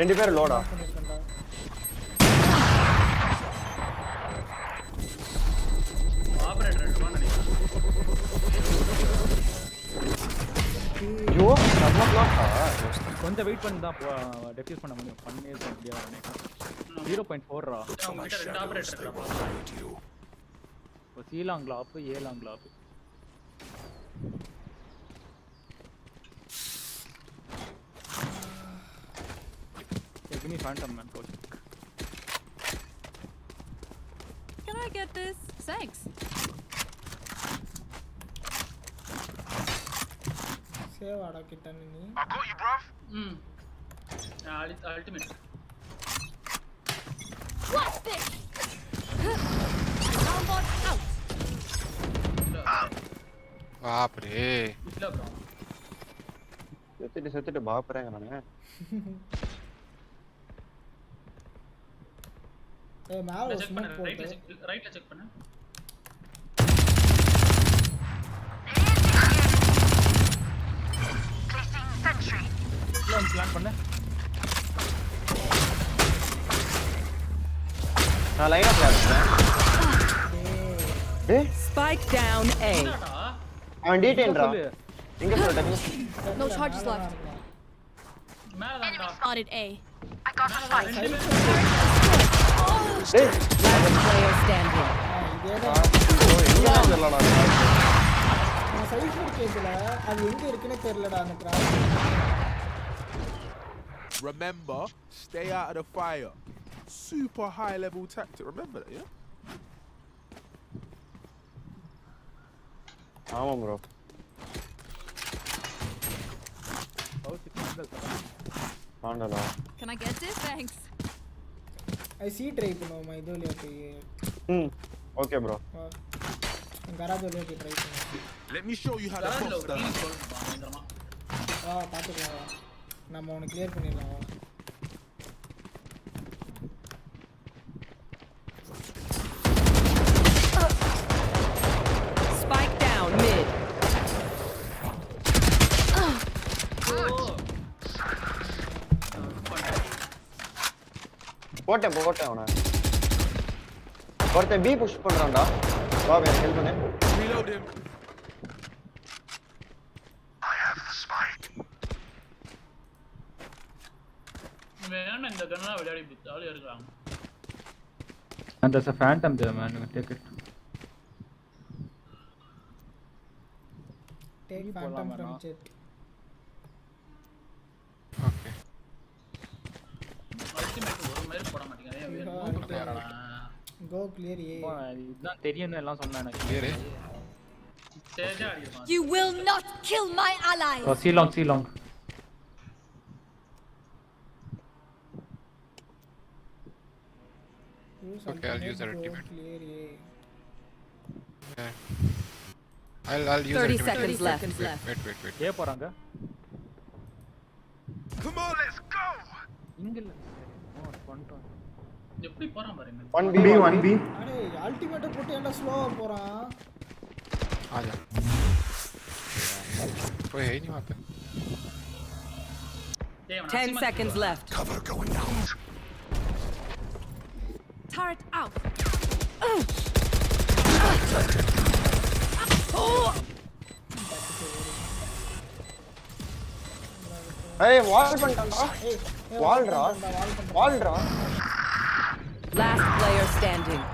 ரெண்டு பேர் லோடா ஐயோ நம்ம பிளாட்டா கொஞ்சம் வெயிட் பண்ணி தான் டெஃப்யூஸ் பண்ண முடியும் பண்ணிருக்க முடியாது 0.4 ரா சி லாங் லாப் ஏ லாங் லாப் give me phantom man coach Can I get this? Thanks. Save ஆடா கிட்ட நீ I got you, bruv. Ultimate. What's this? Downboard out. बाप रे செத்துட்டு பாப்பறேங்க நானே ஏய் மேல செக் ஸ்மோக் பண்ணு போடு ரைட்ல செக் பண்ணு பிளான் பண்ணு நான் லைன் அப் ஆடுறேன் டேய் Spike down A. அவன் டீடைல்ரா எங்க போற No charges left. மேல தான்டா Spotted A. டேய் Last player standing. எங்க சொல்லடா நான் சைஃபர் கேக்கல அது எங்க இருக்குனே தெரியலடா அந்த cross Remember, stay out of the fire. Super high level tactic. Remember that, yeah? ஆமா bro ஆண்டலா Can I get this? Thanks. I C try பண்ணுவோமா இதுல போய் ஓகே bro கராஜ்ல போய் ட்ரை பண்ணுவோம் Let me show you how to box that. பாத்துக்கலாம் நம்ம உனக்கு clear பண்ணிடலாம் Spike down mid. போட்டேன் அவன ஒருத்தன் பி புஷ் பண்றான்டா வா எனக்கு ஹெல்ப் பண்ணு Reload him. வேணா இந்த கன்லாம் விளையாடி ஜாலியா இருக்காங்க and there's a phantom there man take it take phantom from chat okay ultimate ஒரு மாதிரி போட மாட்டீங்க go clear A இதுதான் தெரியும்னு எல்லாம் சொன்னா எனக்கு clear சேஜா அடிப்பான் You will not kill my allies. oh see long okay I'll use our ultimate clear A yeah I'll use 30 ultimate. seconds left. Wait. ஏ போறாங்க Come on, let's go. இங்க இல்ல பண்ணிட்டோம் எப்படி போறான் பாருங்க 1B அடே அல்டிமேட் போட்டு என்ன ஸ்லோவா போறான் आजा कोई है ही नहीं वहां पे 10 seconds left. Cover going out. Turret out. ஏய் வால் பண்ணிட்டான்டா. வால்டா. வால்டா. Last player standing.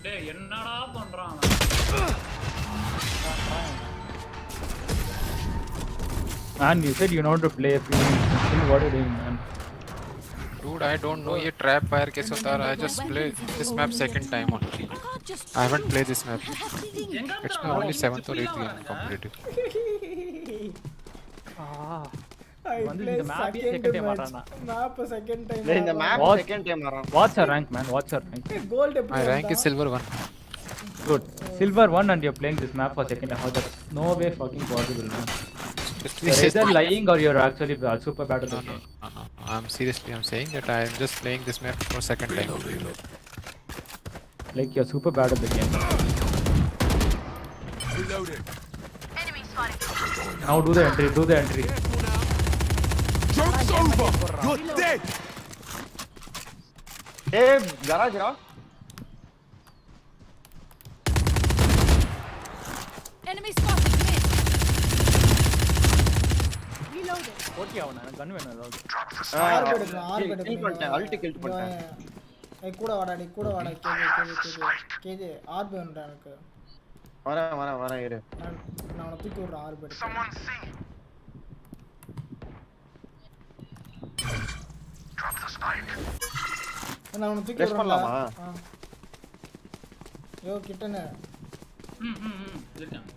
டேய் என்னடா பண்றான் Man, you said you know how to play. What are you doing, man? Dude, I don't know ये trap fire कैसे होता है. I just play this map second time only. I haven't played this map. It's my only 7th or 8th game competitive. வந்து இந்த map second time ஆறானா map second time இந்த map second time ஆறான் What's your rank, man? What's your rank? Gold My rank is silver 1. Good. Silver 1 and you're playing this map for second time. How that's no way fucking possible, man. You're either lying or you're actually super bad at the game. No. I'm saying that I'm just playing this map for second time. Like you're super bad at the game. Reloaded. Now do the entry. Joke's over. You're dead. Hey, garage ra. Enemy spotted. Reloaded. Okay அவன எனக்கு கன் வேணும் ஏதாவது. R எடுக்கலாம். Kill பண்ணிட்டேன். Alt kill பண்ணிட்டேன். ஏய் கூட வாடா கேஜே ஆர் வேணும்டா எனக்கு. வரேன் இரு. நான் அவனை தூக்கி விடுறேன் ஆர் எடுத்து. நான் அவனை தூக்கி விடுறேன்மா. யோ கிட்டனே. இருக்கேன்.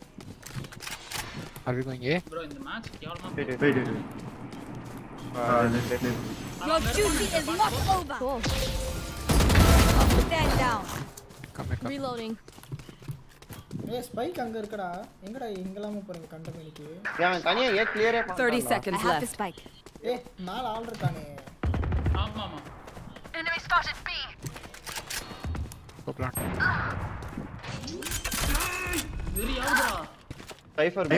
Are we going A? Bro, இந்த மேட்ச் கேவலமா Wait. Your duty is not over. Cool. Stand down. Come. Reloading. ஏய் ஸ்பைக் அங்க இருக்குடா. எங்கடா இங்கலாம போறீங்க கண்டமணிக்கு? நான் தனியா ஏ கிளியரே பண்ணல. 30 seconds left. Spike. ஏய் மேல ஆள் இருக்கானே. ஆமா. Enemy spotted B. Go plant. Very ஆவுடா. Cypher B.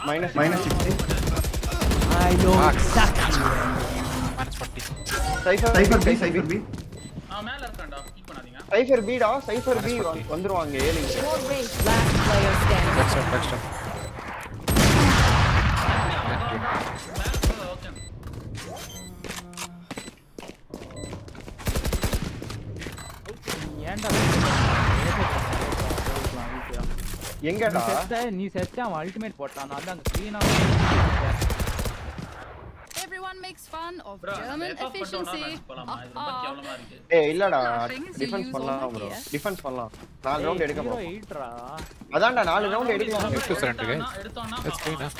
Minus 60. I know exactly. Minus 40. Cypher B. மேல இருக்கான்டா. கீப் பண்ணாதீங்க. Cypher B டா. Cypher B வந்துருவாங்க ஏலிங். Last player standing. Backstab. ஏன்டா எங்கடா நீ செத்த அவன் அல்டிமேட் போட்டான் நான் தான் க்ளீனா Everyone makes fun of German efficiency. ஏய் இல்லடா டிஃபென்ஸ் பண்ணலாம் bro. டிஃபென்ஸ் பண்ணலாம். 4 ரவுண்ட் எடுக்க போறோம். 8 ரா. அதான்டா 4 ரவுண்ட் எடுக்கலாம். எடுத்துறேன் guys. Let's go now.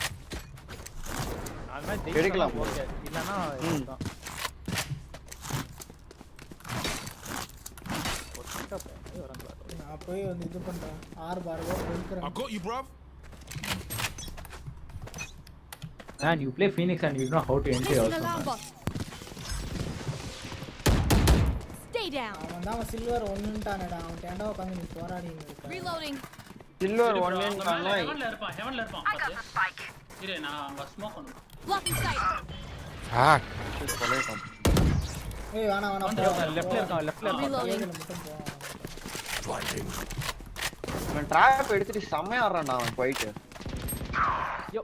எடுக்கலாம். இல்லனா நான் போய் வந்து இது பண்றேன். R பாரவோ போய்க்கறேன். I got you, bro. Man, you play Phoenix and you know how to enter also. Stay down. அவன் தான் சில்வர் 1ன்ட்டானடா. அவன் டேண்டா உட்கார்ந்து நீ போராடிட்டு இருக்க. Reloading. சில்வர் 1ன்ட்டானா ஹெவன்ல இருப்பான். பாத்து. இரு நான் அங்க ஸ்மோக் பண்ணு. Blocking sight. ஏய் வாடா லெஃப்ட்ல இருக்கான். Reloading. அவன் ட்ராப் எடுத்துட்டு செமையா ஆடுறான்டா அவன் போயிட்டு. யோ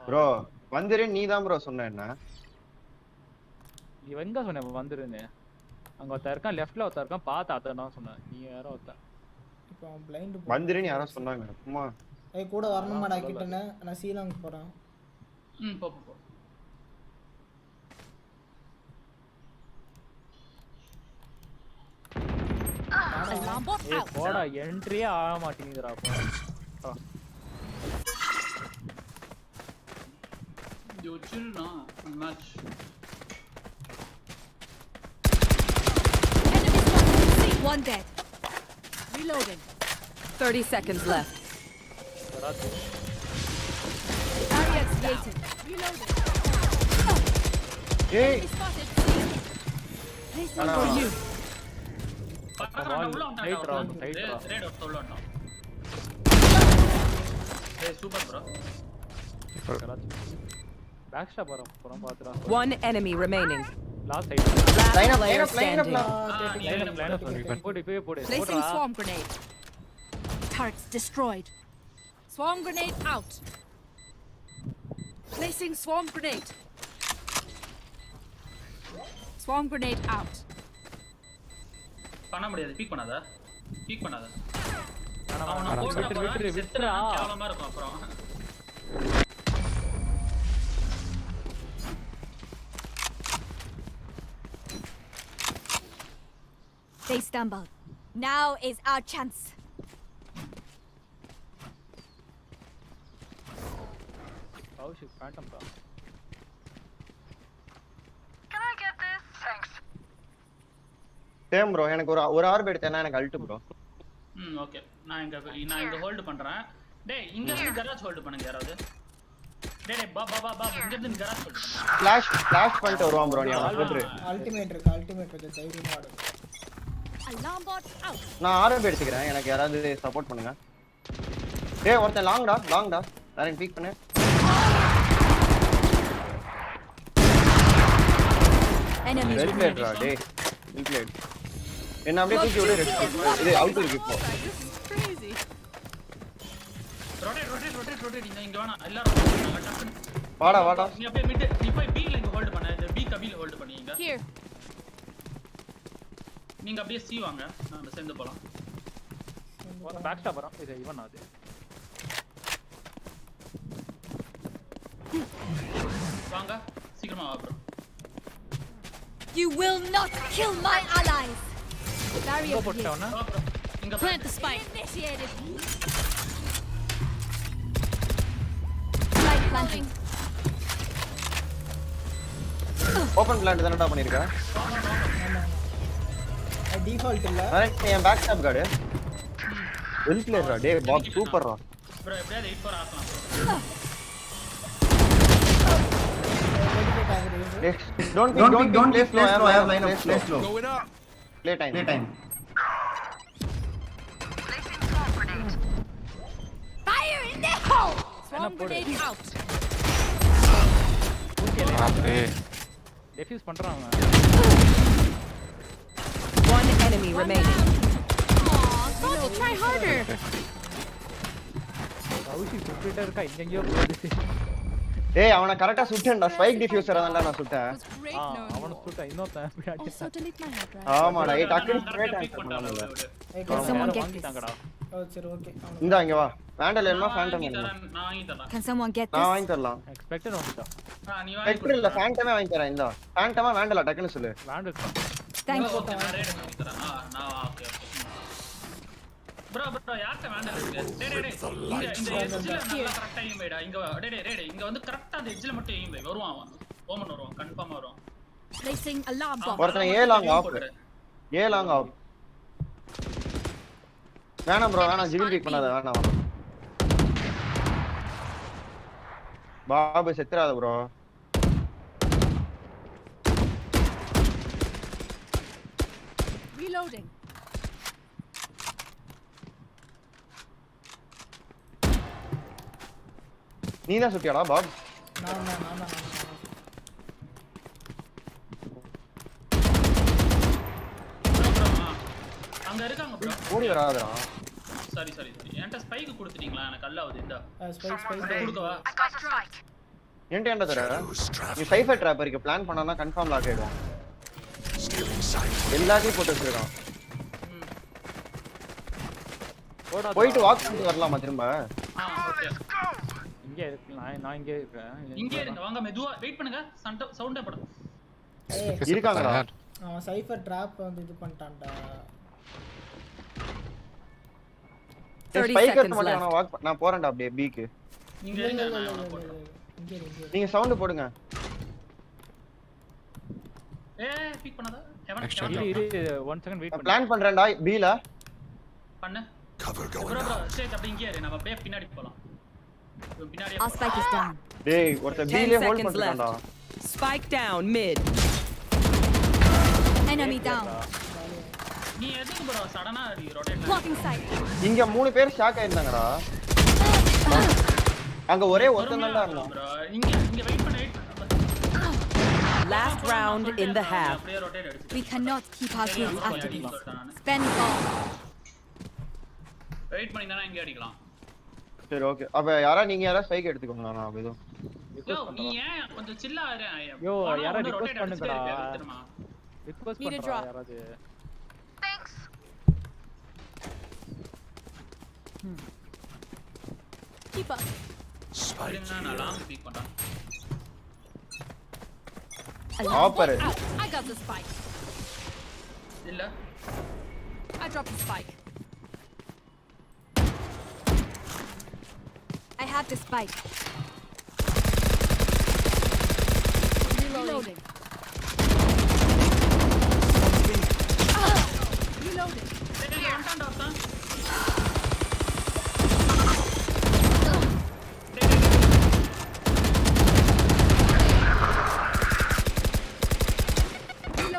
bro வந்துரு நீதான் bro சொன்ன என்ன நீ எங்க சொன்ன வந்துருன்னு அங்க ஒருத்தர் இருக்கான் லெஃப்ட்ல ஒருத்தர் இருக்கான் பாத்து அத நான் சொன்னேன் நீ யாரோ ஒருத்தர் இப்போ அவன் ப்ளைண்ட் வந்துருன்னு யாரோ சொன்னாங்க சும்மா ஏய் கூட வரணுமாடா கிட்டனே நான் சீலாங் போறேன் போ ஏய் போடா என்ட்ரியே ஆக மாட்டேங்குதுடா போ You chill now, match. Enemy spotted. One dead. Reloading. 30 seconds left. Area created. Reloading. Hey. Enemy spotted. This one for you. One enemy remaining. Last side. Last player standing. Line up. Placing swarm grenade. Turrets destroyed. Swarm grenade out. Placing swarm grenade. Swarm grenade out. பண்ண முடியாது. Peak பண்ணாத. விட்டுறா. கேவலமா இருக்கும் அப்புறம். They stumbled. Now is our chance. Oh shit, phantom bro. Can I get this? Thanks. Same bro எனக்கு ஒரு ஆர்ப் எடுத்தேன்னா எனக்கு அல்ட் ப்ரோ. ஓகே. நான் இங்க ஹோல்ட் பண்றேன். டேய் இங்க இருந்து கராஜ் ஹோல்ட் பண்ணுங்க யாராவது. டேய் பா இங்க இருந்து கராஜ் ஹோல்ட் பண்ணுங்க. ஃபிளாஷ் பண்ணிட்டு வருவான் ப்ரோ நீ வந்து. அல்டிமேட் இருக்கு தைரியமா ஆடு. Alarm bot out. நான் ஆர்ப் எடுத்துக்கிறேன். எனக்கு யாராவது சப்போர்ட் பண்ணுங்க. டேய் ஒருத்தன் லாங்டா. வேறன் பீக் பண்ணு. Enemy வெல் பிளேட் ரா டேய். Well plate. என்ன அப்படியே தூக்கி விடு. இது அவுட் இருக்கு இப்போ. ரொட்டேட் இங்க வேணா எல்லாரும் வாடா நீ அப்படியே மிட் நீ போய் பி ல ஹோல்ட் பண்ணு. இந்த பி கபில ஹோல்ட் பண்ணீங்க. Here. நீங்க அப்படியே சி வாங்க. நாம சேர்ந்து போலாம். பேக் ஸ்டாப் வரோம். இது இவன் அது. வாங்க சீக்கிரமா வா bro. You will not kill my allies. Barrier போட்டவனா? இங்க plant the spike. Initiated. Planting. Open plant தானடா பண்ணிருக்க. டிஃபால்ட் இல்ல. கரெக்ட் என் back stop guard. Well played ரா டேய் பாப் சூப்பர் ரா. ப்ரோ எப்படியாவது 8-4 ஆக்கலாம். Don't play slow. I have line of play slow. Going up. Play time. Fire in the hole. Swarm grenade out. Okay. Defuse பண்றான் அவன். One enemy remaining. Thought to try harder. அவுசி சுப்பிட்டே இருக்கா எங்கெங்கயோ போகுது. ஏய் அவனை கரெக்ட்டா சுட்டேன்டா. ஸ்பைக் டிஃப்யூசர் தான்டா நான் சுட்டேன். அவன சுட்ட இன்னொருத்தன் பின்னாடி. Also delete my hard drive. ஆமாடா ஏய் டக்கு ஸ்ப்ரே டான்ஸ் பண்ணானல. Can someone get this? சரி ஓகே. இந்தா இங்க வா. வேண்டல் என்ன ஃபேண்டம் என்ன? நான் வாங்கி தரேன். Can someone get this? நான் வாங்கி தரலாம். எக்ஸ்பெக்டட் வந்துட்டா. நீ வாங்கி எக்ஸ்பெக்டட் இல்ல ஃபேண்டமே வாங்கி தரேன் இந்தா. ஃபேண்டமா வேண்டல டக்குன்னு சொல்லு. வேண்டல். Thank you. நான் ரேட் வாங்கி தரேன். நான் ஓகே. ப்ரோ யார்ட்ட வேண்டல் இருக்கு? டேய் இந்த எட்ஜ்ல நல்லா கரெக்ட்டா எய்ம் வைடா. இங்க டேய் இங்க வந்து கரெக்ட்டா அந்த எட்ஜ்ல மட்டும் எய்ம் வை. வருவான் அவன். ஓமன் வருவான். கன்ஃபார்மா வருவான். Placing alarm bot. ஒருத்தன் ஏ லாங் ஆஃப். வேணாம் ப்ரோ வேணாம் ஜிவில் பீக் பண்ணாத வேணாம். பாபு செத்துறாத ப்ரோ. Reloading. நீதான் சுட்டியாடா பாப்? நான் அங்க இருக்காங்க ப்ரோ. ஓடி வராதடா. சாரி. என்கிட்ட ஸ்பைக் கொடுத்துட்டீங்களா? எனக்கு அல்லாவுது இந்த. ஸ்பைக் கொடுக்கவா? என்கிட்ட என்ன தர? நீ சைஃபர் ட்ராப் இருக்கு பிளான் பண்ணானா கன்ஃபார்ம் லாக் ஆயிடும். எல்லாத்தையும் போட்டு வச்சிருக்கான். போயிட்டு வாக் பண்ணிட்டு வரலாமா திரும்ப? ஓகே. இங்க இருக்கு. நான் இங்க இருக்கேன். இங்க இருங்க. வாங்க மெதுவா வெயிட் பண்ணுங்க. சவுண்டே போடு. இருக்காங்கடா. அவன் சைஃபர் ட்ராப் வந்து இது பண்ணிட்டான்டா. 30 seconds left. நான் போறேன்டா அப்படியே பீக்கு. இங்க இருங்க. நீங்க சவுண்ட் போடுங்க. பிக் பண்ணாத. இரு 1 செகண்ட் வெயிட் பண்ணு. பிளான் பண்றேன்டா பீல. பண்ணு. Cover going bro out. Straight அப்படி இங்கே இரு. நம்ம அப்படியே பின்னாடி போலாம். பின்னாடியே. Our spike is down. டேய் ஒருத்த பீலே ஹோல்ட் பண்ணிட்டான்டா. Spike down mid. Enemy down. நீ எதுக்கு bro சடனா ரொட்டேட் Blocking sight. இங்க 3 பேர் ஷாக் ஆயிருந்தாங்கடா. அங்க ஒரே ஒருத்தன் தான் இருந்தான். bro இங்க வெயிட் பண்ணு. Last round in the half. We cannot keep our tools after this. Spend all. Wait பண்ணி தான இங்க அடிக்கலாம். சரி ஓகே. அப்ப யாரா நீங்க யாரா ஸ்பைக் எடுத்துக்கோங்க. நான் அப்ப இதுவும் நீ ஏன் கொஞ்சம் சில்லா ஆறே. யோ யாரா ரொட்டேட் ரிக்வெஸ்ட் அடிச்சிட்டே பண்ணுங்கடா. இருக்க தெரியுமா? ரிக்வெஸ்ட் Need a பண்றா drop. யாராவது. Keep up. நான் லாங் ஸ்பீக் பண்றேன். Offer. I got the spike. இல்ல. I dropped the spike. I have the spike. Reloading. Reloading.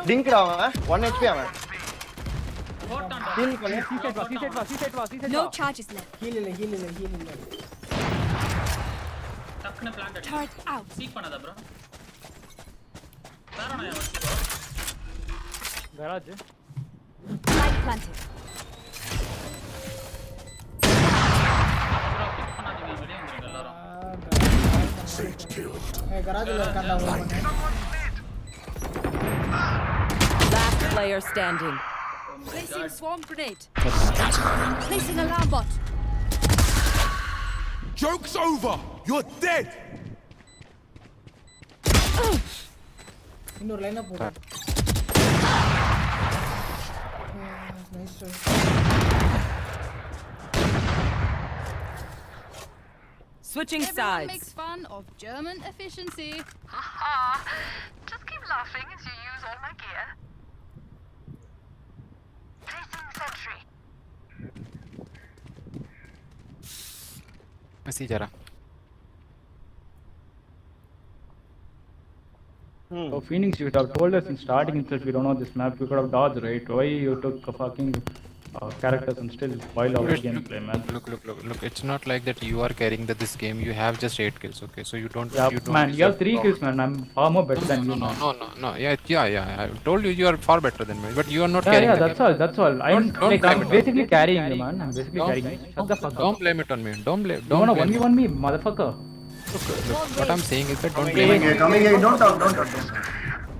டிங்க்டா அவன் 1 HP அவன். ஹீல் பண்ணு. No charges left. ஹீல் இல்ல. டக்குனு பிளான்ட் அடி. Turret out. ஸ்பீக் பண்ணாத bro. வேற நான் வச்சிக்கோ. கராஜ். Spike planted. வெளிய வந்துருங்க எல்லாரும். ஏய் கராஜ்ல இருக்கான்டா open. Last player standing. Placing swarm grenade. Placing alarm bot. Joke's over. You're dead. இன்னொரு லைனா போடு. Nice try. Switching Everyone sides. makes fun of German efficiency. Just keep laughing as you use all my gear. Placing sentry. See jara. So Phoenix, you would have told us in starting itself we don't know this map. You could have dodged, right? Why you took a fucking characters and still while out the gameplay, man? Look. It's not like that you are carrying this game. You have just 8 kills, okay? So you don't. Yeah, you don't man, you have 3 kills, man. I'm far more better than you, man. No. Yeah. I told you you are far better than me, but you are not carrying. Yeah, that's all. I'm basically carrying you, man. I'm basically carrying you. Shut the fuck up. Don't blame it on me. Don't blame. You wanna 1v1 me, motherfucker? Look, what I'm saying is that don't blame Coming here. Don't talk.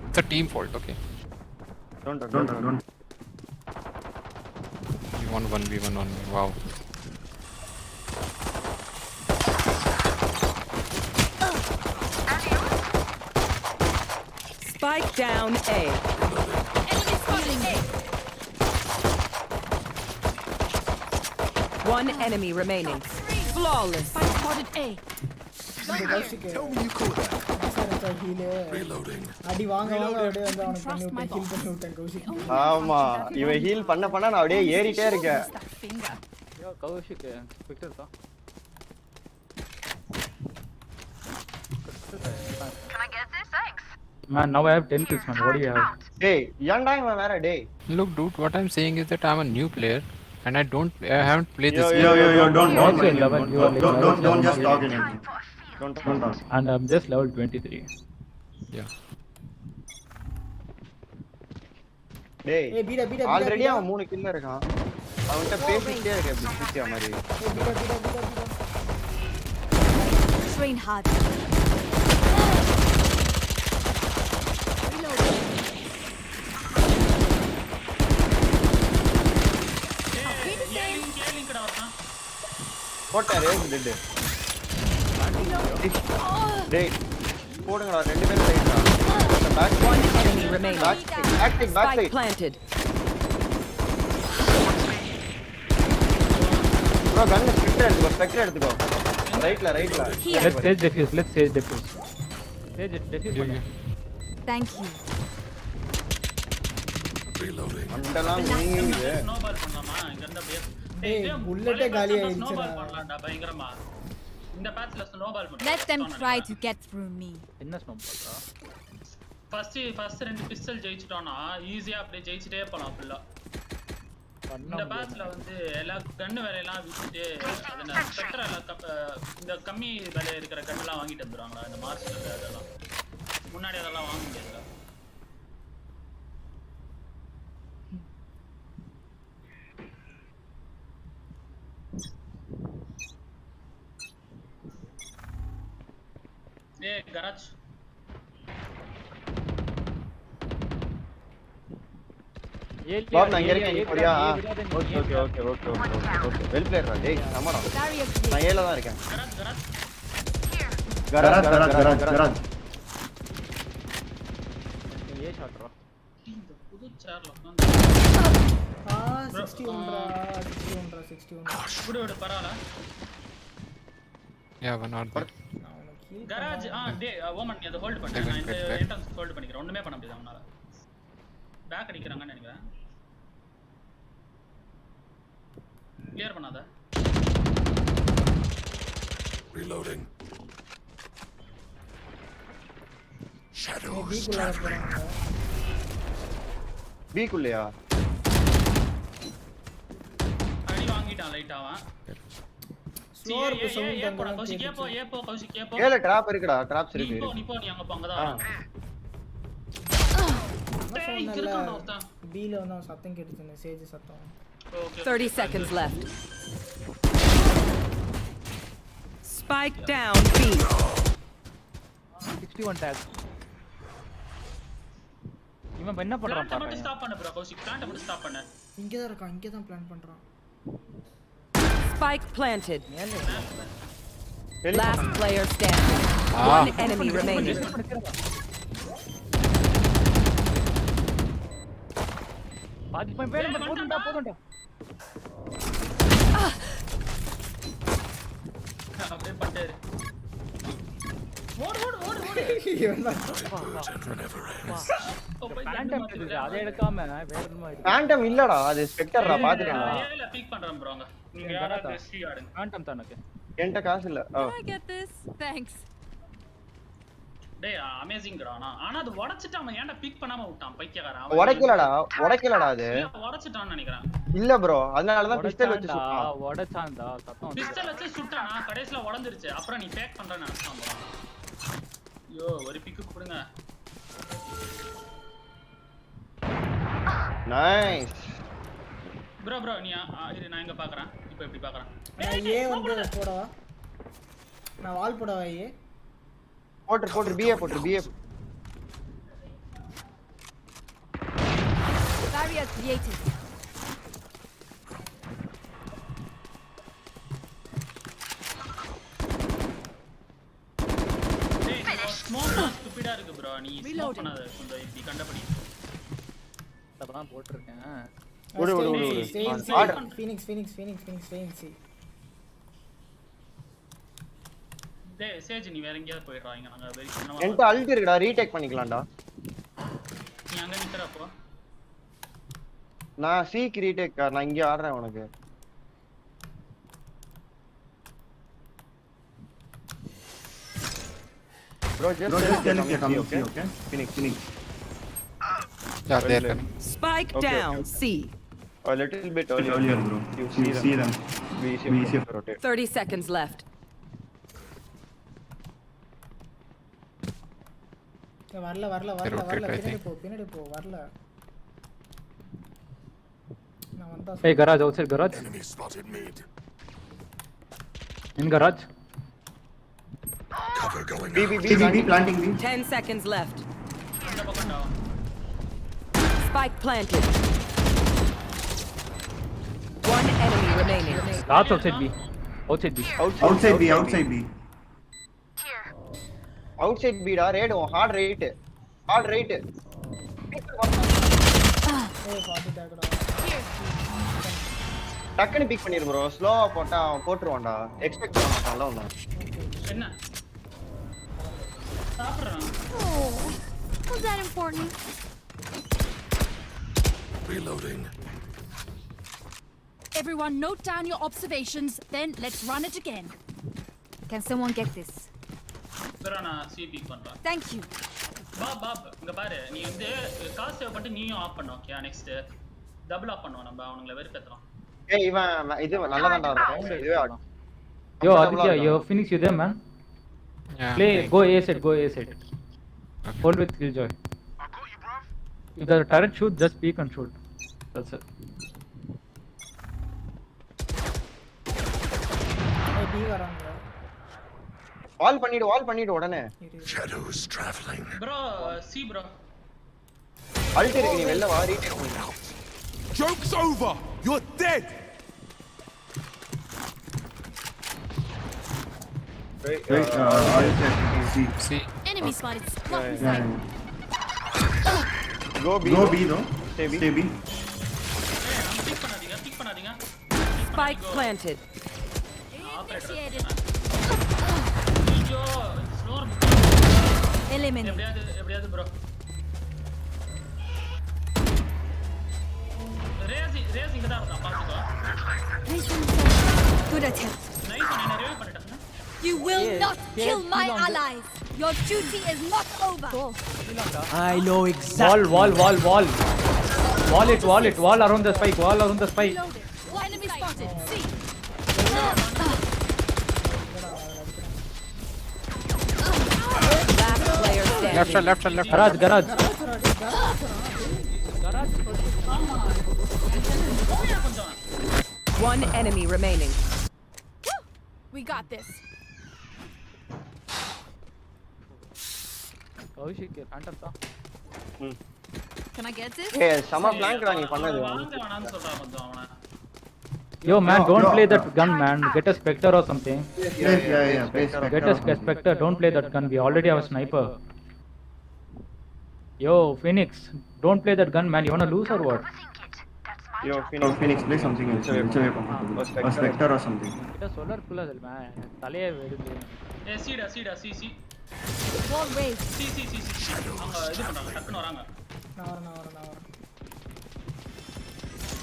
It's a team fault, okay? Don't. You want 1v1 on me. Wow. Spike down A. Enemy spotting A. One enemy remaining. Flawless. Spike spotted A. Tell me you caught that. Heal. அடி வாங்க அப்படியே வந்து அவனுக்கு பண்ணி விட்டேன். Heel பண்ணி விட்டேன் கௌஷிக். ஆமா இவன் ஹீல் பண்ண நான் அப்படியே ஏறிட்டே இருக்கேன். யோ கௌஷிக் விக்டர் தான். Can I get this? Thanks. Man, now I have 10 kills, man. What do you have? டேய் ஏன்டா இவன் வேற டேய். Look, dude, what I'm saying is that I'm a new player and I haven't played this Yo, game. don't just talk in it. Don't talk. And I'm just level 23. Yeah. டேய் ஏய் பீடா already அவன் 3 கில்ல இருக்கான். அவன்கிட்ட பேசிட்டே இருக்க பிடிச்ச மாதிரி. பீடா. Train hard. போட்டாரு டெட். டேய் போடுங்கடா ரெண்டு பேரும் ரைட்டா. Back One enemy remaining. Back Spike side. planted. Bro gun spectre எடுத்துக்கோ. ரைட்ல. Let's stage defuse. Stage defuse பண்ணு. Thank you. அண்டலாம் நீங்க ஸ்னோபால் பண்ணலாமா? இங்க இருந்து அப்படியே டேய் புல்லட்டே காலி ஆயிடுச்சு. ஸ்னோபால் பண்ணலாம்டா பயங்கரமா. இந்த பேட்ச்ல ஸ்னோபால் பண்ணலாம். Let them try to get through me. என்ன ஸ்னோபால்டா? ஃபர்ஸ்ட் ரெண்டு பிஸ்டல் ஜெயிச்சிட்டோம்னா ஈஸியா அப்படியே ஜெயிச்சிட்டே போலாம் ஃபுல்லா. இந்த பேட்ச்ல வந்து எல்லா கன்னு வேலையெல்லாம் விட்டுட்டு அதன ஸ்பெக்டர் எல்லாம் இந்த கம்மி விலை இருக்கிற கன்னெல்லாம் வாங்கிட்டு வந்துருவாங்களா இந்த மார்ஸ்ல அதெல்லாம். முன்னாடி அதெல்லாம் வாங்க முடியல. ஏய் கராஜ் பாப் நான் இங்க இருக்கேன் நீ போறியா? ஓகே வெல் பிளேயர் ரா டேய் நம்மடா நான் ஏல தான் இருக்கேன். கராஜ் ஏ ஷாட் ரா இந்த புது சேர்ல 61 விடு பரவாயில்ல. one out there. Garage day Oman நீ அத ஹோல்ட் பண்ணு. நான் இந்த என்ட்ரன்ஸ் ஹோல்ட் பண்ணிக்கிறேன். ஒண்ணுமே பண்ண முடியாது அவனால. பேக் அடிக்கறாங்கன்னு நினைக்கிறேன். கிளியர் பண்ணாத. Reloading. பி குள்ளயா? அடி வாங்கிட்டான் லைட்டாவா. ஸ்லோர் சவுண்ட் அங்க கௌஷிக் ஏப்போ கௌஷிக் ஏப்போ. ஏல டிராப் இருக்குடா டிராப்ஸ் இருக்கு. நீ போ நீ அங்க போ அங்க தான். பீல வந்து சத்தம் கேட்டுச்சு மெசேஜ் சத்தம். 30 seconds left. Spike down B. 61 tag. இவன் என்ன பண்றான் பாரு. மட்டும் ஸ்டாப் பண்ணு bro கௌஷிக் பிளான்ட் மட்டும் ஸ்டாப் பண்ணு. இங்க தான் இருக்கான் இங்க தான் பிளான் பண்றான். Spike planted. Last player standing. One enemy remaining. பாதி போடுடா போடுடா. அப்படியே பட்டாரு. ஓடு. பேண்டம் அதை எடுக்காம வேற என்னமா இருக்கு. பேண்டம் இல்லடா அது ஸ்பெக்டர்டா பாத்துட்டேன்டா. ஏல பீக் பண்றேன் bro அங்க. நீங்க யாராவது வெஸ்டி ஆடுங்க. பேண்டம் தான் எனக்கு. என்கிட்ட காசு இல்ல. I get this. Thanks. டேய் அமேசிங் டா ஆனா அது உடைச்சிட்டு அவன் ஏன்டா பிக் பண்ணாம விட்டான் பைத்தியக்காரன். உடைக்கலடா அது. உடைச்சிட்டான்னு நினைக்கிறேன். இல்ல bro அதனால தான் பிஸ்டல் வச்சு சுட்டான். உடைச்சான்டா சத்தம் வந்து. பிஸ்டல் வச்சு சுட்டானா கடைசில உடைஞ்சிருச்சு. அப்புறம் நீ ஃபேக் பண்றன்னு நினைச்சான் bro. ஐயோ ஒரு பிக் கொடுங்க. நைஸ். bro நீ இரு நான் இங்க பார்க்கறேன். இப்போ எப்படி பார்க்கறேன். நான் ஏ வந்து போடவா? நான் வால் போடவா ஏ? போட்ரு பிஏ போட்ரு பிஏ. Barrier created. டேய் ஸ்மோக் ஸ்டூபிடா இருக்கு bro. நீ ஸ்மோக் பண்ணாத கொஞ்சம் இப்படி கண்டபடி. அதான் போட்டுருக்கேன். ஓடு. ஃபீனிக்ஸ் டேய் சேஜ் நீ வேற எங்கயாவது போயிடுறா. இங்க நாங்க வெரி பண்ணவா. என்கிட்ட அல்ட் இருக்குடா ரீடேக் பண்ணிக்கலாம்டா. நீ அங்க நிக்கறப்போ நான் சீக் ரீடேக் நான் இங்க ஆடுறேன் உனக்கு. bro just tell me okay Phoenix. Yeah there. Spike down C. A little bit earlier bro. You see them. We see rotate. 30 seconds left. வரல பின்னாடி போ வரல. நான் வந்தா Hey garage outside garage. Enemy spotted mid. In garage. Cover going. B planting B. 10 seconds left. Spike planted. One enemy remaining. Last outside B. Outside B. Outside B. Outside B டா rate heart right. ஏய் பாத்துட்டாடா. டக்குனு big பண்ணிரு bro. ஸ்லோவா போட்டா அவன் போட்ருவான்டா. Expect பண்ண மாட்டான்ல அவன். என்ன சாப்பிடுறான். Was that important? Reloading. Everyone note down your observations, then let's run it again. Can someone get this? bro நான் சி பிக் பண்றேன். Thank you. பாப் இங்க பாரு நீ வந்து காசு சேவ் பண்ணிட்டு நீயும் ஆஃப் பண்ணு. ஓகே நெக்ஸ்ட் டபுள் ஆஃப் பண்ணுவோம் நம்ம அவங்கள வெறுப்பேத்தலாம். ஏய் இவன் இது நல்லதான்டா இருக்கும். இதுவே Yo Aditya, yo Phoenix you there man? Yeah. Play go A side. Hold with Killjoy. I got you, bruv. If the turret shoot just peek and shoot. That's it. ஏய் B வராங்க. வால் பண்ணிடு உடனே. Shadows traveling. Bro, see bro. Alt இருக்கு, நீ வெளில வா. Joke's over. You're dead. See. Enemy spotted. Go B no. Stay B. Pick பண்ணாதீங்க. Spike planted. Initiated. ஐயோ, floor. Eliminate. எப்படியாவது bro. Raising தான் இருக்கான் பாத்துக்கோ. Good attempt. Nice one, என்ன ரிவைவ் பண்ணிட்டேன். You will not kill my allies. Your duty is not over. I know exactly. Wall around the spike. Enemy spotted. See. Last player standing. Left. Garage. One enemy remaining. We got this. Kaushik Phantom தான். Can I get this? ஏய் சம பிளாங்க்டா நீ பண்ணது. வாங்கன்னு சொல்றான் கொஞ்சம் அவன. Yo man, don't play that gun man. Get a Spectre or something. Yeah. Get a Spectre. Don't play that gun. We already have a sniper. Yo Phoenix, don't play that gun man. You wanna lose or what? Yo Phoenix, play something else. A Spectre or something. Kita solar kulla dal man. Thalaye verudu. ஏய் see. Wall raised. See. அவங்க இது பண்றாங்க, டக்குன்னு வராங்க. நான் வரேன்.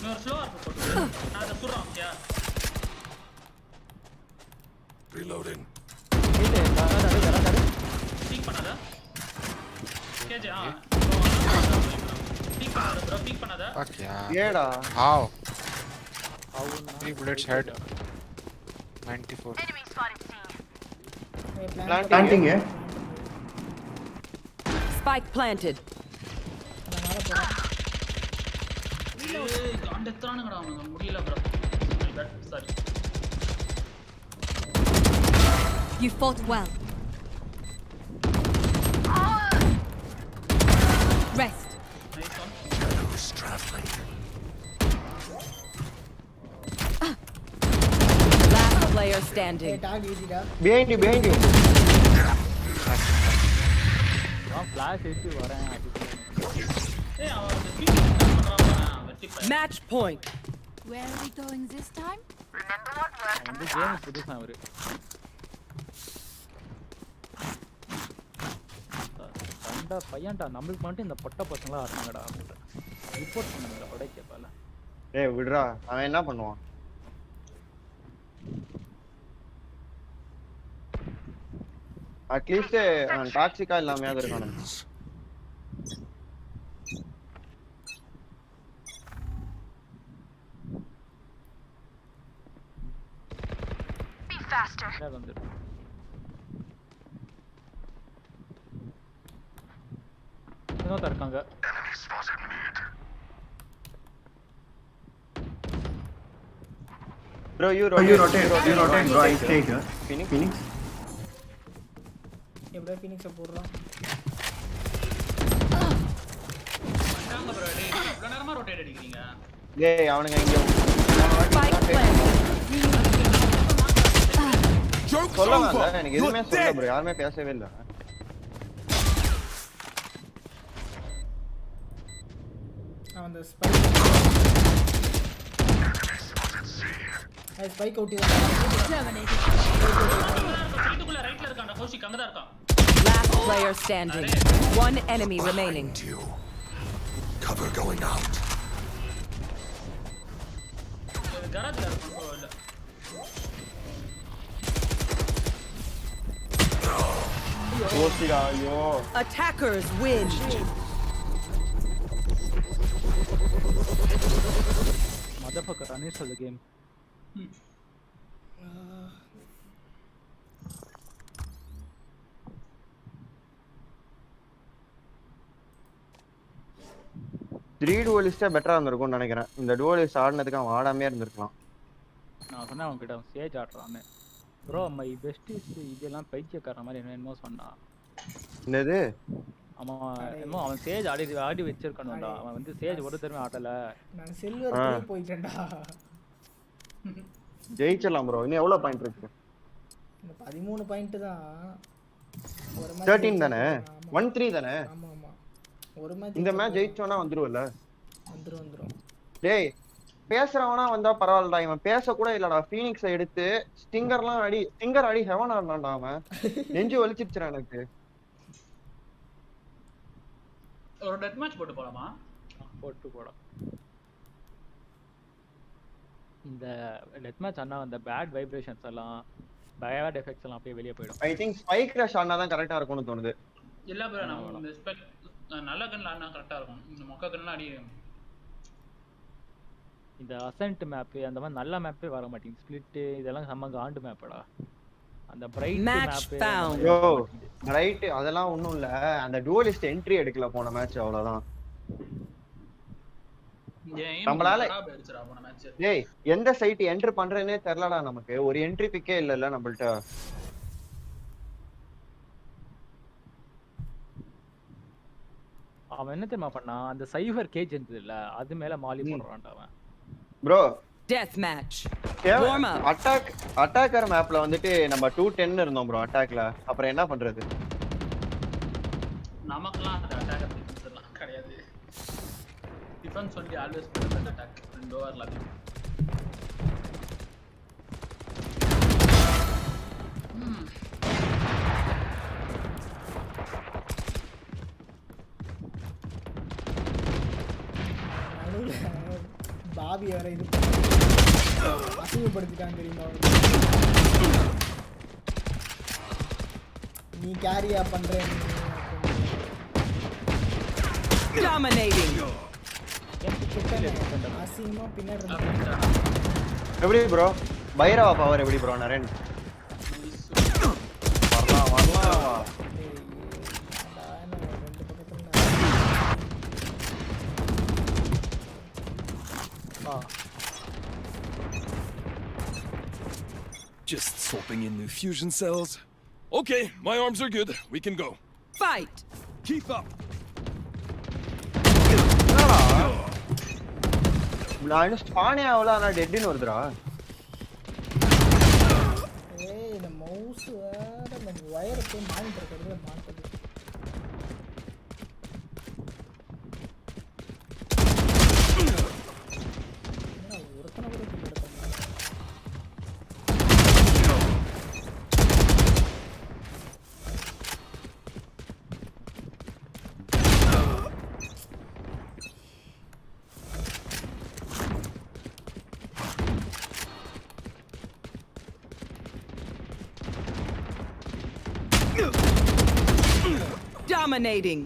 நீ ஒரு ஸ்லோவா போட்டு. நான் அத சுடுறேன், ஓகே? Reloading. பீக் பண்ணாத. கேஜே பீக் பண்ணாத. Fuck yeah. ஏடா. How? 3 bullets head. 94. Enemy spotted. Planting है. Spike planted. ஏய் காண்டேத்துறானுங்கடா அவனுங்க, முடியல bro. My bad, sorry. You fought well. Rest. Nice one. Shadows traveling. Last player standing. டாக் ஈஸிடா. Behind you. Flash ஏத்தி வரேன். ஏய் அவன் பீக் பண்றான், வெட்டி பை. Match point. Where are we going this time? இந்த கேம் புதுசா வரு. அந்த பையன்டா நம்மளுக்கு மட்டும் இந்த பொட்ட பசங்களா ஆடுறாங்கடா. ரிப்போர்ட் பண்ணுங்க உடைக்கப்பால. ஏய் விடுடா, அவன் என்ன பண்ணுவான்? அட்லீஸ்ட் அவன் டாக்ஸிக்கா இல்லாமையாவது இருக்கானு. Be faster. இன்னொருத்தர் இருக்காங்க. Bro, you rotate, bro. I take Phoenix. எப்படியா ஃபீனிக்ஸை போடுறான். வந்தாங்க bro, டேய் இவ்வளவு நேரமா ரொட்டேட் அடிக்கிறீங்க. டேய் அவனுங்க இங்க சொல்லல, எனக்கு எதுவுமே சொல்ல bro. யாருமே பேசவே இல்ல. அவன் அந்த ஸ்பைக் ஸ்பைக் அவுட் சைடுக்குள்ள ரைட்ல இருக்கான்டா, கௌஷிக் அங்க தான் இருக்கான். Last player standing. One enemy remaining. Cover going out. கராஜ்ல இருக்கான் இல்ல. ஓசிடா ஐயோ. Attackers win. Motherfucker, uninstall the game. Three டுவலிஸ்டே பெட்டரா இருந்திருக்கும்னு நினைக்கிறேன். இந்த டுவலிஸ்ட் ஆடினதுக்கு அவன் ஆடாமே இருந்திருக்கலாம். நான் சொன்னேன் அவன்கிட்ட சேஜ் ஆடுறான்னு. ப்ரோ மை பெஸ்ட் இஸ் இதெல்லாம் பைத்தியக்கார மாதிரி என்னமோ சொன்னான். என்னது? அவன் சேஜ் ஆடி வச்சிருக்கணும்டா. அவன் வந்து சேஜ் ஒரு தடவை ஆடல. நான் சில்வர் 3 போயிட்டேன்டா. ஜெயிச்சலாம் ப்ரோ. இன்னும் எவ்வளவு பாயிண்ட் இருக்கு? 13 பாயிண்ட் தான். ஒரு மேட்ச் 13 தானே? 1-3 தானே? ஆமா ஆமா. ஒரு மேட்ச் இந்த மேட்ச் ஜெயிச்சோனா வந்துருவல? வந்துரும். டேய் பேசுறவனா வந்தா பரவாயில்லடா. இவன் பேச கூட இல்லடா. ஃபீனிக்ஸ் எடுத்து ஸ்டிங்கர் அடி ஹெவன் ஆடுனான்டா அவன். நெஞ்சு வலிச்சிடுச்சுடா எனக்கு. ஒரு டெத் மேட்ச் போட்டு போலாமா? போட்டு போலாம். இந்த டெத் மேட்ச் ஆனா அந்த பேட் வைப்ரேஷன்ஸ் எல்லாம் பேட் எஃபெக்ட்ஸ் எல்லாம் அப்படியே வெளிய போய்டும். ஐ திங்க் ஸ்பைக் ரஷ் ஆனா தான் கரெக்ட்டா இருக்கும்னு தோணுது. இல்ல ப்ரோ நான் இந்த ஸ்பெக் நல்ல கன்ல ஆனா கரெக்ட்டா இருக்கும். இந்த மொக்க கன்ல அடி இந்த அசென்ட் மேப் அந்த மாதிரி நல்ல மேப்பே வர மாட்டேங்குது. ஸ்ப்ளிட் இதெல்லாம் செம்ம காண்டு மேப்டா. அந்த பிரைட் மேப் யோ பிரைட் அதெல்லாம் ஒண்ணும் இல்ல. அந்த டுவலிஸ்ட் என்ட்ரி எடுக்கல போன மேட்ச் அவ்வளவுதான். நம்மளால டேய் எந்த சைட் என்டர் பண்றேனே தெரியலடா நமக்கு. ஒரு என்ட்ரி பிக்கே இல்லல நம்மள்ட்ட. அவன் என்ன தெரியுமா பண்ணா? அந்த சைபர் கேஜ் இருந்தது இல்ல, அது மேல மாலி போடுறான்டா அவன். Bro death match warm up. Attacker மேப்ல வந்துட்டு நம்ம 210 இருந்தோம் ப்ரோ அட்டாக்ல. அப்புறம் என்ன பண்றது? நமக்குலாம் அந்த அட்டாக்கர் டிஃபென்ஸ் எல்லாம் கிடையாது. Defence only always better attack. ரெண்டு ஓவர்ல அது. பாபி வர இது அசிங்கப்படுத்திட்டான் தெரியுமா? நீ கேரியா பண்ற டாமினேட்டிங். அசிங்கமா பின்னாடி எப்படி ப்ரோ பைரவா பவர் எப்படி ப்ரோ நரேன்? வரலாம். Just swapping in new fusion cells. Okay, my arms are good. We can go. Fight. Keep up. நான் ஸ்பானே ஆவல ஆனா டெட்னு வருதுடா. ஏய் இந்த மவுஸ் வேற இந்த வயர் போய் மானிட்டர் கரெக்ட்டா மாட்டது. Dominating.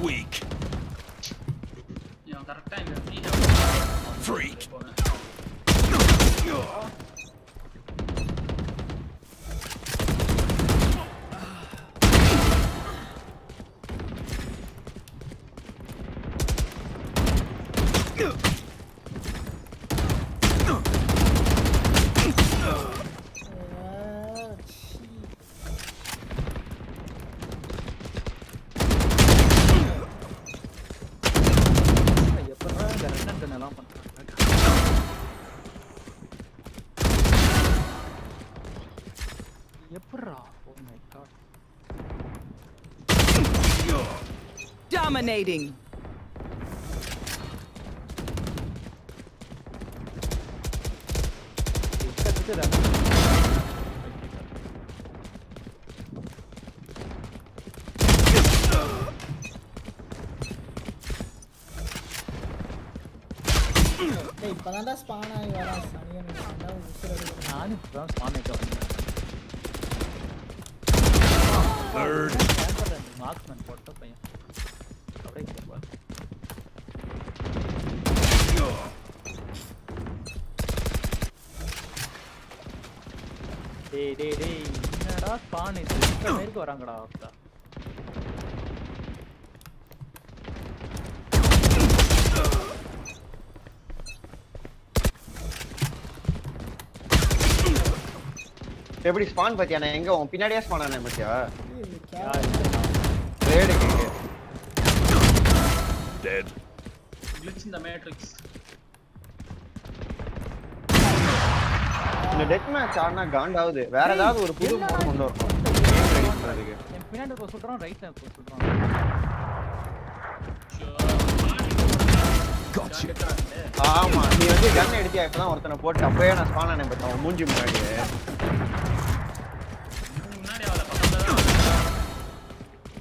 Weak. இவன் கரெக்ட்டா இந்த Freak. Dominating. டேய் இப்பதான்டா ஸ்பான் ஆகி வரா சனியன் நான் உசுரடி. நான் இப்பதான் ஸ்பான் ஆயிட்டு வந்தேன். மார்க்ஸ்மேன் போட்ட பையன் அப்படியே போவா. டேய் என்னடா ஸ்பான் இது? இந்த நேருக்கு வராங்கடா அவஸ்தா. எப்படி ஸ்பான் பாத்தியா? நான் எங்க உன் பின்னாடியே ஸ்பான் ஆனேன் பாத்தியா? ரேடு கேக்கு. Dead. Glitch in the matrix. இந்த டெத் மேட்ச் ஆனா காண்டாவுது. வேற ஏதாவது ஒரு புது மோட் கொண்டு வரணும். ரெடி பண்றதுக்கு. என் பின்னாடி போ சொல்றான், ரைட்ல போ சொல்றான். Gotcha. ஆமா, நீ வந்து கன் எடுத்தியா? இப்பதான் ஒருத்தனை போட்டு அப்பவே நான் ஸ்பான் ஆனேன் பார்த்தா மூஞ்சி முன்னாடியே. முன்னாடி அவள பக்கத்துல தான்.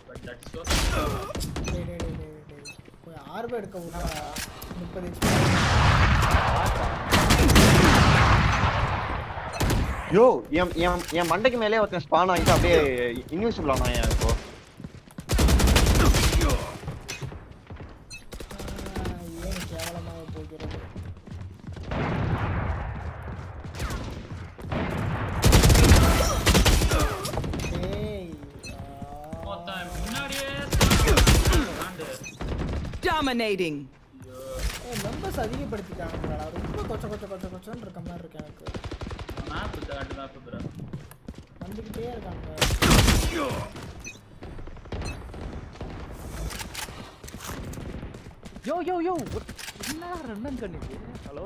But that's so. போய் ஆர்ப எடுக்க விட்டா 30 யோ என் மண்டைக்கு மேலே ஒருத்தன் ஸ்பான் ஆகிட்டு அப்படியே இன்விசிபிள் ஆனாயா இப்போ. ஏன் கேவலமாக போகிறது. Dominating. மெம்பர்ஸ் அதிகப்படுத்திட்டாங்கடா. ரொம்ப கொச்சன்னு இருக்க மாதிரி இருக்கு எனக்கு. Map bro. வந்துகிட்டே இருக்காங்க. யோ என்ன ரன் கண்ணுக்கு? Hello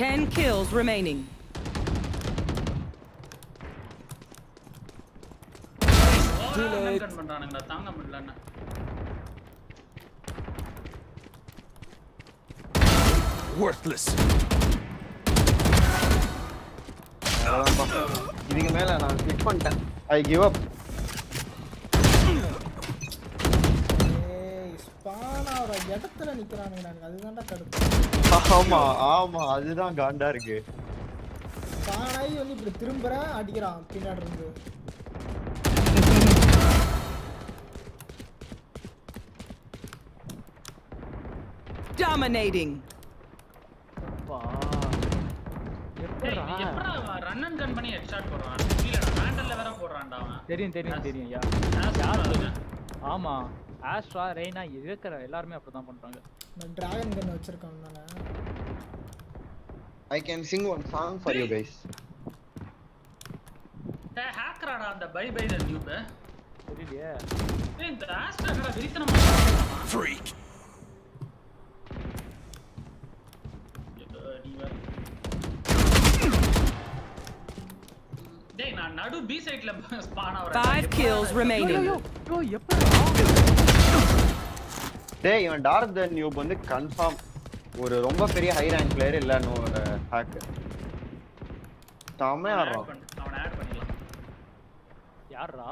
10 kills remaining. பண்றானுங்க தாங்க முடியலன்னா. Worthless. இதுக்கு மேல நான் கிளிக் பண்ணிட்டேன். I give up. ஸ்பான் ஆற இடத்துல நிக்கறானுங்க. எனக்கு அதுதான்டா கடுப்பு. ஆமா அதுதான் காண்டா இருக்கு. ஸ்பான் ஆகி வந்து இப்படி திரும்பறேன் அடிக்கிறான் பின்னாடி இருந்து. Dominating. எப்பறா ரன் அண்ட் கன் பண்ணி ஹெட்ஷாட் போடுறான். கீழ ஹேண்டல்ல வேற போடுறான்டா அவன். தெரியும் யா. ஆமா ஆஸ்ட்ரா ரெய்னா இருக்கிற எல்லாரும் அப்படிதான் பண்றாங்க. நான் டிராகன் கன் வச்சிருக்கேன் நானே. I can sing one song for you guys. டே ஹேக்கராடா அந்த பை தி நியூப். தெரியலையே. இந்த ஆஸ்ட்ரா கடா வெரித்தனமா பண்றான். Freak. டேய் நான் நடு பி சைடுல ஸ்பான் ஆவறேன். 5 kills remaining. யோ எப்பறா? டேய் இவன் டார்க் தி நியூப் வந்து கன்ஃபார்ம் ஒரு ரொம்ப பெரிய ஹை ரேங்க் பிளேயர் இல்லன்னு ஒரு ஹேக்கர். தாமே ஆடுறான். அவனை ஆட் பண்ணிடலாம். யாரா?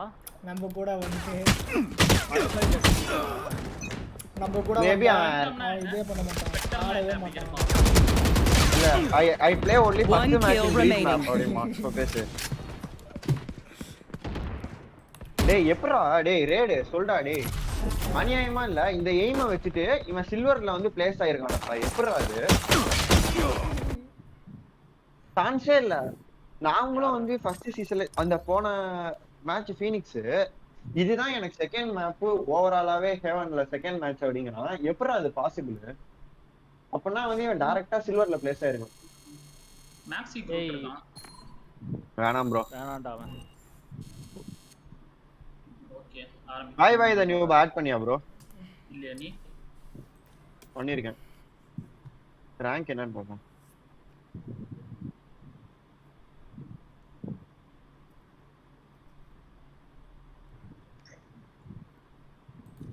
நம்ம கூட வந்து நம்ம கூட மேபி இதே பண்ண மாட்டான். ஆடவே மாட்டான். இல்ல I play only first match in this map அப்படிமா பேசு. டேய் எப்பறா டேய் ரேடு சொல்டா டேய். அநியாயமா இல்ல இந்த எய்மை வச்சுட்டு இவன் சில்வர்ல வந்து பிளேஸ் ஆயிருக்கானப்பா. எப்பறா அது? சான்ஸே இல்ல. நாங்களும் வந்து ஃபர்ஸ்ட் சீசன்ல அந்த போன மேட்ச் ஃபீனிக்ஸ் இதுதான் எனக்கு செகண்ட் மேப் ஓவராலாவே ஹெவன்ல செகண்ட் மேட்ச் அப்படிங்கறான். எப்பறா அது பாசிபிள்? அப்பனா வந்து இவன் டைரக்ட்டா சில்வர்ல பிளேஸ் ஆயிருக்கான். மேக்ஸி போட்டுறான். வேணாம் bro. வேணாம்டா அவன். Okay by the new add பண்ணியா bro? இல்ல நீ பண்ணிருக்கேன். ரேங்க் என்னன்னு பாப்போம்.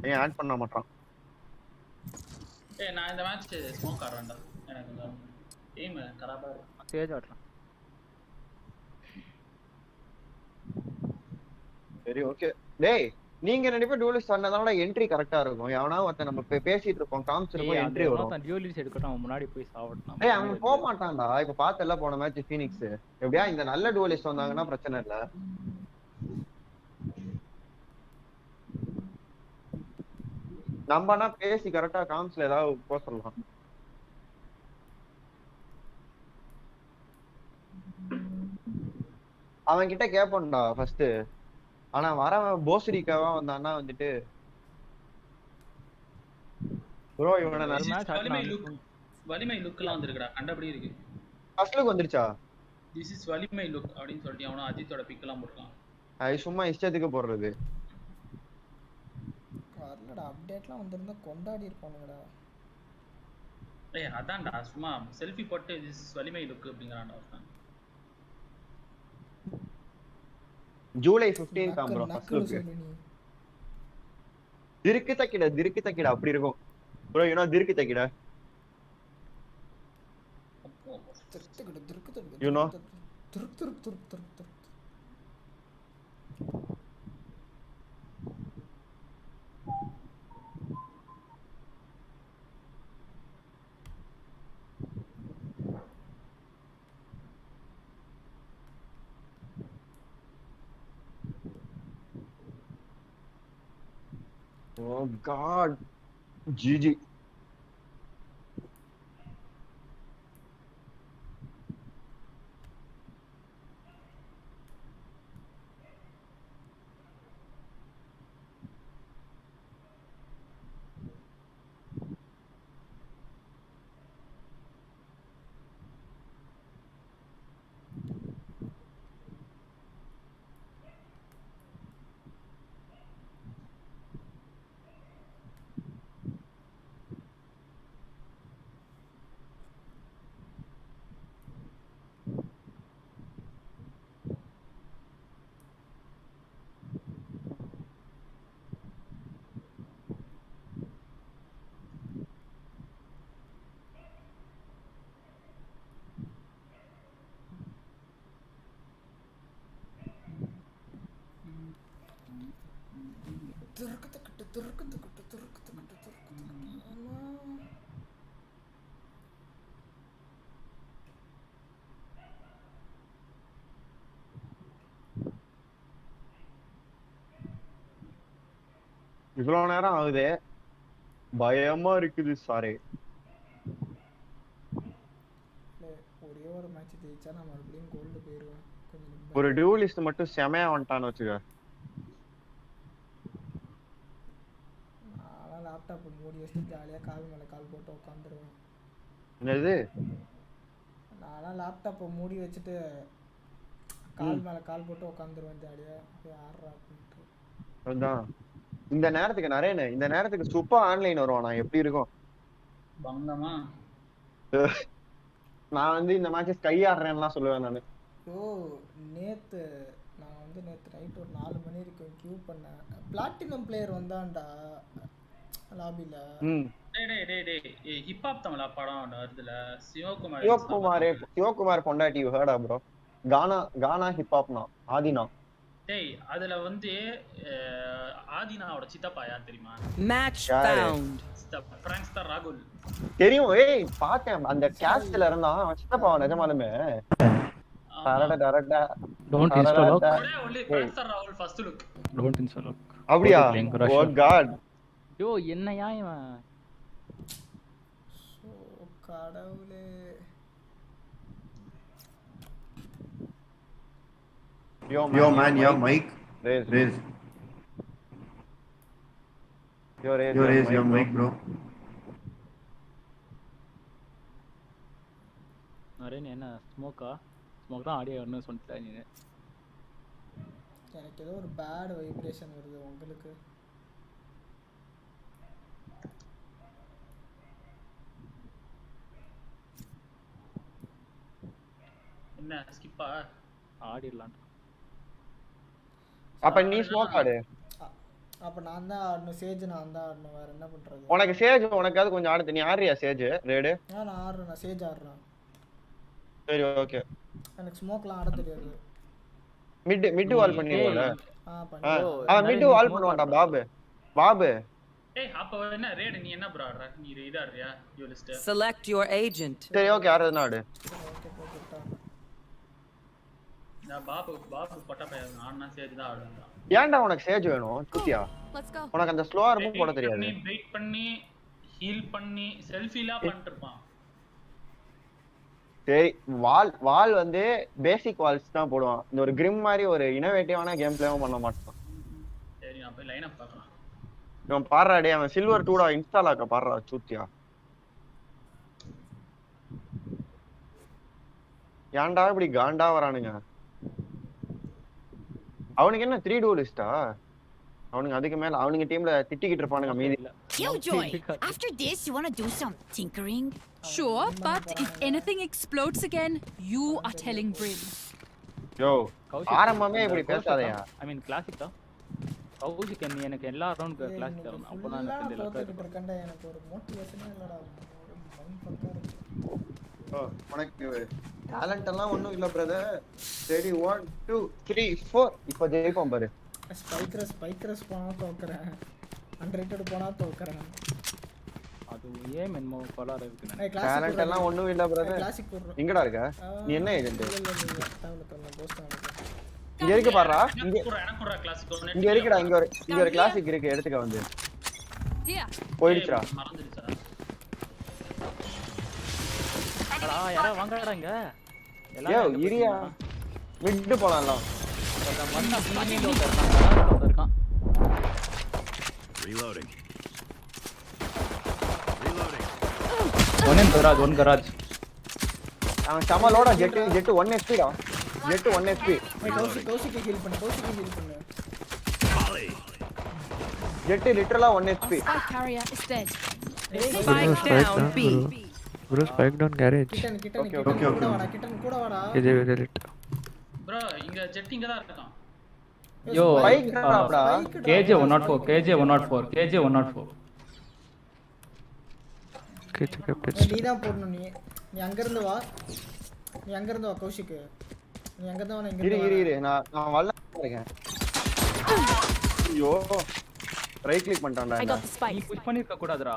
ஏன் ஆட் பண்ண மாட்டான்? நான் இந்த மேட்ச் ஸ்மோக் ஆடுறேன்டா. எனக்கு இந்த டீம் கராபா இருக்கு. ஸ்டேஜ் ஆடுறேன். சரி ஓகே. டேய் நீங்க ரெண்டு பேரும் டுவலிஸ்ட் ஆனதால என்ட்ரி கரெக்ட்டா இருக்கும். எவனா ஒருத்தன் நம்ம பேசிட்டு இருப்போம் காம்ஸ்ல போய் என்ட்ரி வரும். அவன் டுவலிஸ்ட் எடுக்கட்டும் அவன் முன்னாடி போய் சாவட்டும். டேய் அவன் போக மாட்டான்டா. இப்ப பார்த்தல போன மேட்ச் ஃபீனிக்ஸ். எப்படியா இந்த நல்ல டுவலிஸ்ட் வந்தாங்கன்னா பிரச்சனை இல்ல. நம்மனா பேசி கரெக்ட்டா காம்ஸ்ல ஏதாவது போசலாம். அவன் கிட்ட கேப்போம்டா ஃபர்ஸ்ட். ஆனா வரவன் போஸ்ரிக்காவா வந்தான்னா வந்துட்டு ப்ரோ இவன ஒரு மேட்ச் வலிமை லுக்லாம் வந்திருக்குடா கண்டபடி இருக்கு. ஃபர்ஸ்ட் லுக் வந்துருச்சா? திஸ் இஸ் வலிமை லுக் அப்படினு சொல்லிட்டு அவன அஜித்தோட பிக்லாம் போட்டுருக்கான். அது சும்மா இஷ்டத்துக்கு போடுறது. வரலடா அப்டேட்லாம் வந்திருந்தா கொண்டாடி இருப்பானுங்கடா. ஏய் அதான்டா சும்மா செல்ஃபி போட்டு திஸ் இஸ் வலிமை லுக் அப்படிங்கறான்டா அவன். ஜூலை 15 தான் ப்ரோ ஃபர்ஸ்ட் லுக். திருக்கு தக்கிட அப்படி இருக்கும். ப்ரோ யூ நோ திருக்கு தக்கிட? You know? Oh God, GG. இவ்வளவு நேரம் ஆகுது, பயமா இருக்குது. சாரி, ஒரே ஒரு மேட்ச் ஜெயிச்சா நான் மறுபடியும் கோல்டு போயிருவேன். ஒரு டியூலிஸ்ட் மட்டும் செமையா வந்துட்டான்னு வச்சுக்க. நான் லேப்டாப் மூடி வச்சுட்டு ஜாலியா கால் மேல கால் போட்டு உட்காந்துருவேன். என்னது? நான் லேப்டாப்பை மூடி வச்சுட்டு கால் மேல கால் போட்டு உட்காந்துருவேன் ஜாலியா. ஆடுறா அப்படின்ட்டு. அதான் இந்த நேரத்துக்கு நிறைய இந்த நேரத்துக்கு சூப்பர் ஆன்லைன் வருவானா எப்படி இருக்கும்? பங்கமா நான் வந்து இந்த மேட்ச் ஸ்கை ஆடுறேன்லாம் சொல்லுவேன் நானு. நேத்து நான் நேத்து நைட் ஒரு 4 மணி வரைக்கும் கியூ பண்ணேன். பிளாட்டினம் பிளேயர் வந்தான்டா லாபில. டேய் ஹிப் ஹாப் தமிழா படம் வருதுல சிவகுமார் பொண்டாட்டி ஹர்டா ப்ரோ. கானா ஹிப் ஹாப்னா ஆதினா. டேய் அதுல ஆதினாவோட சித்தப்பா யார் தெரியுமா? Match found. பிராங்க்ஸ்டர் ராகுல். தெரியும். ஏய் பார்த்தேன் அந்த கேஸ்ட்ல இருந்தா சித்தப்பா நிஜமாலுமே. Don't install lock. only prankster Rahul first look. Don't install lock. அப்படியா? Oh God. யோ என்னையா இவன்? சோ கடவுளே. Yo man, your mic. Raise. Raise your mic, bro. Array என்ன ஸ்மோக்கா? ஸ்மோக் தான் ஆடியோ ஒன்னு சொல்லிட்டா நீ. எனக்கு ஏதோ ஒரு பேட் வைப்ரேஷன் வருது உங்களுக்கு. என்ன ஸ்கிப்பா? ஆடிடலாம். அப்ப நீ ஸ்மோக் ஆடு. அப்ப நான் தான் ஆடணும். சேஜ் நான் தான் ஆடணும். வேற என்ன பண்றது? உனக்கு சேஜ் உனக்காவது கொஞ்சம் ஆடு. நீ ஆடுறியா சேஜ்? ரேடு நான் ஆடுறேன். நான் சேஜ் ஆடுறேன். சரி ஓகே. எனக்கு ஸ்மோக்லாம் ஆட தெரியாது. மிட் வால் பண்ணிடுவால. பண்ணு. மிட் வால் பண்ணுவான்டா பாபு. ஏய் அப்ப என்ன ரேட் நீ என்ன ப்ரோ ஆடுற? நீ இதா ஆடுறியா? யூலிஸ்ட். Select your agent. சரி ஓகே ஆடுறதுனா ஆடு. ஓகே போட்டுட்டா. நான் பாபு போட்டா பையன் ஆடுனா சேஜ் தான் ஆடுவான். ஏன்டா உனக்கு சேஜ் வேணும்? குத்தியா? உனக்கு அந்த ஸ்லோவா மூவ் போட தெரியாது. நீ வெயிட் பண்ணி ஹீல் பண்ணி செல்ஃபிலாம் பண்ணிட்டு இருப்பான். சரி வால் வந்து பேசிக் வால்ஸ் தான் போடுவான். இந்த ஒரு கிரிம் மாதிரி ஒரு இனோவேட்டிவான கேம் பிளேவும் பண்ண மாட்டான். சரி நான் போய் லைன் அப் பார்க்கலாம். இவன் பாடுறா டே அவன் சில்வர் 2டா இன்ஸ்டால் ஆக்க பாடுறா சூத்தியா. ஏன்டா இப்படி காண்டா வரானுங்க? அவனுக்கு என்ன 3 டூலிஸ்டா? அவனுங்க அதுக்கு மேல அவனுங்க டீம்ல திட்டிக்கிட்டு இருப்பானுங்க மீதி. Killjoy, after this, you want to do some tinkering? Sure, but if anything explodes again, you are telling Bryn. யோ ஆரம்பமே இப்படி பேசாதயா. ஐ மீன் கிளாசிக் தான். கௌஷிக் நீ எனக்கு எல்லா ரவுண்ட் கிளாசிக் தான். அப்பதான் எனக்கு தோத்துக்கிட்டு இருக்கேன்டா, எனக்கு ஒரு மோட்டிவேஷனே இல்லடா. உனக்கு டேலண்ட் எல்லாம் ஒண்ணும் இல்ல பிரதர். சரி 1 2 3 4 இப்போ ஜெயிப்போம் பாரு. ஸ்பைக்கர்ஸ் போனா தோக்குறேன். அன்ரேட்டட் போனா தோக்குறேன். அது ஏன் மென்மோ பலர் இருக்கு. டேலண்ட் எல்லாம் ஒண்ணும் இல்ல பிரதர். கிளாசிக் போடுறோம். எங்கடா இருக்க? நீ என்ன ஏஜென்ட்? இல்ல போஸ்ட் இங்க இருக்கு பாறா. இங்க எனக்குற கிளாசிக் ஒன்னு. இங்க இருக்குடா. இங்க ஒரு கிளாசிக் இருக்கு, எடுத்துக்க வந்து. போயிடுச்சுடா. மறந்துடுச்சா? அடா யாரா வாங்கடா இங்க. ஏய் இரியா. மிட் போலாம்ல. அந்த மண்ண பண்ணிட்டு இருக்கான். Reloading. One garage. அவன் சமலோட ஜெட் 1 HP டா. Jett 1 HP. கௌஷிக் ஹீல் பண்ணு. ஜெட் லிட்டரலா 1 HP. Spike carrier is dead. Spike down B. Bro, spike down garage. கிட்ட கூட வாடா. இது lit. Bro, இங்க ஜெட் இங்க தான் இருக்கான். யோ பைக் டாப்டா. KJ 104 நீ தான் போடணும். நீ அங்க இருந்து வா கௌஷிக். நீ அங்க இருந்து வா. இரு நான் வல்ல இருக்கேன். ஐயோ ரைட் கிளிக் பண்ணிட்டான்டா. நீ புஷ் பண்ணிருக்க கூடாதுடா.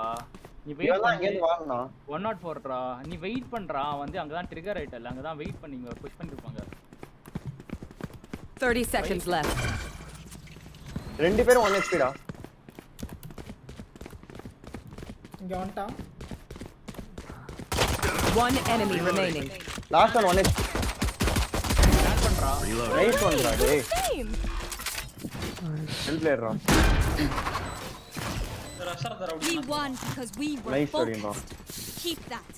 நீ வெயிட் இதெல்லாம் எங்க இருந்து வாங்கனா? 104 நீ வெயிட் பண்றா. வந்து அங்க தான் ட்ரிகர் ஆயிட்டல. அங்க தான் வெயிட் பண்ணீங்க. புஷ் பண்ணிருப்பாங்க. 30 seconds left. ரெண்டு பேரும் 1 HP டா. இங்க வந்துட்டான். One enemy remaining. Last one 1 HP. Back பண்றா. ரைட் பண்றா டேய். ஹெல்ப் பிளேயர் ரா. We won because we were focused. Keep that.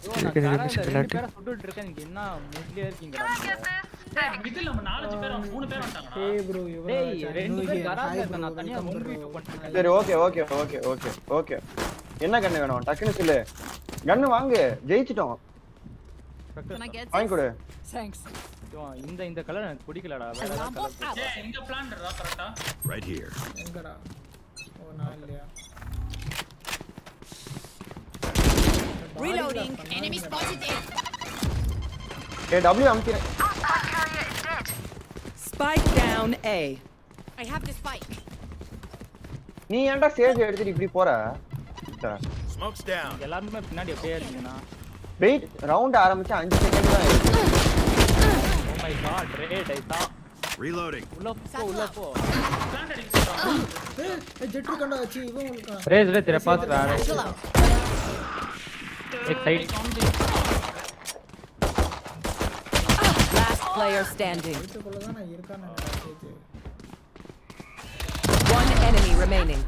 ரெண்டு பேரை சுட்டுட்டு இருக்கேன். நீங்க என்ன மூட்லயே இருக்கீங்கடா? இதுல நம்ம 4 பேர் 3 பேர் வந்துட்டாங்கடா. ஏய் bro டேய் ரெண்டு பேர் கராஜ்ல இருக்க. நான் தனியா 1v2 பண்ணிட்டேன். சரி ஓகே. என்ன கன்னு வேணும்? டக்குனு சொல்லு. கன்னு வாங்கு. ஜெயிச்சிட்டோம். Can I get வாங்கி கொடு. Thanks. இந்த கலர் எனக்கு பிடிக்கலடா. வேற ஏதாவது கலர். ஏய் எங்க பிளான்டா கரெக்ட்டா? Right here. எங்கடா? ஓ நான் இல்லையா? Reloading. Enemy spotted A. ஏய் W அமுக்கிறேன். Spike down A. I have the spike. நீ ஏன்டா சேஜ் எடுத்துட்டு இப்படி போற? Smoke's down. எல்லாரும் பின்னாடி அப்படியே இருக்கீங்கனா. வெயிட் ரவுண்ட் ஆரம்பிச்சு 5 செகண்ட் தான் இருக்கு. Oh my god, Rade ஐசா. Reloading. உள்ள போ. பிளான்ட் அடிச்சிட்டான். ஏய் ஜெட் கண்டா சி இவன் உனக்கு. Rade तेरे पास आ रहा है. एक साइड. Last player standing. இதுக்குள்ள தான் இருக்கானே Sage. One enemy remaining.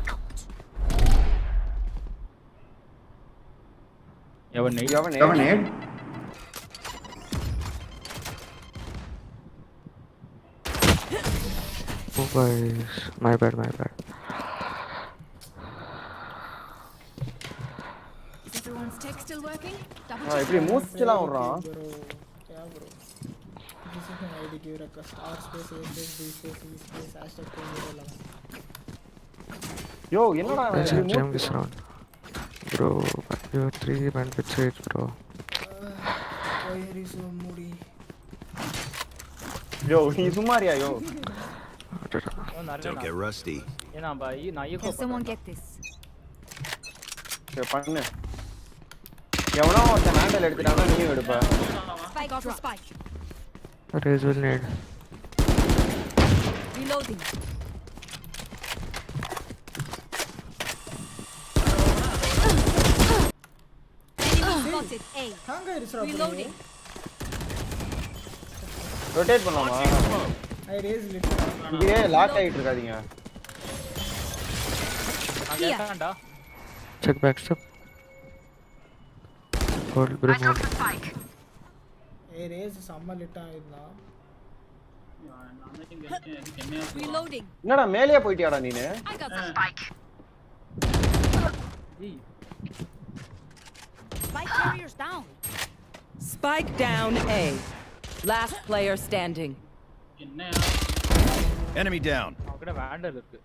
Yavan need. Oh guys, my bad. Is everyone's tech still working? இப்படி மூச்சுலாம் வர்றான். क्या bro? This is an ID give request R space A space B space E space hashtag 2011. Yo என்னடா jam this round. Bro, you 3 man pitch it bro. Why are you so moody? Yo நீ சும்மாரியா யோ. Don't get rusty. ஏனா பாய் நான் ego Can someone get this? பண்ணு. எவனோ ஒருத்தன் handle எடுத்துட்டானா நீயும் எடுப்ப. Spike off the spike. Raise will need. Reloading. Enemy spotted A. ஹாங்க இருடா. Reloading. Rotate பண்ணலாமா? I raise lit. இங்கே லாக் ஆயிட்டு இருக்காதீங்க. here. கேட்டான்டா. Check backstep. Hold brim hold. ஏய் ரேஸ் செம்ம லிட் ஆயிடுதா. Reloading. என்னடா மேலேயே போயிட்டியாடா நீனு? I got the spike. ஏய் Spike carrier's down. Spike down A. Last player standing. Enemy down. அவங்கட வாண்டர் இருக்கு.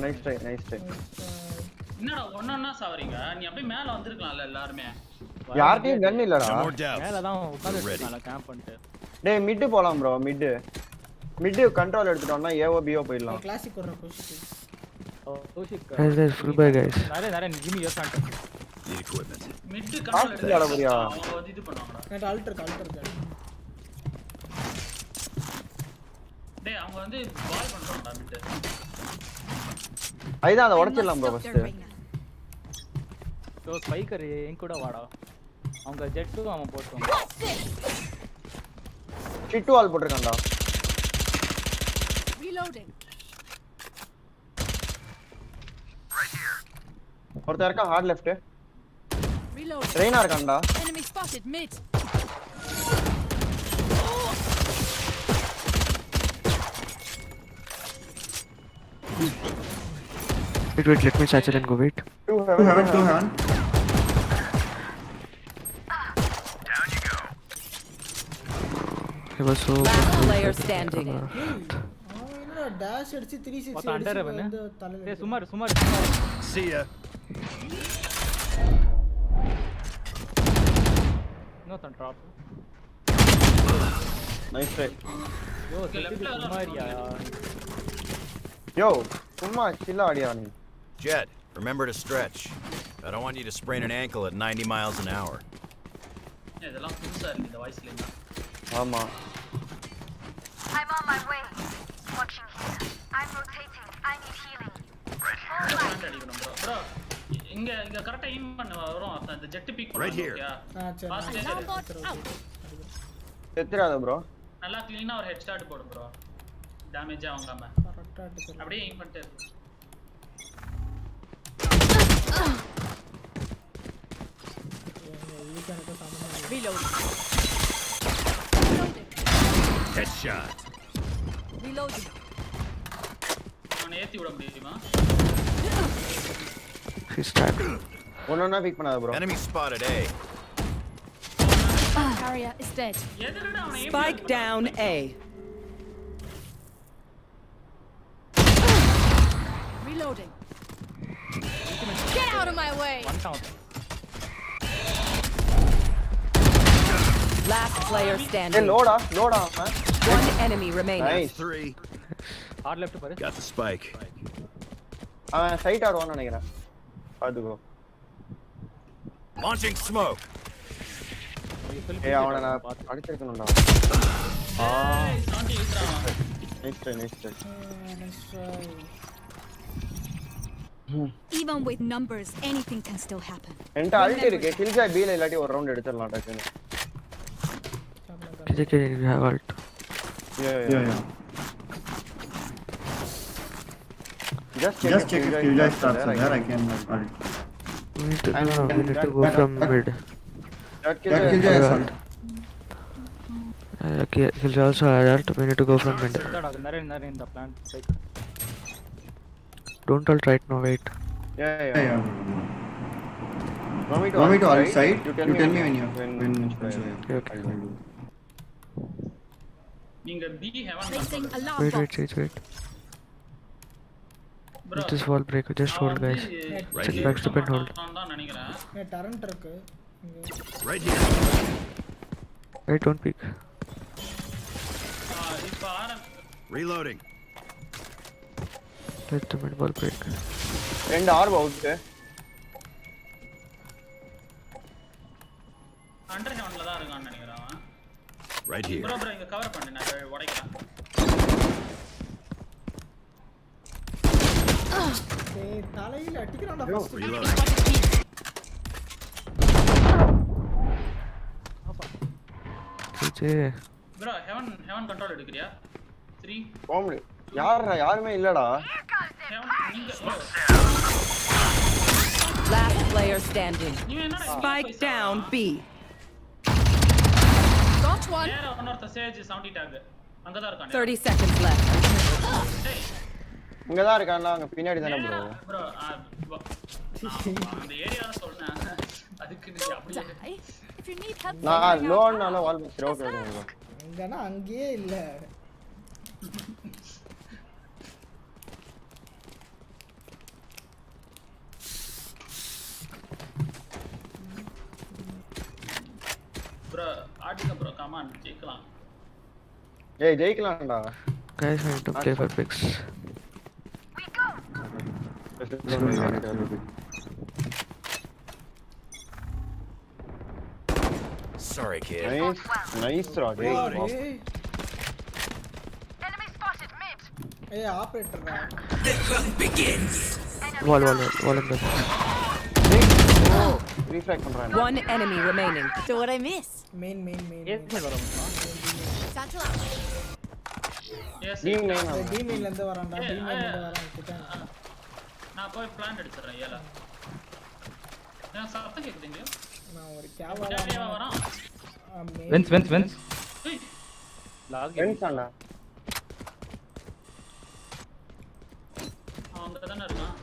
Nice try nice try. என்னடா ஒண்ணொண்ணா சாவறீங்க? நீ அப்படியே மேல வந்திருக்கலாம்ல எல்லாரும். யார்ட்டயும் கன் இல்லடா. No more doubts. மேல தான் உட்கார்ந்திருக்கானே கேம்ப் பண்ணிட்டு. டேய் மிட் போலாம் bro மிட். மிட் கண்ட்ரோல் எடுத்துட்டோம்னா ஏஓ பிஓ போயிடலாம். கிளாசிக் வர கோஷிக்கு. Koshish. Guys, full buy guys. நிறைய give me your content. Need equipment. Mid control எடுத்து அவங்க வந்து இது பண்ணுவாங்கடா. நான் அல்டர் டேய் அவங்க வந்து பால் பண்றாங்கடா மிட். ஐதான் அத உடைச்சிடலாம் bro ஃபர்ஸ்ட். சோ ஸ்பைக்கர் என் கூட வாடா. அவங்க ஜெட்டும் அவன் போட்றான். சிட்டு வால் போட்டுருக்கான்டா. Reloading. ஒருத்தர் இருக்கா ஹார்ட் லெஃப்ட். Reloading. ரெய்னா இருக்கான்டா. Enemy spotted mid. Wait, let me satchel and go wait. Two heaven. Down you go. He was so Last player standing. என்னடா டாஷ் அடிச்சு 360 மொத்த அண்டர் வந்து அவனே. தலையில. டேய் சுமார். See ya. No thun drop. Nice try. Yo settle சுமாரியா. Yo சும்மா சில்லா ஆடியா நீ. Jed, remember to stretch. I don't want you to sprain an ankle at 90 miles an hour. இதெல்லாம் புதுசா இருக்கு இந்த வாய்ஸ்ல. ஆமா. I'm on my way. Watching here. I'm rotating. I need healing. அடிக்கணும் bro. bro இங்க கரெக்ட்டா aim பண்ண வரோம். அந்த ஜெட் பிக் Right here. செத்துறாத bro. நல்லா க்ளீனா ஒரு ஹெட் ஸ்டார்ட் போடு bro. டேமேஜ் ஆகாம. கரெக்ட்டா அடிச்சு. அப்படியே aim பண்ணிட்டே இரு. Reloading. Headshot. Reloading. அவனை ஏத்தி விட முடியுமா? He's stabbed. ஒண்ணா பிக் பண்ணாத bro. Enemy spotted A. Carrier is dead. Spike down A. Reloading. Get out of my way. One down. Last player Hey, standing. loada. One enemy remaining. Nice. 3. Hard left பாரு. Got the spike. அவன் side ஆடுவான்னு நினைக்கிறேன். பாத்துக்கோ. Launching smoke. ஏய் அவனை நான் அடிச்சிருக்கணும்டா. Nice try. Even with numbers, anything can still happen. என்கிட்ட அல்ட் இருக்கு. கில் ஜாய் பீல இல்லாட்டி ஒரு ரவுண்ட் எடுத்துடலாம் டக்குன்னு. You have ult. Yeah. Just check if kill jay starts there. I can ult. We need to go from mid. That kill jay is ult. Kill jay also has ult. We need to go from mid. நிறைய இந்த plan side. Don't ult right now, wait. Yeah. Want me to ult side? You tell me when you Okay. நீங்க B heaven Placing alarm Wait. bro. This wall break. Just hold, guys. Check backstep and hold. நான் நினைக்கிறேன். ஏ torrent இருக்கு. Right here. Wait, don't peek. இப்ப Reloading. Let the mid wall break. ரெண்டு ஆர்ப் out. Under ஹெவன்ல தான் இருக்கான்னு நினைக்கிறேன் அவன். Right here. bro இங்க கவர் பண்ணு நான் உடைக்கிறேன். ஏய் தலையில அடிக்கறான்டா first. Okay. bro heaven control எடுக்கறியா? 3 போம்ல யாருமே இல்லடா. Last player standing. Spike down B. Got one. நேரா ஒன்னொருத்த சேஜ் 70 டாக். அங்க தான் இருக்கானே. 30 seconds left. இங்க தான் இருக்கான்ல அங்க பின்னாடி தான ப்ரோ. ப்ரோ அந்த ஏரியால சொல்றேன். அதுக்கு நீ அப்படியே If you need help, நான் லோன்னால வால் பேசுறேன். Okay bro. இங்கனா அங்கேயே இல்ல. ப்ரோ ஆடிங்க ப்ரோ கம் ஆன் ஜெயிக்கலாம். ஏய் ஜெயிக்கலாம்டா. Guys, I need to play for picks. We go. Sorry, kid. Nice Rade. Enemy spotted mid. Hey, operator. The hunt begins. Wall in the. Oh, refract பண்றான். One enemy remaining. So what I miss? Main. Satchel out. Yes. D main ல இருந்து வரான்டா. D main ல இருந்து வரான் கிட்ட. நான் போய் plan அடிச்சறேன் ஏல. நான் சத்தம் கேக்குதுங்க. நான் ஒரு கேவலா வரான். வென்ஸ். லாக் வென்ஸ் ஆண்டா. அவங்க தான இருக்கான்.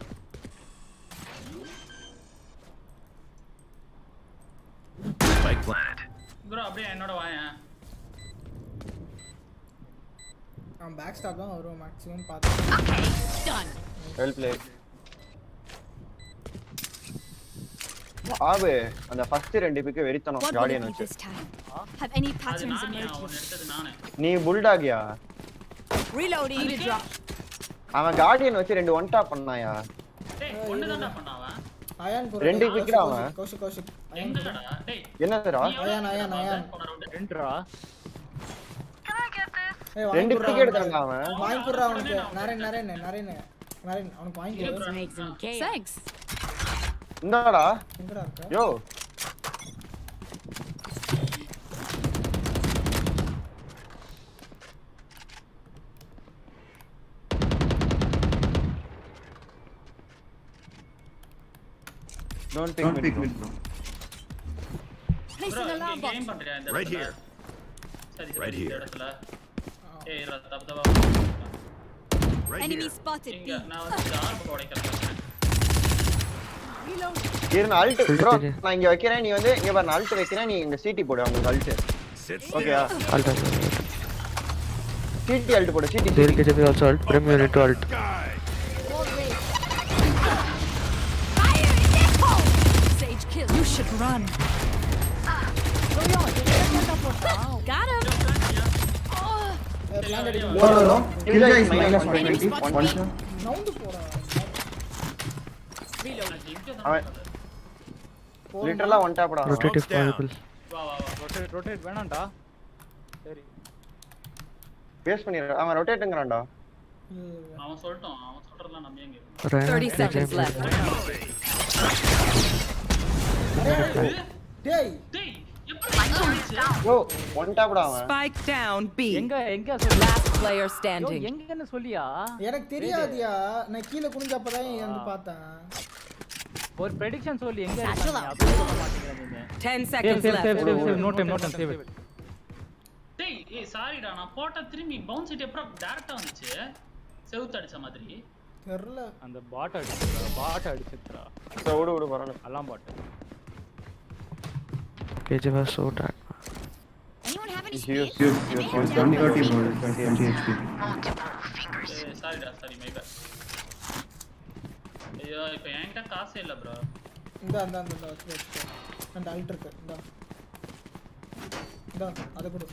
Spike planted. ப்ரோ அப்படியே என்னோட வாயேன். நான் பேக் ஸ்டாப் தான் வரும் மேக்ஸிமம் பாத்து. Okay, done. Well played. ஆவே அந்த ஃபர்ஸ்ட் ரெண்டு பிக் வெரித்தனம் கார்டியன் வச்சு. Have any patterns emerged? அவன் எடுத்தது நானே. நீ புல்டாகியா? Reloading. Need a drop. அவன் கார்டியன் வச்சு ரெண்டு ஒன் டாப் பண்ணாயா? டேய் ஒண்ணு தான்டா பண்ணாவன். அயான் போற. ரெண்டு பிக்டா அவன். கௌஷிக். எங்கடா? டேய் என்னடா? அயான். ரெண்டுடா. ரெண்டு பிக் எடுத்தாங்க அவன். வாங்கி குறா அவனுக்கு. நரேன் அவனுக்கு வாங்கி குறா. Thanks. இந்தாடா. எங்கடா இருக்க? யோ. Don't pick me, bro. Placing alarm box. Game பண்றியா இந்த Right here. சரி Right here. இடத்துல. ஏய் தப்பா. Right Enemy here. spotted. இங்க நான் வந்து ஆர்மர் உடைக்கிறேன். Reload. இருங்க அல்ட் ப்ரோ நான் இங்க வைக்கிறேன் நீ வந்து இங்க பாரு நான் அல்ட் வைக்கிறேன் நீ இந்த சிடி போடு உங்களுக்கு அல்ட் ஓகேயா Alt. சிடி அல்ட் போடு CD There can be also alt. Prem you need to alt. Fire in the hole. Sage kill. You should run. Got him. No. Kill guy is -120. One shot. நவுந்து போறா. அவன் லிட்டரலா one டாப்டா Rotate if possible. வா rotate வேணாம்டா. சரி. Base பண்ணிர அவன் ரொட்டேட்ங்கறான்டா. அவன் சொல்லிட்டான் அவன் சொல்றதெல்லாம் நம்ம எங்க 30 seconds left. டேய் யோ ஒன் டாப்டா அவன். Spike down B. எங்க சொல்லு. Last player standing. எங்கன்னு சொல்லியா? எனக்கு தெரியாதியா நான் கீழ குனிஞ்சப்பதான் வந்து பார்த்தேன். ஒரு prediction சொல்லி எங்க இருக்காங்க அப்படியே சொல்ல மாட்டீங்க நீங்க. 10 seconds left. Save. No time save. டேய் ஏய் சாரிடா நான் போட்ட திரும்பி பவுன்ஸ் ஹிட் எப்பறம் டைரக்டா வந்துச்சு செவுத்து அடிச்ச மாதிரி தெரியல அந்த பாட் அடிச்சுடா சோ ஓடு பரவாயில்லை அலாம் பாட் KJ was so tired. Anyone have any Yes. 130 bro. 20 HP. Sorry my bad ஐயோ இப்போ என்கிட்ட காசே இல்ல bro இந்த வச்சு அந்த அல்ட் இருக்கு இந்த அத கொடு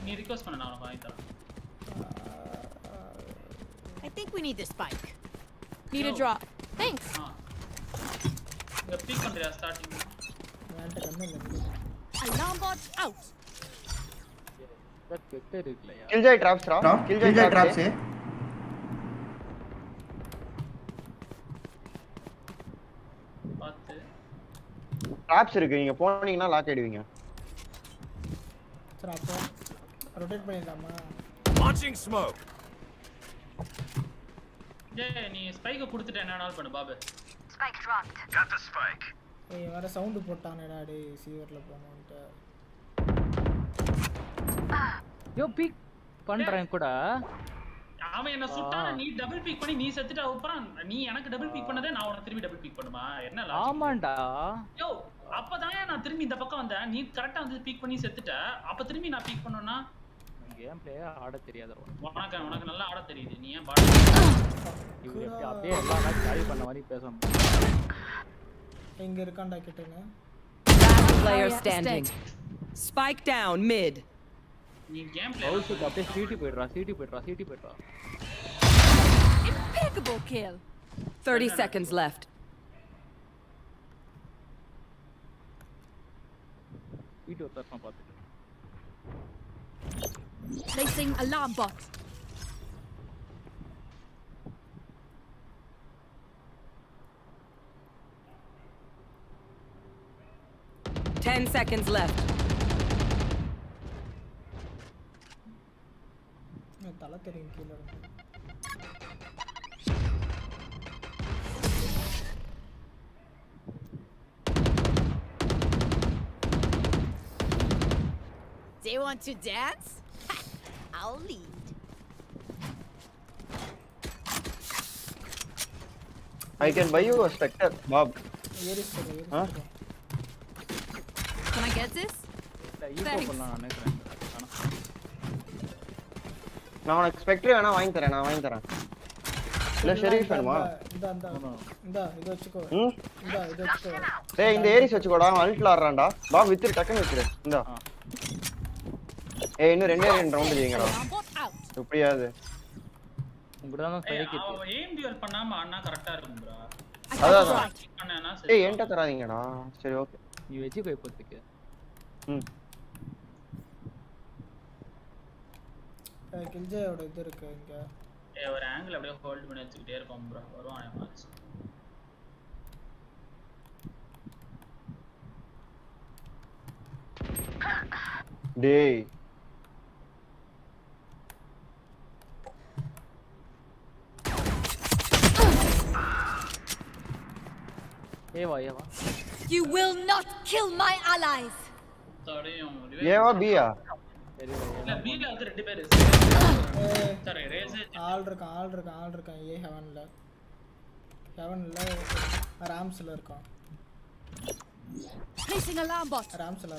நீ ரிக்வெஸ்ட் பண்ண நான் வாங்கி தரேன் I think we need the spike. Need a drop. Thanks. இந்த பீக் பண்றியா ஸ்டார்டிங் என்கிட்ட கண்ணு இல்ல Alarm bot out. But vector இருக்குலையா Killjoy traps ரா Killjoy traps பாத்து traps இருக்கு நீங்க போனீங்கன்னா லாக் ஆயிடுவீங்க சரி அப்போ ரொட்டேட் பண்ணிடலாமா? Launching smoke. டேய் நீ ஸ்பைக்க கொடுத்துட்ட என்னனால பண்ணு Babu. Spike dropped. Got the spike. ஏய் வேற சவுண்ட் போட்டானேடா டேய் சீவர்ல போனோம்ட்டு. யோ பீக் பண்றேன் கூட. அவன் என்ன சுட்டான நீ டபுள் பீக் பண்ணி நீ செத்துட்ட அப்புறம் நீ எனக்கு டபுள் பீக் பண்ணதே நான் உனக்கு திருப்பி டபுள் பீக் பண்ணுமா? என்ன லாஜிக்? ஆமாண்டா. யோ அப்பதான் நான் திரும்பி இந்த பக்கம் வந்தேன். நீ கரெக்ட்டா வந்து பீக் பண்ணி செத்துட்ட. அப்ப திரும்பி நான் பீக் பண்ணனும்னா கேம் பிளே ஆட தெரியாதடா. உனக்கு நல்லா ஆட தெரியுது. நீ ஏன் பாடு? இவரு அப்படியே எல்லா மேட்ச் கேரி பண்ண மாதிரி பேசணும். எங்க இருக்கான்டா கிட்டங்க? Last player standing. Spike down mid. நீ கேம் பிளே ஹவுஸ்க்கு அப்படியே சிடி போய்டுறா. Impeccable kill. 30 seconds left. Video தரமா பாத்துட்டு. Placing alarm bot. Ten seconds left. தல தெரியும் கீழ இருக்கு. They want to dance? I'll lead. I can buy you a Spectre, Bob. Huh? Can I get this? Thanks. நான் உனக்கு ஸ்பெக்ட்ரே வேணா வாங்கி தரேன். இல்ல ஷெரீஃப் வேணுமா? இந்த இது வச்சுக்கோ. இது வச்சுக்கோ. டேய் இந்த ஏரிஸ் வச்சுக்கோடா. அல்ட்ல ஆடுறான்டா. பாப் வித்துரு டக்குன்னு வித்துரு. இந்தா. ஏய் இன்னும் ரெண்டு ரவுண்ட் ஜெயிங்கடா. எப்படியாவது. உங்கட தான் ஸ்பைக் இருக்கு. அவன் எய்ம் டியூல் பண்ணாம அண்ணா கரெக்ட்டா இருக்கும் bro. அதான். ஏய் என்கிட்ட தராதீங்கடா. சரி ஓகே. நீ வெச்சுக்கோ இப்போதைக்கு. கில்ஜேயோட இது இருக்கு இங்க. ஏய் ஒரு ஆங்கிள் அப்படியே ஹோல்ட் பண்ணி வச்சிட்டே இருப்போம் bro. வருவானே மேட்ச். டேய் ஏவா You will not kill my allies. ஏவா பியா இல்ல பில வந்து ரெண்டு பேர் சரி ரேஸ் ஆல் இருக்கான் ஏ ஹெவன்ல ராம்ஸ்ல இருக்கான். Placing alarm bot. ராம்ஸ்ல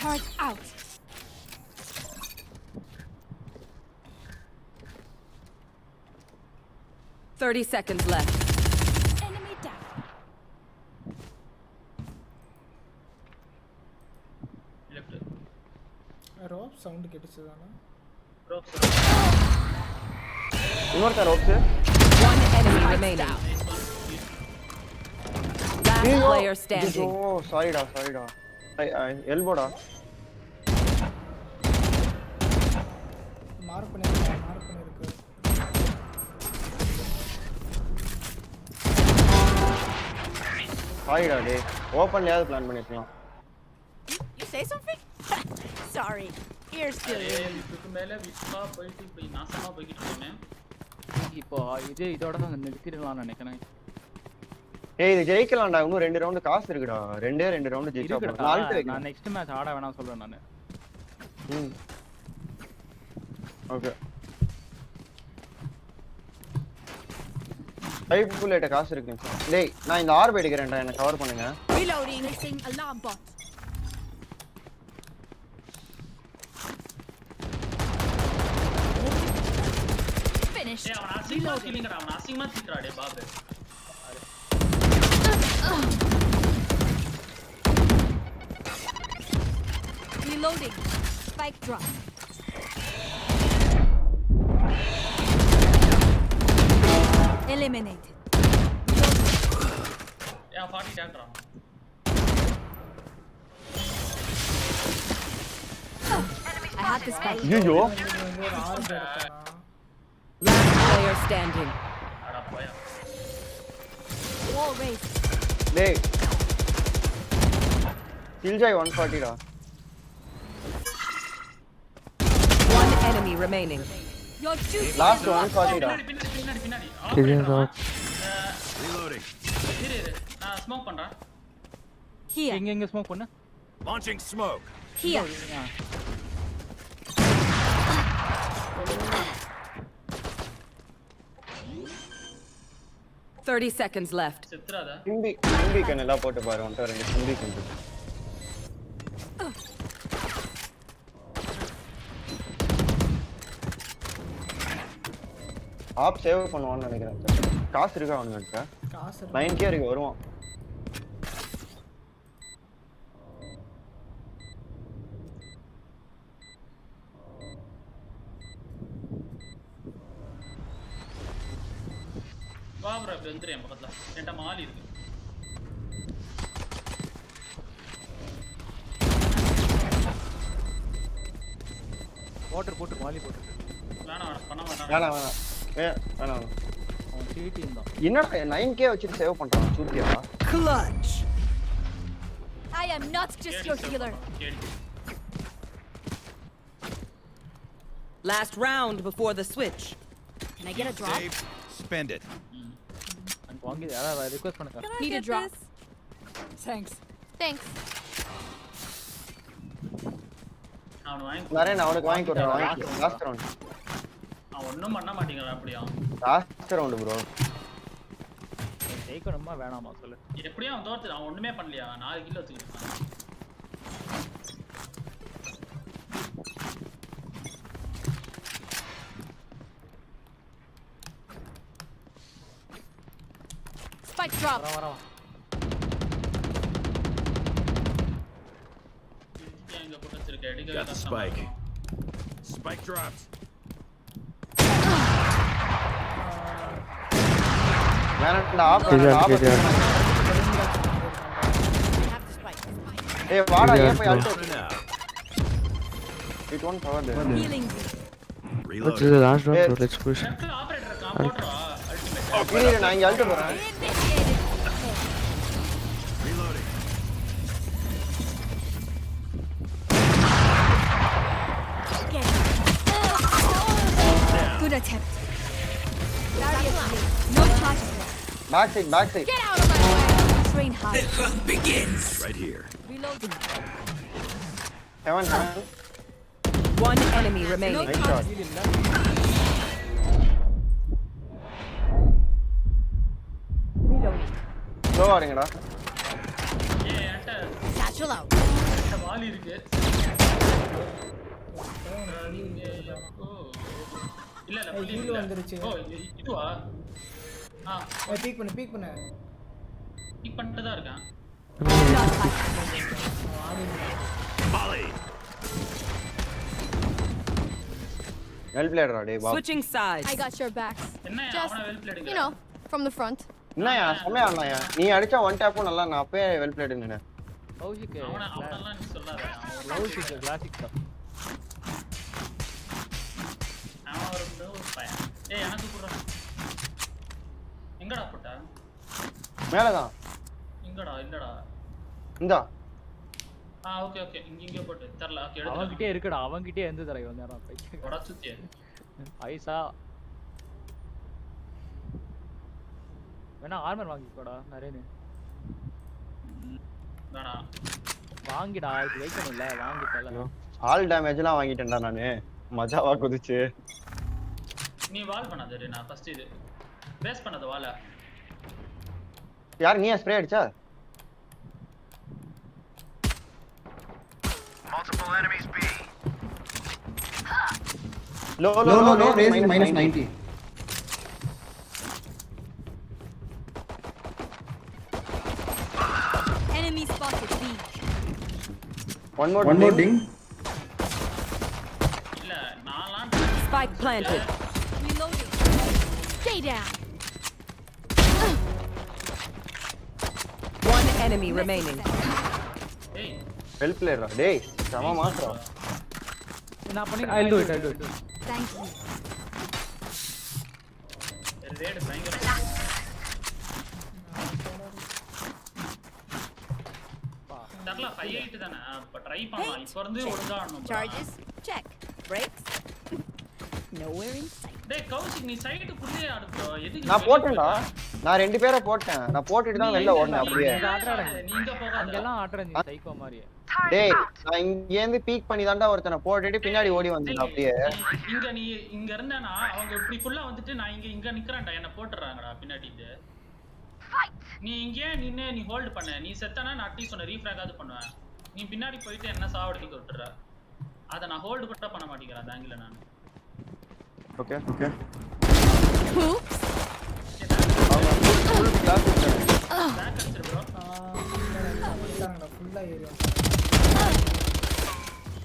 Turret out. Thirty seconds left. Enemy down. Left rope sound கேட்டுச்சுதானா? ரோப் இன்னொரு ropes. One enemy remaining. Last player standing. Oh sorryடா. எல்போடா. மார்க் பண்ணிருக்கு. சாரிடா டேய். ஓபன்லயாவது பிளான் பண்ணிருக்கலாம். You say something? Sorry. Ears still ringing. இதுக்கு மேல விஸ்வா போயிட்டு இப்படி நாசமா போயிட்டு இருக்கேன். இப்போ இதோட தான் நிறுத்திடலாம்னு நினைக்கிறேன். ஏய் இது ஜெயிக்கலாம்டா. இன்னும் 2 ரவுண்ட் காசு இருக்குடா. ரெண்டு ரவுண்ட் ஜெயிச்சா போதும். நான் நெக்ஸ்ட் மேட்ச் ஆட வேணாம் சொல்றேன் நானு. ஓகே. டைப் புல்லட்ட காசு இருக்கு. டேய் நான் இந்த ஆர்ப் எடுக்கறேன்டா. என்ன கவர் பண்ணுங்க. Reloading. Placing alarm bot. Finished. ஏய் அவன் அசிங்கமா கில்லிங்கடா. அவன் அசிங்கமா திட்றாடே Babu. Reloading. Spike drop. Eliminated. Yeah, 40 டேக்டா. I had this spike. ஐயோ. Last player standing. அட போயா. Wall raised. டேய். Killjoy 140 டா. One enemy remaining. Your juice. Last 140 டா. பின்னாடி. Reloading. இரு. நான் ஸ்மோக் பண்றேன். Here. எங்க ஸ்மோக் பண்ணு. Launching smoke. Here. 30 seconds left. செத்துறாத. Shimpi கண்ணெல்லா போட்டு பாரு ஒன்ட்ட ரெண்டு சிம்பி கண்ணு. ஆப் சேவ் பண்ணுவான்னு நினைக்கிறேன். காசு இருக்கா அவனுக்கு? காசு 9k இருக்கு வருவான். வா ப்ரோ வந்துரு என் பக்கத்துல. என்கிட்ட மாலி இருக்கு. வாட்டர் போட்டு மாலி போட்டு. வேணாம் பண்ண மாட்டான். வேணாம். அவன் சீட்டிங் தான். என்னடா 9k வச்சிட்டு சேவ் பண்றான் சூத்தியா? Clutch. I am not just your healer. Last round before the switch. Can I get a drop? Save. Spend it. அங்க வாங்கி யாரா ரிக்வெஸ்ட் பண்ணுங்க. Need a drop. Thanks. அவன் வாங்கி நரேன் அவனுக்கு வாங்கி கொடுறேன். வாங்கி லாஸ்ட் ரவுண்ட். அவன் ஒண்ணும் பண்ண மாட்டேங்கறான் அப்படியே. Last round bro. ஜெயிக்கணுமா வேணாமா சொல்லு. எப்படியும் அவன் தோத்து அவன் ஒண்ணுமே பண்ணலையா? 4 கிலோ வச்சிருக்கான். Spike drop. வர. எங்க போட்டு வச்சிருக்க? அடிக்க Got the spike. Spike dropped. வேணாம்டா ஆப். ஏய் வாடா ஏன் போய் Alt. It won't cover there. Healing. Reload. This is the last round, so let's push. Operator இருக்கா போடுறா. இரு நான் இங்க அல்ட் போறேன். Reloading. Good attempt. No touch. Back side. Get out of my way. Train hard. The hunt begins. Right here. Reloading. 7. One enemy remaining. Nice shot. Slow ஆறீங்கடா. ஏய் என்கிட்ட Satchel out. Vaali இருக்கு. இல்ல புள்ளி ஹீல் வந்துருச்சு. ஓ இதுவா? பீக் பண்ணு. பீக் பண்ணிட்டு தான் இருக்கேன். Molly. வெல் பிளேட் டா டேய் பாப். Switching sides. I got your backs. என்ன Just, அவன வெல் பிளேடுங்க. you know, from the front. என்னயா செமையா ஆனாயா? நீ அடிச்ச ஒன் டேப்பும் நல்லா நான் அப்பவே வெல் பிளேட் நினைச்சேன். லவ்ஜிக் அவனெல்லாம் நீ சொல்லாத. லவ்ஜிக் கிளாசிக் தான். அவன் ஒரு பையன். ஏய் எனக்கு குடுறா. எங்கடா போட்ட? மேல தான். எங்கடா இல்லடா. இந்தா. ஓகே இங்க போட்டு தரல. ஓகே எடுத்து. அவன்கிட்டே இருக்குடா. அவன்கிட்டே எந்த தடவை வந்தாரா பைக். ஒடா சுத்தியே. ஐசா. வேணா ஆர்மர் வாங்கிக்கோடா நரேனு. வேணா. வாங்கிடா இது வைக்கணும் இல்ல வாங்கிட்டல. ஆல் டேமேஜ்லாம் வாங்கிட்டேன்டா நானு. மஜாவா குதிச்சு. நீ வால் பண்ணாதே நான் ஃபர்ஸ்ட் இது. பேஸ் பண்ணாத வால. யார் நீயா ஸ்ப்ரே அடிச்சா? Multiple enemies B. Low, raising minus 90. Enemy spotted B. One more ding. இல்ல நான்லாம் Spike planted. Reloading. Stay down. One enemy remaining. ஏய் Well played டா டேய் சம மாஸ்டரா. நான் பண்ணி I'll do it. Thank you. Rate பயங்கர. தரல 5-8 தானே அப்ப ட்ரை பண்ணலாம் இப்போ இருந்து ஒழுங்கா ஆடணும் Charges, check. Brakes, nowhere in sight. டேய் கௌஷிக் நீ சைடு குள்ளே ஆடு bro எதுக்கு நான் போட்டேன்டா நான் 2 பேரை போட்டேன் நான் போட்டுட்டு தான் வெளில ஓடுனேன் அப்படியே நீங்க போகாத அங்கெல்லாம் ஆடுற நீ சைக்கோ மாதிரி டேய் நான் இங்க இருந்து பீக் பண்ணி தான்டா ஒருத்தனை போட்டுட்டு பின்னாடி ஓடி வந்தேன் அப்படியே நீ இங்க இருந்தேனா அவங்க இப்படி ஃபுல்லா வந்துட்டு நான் இங்க நிக்கறேன்டா என்ன போட்டுறாங்கடா பின்னாடி இது நீ இங்கே நின்னு நீ ஹோல்ட் பண்ணு நீ செத்தானா நான் அட்லீஸ்ட் உன்னை ரீஃப்ராகாது பண்ணுவேன் நீ பின்னாடி போயிட்டு என்ன சாவடிக்க விட்டுற அத நான் ஹோல்ட் கூட பண்ண மாட்டேங்கறேன் அந்த ஆங்கில நான் ஓகே பேக் அடிச்சு bro ஃபுல்லா ஏரியா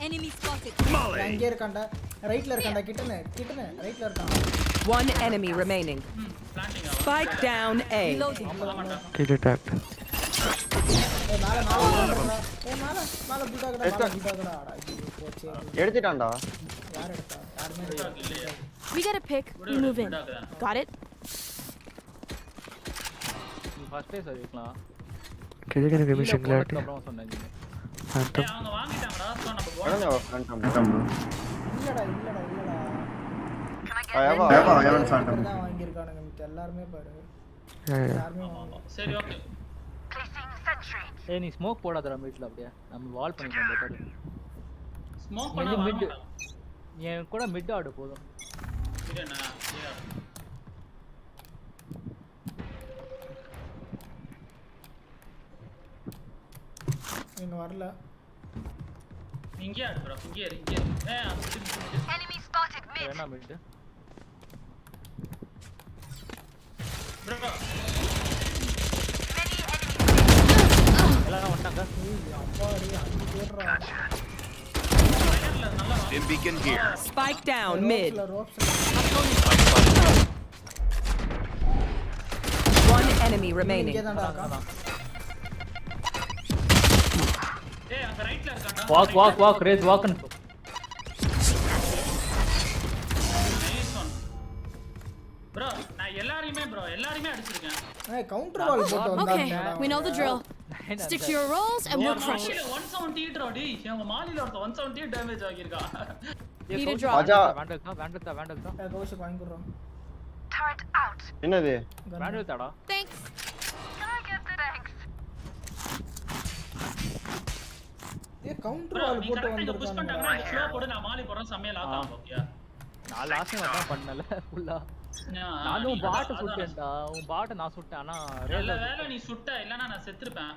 Enemy spotted. அங்க இருக்கான்டா ரைட்ல இருக்கான்டா கிட்டனே ரைட்ல இருக்கான். One enemy remaining. Spike down A. Kill attacked. மேல புட்டாகடா ஆடா போச்சே எடுத்துட்டான்டா யார் எடுத்தா யாருமே எடுக்கல. We get a pick. We move in. Got it? First day சொல்லிக்கலாம். Can you give me singularity? அப்புறம் சொன்னீங்க. Phantom. அவங்க வாங்கிட்டாங்கடா சோ நம்ம இல்லடா Phantom தான் வாங்கிருக்கானுங்க மிச்ச எல்லாரும் பாரு. யாருமே சரி ஓகே. ஏய் நீ ஸ்மோக் போடாதடா மிட்ல அப்படியே நம்ம வால் பண்ணிக்கலாம் பெட்டர். ஸ்மோக் பண்ணா மிட் ஏன் கூட மிட் ஆடு போதும். சரிண்ணா இங்க வரல இங்க ஆடு bro இங்க enemy spotted mid என்ன மிட் bro எல்லாம் வந்தாங்க அப்பாடி அங்க போறா Stim beacon here. Spike down mid. One enemy remaining. ஏய் அங்க ரைட்ல இருக்கான்டா walk raise walk and bro நான் எல்லாரையுமே அடிச்சிருக்கேன் ஏய் கவுண்டர் வால் போட்டு வந்தாங்க Okay, we know the drill. Stick to your roles and we'll crush it. 178 ரோடி அவங்க மாலில ஒருத்த 178 டேமேஜ் ஆகிருக்கா Need a drop. வேண்டல்தா கௌஷிக் வாங்கி குறோம் Turret out. என்னது வேண்டல்தாடா Thanks. Can I get the thanks? ஏய் கவுண்டர் வால் போட்டு வந்து புஷ் பண்ணிட்டாங்க வந்தாங்க ஸ்லோ போடு நான் மாலி போறேன் செமையா லாக் ஆகும் ஓகே நான் லாஸ்ட் அதான் பண்ணல ஃபுல்லா நானும் பாட் சுட்டேன்டா உன் பாட் நான் சுட்டேன் ஆனா நல்ல வேளை நீ சுட்ட இல்லனா நான் செத்துருப்பேன்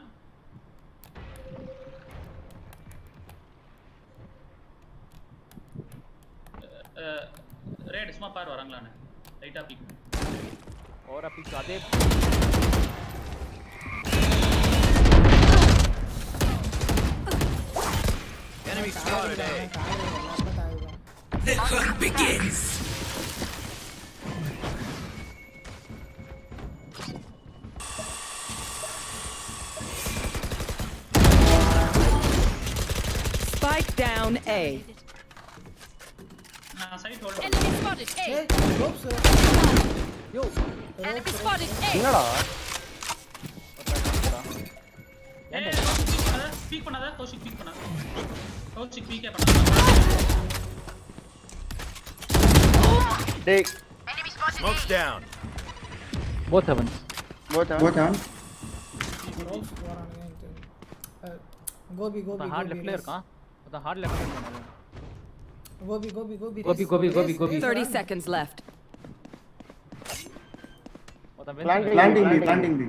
ரேட் சும்மா பார் வராங்களானே ரைட்டா பிக் ஓரா பிக் அதே Enemy spotted A. The hunt begins. Spike down A. Side hold. Enemy spotted A. Yo. Enemy spotted A. என்னடா ஸ்பீக் பண்ணாத கௌஷிக் ஸ்பீக் பண்ணாத கௌஷிக் ஸ்பீக்கே பண்ணாத டேய் Smoke's down. both heavens both on Gopi hard லெஃப்ட்ல இருக்கான் அத ஹார்ட் லெஃப்ட்ல இருக்கான் Gopi 30 seconds left. planting B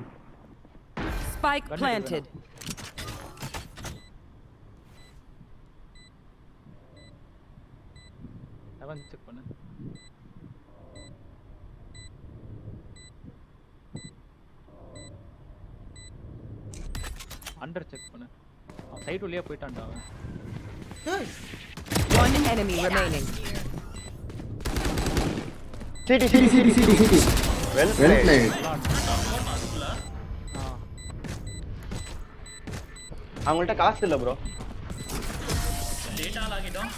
Spike planted. heaven check பண்ணு அண்டர் செக் பண்ணு அவன் சைடு உள்ளே போய்ட்டான்டா அவன் One enemy remaining. city well played அவங்கள்ட்ட காசு இல்ல bro லேட்டா ஆகிட்டோம்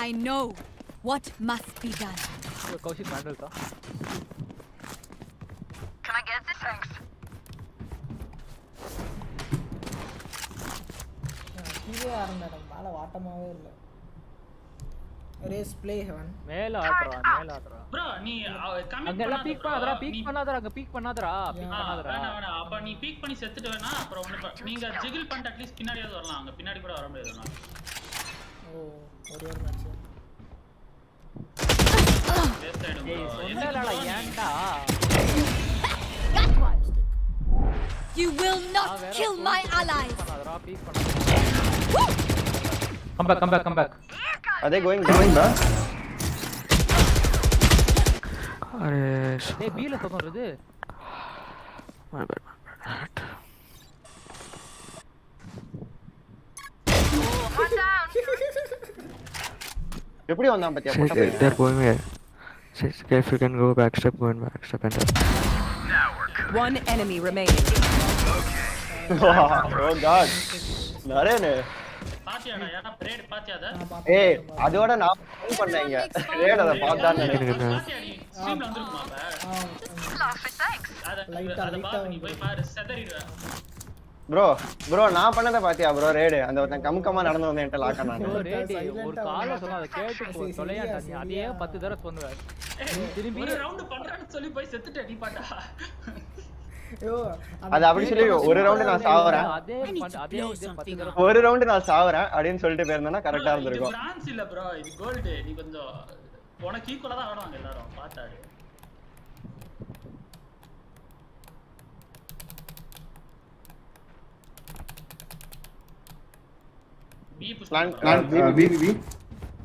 I know what must be done. Kaushik வேண்டல்தா Can I get இங்கே யாரும் மேடம் மேலே வாட்டமாவே இல்லை. ரேஸ் ப்ளே ஹெவன் மேல ஆடுறா ப்ரோ நீ கமிட் அங்கெல்லாம் பீக் பண்ணாதடா அங்க பீக் பண்ணாதடா வேணா அப்ப நீ பீக் பண்ணி செத்துட்டு வேணா அப்புறம் ஒண்ணு நீங்க ஜிகில் பண்ணிட்டு அட்லீஸ்ட் பின்னாடியாவது வரலாம் அங்க பின்னாடி கூட வர முடியாது நான் ஓ ஒரு மேட்ச் வேஸ்ட் ஆயிடும் ஏய் சொன்னலடா ஏன்டா You will not kill my allies. பண்ணாதடா பீக் பண்ணாதடா come back Are they going back? அரே டேய் பீல சொல்றது my bad. எப்படி வந்தான் பாத்தியா போட்டா They're going here. If you can go backstep, go and backstep and One enemy remaining. Oh god. நரேனே பாத்தியாடா யாரா பிரேட் பாத்தியாடா ஏய் அதோட நான் ஃபோன் பண்ணேங்க ரேட் அத பார்த்தான்னு நினைக்கிறேன் பாத்தியாடி ஸ்ட்ரீம்ல வந்திருக்குமா அப்ப அத பாத்து நீ போய் பாரு செதறிடுவ ப்ரோ நான் பண்ணத பாத்தியா ப்ரோ ரேட் அந்த ஒருத்தன் கம்கமா நடந்து வந்து என்கிட்ட லாக் பண்ணாங்க ரேட் ஒரு கால சொன்னா அத கேட்டு தொலையாடா நீ அதே 10 தடவை சொன்னுவ திரும்பி ஒரு ரவுண்ட் பண்றான்னு சொல்லி போய் செத்துட்ட நீ பாட்டா அது அப்படி சொல்லி ஒரு ரவுண்ட் நான் சாவறேன் ஒரு ரவுண்ட் நான் சாவறேன் அப்படினு சொல்லிட்டு போயிருந்தா கரெக்ட்டா இருந்திருக்கும் பிரான்ஸ் இல்ல ப்ரோ இது கோல்ட் நீ கொஞ்சம் உனக்கு ஈக்குவலா தான் ஆடுவாங்க எல்லாரும் பாத்தாடு B push plan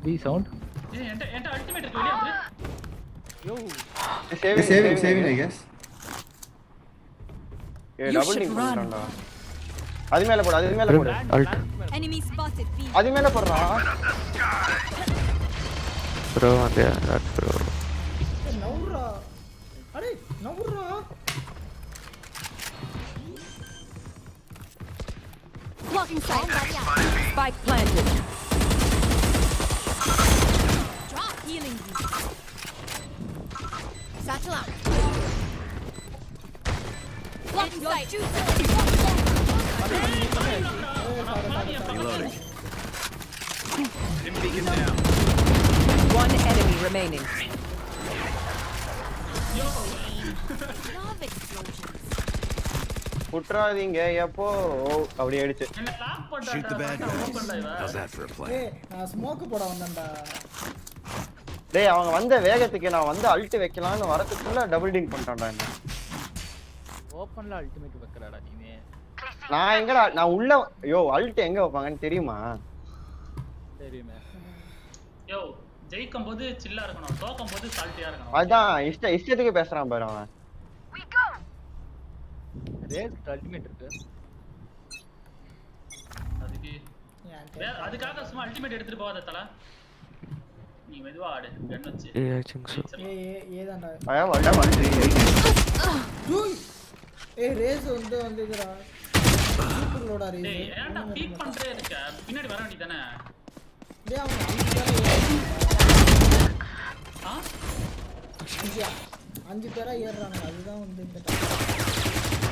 B sound ஏய் என்ட அல்டிமேட் இருக்கு வெளிய வந்து யோ saving I guess ஏ டபுள் டிங் பண்றான்டா அது மேல போடு Enemy spotted B. அது மேல போடுறா bro and that bro நவுரா அடே நவுரா Blocking sight. Spike planted. Drop healing you. Satchel out. Blocking sight. Reloading. Beacon down. One enemy remaining. Love explosions. புட்றாதீங்க எப்போ அப்படி அடிச்சு என்ன lock பண்ணடா Shoot the bad guys. How's that for a play? ஏய் நான் smoke போட வந்தேன்டா டேய் அவங்க வந்த வேகத்துக்கு நான் வந்து அல்ட் வைக்கலாம்னு வரதுக்குள்ள டபுள் டிங் பண்ணிட்டான்டா என்ன ஓபன்ல அல்டிமேட் வைக்கறடா நீ நான் எங்கடா நான் உள்ள யோ அல்ட் எங்க வைப்பாங்கன்னு தெரியுமா தெரியுமே யோ ஜெயிக்கும்போது சில்லா இருக்கணும் தோக்கும்போது சால்ட்டியா இருக்கணும் அதான் இஷ்டத்துக்கு பேசுறான் பாரு அவன் ரேட் அல்டிமேட் இருக்கு அதுக்காக சும்மா அல்டிமேட் எடுத்துட்டு போகாத தல நீ மெதுவா ஆடு கன் வச்சு I think so ஏதான்டா ஐயா வல்ட் ஏய் ரேஸ் வந்துதுடா சூப்பர்லோடா ரேஸ் டேய் ஏன்டா பீக் பண்றே இருக்க பின்னாடி வர வேண்டியதானே டேய் அவன் அஞ்சு பேரா ஏறுறாங்க அதுதான் வந்து இந்த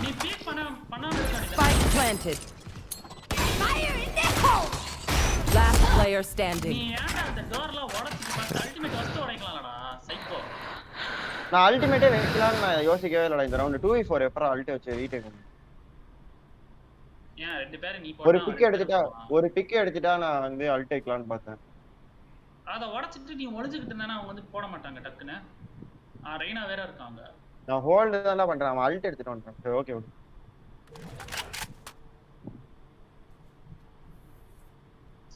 நீ பீக் பண்ணாம இருக்க Spike planted. Fire in the hole. Last player standing. நீ ஏன்டா அந்த டோர்ல உடைச்சிட்டு பாத்து அல்டிமேட் வச்சு உடைக்கலாம்டா சைக்கோ நான் அல்டிமேட்டே வைக்கலாம்னு நான் யோசிக்கவே இல்லடா இந்த ரவுண்ட் 2v4 எப்பற அல்ட் வச்சு ரீடேக் ஏன் ரெண்டு பேரும் நீ ஒரு பிக் எடுத்துட்டா நான் வந்து அல்ட் வைக்கலாம்னு பார்த்தேன் அத உடைச்சிட்டு நீ ஒளிஞ்சிட்டு இருந்தானா அவங்க வந்து போட மாட்டாங்க டக்குன்னு ரெய்னா வேற இருக்காங்க நான் ஹோல்ட் தான்டா பண்றேன் அவன் அல்ட் எடுத்துட்டு வந்துட்டான் சரி ஓகே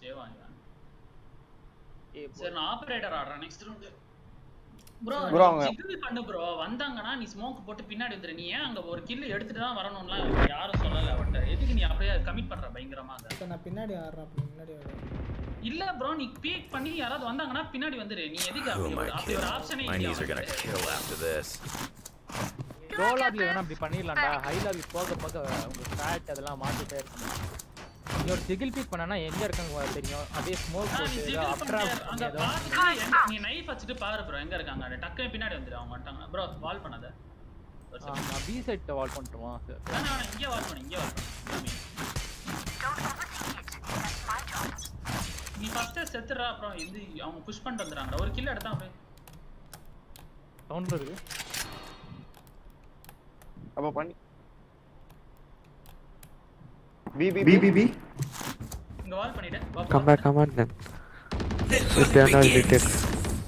சேவாங்க சரி நான் ஆபரேட்டர் ஆடுறேன் நெக்ஸ்ட் ரவுண்ட் ப்ரோ ஜிகில் பண்ணு ப்ரோ வந்தாங்கன்னா நீ ஸ்மோக் போட்டு பின்னாடி வந்துரு நீ ஏன் அங்க ஒரு கில் எடுத்துட்டு தான் வரணும்லாம் யாரும் சொல்லல அவட்ட எதுக்கு நீ அப்படியே கமிட் பண்ற பயங்கரமா அத நான் பின்னாடி ஆடுறேன் அப்படி முன்னாடி ஆடுறேன் இல்ல ப்ரோ நீ பீக் பண்ணி யாராவது வந்தாங்கன்னா பின்னாடி வந்துரு நீ எதுக்கு அப்படி ஒரு ஆப்ஷனே இல்ல My knees are gonna kill after this. லோ லாபில வேணா அப்படி பண்ணிரலாம்டா ஹை லாபி போக உங்க ஸ்டாட் அதெல்லாம் மாத்திட்டே இருக்கணும் நீ ஒரு சிகில் பீக் பண்ணனா எங்க இருக்காங்க தெரியும் அப்படியே ஸ்மோக் போட்டு அப்ரா அங்க பாத்துட்டு நீ நைஃப் வச்சிட்டு பாரு ப்ரோ எங்க இருக்காங்க அட டக்குனே பின்னாடி வந்துரு அவங்க வந்துட்டாங்க ப்ரோ வால் பண்ணாத நான் பி சைட் வால் பண்ணிட்டுமா நான் இங்க வால் பண்ணு நீ ஃபர்ஸ்ட் செத்துறா அப்புறம் இது அவங்க புஷ் பண்ணிட்டு வந்துறாங்கடா. ஒரு கில் எடுத்தா அப்படியே. சவுண்ட் வருது. அப்ப பண்ணி B. இங்க வால் பண்ணிடு. Come back then. If they are not retake.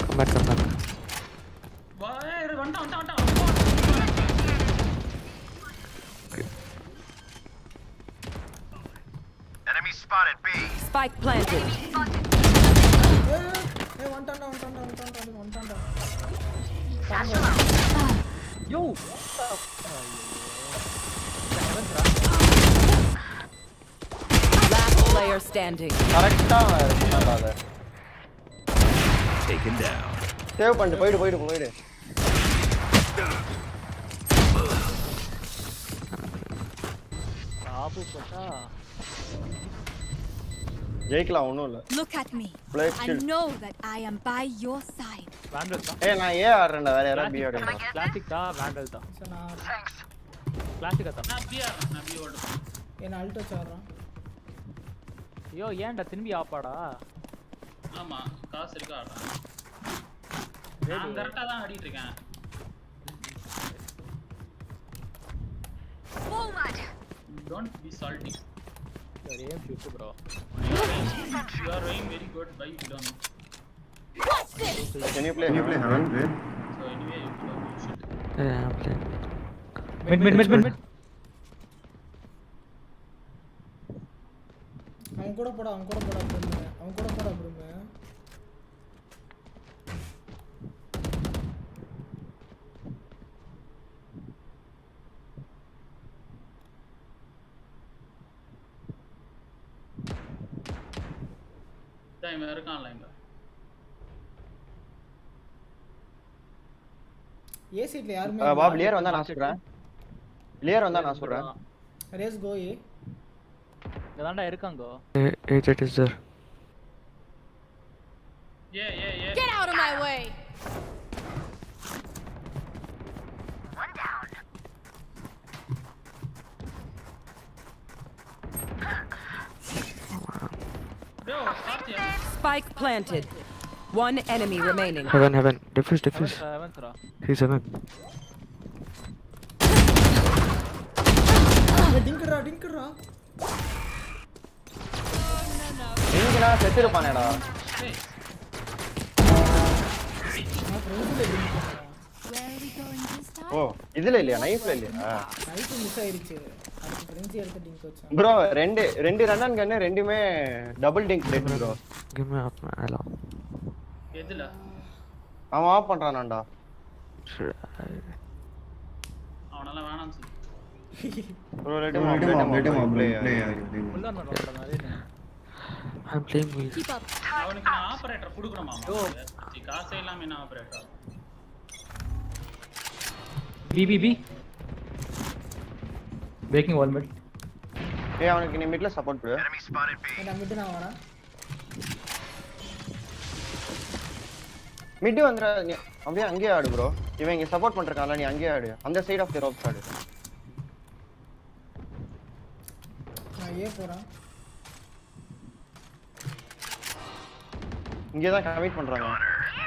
Come back. வா வண்டா. Enemy spotted B. Spike planted. வந்துட்டான்டா. Yo. Last player standing. கரெக்ட்டா இருக்கும்டா. Taken down. சேவ் பண்ணிட்டு போயிடு. காபு போட்டா ஜெயிக்கலாம் ஒண்ணும் இல்ல. Look at me. Play I chill. know that I am by your side. வேண்டல் தான். நான் ஏ ஆடுறேன்டா, வேற யாரா பி ஆடுறா. கிளாசிக் தான், வேண்டல் தான். கிளாசிக் தான். நான் பி ஓடுறேன். என்ன அல்டோ சாடுறான். ஐயோ ஏன்டா திரும்பி ஆப்பாடா. ஆமா காசு இருக்கு ஆடுறேன். நான் கரெக்ட்டா தான் ஆடிட்டு இருக்கேன். Forward. Don't be salty. Your aim shoot bro. You are doing very good by Dylan. What's this? Can you play Heaven? So anyway, you should. Yeah, I'm playing. Mid. அவன் கூட போடா ப்ரோ. டைம் இருக்கான்ல இங்க. ஏ சீட்ல யாருமே pop Lear வந்தா நான் சொல்றேன். ரேஸ் கோ ஏ. இங்கதான்டா இருக்காங்க. It is there. Yeah. Get out of my way. One down. Bro, Satya. Spike planted. One enemy remaining. Heaven. Defuse. Heaven thra. He's heaven. Dhingra. நீங்களா செத்துறப்பானேடா. Where are we going this time? ஓ இதுல இல்லையா, நைஃப்ல இல்லையா? Night miss ஆயிருச்சு. அதுக்கு friends எடுத்து டிங்க் வச்சான். Bro ரெண்டு run and gun ரெண்டுமே double ding dead bro. Give me up, allow. எதுல? அவன் ஆஃப் பண்றானாடா. அவனால வேணாம் சொல்லு. Bro let him play. I'm playing with. Keep up. அவனுக்கு நான் ஆபரேட்டர் குடுக்கணுமா? காசே இல்லாம என்ன operator? B. Breaking wall mid. அவனுக்கு நீ மிட்ல சப்போர்ட் பண்ணு. Enemy spotted B. நான் மிட் நான் வரேன். மிட் வந்துற நீ அப்படியே அங்கேயே ஆடு ப்ரோ. இவன் இங்க சப்போர்ட் பண்றக்கானல நீ அங்கேயே ஆடு. அந்த சைடு ஆஃப் தி ரோப்ஸ் ஆடு. நான் ஏ போறேன். இங்கே தான் கமிட் பண்றாங்க.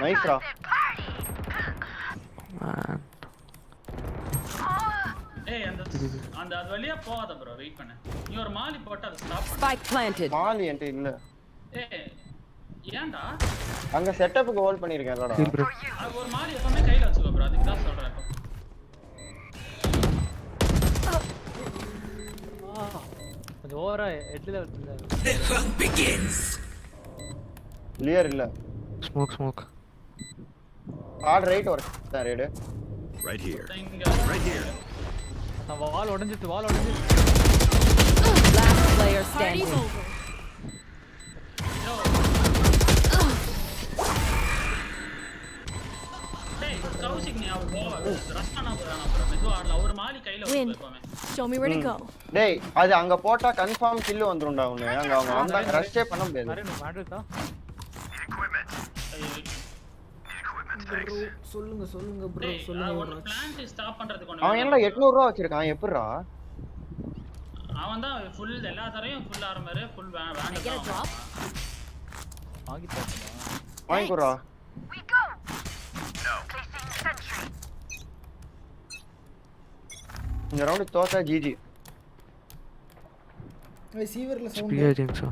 நைஸ்ரா. ஏய் அந்த அது வழியா போகாத ப்ரோ, வெயிட் பண்ணு. நீ ஒரு மாலி போட்டு அத ஸ்டாப் பண்ணு. Spike planted. மாலி என்கிட்ட இல்ல. ஏய் ஏன்டா? அங்க செட்டப்புக்கு ஹோல்ட் பண்ணிருக்கேன்லடா. ஒரு மாலி எப்பவுமே கையில வச்சுக்கோ ப்ரோ, அதுக்கு தான் சொல்றேன். கொஞ்சம் ஓவரா ஹெட்ல வந்து. The hunt begins. கிளியர் இல்ல. Smoke. ஹார்ட் ரைட் ஒரு ரேட். Right here. வால் உடைஞ்சிட்டு. Last player standing. கௌசிக் நீ அவ ரஸ்டானா போறானா ப்ரோ, மெதுவா ஆடல. ஒரு மாலி கையில வச்சுக்கோ எப்பவுமே. Show me where to go. டேய் அது அங்க போட்டா கன்ஃபார்ம் கில் வந்துரும்டா உன்னை. அங்க அவங்க வந்தா ரஷ்ஷே பண்ண முடியாது. அரே நீ மாட்றதா? ப்ரோ சொல்லுங்க ப்ரோ ஒரு பிளான்ட் ஸ்டாப் பண்றதுக்கு ஒண்ணு. அவன் என்ன 800 ரூபாய் வச்சிருக்கான், எப்படிடா? அவன் தான் ஃபுல் எல்லா தரையும் ஃபுல் ஆர்மர், ஃபுல் வேண்ட். வாங்கி தரமா? வாங்கிக்குறா. இந்த ரவுண்ட் தோத்தா ஜிஜி. சீவர்ல I சவுண்ட். think so.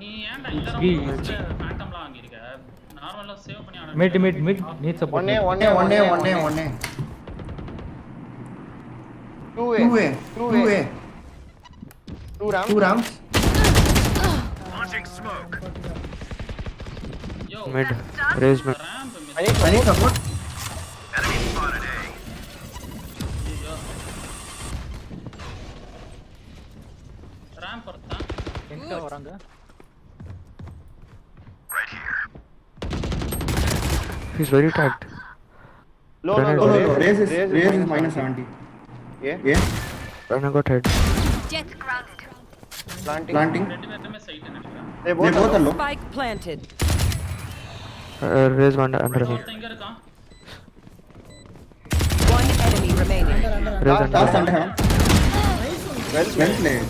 நீ ஏன்டா இந்த ரவுண்ட்ல ஃபேண்டம்லாம் வாங்கி இருக்க? நார்மலா சேவ் பண்ணி ஆட. Mid NEET support. 1A 2A 2 rounds. Launching smoke. Yo, Mid. Raise mid. I need support. Enemy spotted A. Ramp வரதா? எங்க வராங்க? Right here. He's very tagged. Low. Raise is minus 70. Yeah. Rana got head. Jet grounded. Planting. ரெண்டு பேருமே side நினைக்கிறேன். They both are low. Spike planted. Raise one under me. எங்க இருக்கான்? One enemy remaining. Raise under. Well played.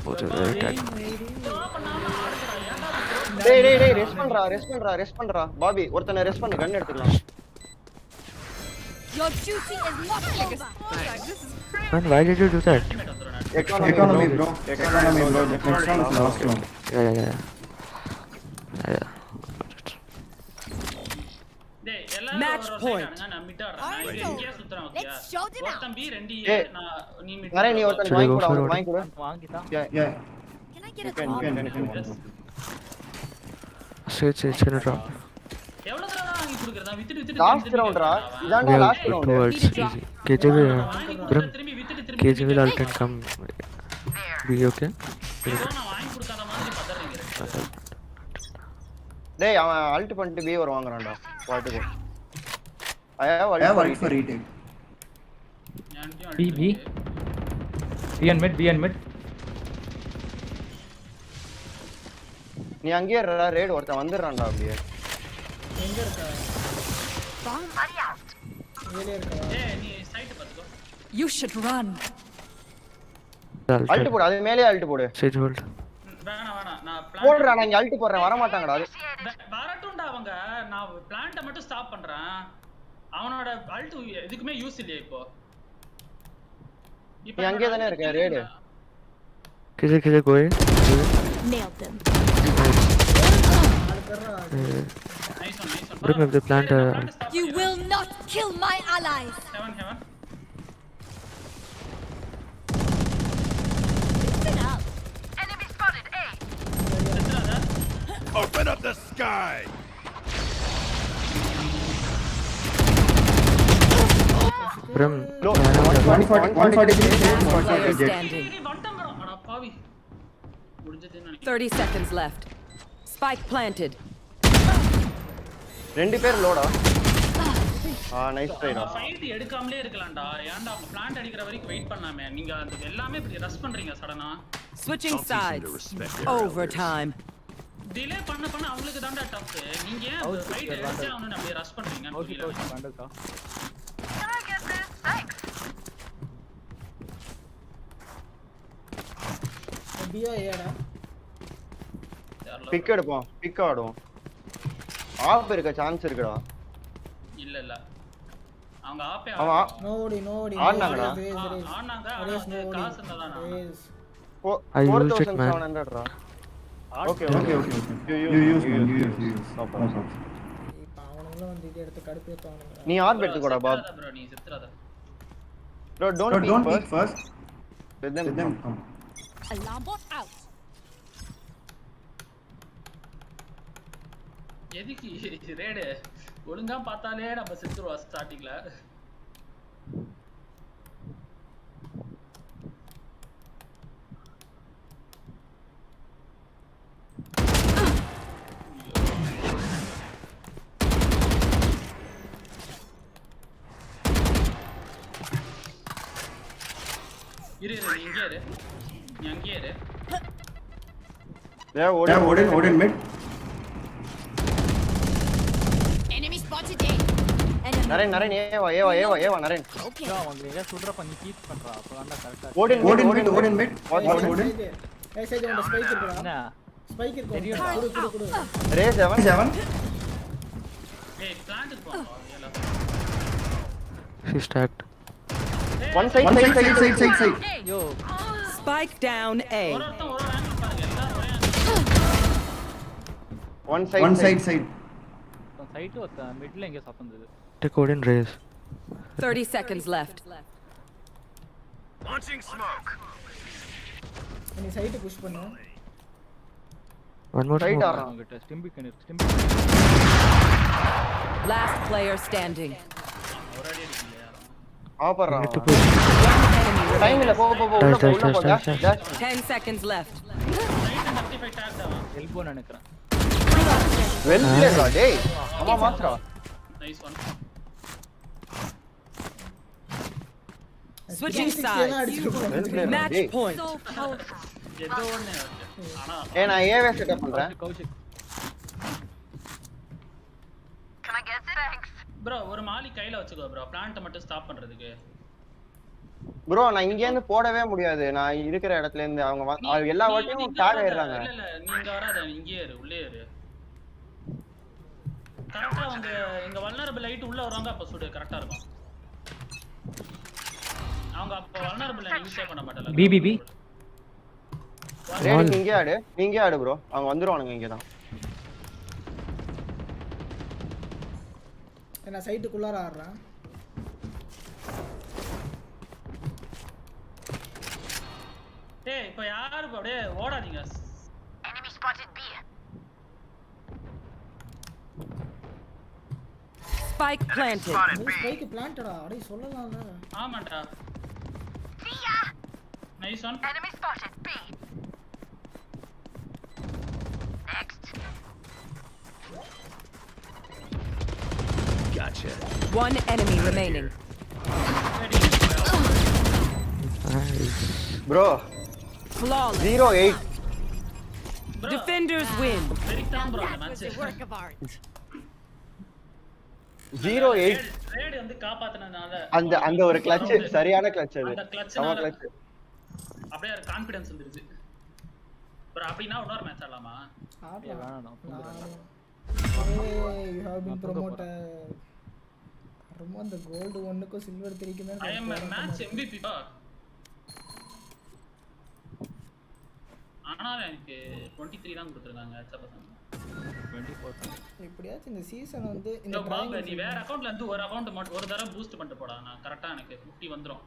Both are very tagged. டேய் rest பண்றா. Bobby ஒருத்தனை rest பண்ணு கன் எடுத்துக்கலாம். Your duty is not over. Man, why did you do that? Economy bro. Next round is last round. Yeah. டேய் எல்லாரும் Match point. நான் mid ஆடுறேன். நான் இங்கே சுத்துறேன் ஓகேயா? Let's show them up. ஒருத்தன் பி 2 ஏய், நான் நீ மிட். நிறைய நீ ஒருத்தன் வாங்கி கொடு. வாங்கிட்டா. Yeah. Can I get a Can. It's gonna drop. எவ்வளவு தடவை வாங்கி குடுக்குறதா? வித்துட்டு Last roundரா. இதான்டா Yeah, last round. towards easy. KJ will ult and come. Be okay? நான் வாங்கி கொடுக்காத மாதிரி பதறீங்க. டேய் அவன் அல்ட் பண்ணிட்டு பி வர வாங்குறான்டா. பாத்துக்கோ. I have ult for retake. B and mid. நீ அங்கேயே இருடா. ரேட் ஒருத்தன் வந்துடுறான்டா அப்படியே. எங்க இருக்கா? வெளிய இருக்கா? ஏய் நீ சைட் பாத்துக்கோ. You should run. அல்ட் போடு. அது மேலே அல்ட் போடு. Sage hold. வேணாம் நான் போடுறா. நான் இங்க அல்ட் போடுறேன். வர மாட்டாங்கடா. அது வரட்டும்டா அவங்க. நான் பிளான்ட்ட மட்டும் ஸ்டாப் பண்றேன். அவனோட அல்ட் எதுக்குமே யூஸ் இல்லையே இப்போ. நீ அங்கேயே தானே இருக்க rate. KJ go in. Nailed them. Nice one. Bring up the plant. You will not kill my allies. Heaven. Listen up. Enemy spotted A. Open up the sky. Brim. 143 Standing. 30 seconds left. Spike planted. ரெண்டு பேர் லோடா. Nice ட்ரைடா. Fight எடுக்காமலே இருக்கலாம்டா. ஏன்டா அவங்க plant அடிக்கிற வரைக்கும் wait பண்ணாமே. நீங்க அந்த எல்லாமே இப்படி ரஷ் பண்றீங்க சடனா. Switching sides. Overtime. டிலே பண்ண அவங்களுக்கு தான்டா டஃப். நீங்க ஏன் ஃபைட் எடுத்து அவனை அப்படியே ரஷ் பண்றீங்கன்னு புரியல. பியா ஏடா. பிக் எடுப்போம். பிக் ஆடுவோம். ஆப் இருக்க சான்ஸ் இருக்குடா. இல்ல அவங்க ஆப்பே நோடி ஆடுனாங்கடா. ஆடுனாங்க. காசு இருந்தாதானா? 4700 ரா. ஓகே. You use. இப்ப அவனுங்க வந்து இத எடுத்து கடுப்பேத்துவானுங்க. நீ ஆர்ப் எடுத்துக்கோடா பாப். bro நீ செத்துறாத. Bro don't peek first. Let them come. Alarm bot out. எதுக்கு ரேடு ஒழுங்கா பார்த்தாலே நம்ம செத்துருவோம் ஸ்டார்டிங்ல. இரு நீ அங்கேயே இரு. Odin mid. Enemy spotted A. Naren Eva Naren. Okay. அவங்க எங்க சொல்றப்ப நீ கீப் பண்றா. அப்பதான்டா கரெக்ட்டா. Odin mid. Watch Odin. ஏய் சேஜ் உங்க ஸ்பைக் இருக்குடா. என்ன? ஸ்பைக் இருக்கு குடு ரே 7 ஏய் பிளான்ட்க்கு போறோம் ஏல She stacked. One side. Yo. Spike down A. One side. Side ஒத்த மிட்ல எங்க சத்தந்தது. Take out in raise. 30 seconds left. Launching smoke. நீ சைடு புஷ் பண்ணு. One more Side smoke. ஆறா. ஸ்டிம்பிக். Last player standing. ஆபரா. Need to push. டைம் இல்ல போ உள்ள போ dash. 10 seconds left. எல்போ நினைக்கிறேன். வெல் பிளேடா டேய். அம்மா மாத்ரா. Nice one. Switching sides. Match point. ஏதோ ஒண்ணு ஆனா நான் ஏவே செட்டப் பண்றேன். bro ஒரு மாலி கையில வச்சுக்கோ bro பிளான்ட் மட்டும் ஸ்டாப் பண்றதுக்கு. ப்ரோ நான் இங்க இருந்து போடவே முடியாது. நான் இருக்கிற இடத்துல இருந்து அவங்க எல்லா வாட்டியும் டாக் ஆயிடுறாங்க. இல்ல நீங்க வராத இங்கேயே இரு உள்ளே இரு. கரெக்ட்டா அவங்க எங்க வல்னரபிள் லைட் உள்ள வராங்க அப்ப சுடு கரெக்ட்டா இருக்கும். அவங்க அப்ப வல்னரபிள் நீங்க சேவ் பண்ண மாட்டாங்க. பிபிபி ரேடி நீங்க ஆடு ப்ரோ. அவங்க வந்துருவானுங்க இங்க தான். நான் சைடுக்குள்ளார ஆடுறேன். டேய் இப்போ யாரு அப்படியே ஓடாதீங்க. Enemy spotted B. Spike planted. Spike பிளான்ட்டடா. அடே சொல்லலாம்ல. ஆமாடா. Nice one. Enemy spotted B. Next. Gotcha. One enemy remaining. Bro. Flawless. 0-8. Defenders win. Very calm bro match. Work of art. 0-8. Rate வந்து காப்பாத்துனனால அந்த ஒரு கிளட்ச் சரியான கிளட்ச் அது. அந்த கிளட்ச்னால அப்படியே கான்ஃபிடன்ஸ் வந்துருச்சு. bro அப்படினா இன்னொரு மேட்ச் ஆடலாமா? வேணாம். Hey, you have been promoted. ரொம்ப அந்த கோல்ட் 1க்கு சில்வர் 3க்கு தான். I am a match MVP பா. ஆனா எனக்கு 23 தான் கொடுத்திருக்காங்க ஹெச்எப். 24. எப்படியாச்சும் இந்த சீசன் வந்து இந்த பாபா நீ வேற அக்கவுண்ட்ல இருந்து ஒரு அக்கவுண்ட் மட்டும் ஒரு தடவை பூஸ்ட் பண்ணிட்டு போடா. நான் கரெக்ட்டா எனக்கு 50 வந்துரும்.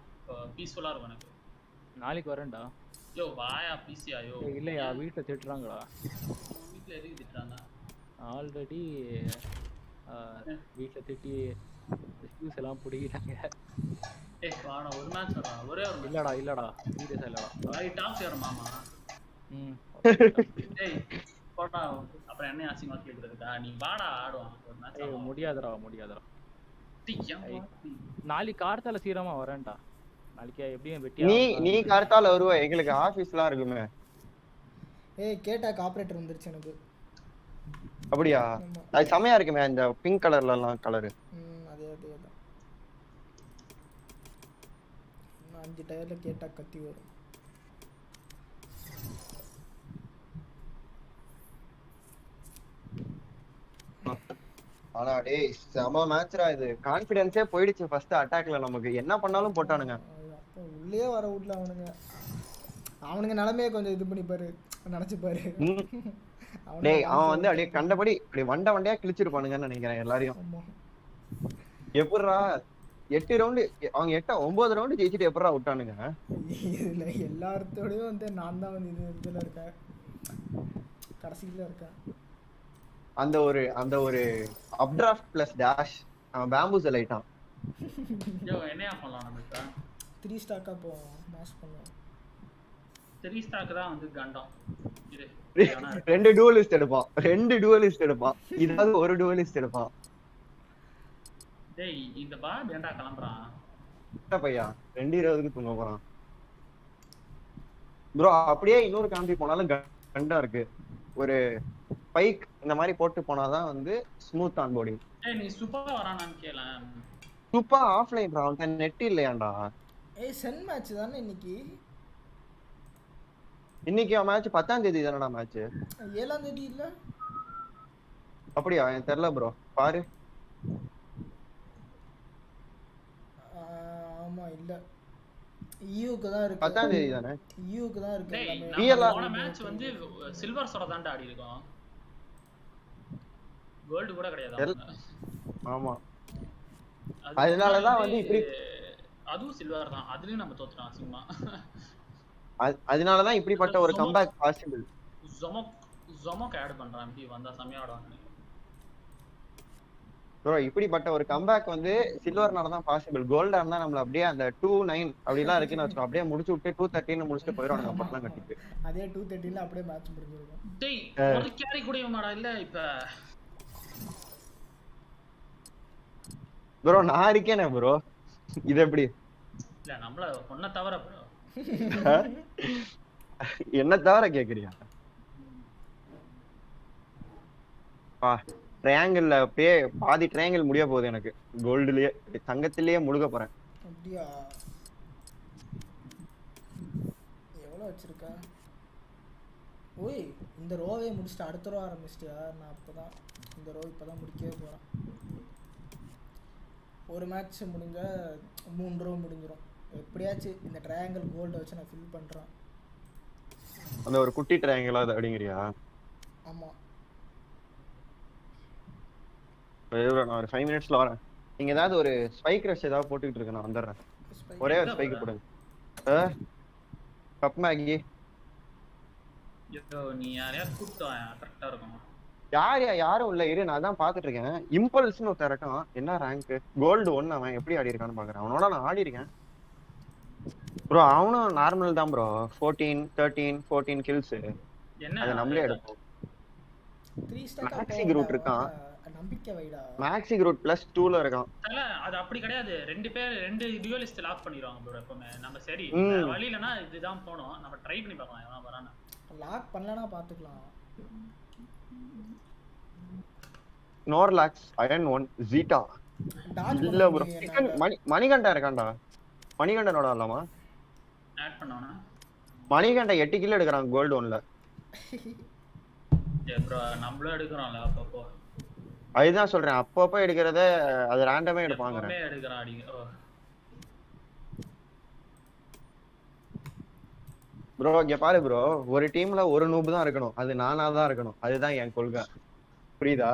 பீஸ்ஃபுல்லா இருக்கும் எனக்கு. நாளைக்கு வரேன்டா. யோ வாயா பிசியா யோ. இல்லையா வீட்ல திட்டுறாங்கடா. வீட்ல எதுக்கு திட்டுறாங்க? ஆல்ரெடி வீட்ல திட்டி எக்ஸ்கியூஸ் எல்லாம் புடிக்கிட்டாங்க. ஏய் வாடா ஒரு மேட்ச் வரா. ஒரே ஒரு இல்லடா சீரியஸா இல்லடா. ஐ டாக்ஸ் யார் மாமா. ஏய் போடா அப்புறம் என்ன ஆசிங்கமா கேக்குறதுடா. நீ வாடா ஆடுவான் ஒரு மேட்ச். ஏய் முடியாதடா. நாளைக்கு கார்த்தால சீக்கிரமா வரேன்டா. நாளைக்கு எப்படியும் வெட்டியா நீ கார்த்தால வருவ. எங்களுக்கு ஆபீஸ்லாம் இருக்குமே. ஏய் கேட்டாக் ஆபரேட்டர் வந்துருச்சு எனக்கு. அப்படியா? அது செமையா இருக்குமே அந்த பிங்க் கலர்ல எல்லாம் கலர். அதேதான். 5 டயர்ல கேட்டாக் கத்தி வரும். ஆனா டேய் செம மேட்ச்ரா இது. கான்ஃபிடன்ஸே போயிடுச்சு ஃபர்ஸ்ட் அட்டாக்ல நமக்கு. என்ன பண்ணாலும் போட்டானுங்க. அப்ப உள்ளே வர விடல அவனுங்க நிலைமையே கொஞ்சம் இது பண்ணி பாரு. நினைச்சு பாரு. டேய் அவன் வந்து அப்படியே கண்டபடி அப்படியே வண்டையா கிழிச்சிருப்பானுங்கன்னு நினைக்கிறேன் எல்லாரையும். எப்படிரா 8 ரவுண்ட் அவங்க 9 ரவுண்ட் ஜெயிச்சிட்டு எப்படிரா விட்டானுங்க? இதுல எல்லார்த்தோடயும் வந்து நான் தான் வந்து இதுல இருக்கேன். கடைசியில இருக்கேன். அந்த ஒரு அப்டிராஃப்ட் பிளஸ் டாஷ் அவன் பேம்பூஸ் லைட்டான். யோ என்னையா பண்ணலாம் நமக்கு? 3 ஸ்டாக்கா போவோம். மாஸ் பண்ணுவோம். 3 ஸ்டாக் தான் வந்து கண்டம். இது ரெண்டு டூவலிஸ்ட் எடுப்பான். இதாவது ஒரு டூவலிஸ்ட் எடுப்பான். டேய் இந்த பால் ஏன்டா கிளம்பறான்? பையா 2:20க்கு தூங்க போறான். ப்ரோ அப்படியே இன்னொரு காம்பி போனாலும் கண்டா இருக்கு. ஒரு பைக் இந்த மாதிரி போட்டு போனாதான் வந்து ஸ்மூத் ஆன் போர்டிங். ஏய் நீ சூப்பரா வரானான்னு கேளேன். சூப்பர் ஆஃப்லைன் ரவுண்ட் நெட் இல்லையாண்டா? ஏய் சென் மேட்ச் தானே இன்னைக்கு. இன்னைக்கு மேட்ச் 10ஆம் தேதி தானடா மேட்ச்? 7ஆம் தேதி இல்ல? அப்படியா? எனக்கு தெரியல ப்ரோ. பாரு. ஆமா இல்ல. ஈயூக்கு தான் இருக்கு. 10ஆம் தேதி தானே? ஈயூக்கு தான் இருக்கு டேய் எல்லாமே. நம்ம போன மேட்ச் வந்து சில்வர் சோட தான்டா ஆடி இருக்கோம். கோல்ட் கூட கிடையாது. ஆமா. அதனால தான் வந்து இப்படி அதுவும் சில்வர் தான். அதுலயும் நம்ம தோத்துறோம் சும்மா. அதனால தான் இப்படிப்பட்ட ஒரு கம்பேக் பாசிபிள். ஜொமோக் ஆட் பண்றான். இப்படி வந்தா செமையா ஆடுவாங்க. ப்ரோ இப்படிப்பட்ட ஒரு கம்பேக் வந்து சில்வர்னால தான் பாசிபிள். கோல்டா இருந்தா நம்மள அப்படியே அந்த 2-9 அப்படிலாம் இருக்குன்னு வச்சுக்கோ அப்படியே முடிச்சு விட்டு 2-13 முடிச்சுட்டு போயிடுவாங்க பட்டலாம் கட்டிட்டு. அதே 2-13ல அப்படியே மேட்ச் முடிஞ்சிருக்கும். டேய் ஒரு கேரி கூட மாடா இல்ல இப்ப. ப்ரோ நான் இருக்கேனே ப்ரோ. இது எப்படி? இல்ல நம்மள பொண்ண தவிர ப்ரோ. என்ன தவிர கேக்குறியா? ட்ரையாங்கிள்ல அப்படியே பாதி ட்ரையாங்கிள் முடிய போகுது எனக்கு. கோல்டுலயே தங்கத்திலேயே முழுக போறேன். அப்படியா? எவ்வளவு வச்சிருக்க? ஓய் இந்த ரோவே முடிச்சிட்டு அடுத்த ரோ ஆரம்பிச்சிட்டியா? நான் அப்பதான் இந்த ரோ இப்பதான் முடிக்கவே போறேன். ஒரு மேட்ச் முடிஞ்ச 3 ரோ முடிஞ்சிரும். எப்படியாச்சும் இந்த ட்ரையாங்கிள் கோல்ட வச்சு நான் ஃபில் பண்றேன். அந்த ஒரு குட்டி ட்ரையாங்கிளா அது அப்படிங்கறியா? ஆமா. நான் ஒரு 5 மினிட்ஸ்ல வரேன். நீங்க ஏதாவது ஒரு ஸ்பைக் ரஷ் ஏதாவது போட்டுக்கிட்டு இருக்க நான் வந்துடுறேன். ஒரே ஒரு ஸ்பைக் போடுங்க. Cup Maggi. நீ யாரையா கூப்பிட்டு கரெக்டா இருக்கும். யாரும் இல்ல இரு நான் தான் பாத்துட்டு இருக்கேன். இம்பல்ஸ்னு ஒருத்தன் இருக்கான். என்ன ரேங்க்? கோல்டு 1 அவன் எப்படி ஆடி இருக்கான்னு பாக்குறேன். அவனோட நான் ஆடி இருக்கேன். ப்ரோ அவனும் நார்மல் தான் ப்ரோ. 14 13 14 கில்ஸ். அது நம்மளே எடுப்போம். 3 ஸ்டார் மேக்ஸி குரூட் இருக்கான். நம்பிக்கை வைடா. மேக்ஸி குரூட் +2ல இருக்கான். இல்ல அது அப்படி கிடையாது. ரெண்டு டுயலிஸ்ட் லாக் பண்ணிடுவாங்க ப்ரோ எப்பவுமே. நம்ம சரி வழியிலனா இதுதான் போறோம். நம்ம ட்ரை பண்ணி பார்க்கலாம் எவனா வரானே. லாக் பண்ணலனா பாத்துக்கலாம். நோர்லாக்ஸ் அயன் 1 ஜீட்டா. இல்ல ப்ரோ. மணிகண்டா இருக்கான்டா. மணிகண்டனோட ஆடலாமா? ஆட் பண்ணவனா? மணிகண்ட 8 கில் எடுக்கறான் கோல்ட் 1ல. ஏய் ப்ரோ நம்மள எடுக்கறோம்ல அப்பப்போ. அதுதான் சொல்றேன். அப்பப்போ எடுக்கிறத அது ரேண்டமா எடுப்பாங்க. அப்பவே எடுக்கறான் அடிங்க. ப்ரோ இங்க பாரு ப்ரோ. ஒரு டீம்ல ஒரு நூப் தான் இருக்கணும். அது நானா தான் இருக்கணும். அதுதான் என் கொள்கை. புரியுதா?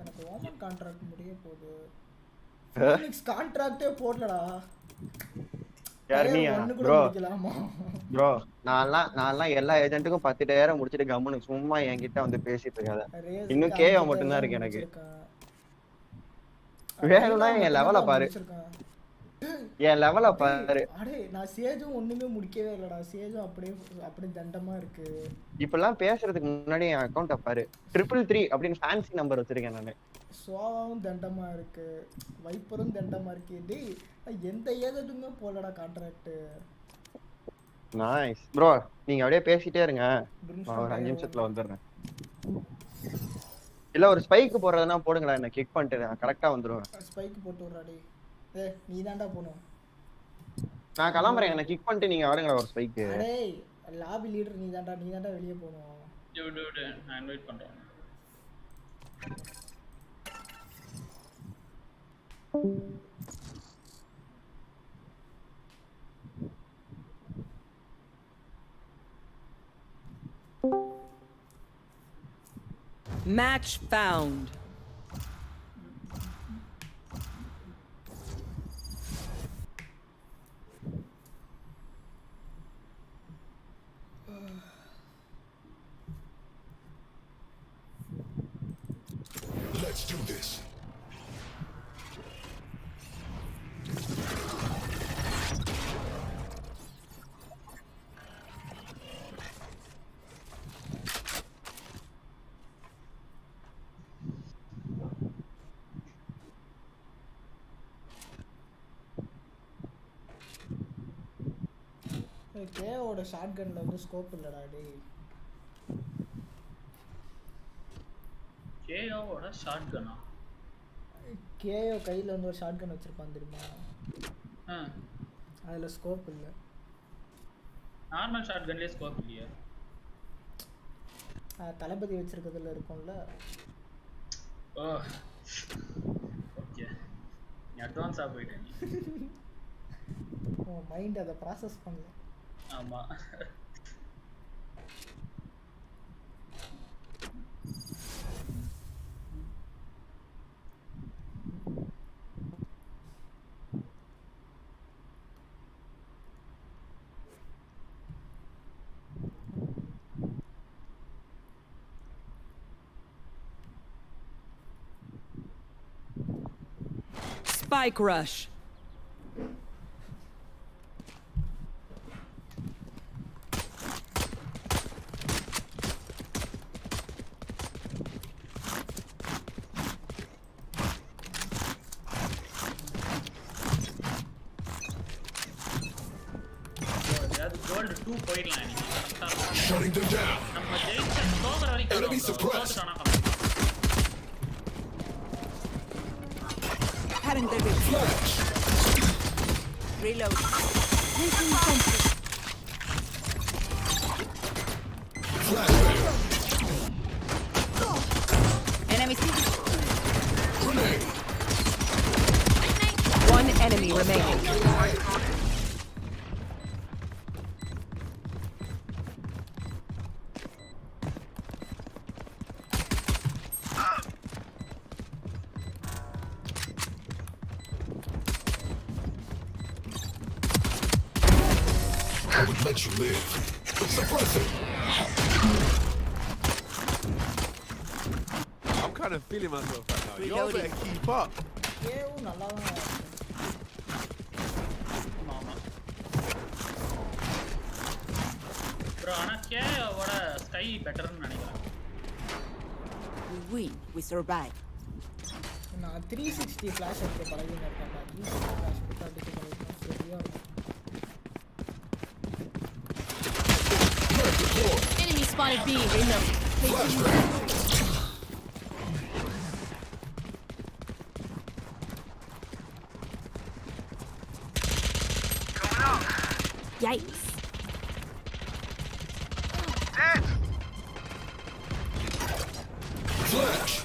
எனக்கு ஓமன் கான்ட்ராக்ட் முடிய போகுது. ஃபினிக்ஸ் கான்ட்ராக்டே போடலடா. யார்னியா ப்ரோ நான்லாம் எல்லா ஏஜென்ட்டுக்கும் 10,000 முடிச்சிட்டு கம்முனு சும்மா என்கிட்ட வந்து பேசிட்டு இருக்காத. இன்னும் கேவ மட்டும் தான் இருக்கு எனக்கு. வேணும்னா என் லெவல பாரு. என் லெவல பாரு. அடே நான் சேஜும் ஒண்ணுமே முடிக்கவே இல்லடா. சேஜும் அப்படியே தண்டமா இருக்கு. இப்பலாம் பேசுறதுக்கு முன்னாடி என் அக்கவுண்ட பாரு. 333 அப்படினு ஃபேன்சி நம்பர் வச்சிருக்கேன் நானு. சோவாவும் தண்டமா இருக்கு. வைப்பரும் தண்டமா இருக்கு. டேய் எந்த ஏஜென்ட்டுமே போலடா கான்ட்ராக்ட். Nice bro. நீங்க அப்படியே பேசிட்டே இருங்க. நான் ஒரு 5 நிமிஷத்துல வந்துறேன். இல்ல ஒரு ஸ்பைக் போறதுனா போடுங்கடா. என்ன கிக் பண்ணிட்டு நான் கரெக்ட்டா வந்துருவேன். ஸ்பைக் போட்டு விடுடா டேய். ஏய் நீ தான்டா போணும். நான் கிளம்பறேன். என்ன கிக் பண்ணிட்டு நீங்க ஆடுங்கடா ஒரு ஸ்பைக். டேய் லாபி லீடர் நீ தான்டா வெளிய போணும். டேய் நான் இன்வைட் பண்றேன். Match found. Let's do this. கேவோட ஷாட்கன்ல வந்து ஸ்கோப் இல்லடா டேய். கேயோட ஷாட்கனா? கேயோ கையில வந்து ஒரு ஷாட்கன் வச்சிருப்பான் தெரியுமா? அதுல ஸ்கோப் இல்ல. நார்மல் ஷாட் கன்லயே ஸ்கோப் இல்லையா? தளபதி வச்சிருக்கிறதுல இருக்கும்ல. ஓ ஓகே, நீ அட்வான்ஸா போயிட்ட நீ. உன் மைண்ட் அதை ப்ராசஸ் பண்ணல. ஆமா. Spike rush. Gold 2 போயிடலாம் நீ. Shutting them down. நம்ம ஜெயிச்ச ஸ்கோர் வரைக்கும் Enemy suppressed. Cutting their vision. Reload. Placing sentry. Enemy sentry. One enemy remaining. I would let you live. Suppress it. I'm kind of feeling myself right now. Y'all Reloading. better keep up. நல்லா தான். bro ஆனா கேவோட sky பெட்டர்னு நினைக்கிறேன். We win. We survive. நான் 360 flash எடுத்து பழகின்னு இருக்கேன். 360 flash எடுத்து அடிச்சு பழகினா சரியா இருக்கும். Enemy spotted B. Yikes. Dead. Flash.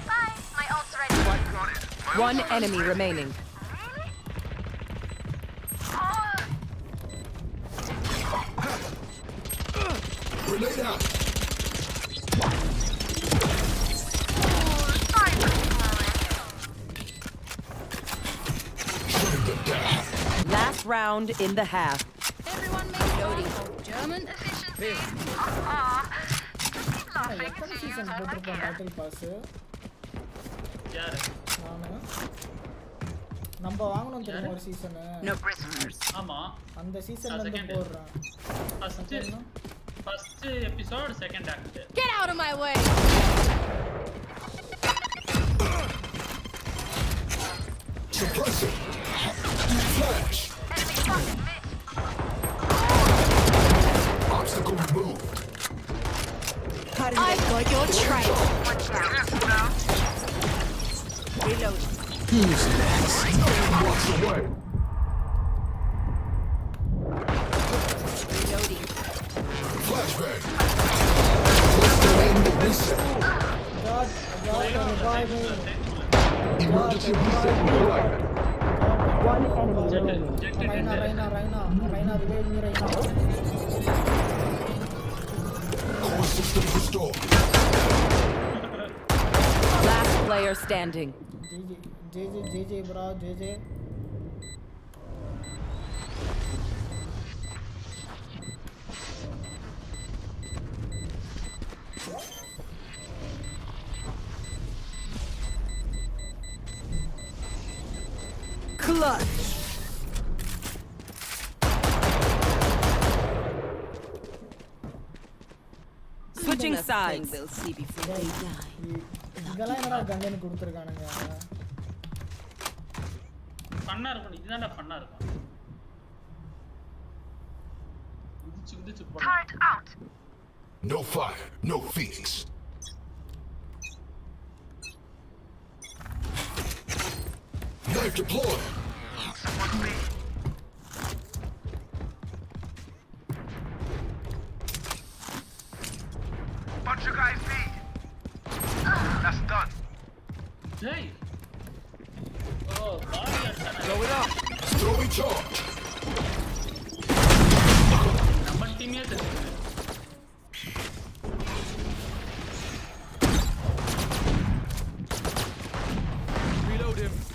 Bye. My ult's ready. One enemy remaining. Grenade out. Shutting them down. Last round in the half. Everyone make loading. German efficiency. எத்தனை season போட்டிருப்போம் battle pass? யாரு? நானு. நம்ம வாங்கணும் தெரியுமா ஒரு season? No prisoners. ஆமா. அந்த சீசன்ல இருந்து போடுறேன். First episode second act. Get out of my way. Suppress it. Flash. Obstacle removed. I've got your trail. Reload. Who's next? Walks away. Reloading. Flashbang. Let's delay the reset. Emergency reset required. One enemy remaining. Raina, revive me right now. Core system restored. Last player standing. JJ bro, JJ. Clutch. Switching sides. They'll see before they die. இதெல்லாம் என்னடா content கொடுத்திருக்கானுங்க. ஃபன்னா இருக்கும். இதுதான்டா ஃபன்னா இருக்கும். குதிச்சு Turret out. No fire, no Phoenix. Knife deployed. நம்ம டீமே தெரியுது.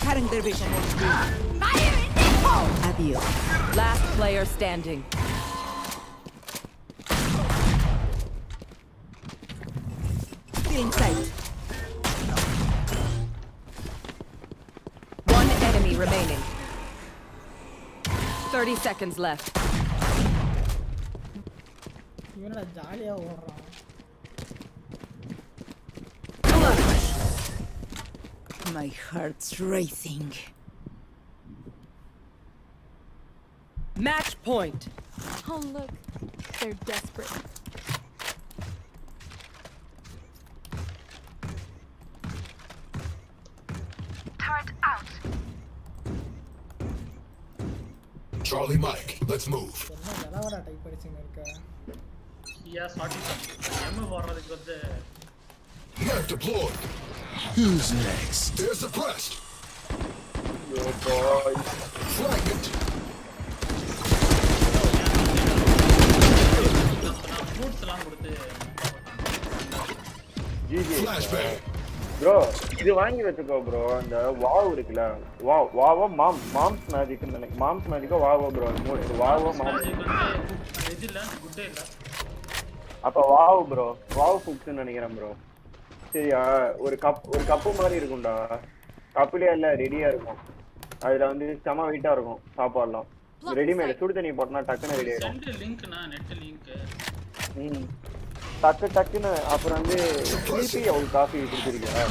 Cutting their vision. Fire in the hole! Adios. Last player standing. Feeling sight. One enemy remaining. 30 seconds left. இவனடா ஜாலியா ஓடுறான். My heart's racing. Match point. Oh, look. They're desperate. Turret out. Charlie Mike, let's move. என்ன ஜலவரா type படிச்சுங்க இருக்க. Yeah, sorry. M போடுறதுக்கு வந்து Net deployed. Who's next? They're suppressed. Yo, boy. Flag it. Fruits எல்லாம் கொடுத்து GG Flashbang. Bro இது வாங்கி வச்சுக்கோ bro. அந்த வாவ் இருக்குல்ல, வாவோ மாம்ஸ் மேஜிக்னு நினைக்கிறேன். மாம்ஸ் மேஜிக்கோ வாவோ ப்ரோ. வாவோ மாம்ஸ் மேஜிக் வந்து இது இல்ல குட்டே இல்ல. அப்ப வாவ் ப்ரோ, வாவ் ஃபுட்ஸ்னு நினைக்கிறேன் ப்ரோ. சரியா? ஒரு கப்பு மாதிரி இருக்கும்டா. கப்புலயே இல்ல ரெடியா இருக்கும். அதுல வந்து செம வெயிட்டா இருக்கும் சாப்பாடுலாம். ரெடிமேட் சுடு தண்ணி போட்டனா டக்குன்னு ரெடி ஆயிடும். சென்ட் லிங்க்னா நெட் லிங்க். டக்குன்னு அப்புறம் வந்து ஸ்லீப்பி அவுல் காஃபி குடிச்சிருக்கியா?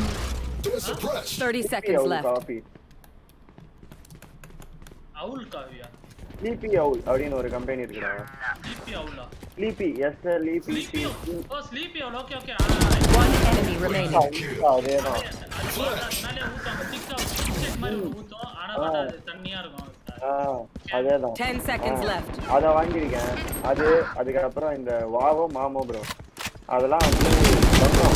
30 seconds left. காஃபி அவுல் காவியா? ஸ்லீப்பி அவுல் அப்படின்னு ஒரு கம்பெனி இருக்குடா. ஸ்லீப்பி அவுலா? Sleepy sleepy oh sleepy owl. Okay okay. One enemy remaining. அதேதான். மேலே ஊத்தாங்க திக்கா ஸ்டிக் மாதிரி ஊத்தும். ஆனா அது தண்ணியா இருக்கும். அதேதான். 10 seconds left. அத வாங்கிருக்கேன். அதுக்கப்புறம் இந்த வாவோ மாமோ ப்ரோ அதெல்லாம் வந்து வந்தோம்.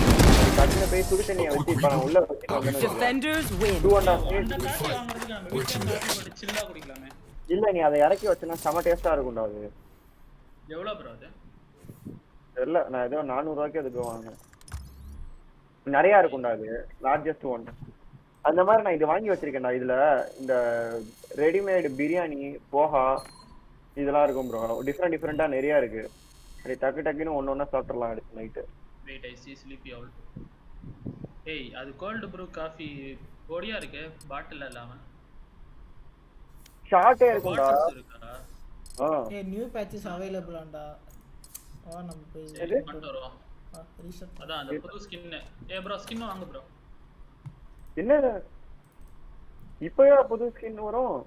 டக்குனு போய் சுடு தண்ணியை வச்சு இப்ப நான் உள்ள வச்சு Defenders win. 2.5 minutes. அந்த காஃபி வாங்குறதுக்கு நம்ம வீட்ல காஃபி சில்லா குடிக்கலாமே. இல்ல நீ அதை இறக்கி வச்சனா செம டேஸ்டா இருக்கும்டா அது. எவ்வளவு ப்ரோ அது? இல்ல நான் ஏதோ 400 ரூபாய்க்கு அதுக்கு வாங்கினேன். நிறைய இருக்கும்டா அது. Largest one. அந்த மாதிரி நான் இது வாங்கி வச்சிருக்கேன்டா. இதுல இந்த ரெடிமேட் பிரியாணி போஹா இதெல்லாம் இருக்கும் ப்ரோ. டிஃப்ரெண்டா நிறைய இருக்கு. அது டக்குன்னு ஒன்னொன்னா சாப்பிடலாம் அடுத்த night. Wait I see sleepy owl. ஏய் அது கோல்ட் ப்ரூ காஃபி பொடியா இருக்கு பாட்டில் இல்லாம. ஷார்ட்டே இருக்கும்டா. ஏய் நியூ பேட்சஸ் அவேலபிள் ஆண்டா. நம்ம போய் பண்ணிட்டு வரோம். ரீசெட் அதான் அந்த புது ஸ்கின். ஏய் ப்ரோ ஸ்கின் வாங்கு ப்ரோ. என்ன இப்போயா புது ஸ்கின் வரும்?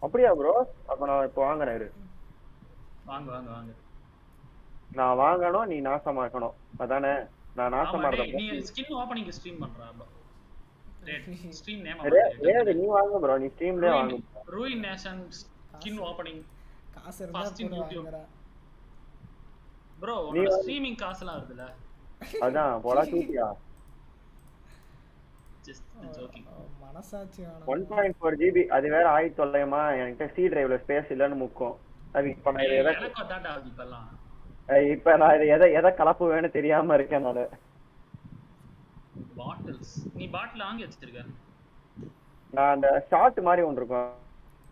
அப்படியா ப்ரோ? அப்ப நான் இப்போ வாங்குறேன் இரு. வாங்க. நான் வாங்கணும், நீ நாசமாக்கணும். அதானே? நான் நாசமாறேன். நீ ஸ்கின் ஓபனிங் ஸ்ட்ரீம் பண்றா ப்ரோ. ஸ்ட்ரீம் நேம் ரேட் நீ வாங்கு ப்ரோ. நீ ஸ்ட்ரீம்லயே வாங்கு. ரூயின் நேஷன் ஸ்கின் ஓபனிங் காசு இருந்தா போடுவாங்கடா. ப்ரோ உங்க ஸ்ட்ரீமிங் காசுலாம் வருதுல. அதான் போடா தூக்கியா. Just joking. மனசாட்சி ஆனா 1.4 GB அது வேற ஆயிட்டு தொலையமா. எனக்கு சி டிரைவ்ல ஸ்பேஸ் இல்லன்னு முக்கும். அது இப்ப நான் இத எனக்கு அதாடா இப்பலாம். இப்ப நான் இத எதை கலப்பு வேணும்னு தெரியாம இருக்கேன் நானு. பாட்டில்ஸ் நீ பாட்டில் வாங்கி வச்சிருக்க. நான் அந்த ஷார்ட் மாதிரி ஒன்று இருக்கும்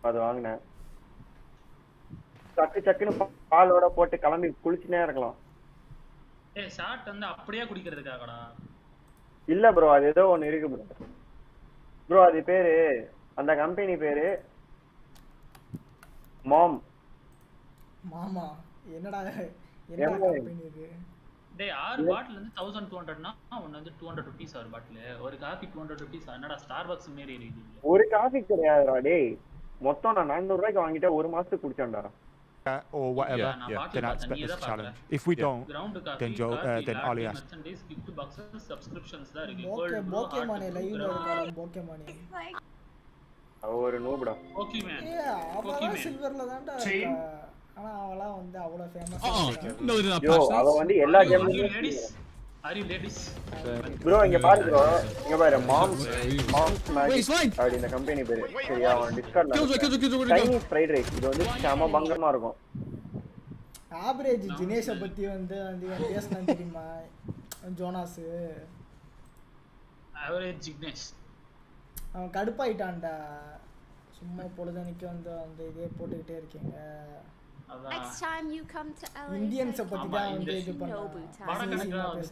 அது வாங்கினேன். சக்குன்னு பாலோட போட்டு கிளம்பி குளிச்சுனே இருக்கலாம். ஏய் ஷார்ட் வந்து அப்படியே குடிக்கிறதுக்காகடா. இல்ல ப்ரோ அது ஏதோ ஒன்னு இருக்கு ப்ரோ. ப்ரோ அது பேரு அந்த கம்பெனி பேரு மாமா. என்னடா கம்பெனி இது? டேய் 6 பாட்டில் வந்து 1200 னா ஒன்னு வந்து 200 rupees ஒரு பாட்டில். ஒரு காபி 200 rupees. என்னடா ஸ்டார்பக்ஸ் மாதிரி இருக்கு. ஒரு காபி கிடையாதுடா டேய். மொத்தம் நான் 400 ரூபாய்க்கு வாங்கிட்டே ஒரு மாசத்துக்கு குடிச்சேன்டா. Or whatever, then I expect this challenge. If we don't, then Ollie has. Gift boxes, subscriptions தான் இருக்கு. போக்கேமான் லைவ்ல இருக்கான். போக்கேமான் ஒரு நோபடா. போக்கேமான். அவன் சில்வர்ல தான்டா இருக்கா. ஆனா அவளா வந்து அவ்வளவு ஃபேமஸ். அவ வந்து எல்லா கேம்லயும் Are you ladies? ப்ரோ இங்க பாரு ப்ரோ, இங்க பாரு மாம்ஸ் மேஜிக் அப்படி இந்த கம்பெனி பேரு. சரியா, அவன் டிஸ்கார்ட்ல சைனீஸ் ஃப்ரைட் ரைஸ் இது வந்து செம பங்கமா இருக்கும். ஆவரேஜ் தினேஷை பத்தி வந்து இவன் பேசினான் தெரியுமா ஜோனாஸ்? ஆவரேஜ் ஜிக்னேஷ் அவன் கடுப்பாயிட்டான்டா. சும்மா பொழுதனைக்கு வந்து அந்த இதே போட்டுக்கிட்டே இருக்கீங்க. Next time you come to LA, இந்தியன்ஸை பத்தி தான் வந்து இது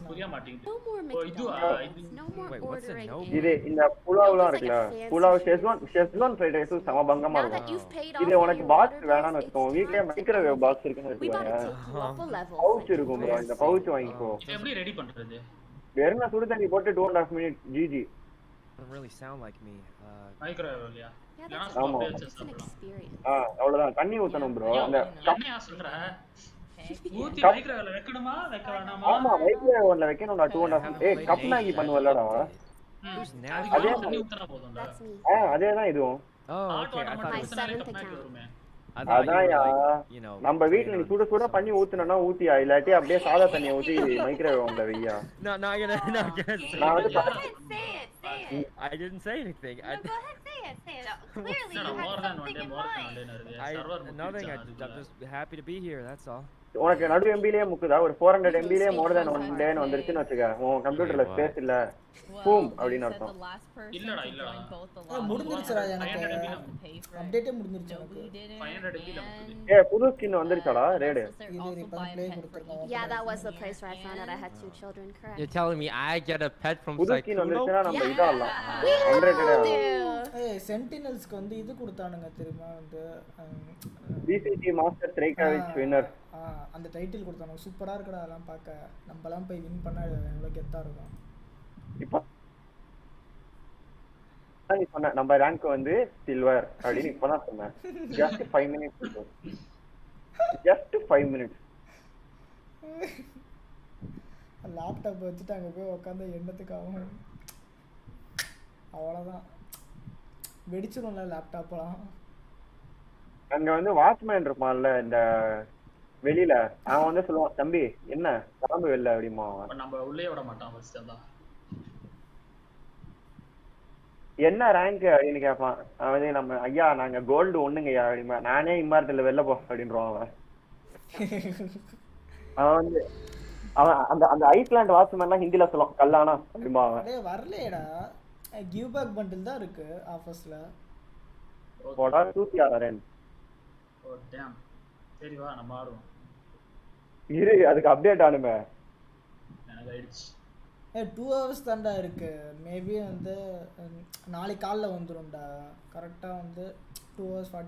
புரிய மாட்டேங்குது. no more McDonald's, no more ordering. இது இந்த புலாவ்லாம் இருக்குல்ல, புலாவ் ஷெஸ்வான் ஃப்ரைட் ரைஸ் செம பங்கமா இருக்கும். இது உனக்கு பாக்ஸ் வேணாம்னு வச்சுக்கோ, வீட்லயே மைக்ரோவேவ் பாக்ஸ் இருக்குன்னு வச்சுக்கோங்க, பவுச் இருக்கும் ப்ரோ, இந்த பவுச் வாங்கிக்கோ. எப்படி ரெடி பண்றது? வெறும் சுடு தண்ணி போட்டு 2.5 minutes GG. Doesn't really sound like me. Microwave இல்லையா? ஆமா. அவ்வளவுதான், தண்ணி ஊத்தணும் ப்ரோ. அந்த என்னையா சொல்ற? ஊத்தி மைக்ரோவேவ்ல வைக்கணுமா வைக்க வேணாமா? ஆமா மைக்ரோவேவ்ல வைக்கணும்டா 2.5. கப் மேகி பண்ணுவல்லடா, அதே தண்ணி ஊத்துனா போதும்டா. அதேதான் இதுவும். அதான்யா, நம்ம வீட்ல நீ சுட சுட பண்ணி ஊத்துனா ஊத்தியா, இல்லாட்டி அப்படியே சாதா தண்ணியை ஊத்தி மைக்ரோவேவ்ல வையா. நான் வந்து I didn't say anything. No, go ahead, say it. Clearly, you had something in mind. Nothing. I'm just happy to be here. That's all. உனக்கு நடு எம்பிலே முக்குதா, ஒரு 400 MB மோர் தென் 1 டேன்னு வந்துருச்சுன்னு வச்சுக்க, உன் கம்ப்யூட்டர்ல ஸ்பேஸ் இல்ல பூம் அப்படின்னு அர்த்தம். இல்லடா முடிஞ்சிருச்சுடா, எனக்கு அப்டேட்டே முடிஞ்சிருச்சு எனக்கு. 500 MB ல முக்குது. புது ஸ்கின் வந்துருச்சடா rate? Yeah, that was the place where I found out I had 2 children, correct? You're telling me I get a pet from புது ஸ்கின் வந்துருச்சுனா நம்ம இதெல்லாம் 100 சென்டினல்ஸ்க்கு வந்து இது கொடுத்தானுங்க தெரியுமா, வந்து BCG மாஸ்டர் ட்ரைகாவிச் வின்னர். அந்த டைட்டில் கொடுத்தானுங்க, சூப்பரா இருக்குடா அதெல்லாம் பார்க்க. நம்மலாம் போய் வின் பண்ணா எவ்வளவு கெத்தா இருக்கும். இப்போ நீ சொன்ன நம்ம ரேங்க் வந்து சில்வர் அப்படின்னு இப்பதான் சொன்னேன். just 5 minutes bro. just 5 minutes. Laptop வச்சுட்டு அங்க போய் உட்காந்து எண்ணத்துக்கு ஆகும், அவ்வளவுதான் வெடிச்சிடும்ல லேப்டாப்லாம். அங்க வந்து வாட்ச்மேன் இருப்பான்ல இந்த வெளியில, அவன் வந்து சொல்லுவான், தம்பி என்ன கிளம்பு வெளில அப்படிமா. நம்ம உள்ளே விட மாட்டான் ஃபர்ஸ்ட். அதான் என்ன ரேங்க் அப்படின்னு கேட்பான். அவன் வந்து நம்ம ஐயா நாங்க கோல்டு 1ங்கய்யா அப்படிமா. நானே இம்மார்டல்ல வெளில போ அப்படின்றான் அவன். அவன் வந்து அவன் அந்த அந்த ஐஸ்லாண்ட் வாட்ச்மேன்லாம் ஹிந்தில சொல்லுவான் கல்லானா அப்படிமா. அவன் வரலடா, கிவ் பேக் பண்டில் தான் இருக்கு ஆஃபர்ஸ்ல. போடா தூசியாரன். ஓ டேம். சரி வா நம்ம ஆடுவோம். இரு அதுக்கு அப்டேட் ஆனுமே. எனக்கு ஆயிடுச்சு. 2 hours தான்டா இருக்கு. மேபி வந்து நாளைக்கு காலைல வந்துரும்டா. கரெக்டா வந்து 2 hours 40